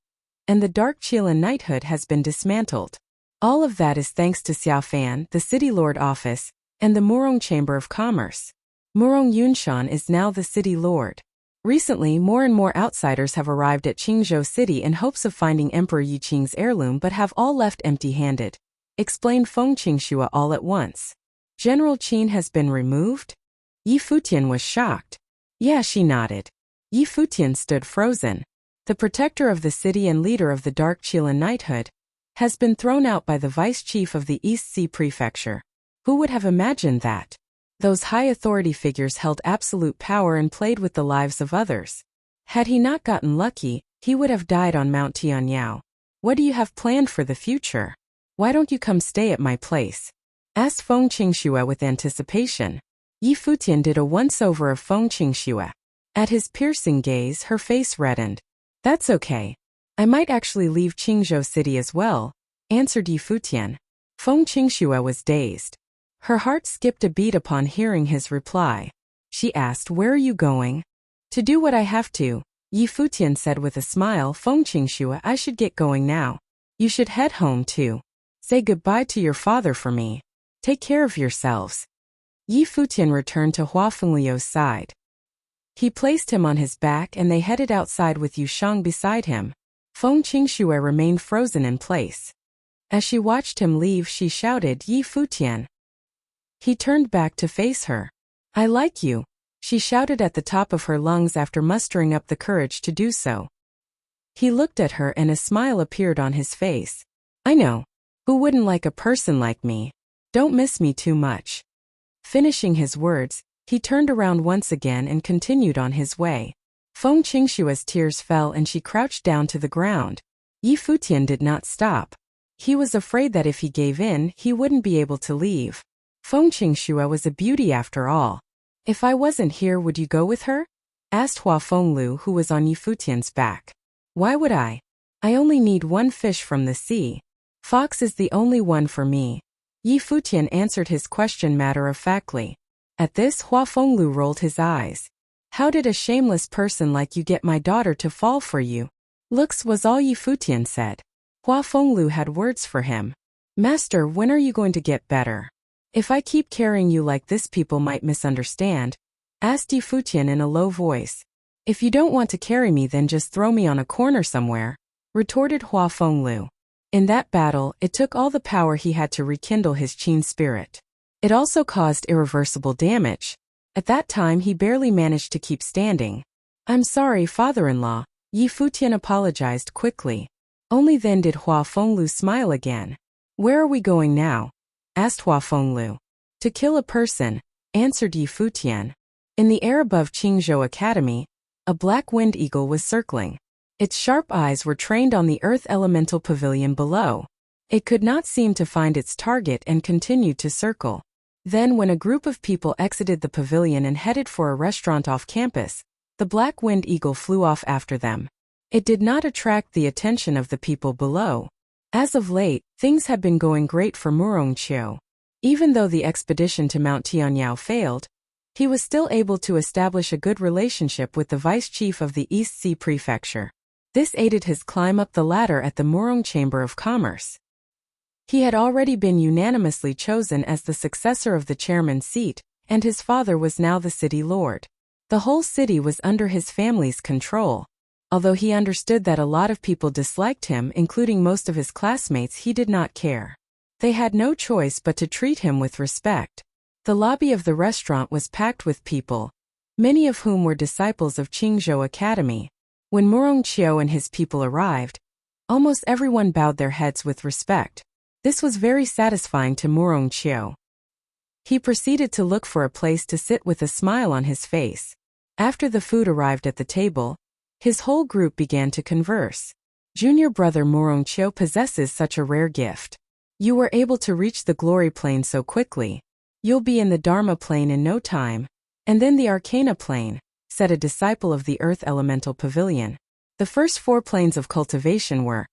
and the Dark Qilin Knighthood has been dismantled. All of that is thanks to Xiaofan, the City Lord office, and the Murong Chamber of Commerce. Murong Yunshan is now the City Lord. Recently, more and more outsiders have arrived at Qingzhou City in hopes of finding Emperor Yi Qing's heirloom but have all left empty-handed, explained Feng Qingxue all at once. General Qin has been removed? Yi Futian was shocked. Yeah, she nodded. Yi Futian stood frozen. The protector of the city and leader of the Dark Qilin Knighthood has been thrown out by the vice chief of the East Sea Prefecture. Who would have imagined that? Those high authority figures held absolute power and played with the lives of others. Had he not gotten lucky, he would have died on Mount Tianyao. What do you have planned for the future? Why don't you come stay at my place? Asked Feng Qingxue with anticipation. Yi Futian did a once-over of Feng Qingxue. At his piercing gaze, her face reddened. That's okay. I might actually leave Qingzhou City as well, answered Yi Futian. Feng Qingxue was dazed. Her heart skipped a beat upon hearing his reply. She asked, "Where are you going?" "To do what I have to," Yi Futian said with a smile. "Feng Qingxue, I should get going now. You should head home too. Say goodbye to your father for me. Take care of yourselves." Yi Futian returned to Hua Fengliu's side. He placed him on his back and they headed outside with Yu Shang beside him. Feng Qingxue remained frozen in place. As she watched him leave, she shouted, "Yi Futian." He turned back to face her. "I like you," she shouted at the top of her lungs after mustering up the courage to do so. He looked at her and a smile appeared on his face. "I know. Who wouldn't like a person like me? Don't miss me too much." Finishing his words, he turned around once again and continued on his way. Feng Qingshue's tears fell and she crouched down to the ground. Yi Futian did not stop. He was afraid that if he gave in, he wouldn't be able to leave. Feng Qingxue was a beauty after all. "If I wasn't here, would you go with her?" asked Hua Fenglu, who was on Yi Futian's back. "Why would I? I only need one fish from the sea. Fox is the only one for me." Yi Futian answered his question matter-of-factly. At this, Hua Fenglu rolled his eyes. "How did a shameless person like you get my daughter to fall for you?" "Looks," was all Yi Futian said. Hua Fenglu had words for him. "Master, when are you going to get better? If I keep carrying you like this, people might misunderstand," asked Yi Futian in a low voice. "If you don't want to carry me, then just throw me on a corner somewhere," retorted Hua Fenglu. In that battle, it took all the power he had to rekindle his Qin spirit. It also caused irreversible damage. At that time, he barely managed to keep standing. "I'm sorry, father-in-law," Yi Futian apologized quickly. Only then did Hua Fenglu smile again. "Where are we going now?" asked Hua Fenglu. "To kill a person," answered Yi Futian. In the air above Qingzhou Academy, a black wind eagle was circling. Its sharp eyes were trained on the earth elemental pavilion below. It could not seem to find its target and continued to circle. Then, when a group of people exited the pavilion and headed for a restaurant off campus, the black wind eagle flew off after them. It did not attract the attention of the people below. As of late, things had been going great for Murongqiu. Even though the expedition to Mount Tianyao failed, he was still able to establish a good relationship with the vice chief of the East Sea Prefecture. This aided his climb up the ladder at the Murong Chamber of Commerce. He had already been unanimously chosen as the successor of the chairman's seat, and his father was now the city lord. The whole city was under his family's control. Although he understood that a lot of people disliked him, including most of his classmates, he did not care. They had no choice but to treat him with respect. The lobby of the restaurant was packed with people, many of whom were disciples of Qingzhou Academy. When Murongqiu and his people arrived, almost everyone bowed their heads with respect. This was very satisfying to Murongqiu. He proceeded to look for a place to sit with a smile on his face. After the food arrived at the table, his whole group began to converse. "Junior brother Murongqiu possesses such a rare gift. You were able to reach the glory plane so quickly. You'll be in the Dharma plane in no time, and then the Arcana plane," said a disciple of the Earth Elemental Pavilion. The first 4 planes of cultivation were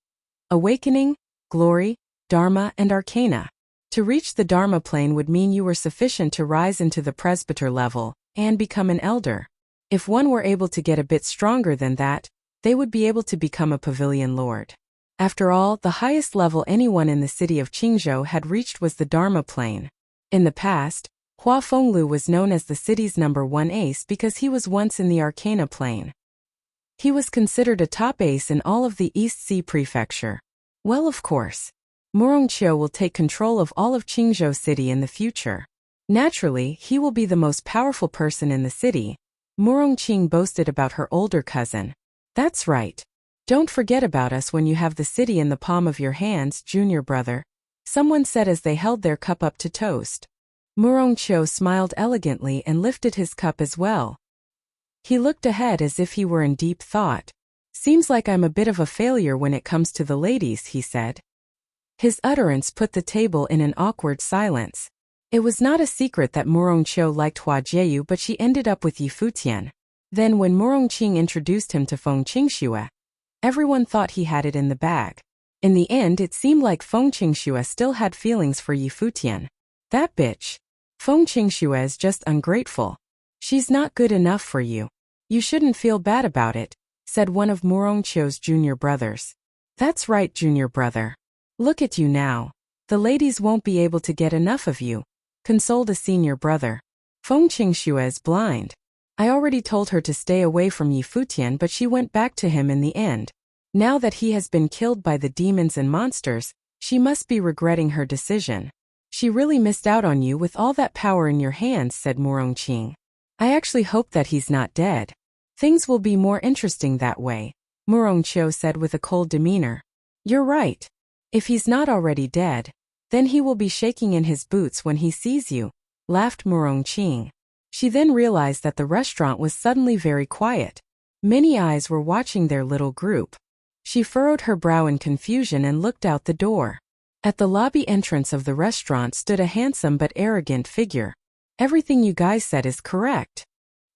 Awakening, Glory, Dharma, and Arcana. To reach the Dharma plane would mean you were sufficient to rise into the presbyter level and become an elder. If one were able to get a bit stronger than that, they would be able to become a pavilion lord. After all, the highest level anyone in the city of Qingzhou had reached was the Dharma plane. In the past, Hua Fenglu was known as the city's #1 ace because he was once in the Arcana plane. He was considered a top ace in all of the East Sea Prefecture. Well, of course, Murongqiu will take control of all of Qingzhou City in the future. Naturally, he will be the most powerful person in the city. Murongqing boasted about her older cousin. "That's right. Don't forget about us when you have the city in the palm of your hands, junior brother," someone said as they held their cup up to toast. Murongqiu smiled elegantly and lifted his cup as well. He looked ahead as if he were in deep thought. "Seems like I'm a bit of a failure when it comes to the ladies," he said. His utterance put the table in an awkward silence. It was not a secret that Murongqiu liked Hua Jieyu, but she ended up with Yi Futian. Then when Murongqing introduced him to Feng Qingxue, everyone thought he had it in the bag. In the end, it seemed like Feng Qingxue still had feelings for Yi Futian. "That bitch. Feng Qingxue is just ungrateful. She's not good enough for you. You shouldn't feel bad about it," said one of Murongqiu's junior brothers. "That's right, junior brother. Look at you now. The ladies won't be able to get enough of you," consoled a senior brother. Feng Qingxue is blind. I already told her to stay away from Yi Futian, but she went back to him in the end. Now that he has been killed by the demons and monsters, she must be regretting her decision. She really missed out on you with all that power in your hands, said Murongqing. I actually hope that he's not dead. Things will be more interesting that way, Murongqiu said with a cold demeanor. You're right. If he's not already dead, then he will be shaking in his boots when he sees you, laughed Murongqing. She then realized that the restaurant was suddenly very quiet. Many eyes were watching their little group. She furrowed her brow in confusion and looked out the door. At the lobby entrance of the restaurant stood a handsome but arrogant figure. Everything you guys said is correct.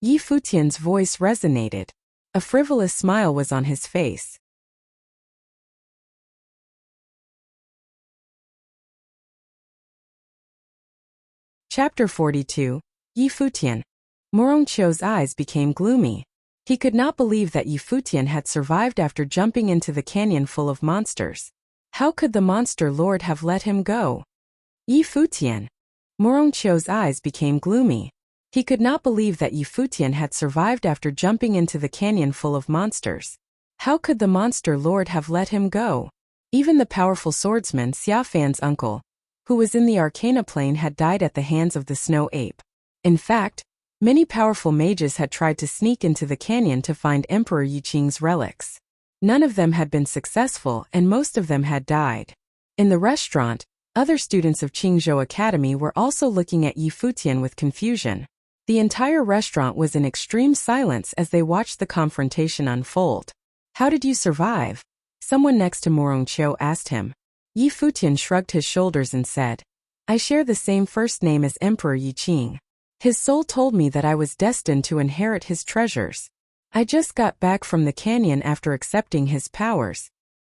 Yi Futian's voice resonated. A frivolous smile was on his face. Chapter 42. Yi Futian. Murongqiu's eyes became gloomy. He could not believe that Yi Futian had survived after jumping into the canyon full of monsters. How could the monster lord have let him go? Yi Futian. Murongqiu's eyes became gloomy. He could not believe that Yi Futian had survived after jumping into the canyon full of monsters. How could the monster lord have let him go? Even the powerful swordsman Xia Fan's uncle, who was in the Arcana plane, had died at the hands of the snow ape. In fact, many powerful mages had tried to sneak into the canyon to find Emperor Yi Qing's relics. None of them had been successful, and most of them had died. In the restaurant, other students of Qingzhou Academy were also looking at Yi Futian with confusion. The entire restaurant was in extreme silence as they watched the confrontation unfold. How did you survive? Someone next to Murongqiu asked him. Yi Futian shrugged his shoulders and said, I share the same first name as Emperor Yi Qing. His soul told me that I was destined to inherit his treasures. I just got back from the canyon after accepting his powers.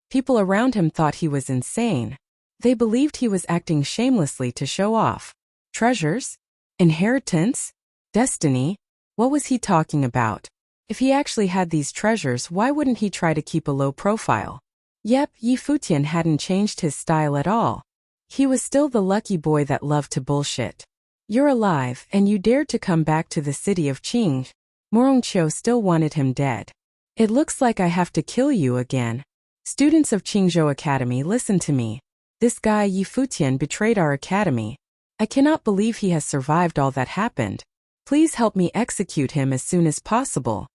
People around him thought he was insane. They believed he was acting shamelessly to show off. Treasures? Inheritance? Destiny? What was he talking about? If he actually had these treasures, why wouldn't he try to keep a low profile? Yep, Yi Futian hadn't changed his style at all. He was still the lucky boy that loved to bullshit. You're alive, and you dared to come back to the city of Qing. Murongqiu still wanted him dead. It looks like I have to kill you again. Students of Qingzhou Academy, listen to me. This guy Yi Futian betrayed our academy. I cannot believe he has survived all that happened. Please help me execute him as soon as possible.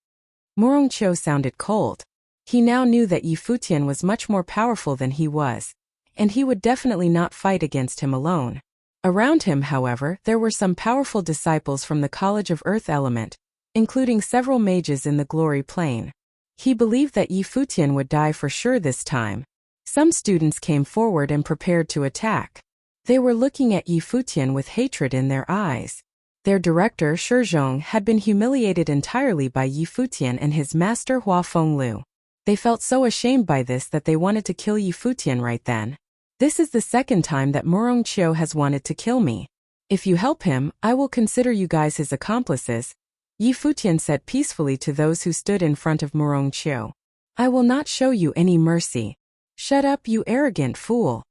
Murongqiu sounded cold. He now knew that Yi Futian was much more powerful than he was, and he would definitely not fight against him alone. Around him, however, there were some powerful disciples from the College of Earth Element, including several mages in the Glory Plane. He believed that Yi Futian would die for sure this time. Some students came forward and prepared to attack. They were looking at Yi Futian with hatred in their eyes. Their director, Shizhong, had been humiliated entirely by Yi Futian and his master Hua Fenglu. They felt so ashamed by this that they wanted to kill Yi Futian right then. This is the second time that Murongqiu has wanted to kill me. If you help him, I will consider you guys his accomplices, Yi Futian said peacefully to those who stood in front of Murongqiu. I will not show you any mercy. Shut up, you arrogant fool.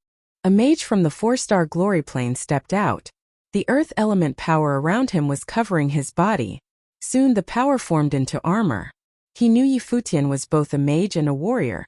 A mage from the 4-star glory plane stepped out. The earth element power around him was covering his body. Soon the power formed into armor. He knew Yi Futian was both a mage and a warrior,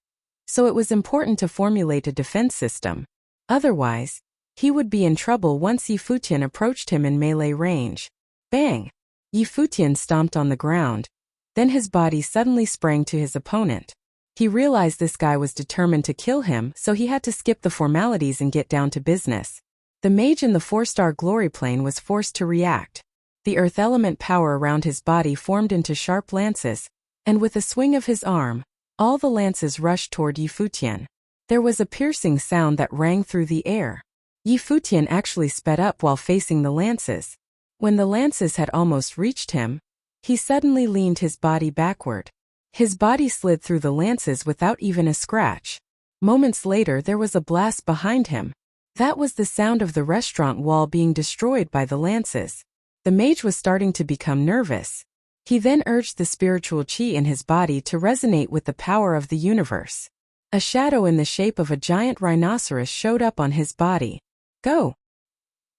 so it was important to formulate a defense system. Otherwise, he would be in trouble once Yi Futian approached him in melee range. Bang! Yi Futian stomped on the ground. Then his body suddenly sprang to his opponent. He realized this guy was determined to kill him, so he had to skip the formalities and get down to business. The mage in the 4-star glory plane was forced to react. The earth element power around his body formed into sharp lances, and with a swing of his arm, all the lances rushed toward Yi Futian. There was a piercing sound that rang through the air. Yi Futian actually sped up while facing the lances. When the lances had almost reached him, he suddenly leaned his body backward. His body slid through the lances without even a scratch. Moments later, there was a blast behind him. That was the sound of the restaurant wall being destroyed by the lances. The mage was starting to become nervous. He then urged the spiritual chi in his body to resonate with the power of the universe. A shadow in the shape of a giant rhinoceros showed up on his body. Go!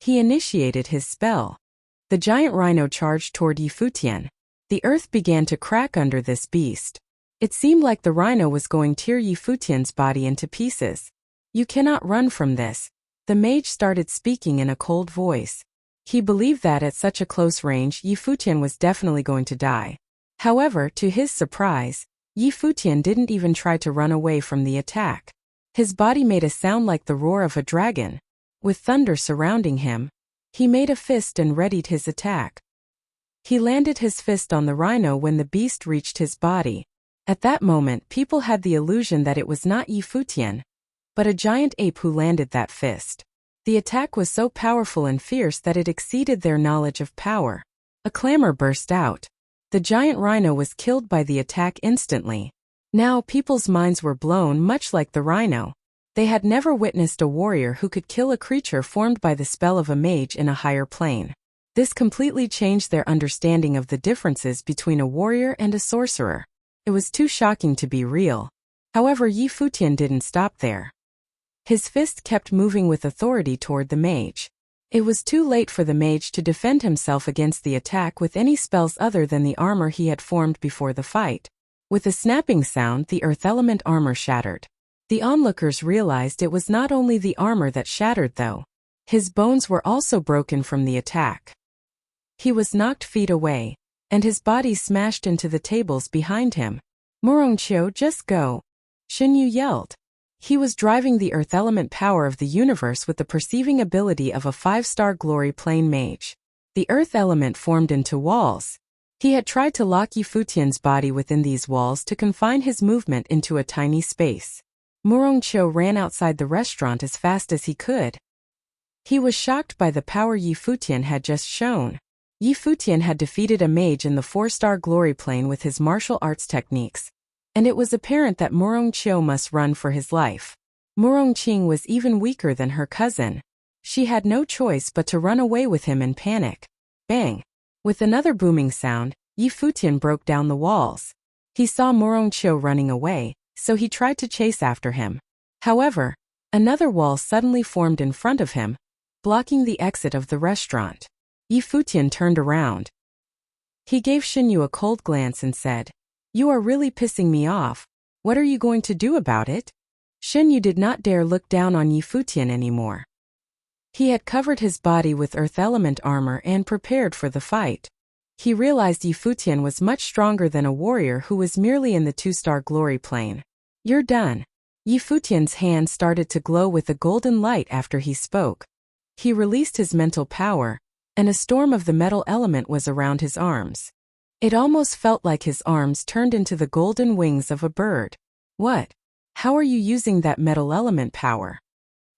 He initiated his spell. The giant rhino charged toward Yi Futian. The earth began to crack under this beast. It seemed like the rhino was going to tear Yi Futian's body into pieces. You cannot run from this. The mage started speaking in a cold voice. He believed that at such a close range Yi Futian was definitely going to die. However, to his surprise, Yi Futian didn't even try to run away from the attack. His body made a sound like the roar of a dragon. With thunder surrounding him, he made a fist and readied his attack. He landed his fist on the rhino when the beast reached his body. At that moment, people had the illusion that it was not Yi Futian, but a giant ape who landed that fist. The attack was so powerful and fierce that it exceeded their knowledge of power. A clamor burst out. The giant rhino was killed by the attack instantly. Now people's minds were blown, much like the rhino. They had never witnessed a warrior who could kill a creature formed by the spell of a mage in a higher plane. This completely changed their understanding of the differences between a warrior and a sorcerer. It was too shocking to be real. However, Yi Futian didn't stop there. His fist kept moving with authority toward the mage. It was too late for the mage to defend himself against the attack with any spells other than the armor he had formed before the fight. With a snapping sound, the earth element armor shattered. The onlookers realized it was not only the armor that shattered though. His bones were also broken from the attack. He was knocked feet away, and his body smashed into the tables behind him. "Murongqiu, just go!" Xinyu yelled. He was driving the earth element power of the universe with the perceiving ability of a 5-star glory plane mage. The earth element formed into walls. He had tried to lock Yi Futian's body within these walls to confine his movement into a tiny space. Murongqiu ran outside the restaurant as fast as he could. He was shocked by the power Yi Futian had just shown. Yi Futian had defeated a mage in the 4-star glory plane with his martial arts techniques, and it was apparent that Murongqiu must run for his life. Murongqing was even weaker than her cousin. She had no choice but to run away with him in panic. Bang! With another booming sound, Yi Futian broke down the walls. He saw Murongqiu running away, so he tried to chase after him. However, another wall suddenly formed in front of him, blocking the exit of the restaurant. Yi Futian turned around. He gave Xinyu a cold glance and said, "You are really pissing me off. What are you going to do about it?" Xinyu did not dare look down on Yi Futian anymore. He had covered his body with earth element armor and prepared for the fight. He realized Yi Futian was much stronger than a warrior who was merely in the 2-star glory plane. "You're done." Yi Futian's hand started to glow with a golden light after he spoke. He released his mental power, and a storm of the metal element was around his arms. It almost felt like his arms turned into the golden wings of a bird. "What? How are you using that metal element power?"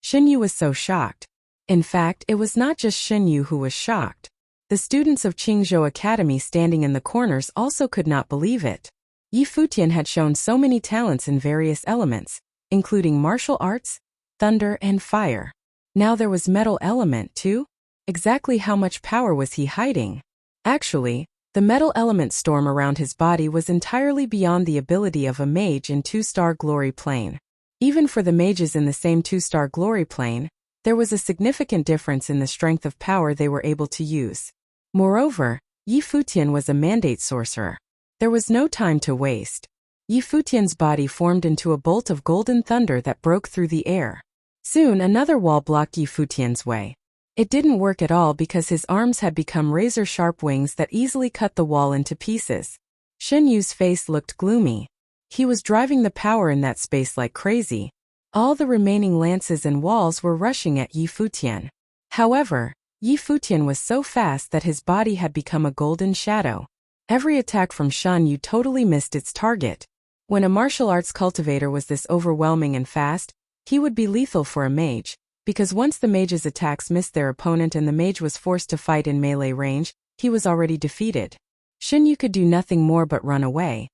Xinyu was so shocked. In fact, it was not just Xinyu who was shocked. The students of Qingzhou Academy standing in the corners also could not believe it. Yi Futian had shown so many talents in various elements, including martial arts, thunder, and fire. Now there was metal element too? Exactly how much power was he hiding? Actually, the metal element storm around his body was entirely beyond the ability of a mage in 2-star glory plane. Even for the mages in the same 2-star glory plane, there was a significant difference in the strength of power they were able to use. Moreover, Yi Futian was a mandate sorcerer. There was no time to waste. Yi Futian's body formed into a bolt of golden thunder that broke through the air. Soon another wall blocked Yi Futian's way. It didn't work at all because his arms had become razor-sharp wings that easily cut the wall into pieces. Xinyu's face looked gloomy. He was driving the power in that space like crazy. All the remaining lances and walls were rushing at Yi Futian. However, Yi Futian was so fast that his body had become a golden shadow. Every attack from Xinyu totally missed its target. When a martial arts cultivator was this overwhelming and fast, he would be lethal for a mage, because once the mage's attacks missed their opponent and the mage was forced to fight in melee range, he was already defeated. Xinyu could do nothing more but run away.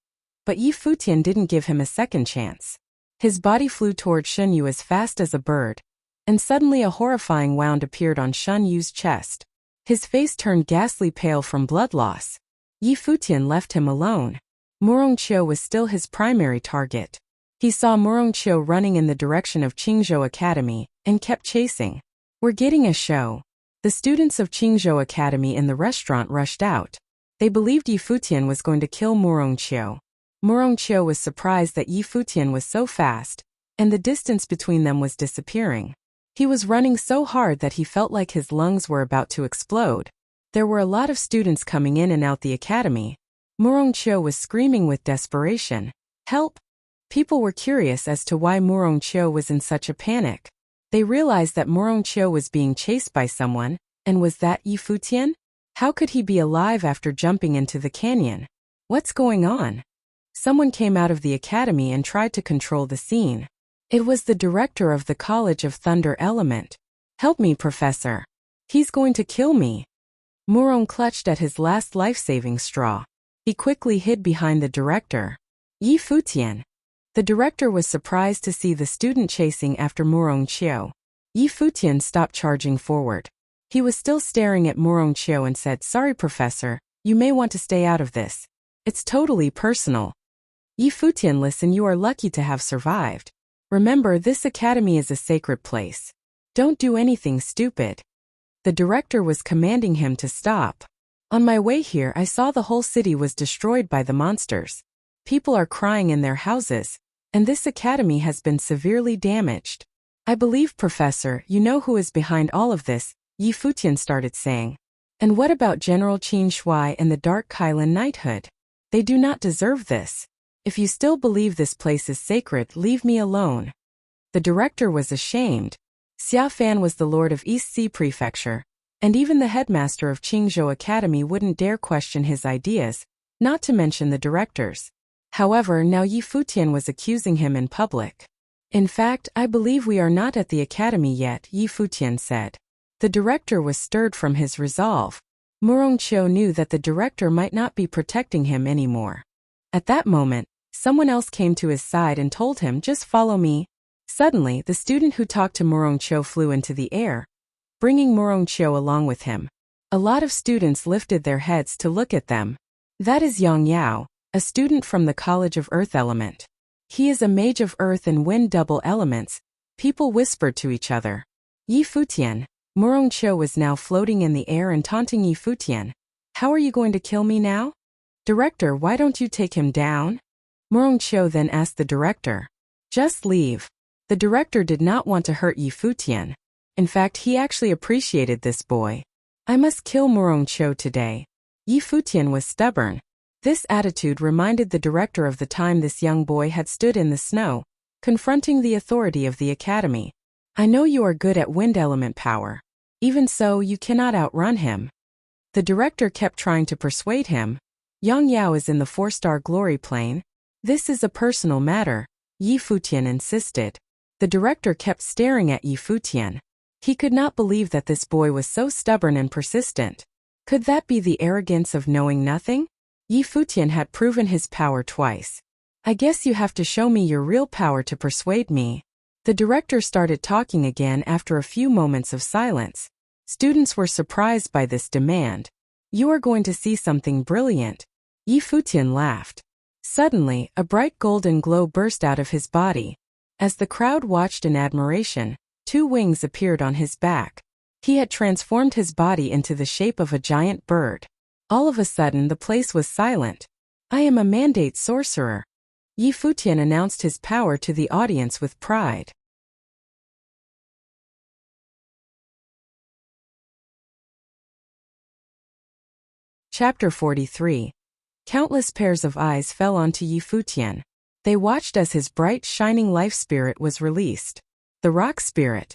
But Yi Futian didn't give him a second chance. His body flew toward Xinyu as fast as a bird, and suddenly a horrifying wound appeared on Xinyu's chest. His face turned ghastly pale from blood loss. Yi Futian left him alone. Murongqiu was still his primary target. He saw Murongqiu running in the direction of Qingzhou Academy, and kept chasing. "We're getting a show." The students of Qingzhou Academy in the restaurant rushed out. They believed Yi Futian was going to kill Murongqiu. Murongqiu was surprised that Yi Futian was so fast, and the distance between them was disappearing. He was running so hard that he felt like his lungs were about to explode. There were a lot of students coming in and out the academy. Murongqiu was screaming with desperation, "Help!" People were curious as to why Murongqiu was in such a panic. They realized that Murongqiu was being chased by someone, and was that Yi Futian? How could he be alive after jumping into the canyon? What's going on? Someone came out of the academy and tried to control the scene. It was the director of the College of Thunder Element. "Help me, Professor. He's going to kill me." Murong clutched at his last life-saving straw. He quickly hid behind the director. "Yi Futian." The director was surprised to see the student chasing after Murongqiu. Yi Futian stopped charging forward. He was still staring at Murongqiu and said, "Sorry, Professor, you may want to stay out of this. It's totally personal." "Yi Futian, listen, you are lucky to have survived. Remember, this academy is a sacred place. Don't do anything stupid." The director was commanding him to stop. "On my way here, I saw the whole city was destroyed by the monsters. People are crying in their houses, and this academy has been severely damaged. I believe, Professor, you know who is behind all of this," Yi Futian started saying. "And what about General Qin Shui and the Dark Kailan Knighthood? They do not deserve this. If you still believe this place is sacred, leave me alone." The director was ashamed. Xia Fan was the lord of East Sea Prefecture, and even the headmaster of Qingzhou Academy wouldn't dare question his ideas, not to mention the directors. However, now Yi Futian was accusing him in public. "In fact, I believe we are not at the academy yet," Yi Futian said. The director was stirred from his resolve. Murongqiu knew that the director might not be protecting him anymore. At that moment, someone else came to his side and told him, "Just follow me." Suddenly, the student who talked to Murongqiu flew into the air, bringing Murongqiu along with him. A lot of students lifted their heads to look at them. That is Yang Yao, a student from the College of Earth Element. He is a mage of earth and wind double elements. People whispered to each other. "Yi Futian." Murongqiu was now floating in the air and taunting Yi Futian. "How are you going to kill me now? Director, why don't you take him down?" Murongqiu then asked the director. "Just leave." The director did not want to hurt Yi Futian. In fact, he actually appreciated this boy. "I must kill Murongqiu today." Yi Futian was stubborn. This attitude reminded the director of the time this young boy had stood in the snow, confronting the authority of the academy. "I know you are good at wind element power. Even so, you cannot outrun him." The director kept trying to persuade him. "Yang Yao is in the 4-star glory plane. This is a personal matter," Yi Futian insisted. The director kept staring at Yi Futian. He could not believe that this boy was so stubborn and persistent. Could that be the arrogance of knowing nothing? Yi Futian had proven his power twice. "I guess you have to show me your real power to persuade me." The director started talking again after a few moments of silence. Students were surprised by this demand. "You are going to see something brilliant." Yi Futian laughed. Suddenly, a bright golden glow burst out of his body. As the crowd watched in admiration, 2 wings appeared on his back. He had transformed his body into the shape of a giant bird. All of a sudden, the place was silent. "I am a mandate sorcerer." Yi Futian announced his power to the audience with pride. Chapter 43. Countless pairs of eyes fell onto Yi Futian. They watched as his bright, shining life spirit was released. The rock spirit.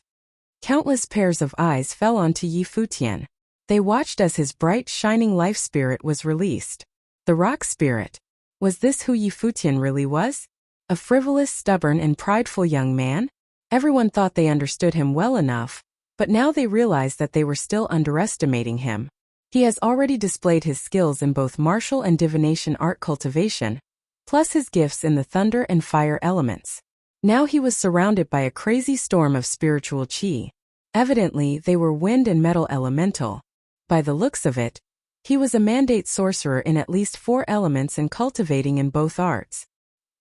Countless pairs of eyes fell onto Yi Futian. They watched as his bright, shining life spirit was released. The rock spirit. Was this who Yi Futian really was? A frivolous, stubborn, and prideful young man? Everyone thought they understood him well enough, but now they realized that they were still underestimating him. He has already displayed his skills in both martial and divination art cultivation, plus his gifts in the thunder and fire elements. Now he was surrounded by a crazy storm of spiritual qi. Evidently, they were wind and metal elemental. By the looks of it, he was a mandate sorcerer in at least 4 elements and cultivating in both arts.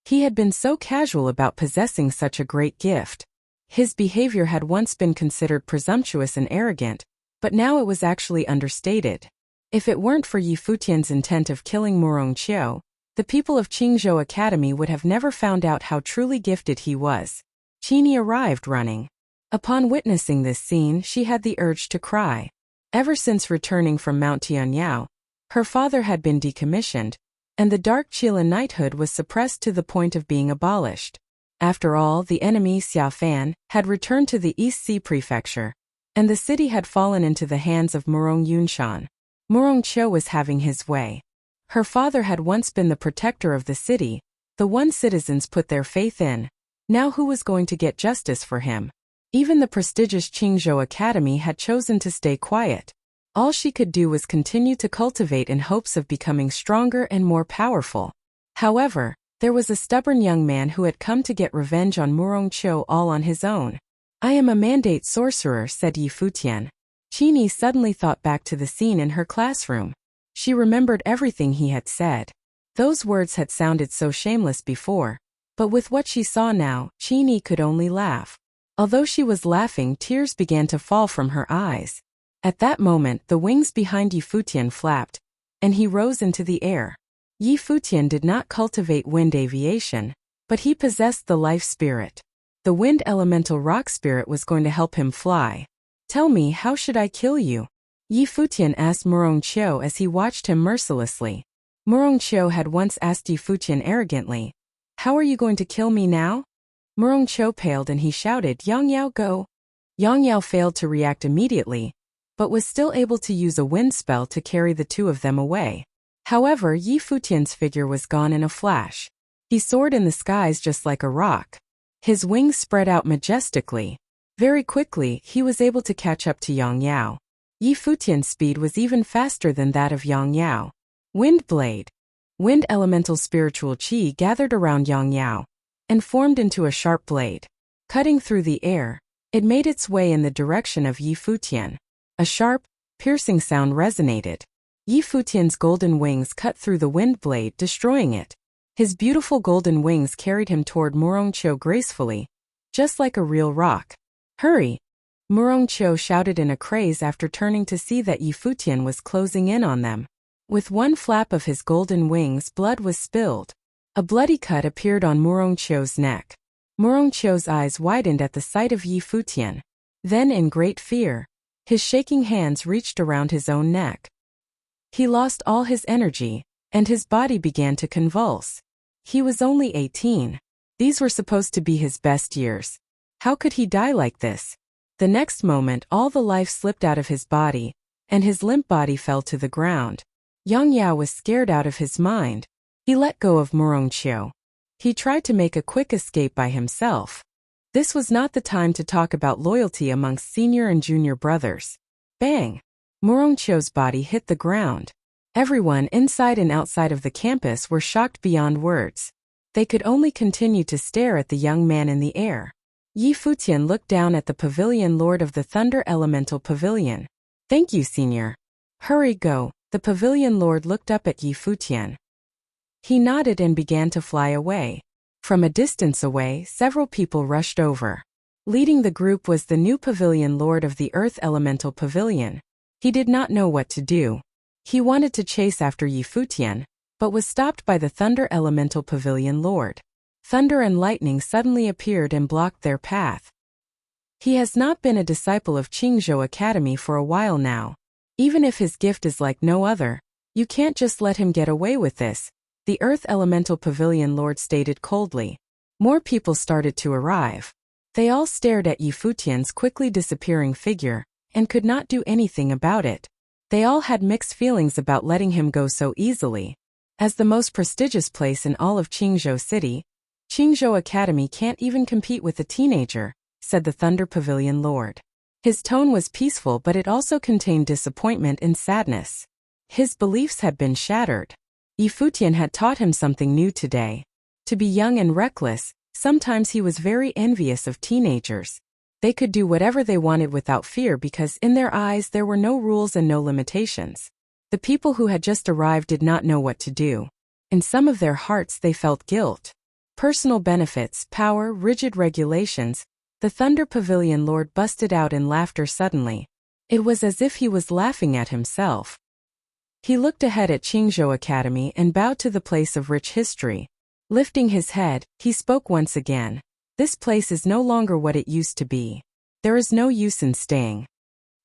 He had been so casual about possessing such a great gift. His behavior had once been considered presumptuous and arrogant, But now it was actually understated. If it weren't for Yi Futian's intent of killing Murong Qiu, the people of Qingzhou Academy would have never found out how truly gifted he was. Qini arrived running. Upon witnessing this scene, she had the urge to cry. Ever since returning from Mount Tianyao, her father had been decommissioned, and the Dark Qilin knighthood was suppressed to the point of being abolished. After all, the enemy Xia Fan had returned to the East Sea Prefecture, and the city had fallen into the hands of Murong Yunshan. Murong Qiu was having his way. Her father had once been the protector of the city, the one citizens put their faith in. Now who was going to get justice for him? Even the prestigious Qingzhou Academy had chosen to stay quiet. All she could do was continue to cultivate in hopes of becoming stronger and more powerful. However, there was a stubborn young man who had come to get revenge on Murong Qiu all on his own. "I am a mandate sorcerer," said Yi Futian. Qini suddenly thought back to the scene in her classroom. She remembered everything he had said. Those words had sounded so shameless before, but with what she saw now, Qini could only laugh. Although she was laughing, tears began to fall from her eyes. At that moment, the wings behind Yi Futian flapped, and he rose into the air. Yi Futian did not cultivate wind aviation, but he possessed the life spirit. The wind elemental rock spirit was going to help him fly. "Tell me, how should I kill you?" Yi Futian asked Murong Qiu as he watched him mercilessly. Murong Qiu had once asked Yi Futian arrogantly, "How are you going to kill me now?" Murong Qiu paled and he shouted, "Yang Yao, go!" Yang Yao failed to react immediately, but was still able to use a wind spell to carry the two of them away. However, Yi Futian's figure was gone in a flash. He soared in the skies just like a rock. His wings spread out majestically. Very quickly, he was able to catch up to Yang Yao. Yi Futian's speed was even faster than that of Yang Yao. Wind blade. Wind elemental spiritual qi gathered around Yang Yao and formed into a sharp blade. Cutting through the air, it made its way in the direction of Yi Futian. A sharp, piercing sound resonated. Yi Futian's golden wings cut through the wind blade, destroying it. His beautiful golden wings carried him toward Murong Qiu gracefully, just like a real rock. "Hurry!" Murong Qiu shouted in a craze after turning to see that Yi Futian was closing in on them. With one flap of his golden wings, blood was spilled. A bloody cut appeared on Murong Qiu's neck. Murong Qiu's eyes widened at the sight of Yi Futian. Then, in great fear, his shaking hands reached around his own neck. He lost all his energy, and his body began to convulse. He was only 18. These were supposed to be his best years. How could he die like this? The next moment, all the life slipped out of his body, and his limp body fell to the ground. Yang Yao was scared out of his mind. He let go of Murong Qiu. He tried to make a quick escape by himself. This was not the time to talk about loyalty amongst senior and junior brothers. Bang! Murong Qiu's body hit the ground. Everyone inside and outside of the campus were shocked beyond words. They could only continue to stare at the young man in the air. Yi Futian looked down at the pavilion lord of the Thunder Elemental Pavilion. "Thank you, senior." "Hurry, go." The pavilion lord looked up at Yi Futian. He nodded and began to fly away. From a distance away, several people rushed over. Leading the group was the new pavilion lord of the Earth Elemental Pavilion. He did not know what to do. He wanted to chase after Yi Futian, but was stopped by the Thunder Elemental Pavilion lord. Thunder and lightning suddenly appeared and blocked their path. He has not been a disciple of Qingzhou Academy for a while now. Even if his gift is like no other, you can't just let him get away with this, the Earth Elemental Pavilion lord stated coldly. More people started to arrive. They all stared at Yi Futian's quickly disappearing figure, and could not do anything about it. They all had mixed feelings about letting him go so easily. As the most prestigious place in all of Qingzhou City, Qingzhou Academy can't even compete with a teenager, said the Thunder Pavilion lord. His tone was peaceful, but it also contained disappointment and sadness. His beliefs had been shattered. Yi Futian had taught him something new today. To be young and reckless, sometimes he was very envious of teenagers. They could do whatever they wanted without fear because in their eyes there were no rules and no limitations. The people who had just arrived did not know what to do. In some of their hearts they felt guilt. Personal benefits, power, rigid regulations. The Thunder Pavilion lord busted out in laughter suddenly. It was as if he was laughing at himself. He looked ahead at Qingzhou Academy and bowed to the place of rich history. Lifting his head, he spoke once again. This place is no longer what it used to be. There is no use in staying.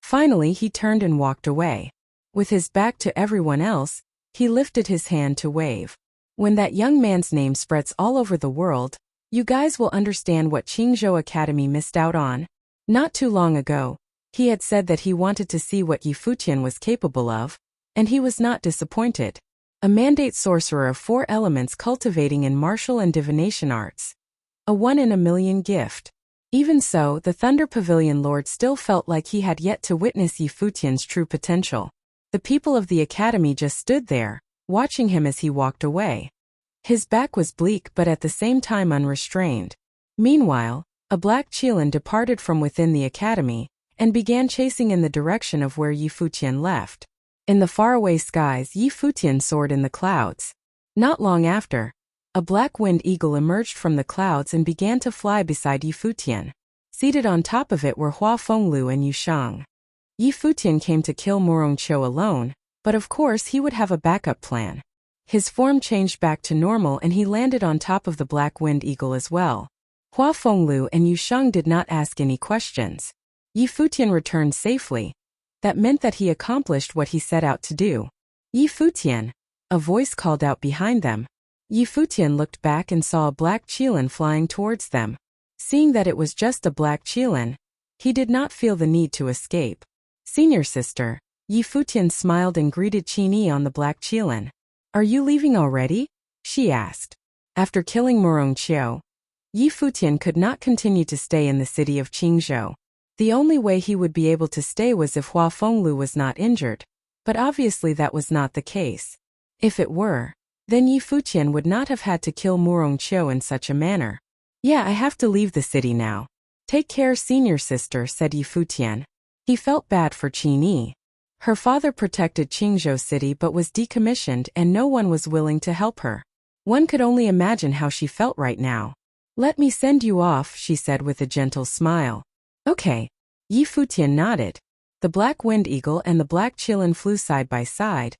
Finally he turned and walked away. With his back to everyone else, he lifted his hand to wave. When that young man's name spreads all over the world, you guys will understand what Qingzhou Academy missed out on. Not too long ago, he had said that he wanted to see what Futian was capable of, and he was not disappointed. A mandate sorcerer of 4 elements cultivating in martial and divination arts. A 1 in a million gift. Even so, the Thunder Pavilion Lord still felt like he had yet to witness Futian's true potential. The people of the academy just stood there, watching him as he walked away. His back was bleak but at the same time unrestrained. Meanwhile, a black Qilin departed from within the academy, and began chasing in the direction of where Futian left. In the faraway skies Futian soared in the clouds. Not long after, a black winged eagle emerged from the clouds and began to fly beside Futian. Seated on top of it were Hua Fenglu and Yushang. Futian came to kill Murongqiu alone, but of course he would have a backup plan. His form changed back to normal and he landed on top of the black winged eagle as well. Hua Fenglu and Yushang did not ask any questions. Futian returned safely. That meant that he accomplished what he set out to do. Futian! A voice called out behind them. Futian looked back and saw a black Qilin flying towards them. Seeing that it was just a black Qilin, he did not feel the need to escape. Senior sister, Futian smiled and greeted Qinyi on the black Qilin. Are you leaving already? She asked. After killing Murongqiu, Futian could not continue to stay in the city of Qingzhou. The only way he would be able to stay was if Hua Fenglu was not injured, but obviously that was not the case. If it were, then Futian would not have had to kill Murongqiu in such a manner. Yeah, I have to leave the city now. Take care, senior sister, said Futian. He felt bad for Qinyi. Her father protected Qingzhou City but was decommissioned and no one was willing to help her. One could only imagine how she felt right now. Let me send you off, she said with a gentle smile. Okay. Futian nodded. The black wind eagle and the black Qilin flew side by side,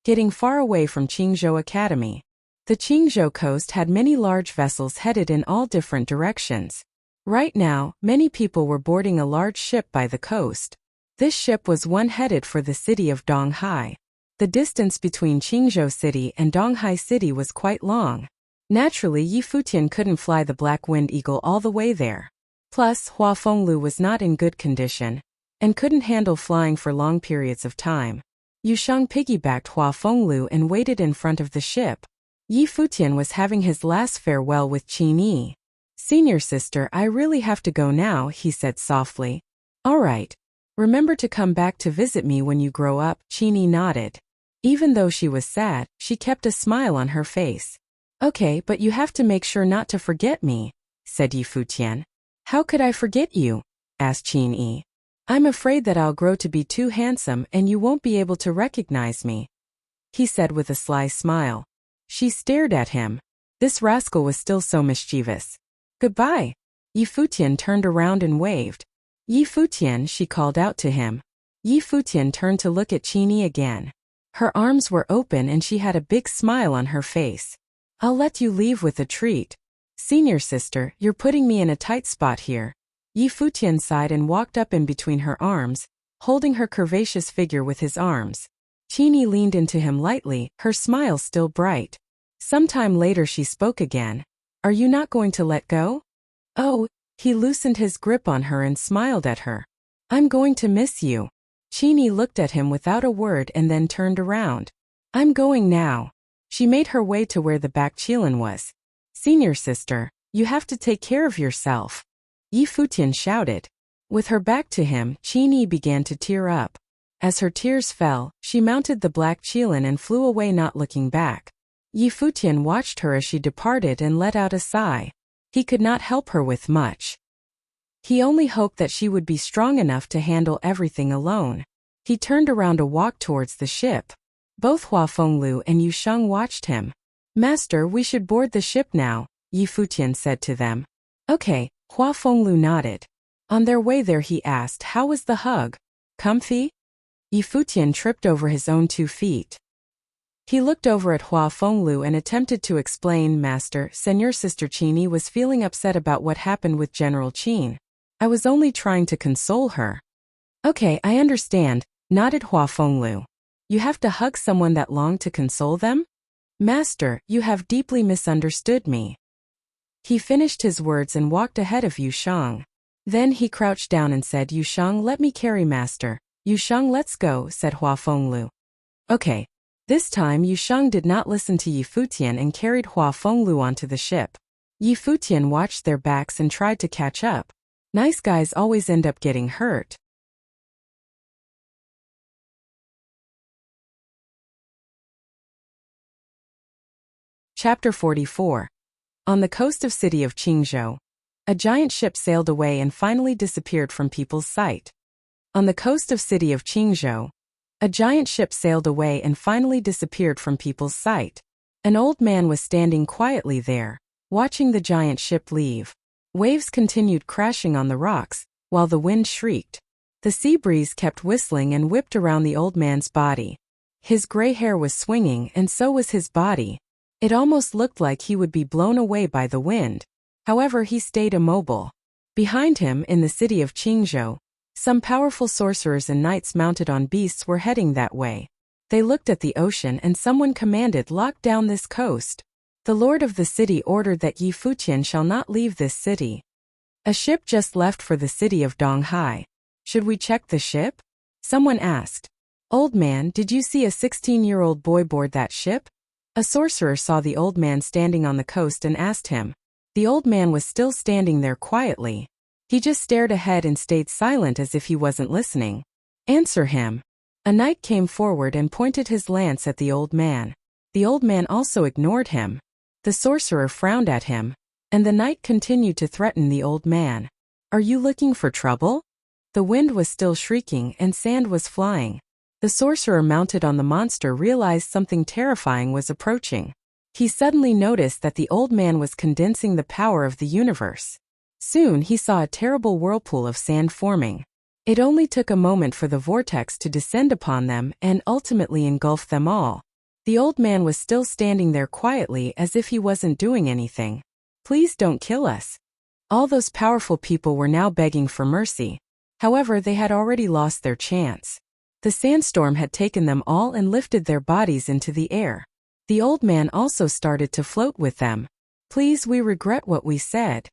getting far away from Qingzhou Academy. The Qingzhou coast had many large vessels headed in all different directions. Right now, many people were boarding a large ship by the coast. This ship was one headed for the city of Donghai. The distance between Qingzhou City and Donghai City was quite long. Naturally, Futian couldn't fly the black wind eagle all the way there. Plus, Hua Fenglu was not in good condition, and couldn't handle flying for long periods of time. Yushang piggybacked Hua Fenglu and waited in front of the ship. Futian was having his last farewell with Qinyi. Senior sister, I really have to go now, he said softly. All right. Remember to come back to visit me when you grow up, Qinyi nodded. Even though she was sad, she kept a smile on her face. Okay, but you have to make sure not to forget me, said Futian. How could I forget you? Asked Qinyi. I'm afraid that I'll grow to be too handsome and you won't be able to recognize me, he said with a sly smile. She stared at him. This rascal was still so mischievous. Goodbye. Futian turned around and waved. Futian, she called out to him. Futian turned to look at Qinyi again. Her arms were open and she had a big smile on her face. I'll let you leave with a treat. Senior sister, you're putting me in a tight spot here. Futian sighed and walked up in between her arms, holding her curvaceous figure with his arms. Qinyi leaned into him lightly, her smile still bright. Sometime later she spoke again. Are you not going to let go? Oh, he loosened his grip on her and smiled at her. I'm going to miss you. Qinyi looked at him without a word and then turned around. I'm going now. She made her way to where the back Qilin was. Senior sister, you have to take care of yourself. Futian shouted. With her back to him, Qinyi began to tear up. As her tears fell, she mounted the black Qilin and flew away not looking back. Futian watched her as she departed and let out a sigh. He could not help her with much. He only hoped that she would be strong enough to handle everything alone. He turned around to walk towards the ship. Both Hua Fenglu and Yushang watched him. Master, we should board the ship now, Futian said to them. Okay, Hua Fenglu nodded. On their way there he asked, how was the hug? Comfy? Yi Futian tripped over his own 2 feet. He looked over at Hua Fenglu and attempted to explain, Master, Senor Sister Qini was feeling upset about what happened with General Qin. I was only trying to console her. Okay, I understand, nodded Hua Fenglu. You have to hug someone that long to console them? Master, you have deeply misunderstood me. He finished his words and walked ahead of Yu Shang. Then he crouched down and said, Yu Shang, let me carry Master. Yu Shang, let's go, said Hua Fenglu. Okay. This time Yu Shang did not listen to Yi Futian and carried Hua Fenglu onto the ship. Yi Futian watched their backs and tried to catch up. Nice guys always end up getting hurt. Chapter 44. On the coast of city of Qingzhou, a giant ship sailed away and finally disappeared from people's sight. On the coast of city of Qingzhou, a giant ship sailed away and finally disappeared from people's sight. An old man was standing quietly there, watching the giant ship leave. Waves continued crashing on the rocks, while the wind shrieked. The sea breeze kept whistling and whipped around the old man's body. His gray hair was swinging and so was his body. It almost looked like he would be blown away by the wind. However, he stayed immobile. Behind him, in the city of Qingzhou, some powerful sorcerers and knights mounted on beasts were heading that way. They looked at the ocean and someone commanded, lock down this coast. The lord of the city ordered that Yi Futian shall not leave this city. A ship just left for the city of Donghai. Should we check the ship? Someone asked. Old man, did you see a 16-year-old boy board that ship? A sorcerer saw the old man standing on the coast and asked him. The old man was still standing there quietly. He just stared ahead and stayed silent as if he wasn't listening. Answer him. A knight came forward and pointed his lance at the old man. The old man also ignored him. The sorcerer frowned at him, and the knight continued to threaten the old man. Are you looking for trouble? The wind was still shrieking and sand was flying. The sorcerer mounted on the monster realized something terrifying was approaching. He suddenly noticed that the old man was condensing the power of the universe. Soon he saw a terrible whirlpool of sand forming. It only took a moment for the vortex to descend upon them and ultimately engulf them all. The old man was still standing there quietly as if he wasn't doing anything. Please don't kill us. All those powerful people were now begging for mercy. However, they had already lost their chance. The sandstorm had taken them all and lifted their bodies into the air. The old man also started to float with them. Please, we regret what we said.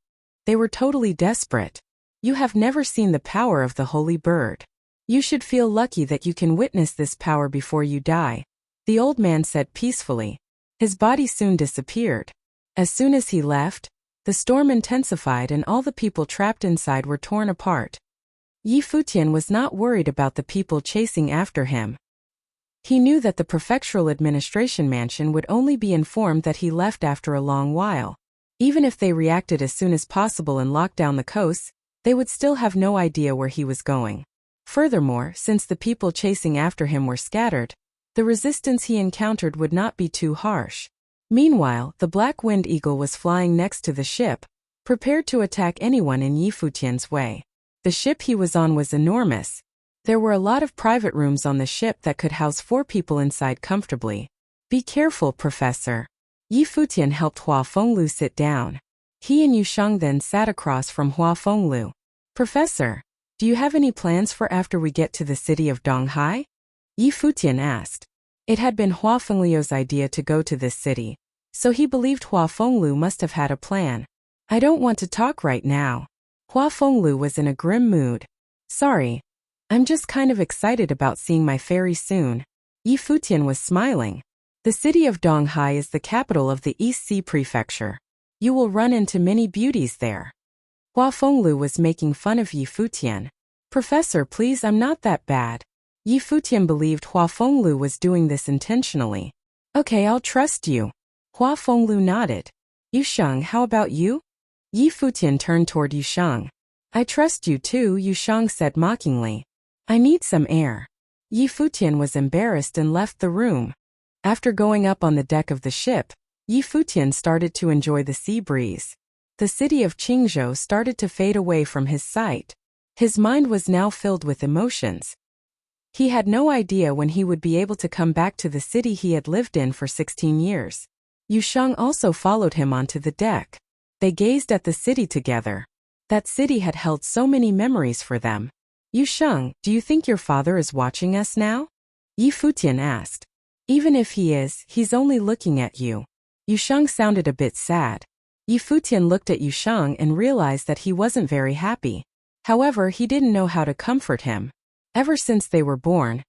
They were totally desperate. You have never seen the power of the holy bird. You should feel lucky that you can witness this power before you die. The old man said peacefully. His body soon disappeared. As soon as he left, the storm intensified and all the people trapped inside were torn apart. Yi Futian was not worried about the people chasing after him. He knew that the prefectural administration mansion would only be informed that he left after a long while. Even if they reacted as soon as possible and locked down the coasts, they would still have no idea where he was going. Furthermore, since the people chasing after him were scattered, the resistance he encountered would not be too harsh. Meanwhile, the Black Wind Eagle was flying next to the ship, prepared to attack anyone in Yi Futian's way. The ship he was on was enormous. There were a lot of private rooms on the ship that could house 4 people inside comfortably. Be careful, Professor. Yi Futian helped Hua Fenglu sit down. He and Yu Shang then sat across from Hua Fenglu. Professor, do you have any plans for after we get to the city of Donghai? Yi Futian asked. It had been Hua Fenglu's idea to go to this city, so he believed Hua Fenglu must have had a plan. I don't want to talk right now. Hua Fenglu was in a grim mood. Sorry. I'm just kind of excited about seeing my fairy soon. Yi Futian was smiling. The city of Donghai is the capital of the East Sea Prefecture. You will run into many beauties there. Hua Fenglu was making fun of Yi Futian. Professor, please, I'm not that bad. Yi Futian believed Hua Fenglu was doing this intentionally. Okay, I'll trust you. Hua Fenglu nodded. Yu Shang, how about you? Yi Futian turned toward Yu Shang. I trust you too, Yu Shang said mockingly. I need some air. Yi Futian was embarrassed and left the room. After going up on the deck of the ship, Yi Futian started to enjoy the sea breeze. The city of Qingzhou started to fade away from his sight. His mind was now filled with emotions. He had no idea when he would be able to come back to the city he had lived in for 16 years. Yusheng also followed him onto the deck. They gazed at the city together. That city had held so many memories for them. Yusheng, do you think your father is watching us now? Yi Futian asked. Even if he is, he's only looking at you. Yusheng sounded a bit sad. Yi Futian looked at Yusheng and realized that he wasn't very happy. However, he didn't know how to comfort him. Ever since they were born,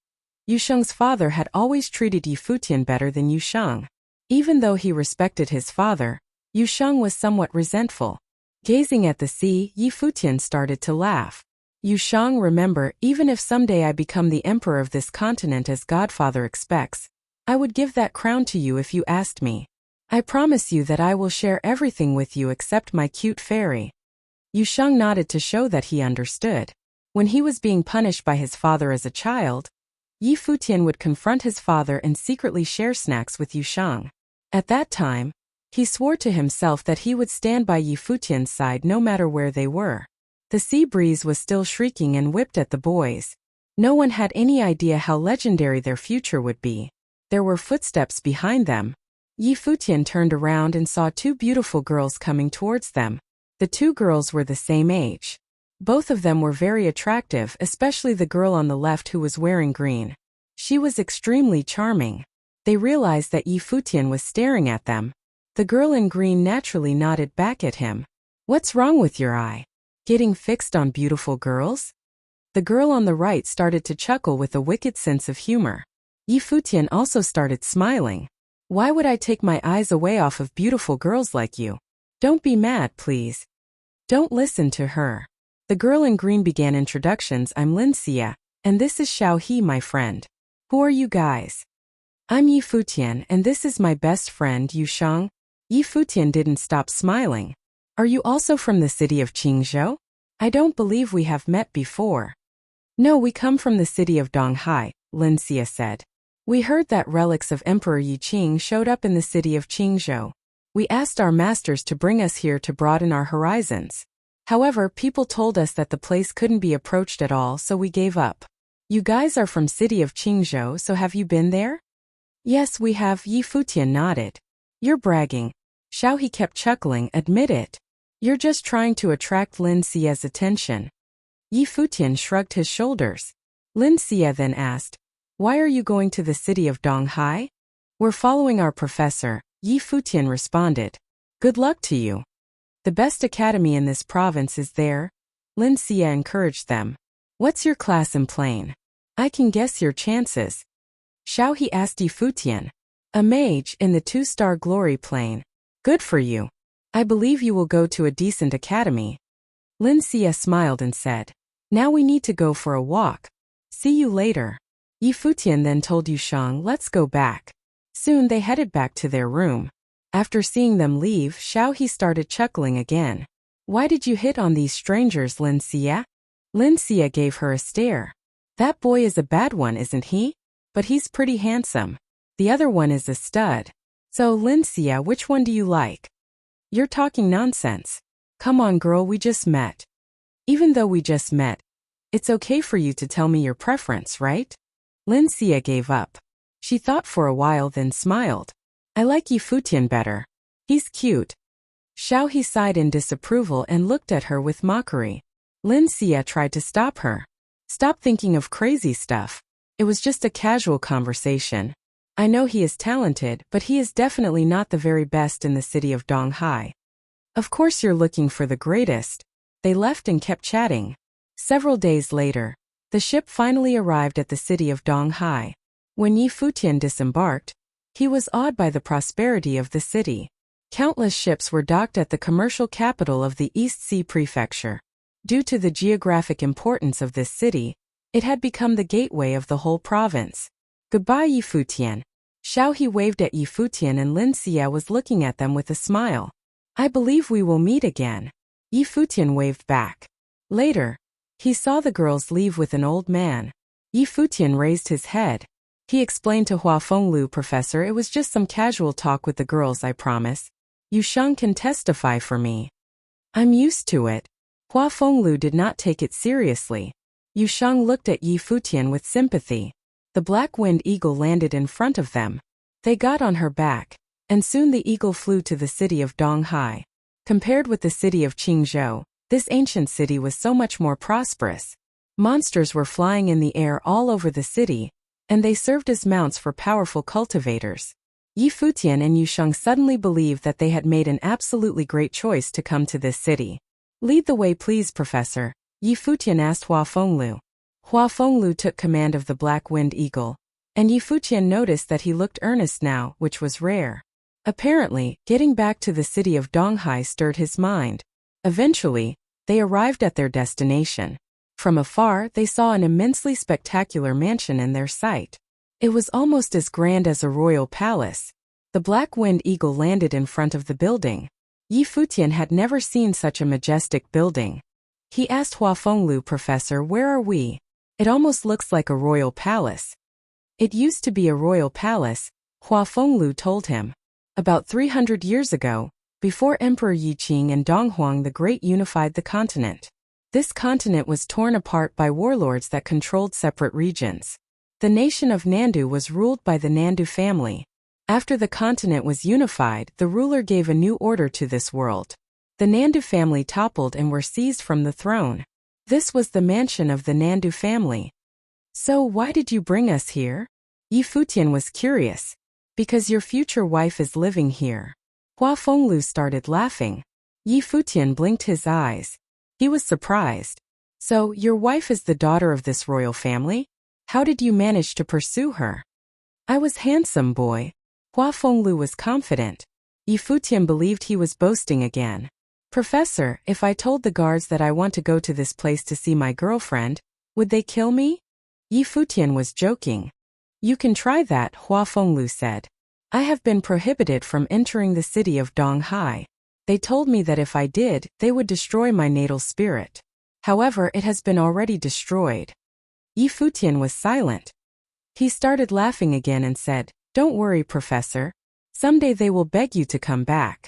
Yusheng's father had always treated Yi Futian better than Yusheng. Even though he respected his father, Yusheng was somewhat resentful. Gazing at the sea, Yi Futian started to laugh. Yusheng, remember, even if someday I become the emperor of this continent as Godfather expects, I would give that crown to you if you asked me. I promise you that I will share everything with you except my cute fairy. Yusheng nodded to show that he understood. When he was being punished by his father as a child, Yi Futian would confront his father and secretly share snacks with Yusheng. At that time, he swore to himself that he would stand by Yi Futian's side no matter where they were. The sea breeze was still shrieking and whipped at the boys. No one had any idea how legendary their future would be. There were footsteps behind them. Yi Futian turned around and saw two beautiful girls coming towards them. The two girls were the same age. Both of them were very attractive, especially the girl on the left who was wearing green. She was extremely charming. They realized that Yi Futian was staring at them. The girl in green naturally nodded back at him. What's wrong with your eye? Getting fixed on beautiful girls? The girl on the right started to chuckle with a wicked sense of humor. Yi Futian also started smiling. Why would I take my eyes away off of beautiful girls like you? Don't be mad, please. Don't listen to her. The girl in green began introductions. I'm Wuxia, and this is Xiao He, my friend. Who are you guys? I'm Yi Futian, and this is my best friend, Yusheng. Yi Futian didn't stop smiling. Are you also from the city of Qingzhou? I don't believe we have met before. No, we come from the city of Donghai, Wuxia said. We heard that relics of Emperor Yi Qing showed up in the city of Qingzhou. We asked our masters to bring us here to broaden our horizons. However, people told us that the place couldn't be approached at all, so we gave up. You guys are from city of Qingzhou, so have you been there? Yes, we have. Yi Futian nodded. You're bragging. Xiao He kept chuckling. Admit it. You're just trying to attract Wuxia's attention. Yi Futian shrugged his shoulders. Wuxia then asked, why are you going to the city of Donghai? We're following our professor, Yi Futian responded. Good luck to you. The best academy in this province is there. Wuxia encouraged them. What's your class in plane? I can guess your chances. Xiao He asked Yi Futian. A mage in the 2-star glory plane. Good for you. I believe you will go to a decent academy. Wuxia smiled and said. Now we need to go for a walk. See you later. Yi Futian then told Yusheng, let's go back. Soon they headed back to their room. After seeing them leave, Xiao He started chuckling again. Why did you hit on these strangers, Wuxia? Wuxia gave her a stare. That boy is a bad one, isn't he? But he's pretty handsome. The other one is a stud. So, Wuxia, which one do you like? You're talking nonsense. Come on, girl, we just met. Even though we just met, it's okay for you to tell me your preference, right? Wuxia gave up. She thought for a while then smiled. I like Yi Futian better. He's cute. Xiao He sighed in disapproval and looked at her with mockery. Wuxia tried to stop her. Stop thinking of crazy stuff. It was just a casual conversation. I know he is talented, but he is definitely not the very best in the city of Donghai. Of course you're looking for the greatest. They left and kept chatting. Several days later, the ship finally arrived at the city of Donghai. When Yi Futian disembarked, he was awed by the prosperity of the city. Countless ships were docked at the commercial capital of the East Sea Prefecture. Due to the geographic importance of this city, it had become the gateway of the whole province. Goodbye, Yi Futian. Xiao He waved at Yi Futian and Wuxia was looking at them with a smile. I believe we will meet again. Yi Futian waved back. Later, he saw the girls leave with an old man. Yi Futian raised his head. He explained to Hua Fenglu, Professor, it was just some casual talk with the girls, I promise. Yusheng can testify for me. I'm used to it. Hua Fenglu did not take it seriously. Yu Shang looked at Yi Futian with sympathy. The black-winged eagle landed in front of them. They got on her back, and soon the eagle flew to the city of Donghai. Compared with the city of Qingzhou, this ancient city was so much more prosperous. Monsters were flying in the air all over the city, and they served as mounts for powerful cultivators. Yi Futian and Yu Shang suddenly believed that they had made an absolutely great choice to come to this city. "Lead the way please, Professor," Yi Futian asked Hua Fenglu. Hua Fenglu took command of the black-winged eagle, and Yi Futian noticed that he looked earnest now, which was rare. Apparently, getting back to the city of Donghai stirred his mind. Eventually, they arrived at their destination. From afar, they saw an immensely spectacular mansion in their sight. It was almost as grand as a royal palace. The black-winged eagle landed in front of the building. Yi Futian had never seen such a majestic building. He asked Hua Fenglu, "Professor, where are we? It almost looks like a royal palace." "It used to be a royal palace," Hua Fenglu told him. "About 300 years ago, before Emperor Yi Qing and Donghuang the Great unified the continent. This continent was torn apart by warlords that controlled separate regions. The nation of Nandu was ruled by the Nandu family. After the continent was unified, the ruler gave a new order to this world. The Nandu family toppled and were seized from the throne. This was the mansion of the Nandu family." "So why did you bring us here?" Yi Futian was curious. "Because your future wife is living here." Hua Fenglu started laughing. Yi Futian blinked his eyes. He was surprised. "So, your wife is the daughter of this royal family? How did you manage to pursue her?" "I was handsome, boy." Hua Fenglu was confident. Yi Futian believed he was boasting again. "Professor, if I told the guards that I want to go to this place to see my girlfriend, would they kill me?" Yi Futian was joking. "You can try that," Hua Fenglu said. "I have been prohibited from entering the city of Donghai. They told me that if I did, they would destroy my natal spirit. However, it has been already destroyed." Yi Futian was silent. He started laughing again and said, "Don't worry, Professor. Someday they will beg you to come back."